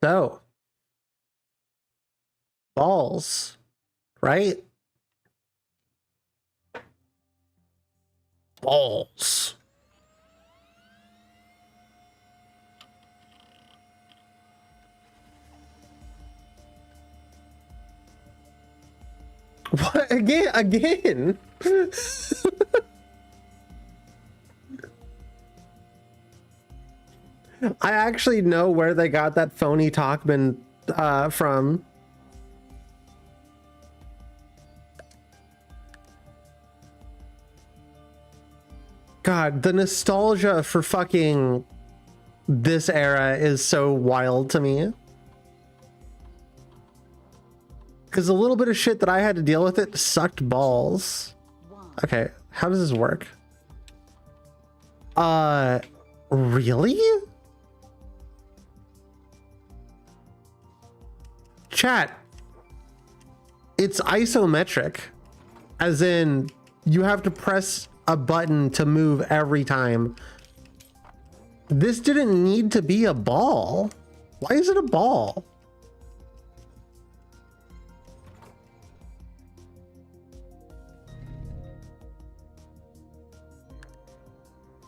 So balls, right? Balls. What again? I actually know where they got that phony Talkman from. God, the nostalgia for fucking this era is so wild to me. Because a little bit of shit that I had to deal with it sucked balls. Okay, how does this work? Really? Chat. It's isometric. As in, you have to press a button to move every time. This didn't need to be a ball. Why is it a ball?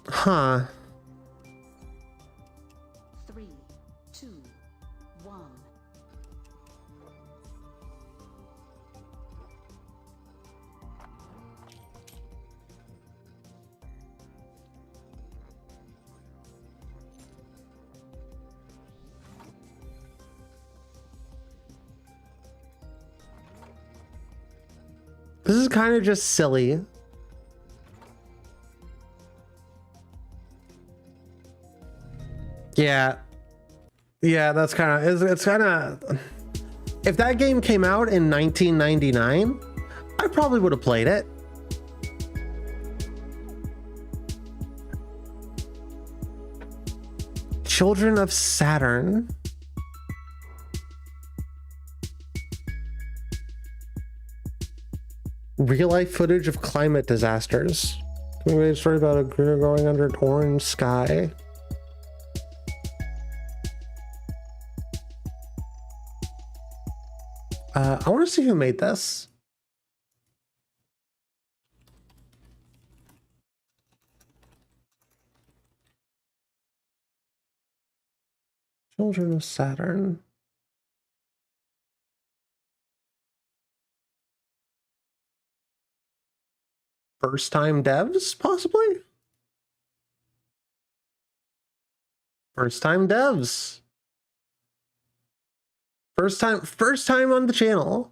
Huh. 3, 2, 1. This is kind of just silly. Yeah, that's kind of, it's kind of, if that game came out in 1999, I probably would have played it. Children of Saturn. Real life footage of climate disasters. Can we read a story about a girl going under an orange sky? I want to see who made this. Children of Saturn. First time devs, possibly? First time devs. First time on the channel.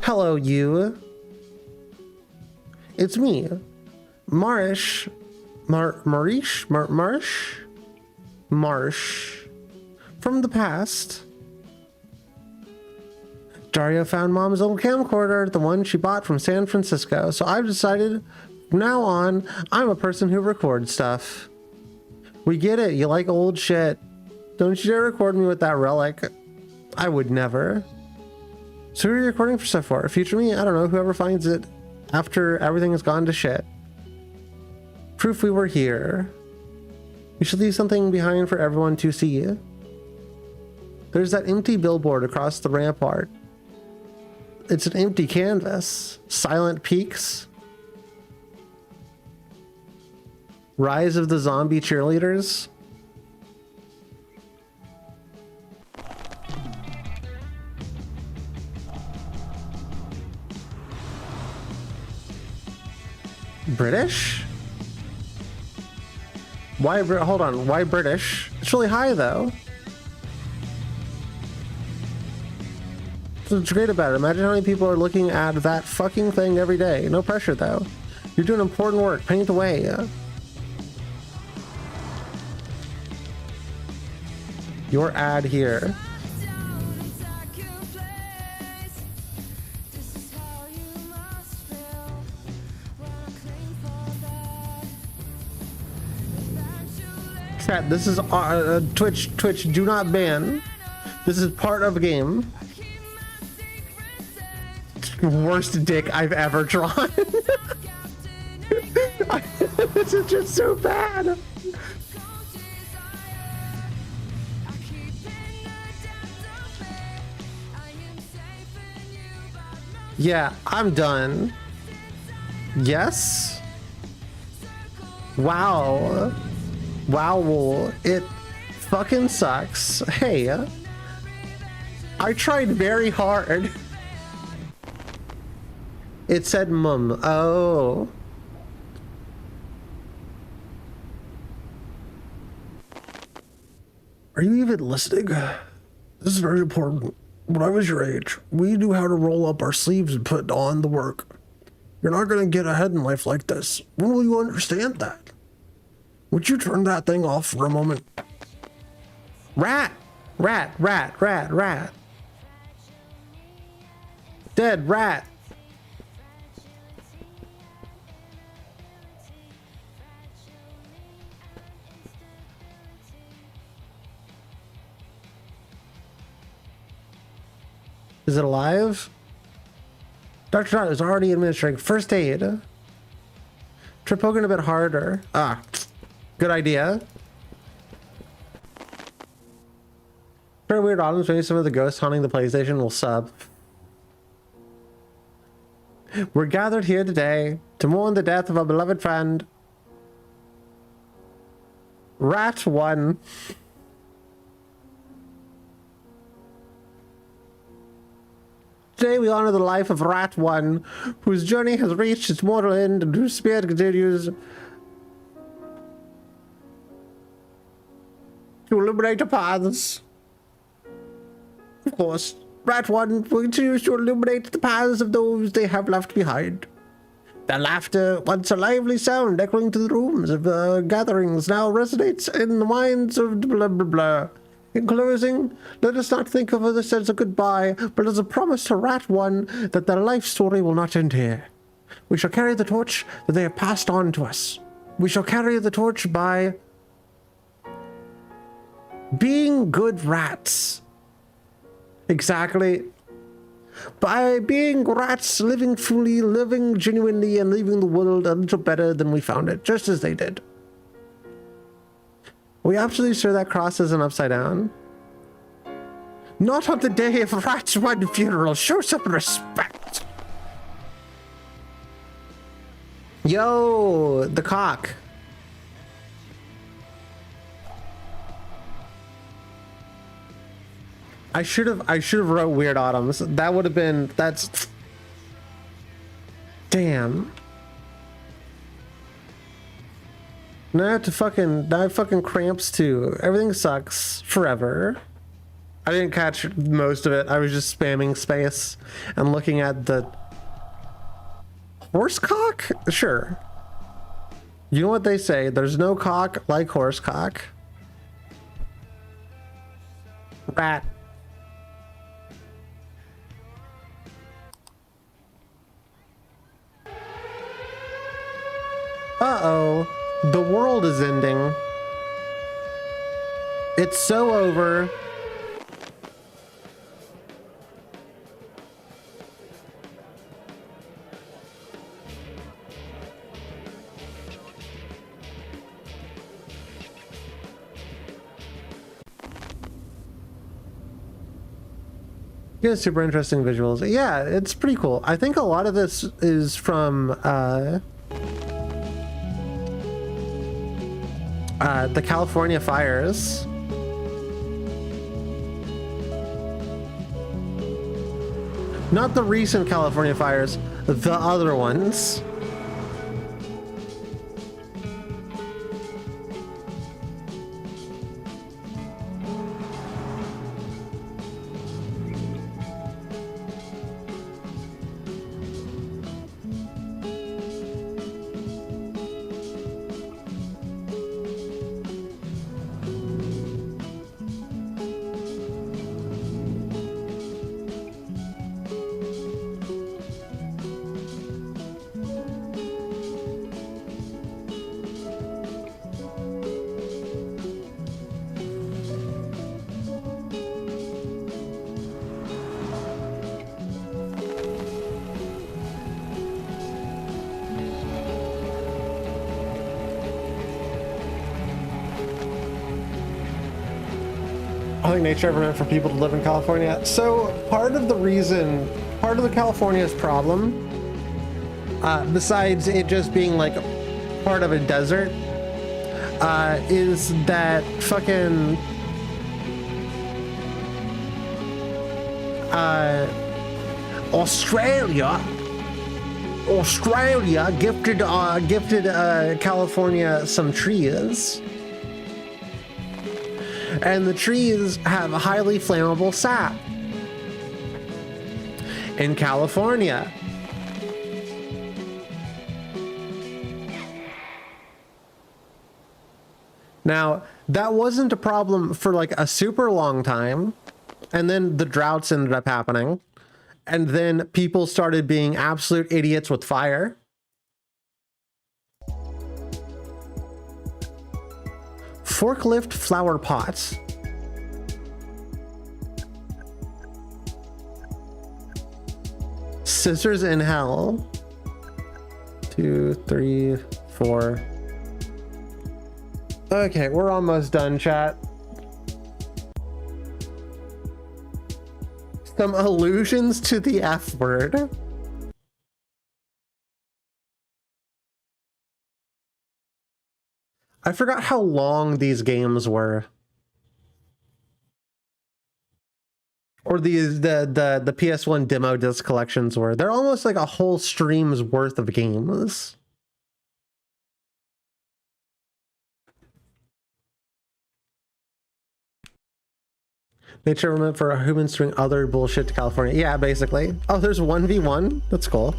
Hello, you. It's me, Marsh. Marsh from the past. Dario found mom's old camcorder, the one she bought from San Francisco. So I've decided from now on, I'm a person who records stuff. We get it. You like old shit. Don't you dare record me with that relic. I would never. So who are you recording for stuff for? Future me? I don't know. Whoever finds it after everything has gone to shit. Proof we were here. We should leave something behind for everyone to see. There's that empty billboard across the rampart. It's an empty canvas. Silent Peaks. Rise of the Zombie Cheerleaders. British? Why, hold on, why British? It's really high though. What's great about it? Imagine how many people are looking at that fucking thing every day. No pressure though. You're doing important work. Paint the way. Your ad here. Chat, this is Twitch. Do not ban. This is part of a game. Worst dick I've ever drawn. This is just so bad. Yeah, I'm done. Yes? Wow. Wow, it fucking sucks. Hey, I tried very hard. It said mum. Oh. Are you even listening? This is very important. When I was your age, we knew how to roll up our sleeves and put on the work. You're not going to get ahead in life like this. When will you understand that? Would you turn that thing off for a moment? Rat! Rat, rat, rat, rat. Dead rat. Is it alive? Dr. Todd is already administering first aid. Try poking a bit harder. Ah, good idea. Very weird autumns. Maybe some of the ghosts haunting the PlayStation will sub. We're gathered here today to mourn the death of our beloved friend, Rat One. Today we honor the life of Rat One, whose journey has reached its mortal end and whose spirit continues to illuminate the paths. Of course, Rat One continues to illuminate the paths of those they have left behind. Their laughter, once a lively sound echoing through the rooms of gatherings, now resonates in the minds of blah blah blah. In closing, let us not think of this as a goodbye, but as a promise to Rat One that their life story will not end here. We shall carry the torch that they have passed on to us. We shall carry the torch by being good rats. Exactly. By being rats, living fully, living genuinely, and leaving the world a little better than we found it, just as they did. Are we absolutely sure that cross isn't upside down? Not on the day of Rat's One funeral. Show some respect. Yo, the cock. I should have wrote Weird Autumns. That would have been, that's, damn. Now I have fucking cramps too. Everything sucks forever. I didn't catch most of it. I was just spamming space and looking at the horse cock? Sure. You know what they say, there's no cock like horse cock. Rat. Uh-oh. The world is ending. It's so over. Yeah, super interesting visuals. Yeah, it's pretty cool. I think a lot of this is from the California fires. Not the recent California fires, the other ones. I think nature ever meant for people to live in California. So part of the California's problem, besides it just being like part of a desert, is that fucking Australia gifted California some trees, and the trees have highly flammable sap. In California, now that wasn't a problem for like a super long time, and then the droughts ended up happening. And then people started being absolute idiots with fire. Forklift flower pots. Scissors in hell. 2, 3, 4. Okay, we're almost done, chat. Some allusions to the F word. I forgot how long these games were. Or the PS1 demo disc collections were. They're almost like a whole stream's worth of games. Nature meant for humans doing other bullshit to California. Yeah, basically. Oh, there's 1v1? That's cool.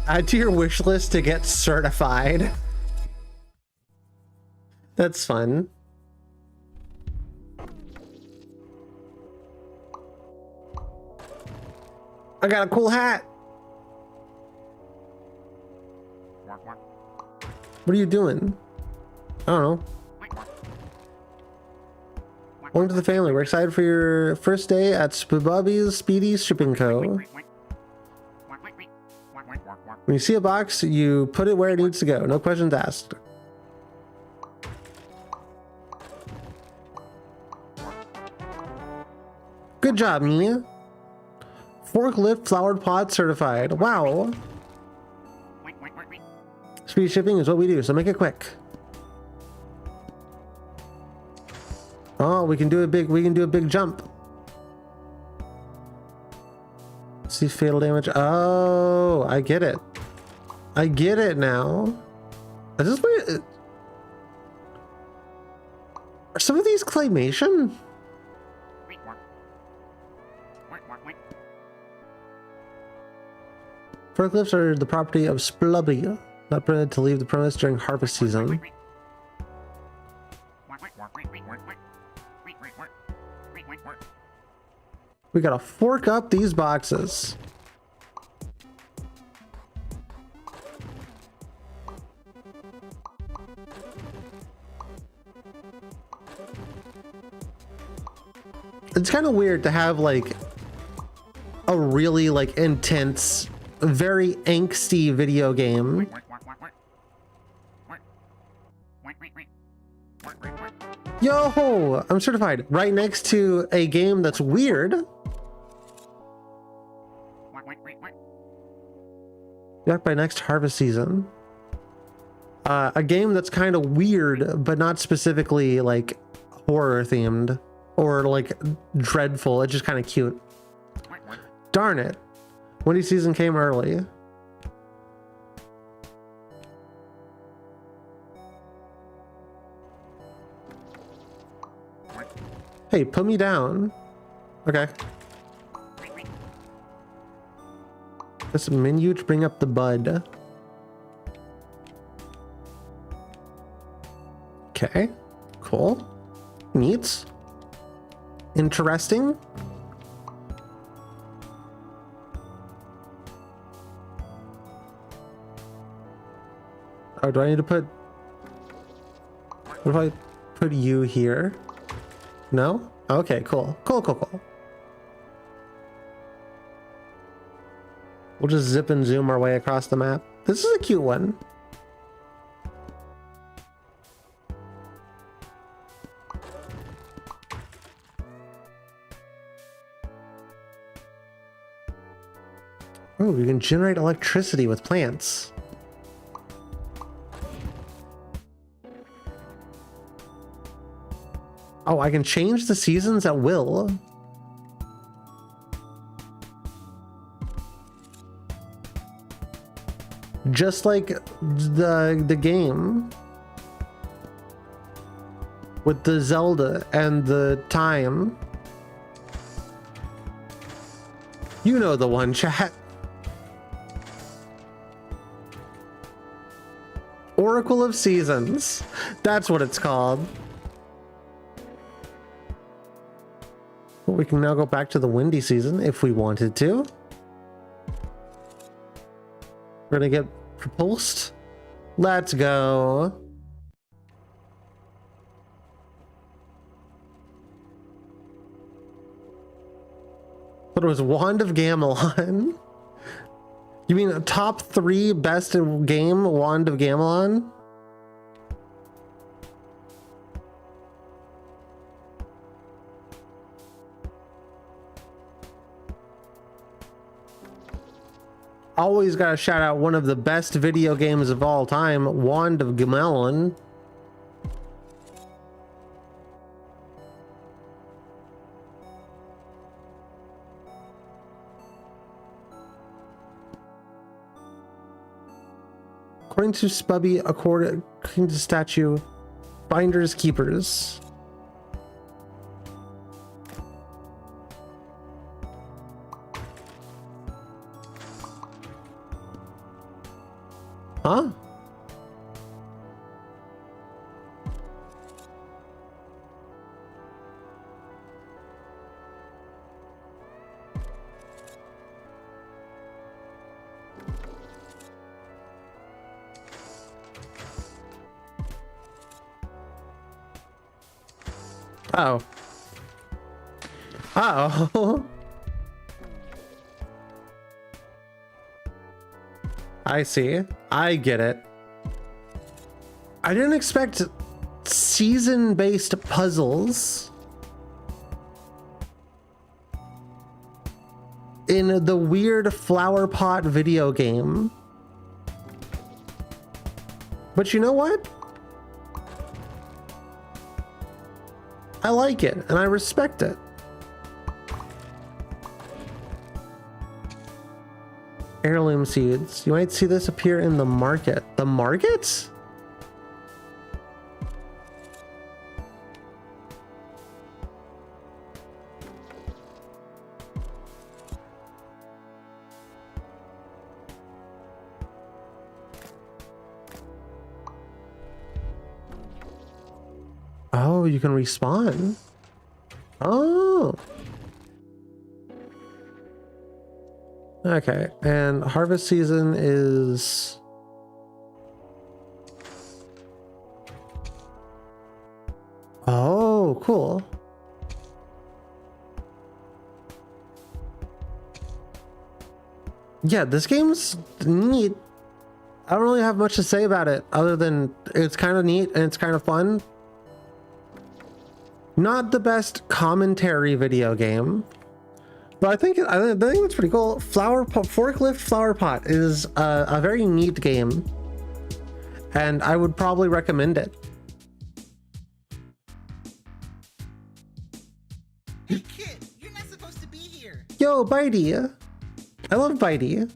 Add to your wish list to get certified. That's fun. I got a cool hat. What are you doing? I don't know. Welcome to the family. We're excited for your first day at Spoobabi's Speedy Shipping Co. When you see a box, you put it where it needs to go. No questions asked. Good job, Mia. Forklift flowered pot certified. Wow. Speedy shipping is what we do, so make it quick. Oh, we can do a big jump. See fatal damage. Oh, I get it. I get it now. Is this weird? Are some of these claymation? Forklifts are the property of Splubby, not permitted to leave the premise during harvest season. We gotta fork up these boxes. It's kind of weird to have like a really like intense, very angsty video game. Yo, I'm certified. Right next to a game that's weird. Back by next harvest season. A game that's kind of weird, but not specifically like horror themed or like dreadful. It's just kind of cute. Darn it. Windy season came early. Hey, put me down. Okay. This menu to bring up the bud. Okay. Cool. Neat. Interesting. Oh, do I need to put... What if I put you here? No? Okay, cool. Cool. We'll just zip and zoom our way across the map. This is a cute one. Oh, you can generate electricity with plants. Oh, I can change the seasons at will. Just like the game with the Zelda and the time. You know the one, chat. Oracle of Seasons. That's what it's called. Well, we can now go back to the windy season if we wanted to. We're gonna get propulsed. Let's go. But it was Wand of Gamelon. You mean top 3 best in game Wand of Gamelon? Always gotta shout out one of the best video games of all time, Wand of Gamelon. According to Spubby, according to statue, Binders Keepers. Huh? Oh. Uh-oh. I see. I get it. I didn't expect season-based puzzles in the weird flower pot video game. But you know what? I like it and I respect it. Heirloom seeds. You might see this appear in the market. The market? Oh, you can respawn. Oh. Okay, and harvest season is... Oh, cool. Yeah, this game's neat. I don't really have much to say about it other than it's kind of neat and it's kind of fun. Not the best commentary video game, but I think that's pretty cool. Forklift Flower Pot is a very neat game, and I would probably recommend it. Hey kid, you're not supposed to be here. Yo, Bitey. I love Bitey.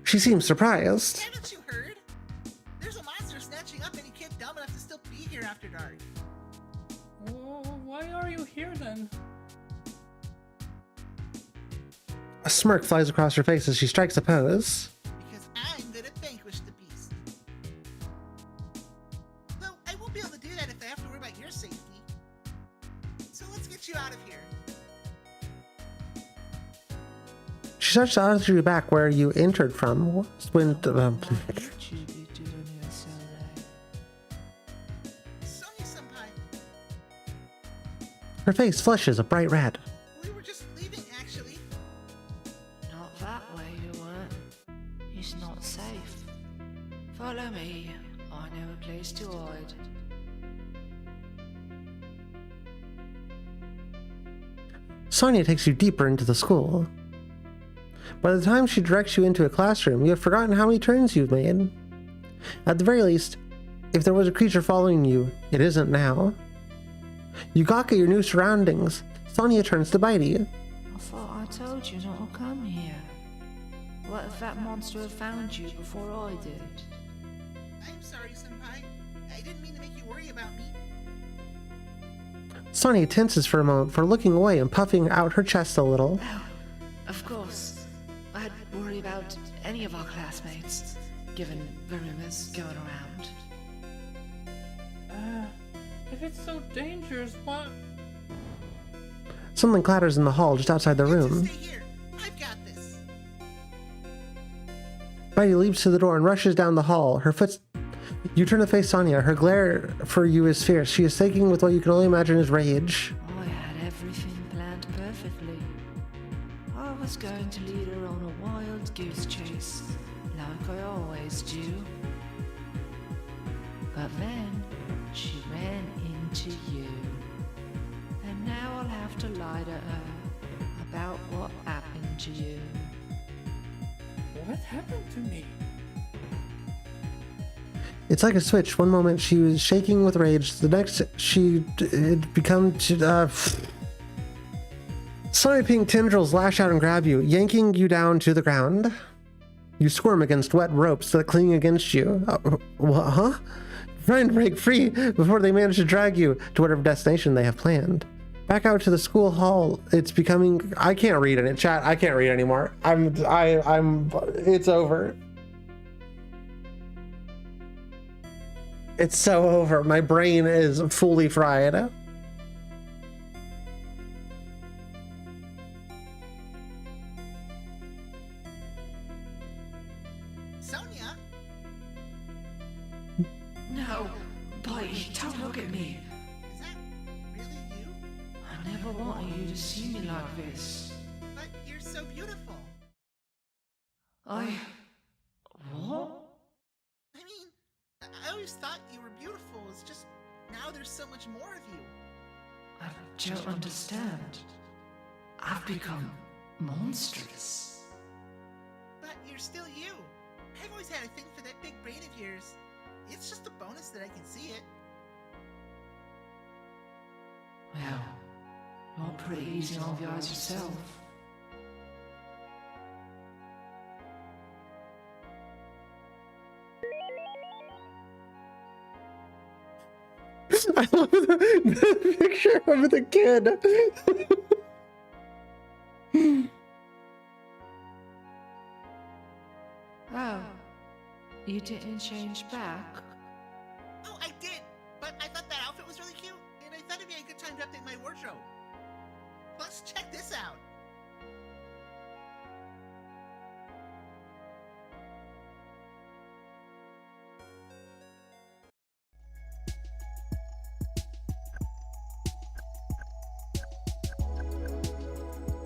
She seems surprised. Haven't you heard? There's a monster snatching up any kid dumb enough to still be here after dark. Oh, why are you here then? A smirk flies across her face as she strikes a pose. Because I'm gonna vanquish the beast. Though I won't be able to do that if I have to worry about your safety. So let's get you out of here. She starts to answer you back where you entered from. When her face flushes a bright red. We were just leaving, actually. Not that way, you weren't. It's not safe. Follow me. I know a place to hide. Sonia takes you deeper into the school. By the time she directs you into a classroom, you have forgotten how many turns you've made. At the very least, if there was a creature following you, it isn't now. You gawk at your new surroundings. Sonia turns to Bitey. I thought I told you not to come here. What if that monster had found you before I did? I'm sorry, Senpai. I didn't mean to make you worry about me. Sonia tenses for a moment before looking away and puffing out her chest a little. Well, of course. I'd worry about any of our classmates, given the rumors going around. If it's so dangerous, what? Something clatters in the hall just outside the room. Stay here. I've got this. Bitey leaps to the door and rushes down the hall. You turn to face Sonia. Her glare for you is fierce. She is shaking with what you can only imagine is rage. I had everything planned perfectly. I was going to lead her on a wild goose chase, like I always do. But then, she ran into you. And now I'll have to lie to her about what happened to you. What happened to me? It's like a switch. One moment she was shaking with rage. The next it becomes Sonia pink tendrils lash out and grab you, yanking you down to the ground. You squirm against wet ropes that cling against you. What, huh? Trying to break free before they manage to drag you to whatever destination they have planned. Back out to the school hall. It's becoming. I can't read in it, chat. I can't read anymore. It's over. It's so over. My brain is fully fried. Sonia? No, Bitey, don't look at me. Is that really you? I never wanted you to see me like this. But you're so beautiful. What? I mean, I always thought you were beautiful. It's just now there's so much more of you. I don't understand. I've become monstrous. But you're still you. I've always had a thing for that big brain of yours. It's just a bonus that I can see it. Well, you're pretty easy on the eyes yourself. I love the picture of the kid. Oh, you didn't change back? Oh, I did! But I thought that outfit was really cute, and I thought it'd be a good time to update my wardrobe. Plus, check this out.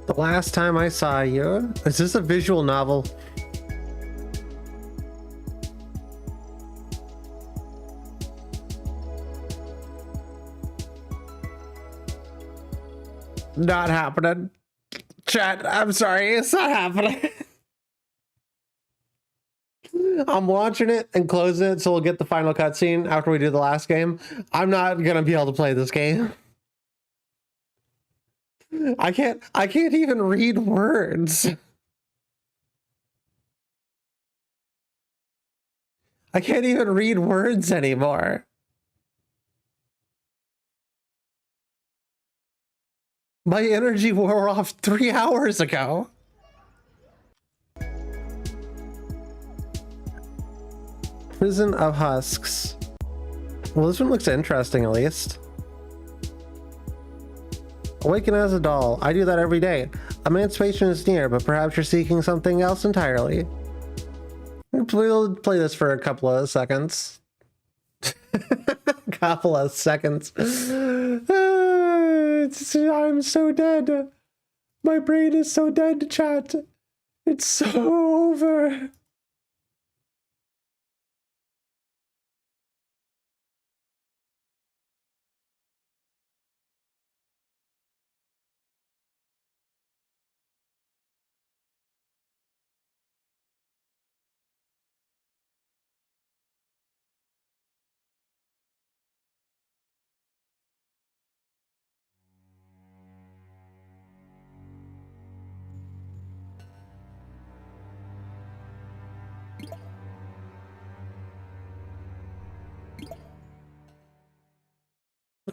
The last time I saw you. Is this a visual novel? Not happening. Chat, I'm sorry, it's not happening. I'm watching it and closing it so we'll get the final cutscene after we do the last game. I'm not gonna be able to play this game. I can't even read words. I can't even read words anymore. My energy wore off 3 hours ago. Prison of Husks. Well, this one looks interesting, at least. Awaken as a doll. I do that every day. Emancipation is near, but perhaps you're seeking something else entirely. We'll play this for a couple of seconds. Couple of seconds. I'm so dead. My brain is so dead, chat. It's so over.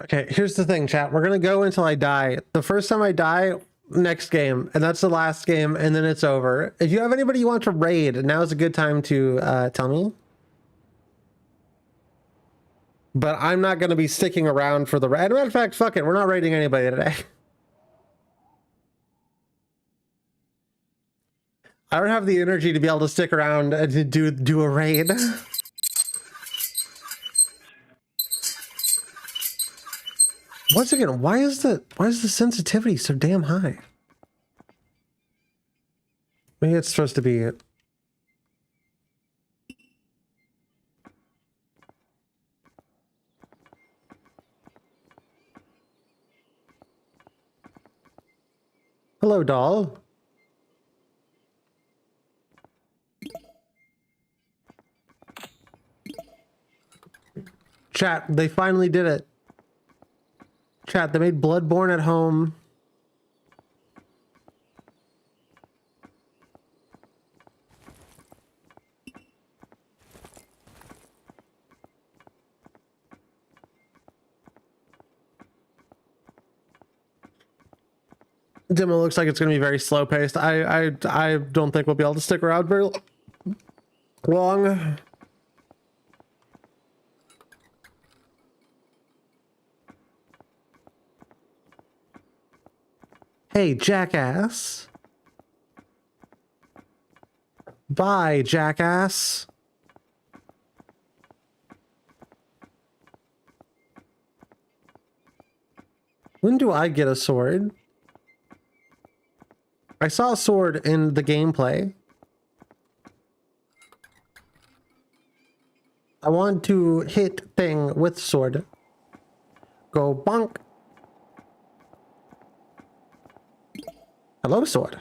Okay, here's the thing, chat. We're gonna go until I die. The first time I die, next game, and that's the last game, and then it's over. If you have anybody you want to raid, now is a good time to tell me. But I'm not gonna be sticking around for the raid. As a matter of fact, fuck it, we're not raiding anybody today. I don't have the energy to be able to stick around and to do a raid. Once again, why is the sensitivity so damn high? Maybe it's supposed to be it. Hello, doll. Chat, they finally did it. Chat, they made Bloodborne at home. Demo looks like it's going to be very slow paced. I don't think we'll be able to stick around very long. Hey, jackass. Bye, jackass. When do I get a sword? I saw a sword in the gameplay. I want to hit thing with sword. Go bonk. Hello, sword.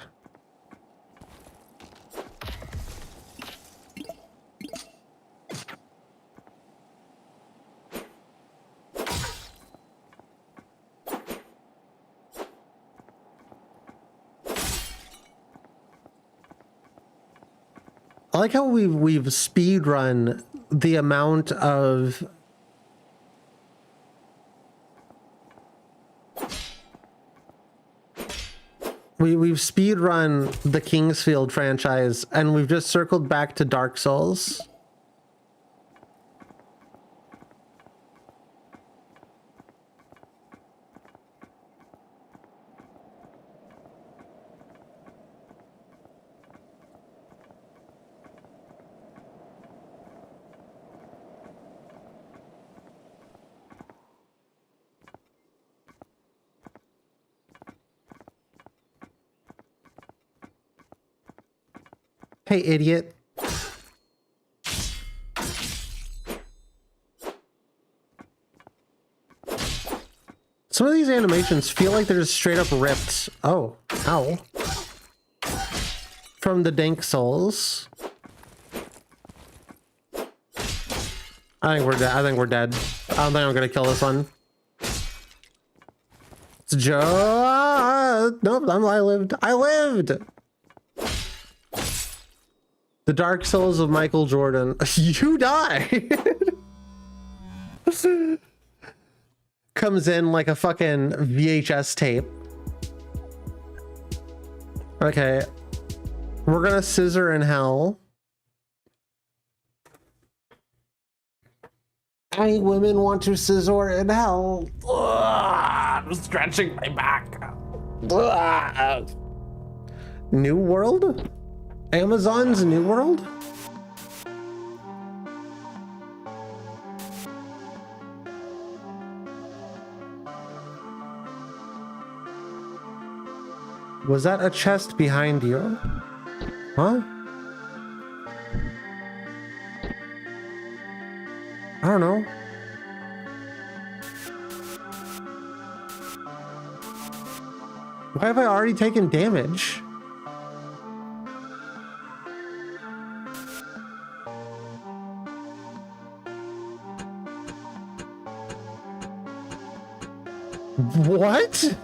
I like how we've speed run the amount of we've speed run the Kingsfield franchise, and we've just circled back to Dark Souls. Hey, idiot. Some of these animations feel like they're just straight up ripped. Oh, ow. From the Dank Souls. I think we're dead. I think we're dead. I don't think I'm gonna kill this one. It's Joe. Nope, I lived. I lived. The Dark Souls of Michael Jordan. You died. Comes in like a fucking VHS tape. Okay. We're gonna scissor in hell. Any women want to scissor in hell? Ugh, I'm scratching my back. Ugh. New World? Amazon's New World? Was that a chest behind you? Huh? I don't know. Why have I already taken damage? What?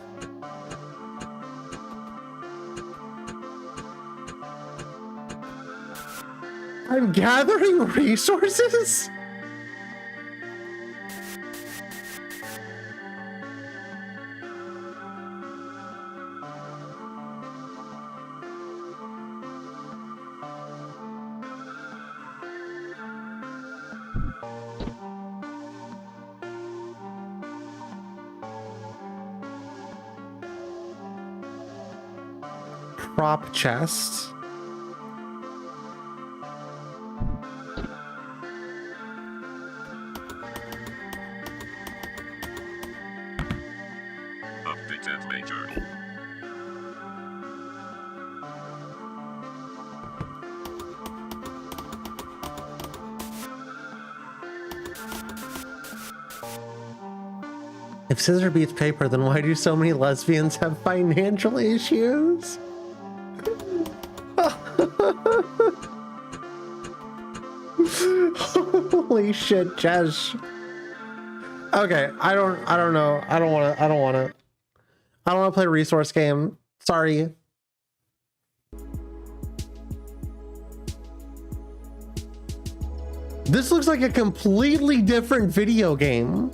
I'm gathering resources? prop chest. Updated major. If scissor beats paper, then why do so many lesbians have financial issues? Holy shit, Jess. Okay, I don't know. I don't wanna play a resource game. Sorry. This looks like a completely different video game.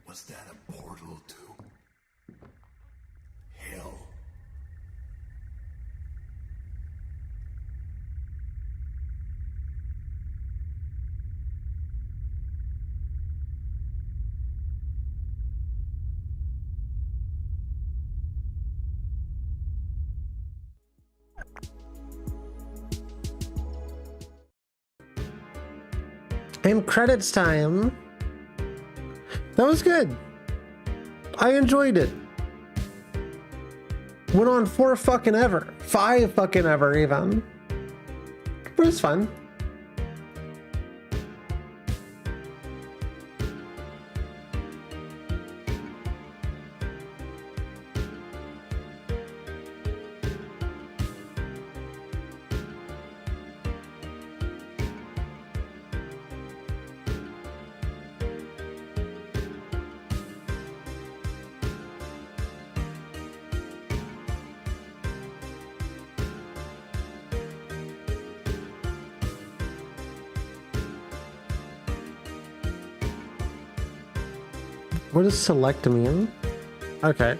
Was that a portal to hell? And credits time. That was good. I enjoyed it. Went on 4 fucking ever. 5 fucking ever even. But it's fun. What does select mean? Okay.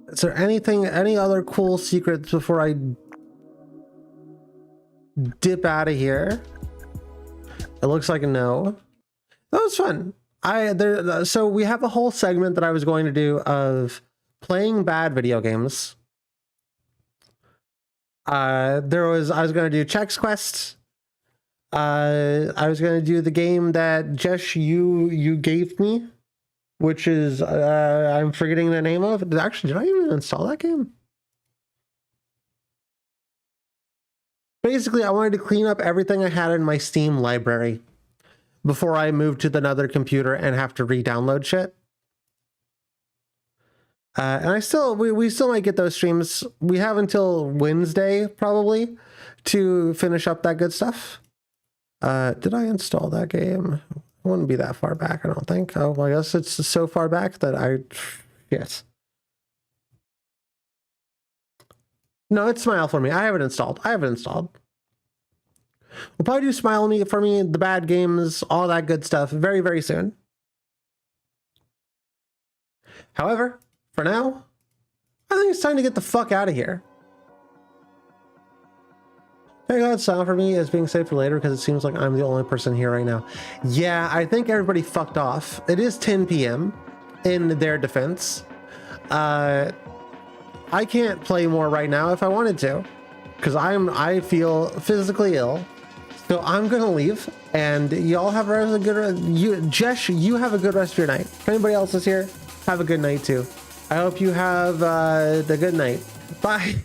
Is there any other cool secrets before I dip out of here? It looks like a no. That was fun. So we have a whole segment that I was going to do of playing bad video games. I was going to do Chex Quest. I was going to do the game that Jesh, you gave me, which is, I'm forgetting the name of. Actually, did I even install that game? Basically, I wanted to clean up everything I had in my Steam library before I moved to another computer and have to re-download shit. And we still might get those streams. We have until Wednesday, probably, to finish up that good stuff. Did I install that game? It wouldn't be that far back, I don't think. Oh, I guess it's so far back that yes. No, it's Smile for Me. I have it installed. We'll probably do Smile for Me, the bad games, all that good stuff very, very soon. However, for now, I think it's time to get the fuck out of here. Hey God, Silent for Me is being saved for later because it seems like I'm the only person here right now. Yeah, I think everybody fucked off. It is 10 p.m. in their defense. I can't play more right now if I wanted to, because I feel physically ill. So I'm gonna leave, and y'all have a good. Jesh, you have a good rest of your night. If anybody else is here, have a good night too. I hope you have the good night. Bye.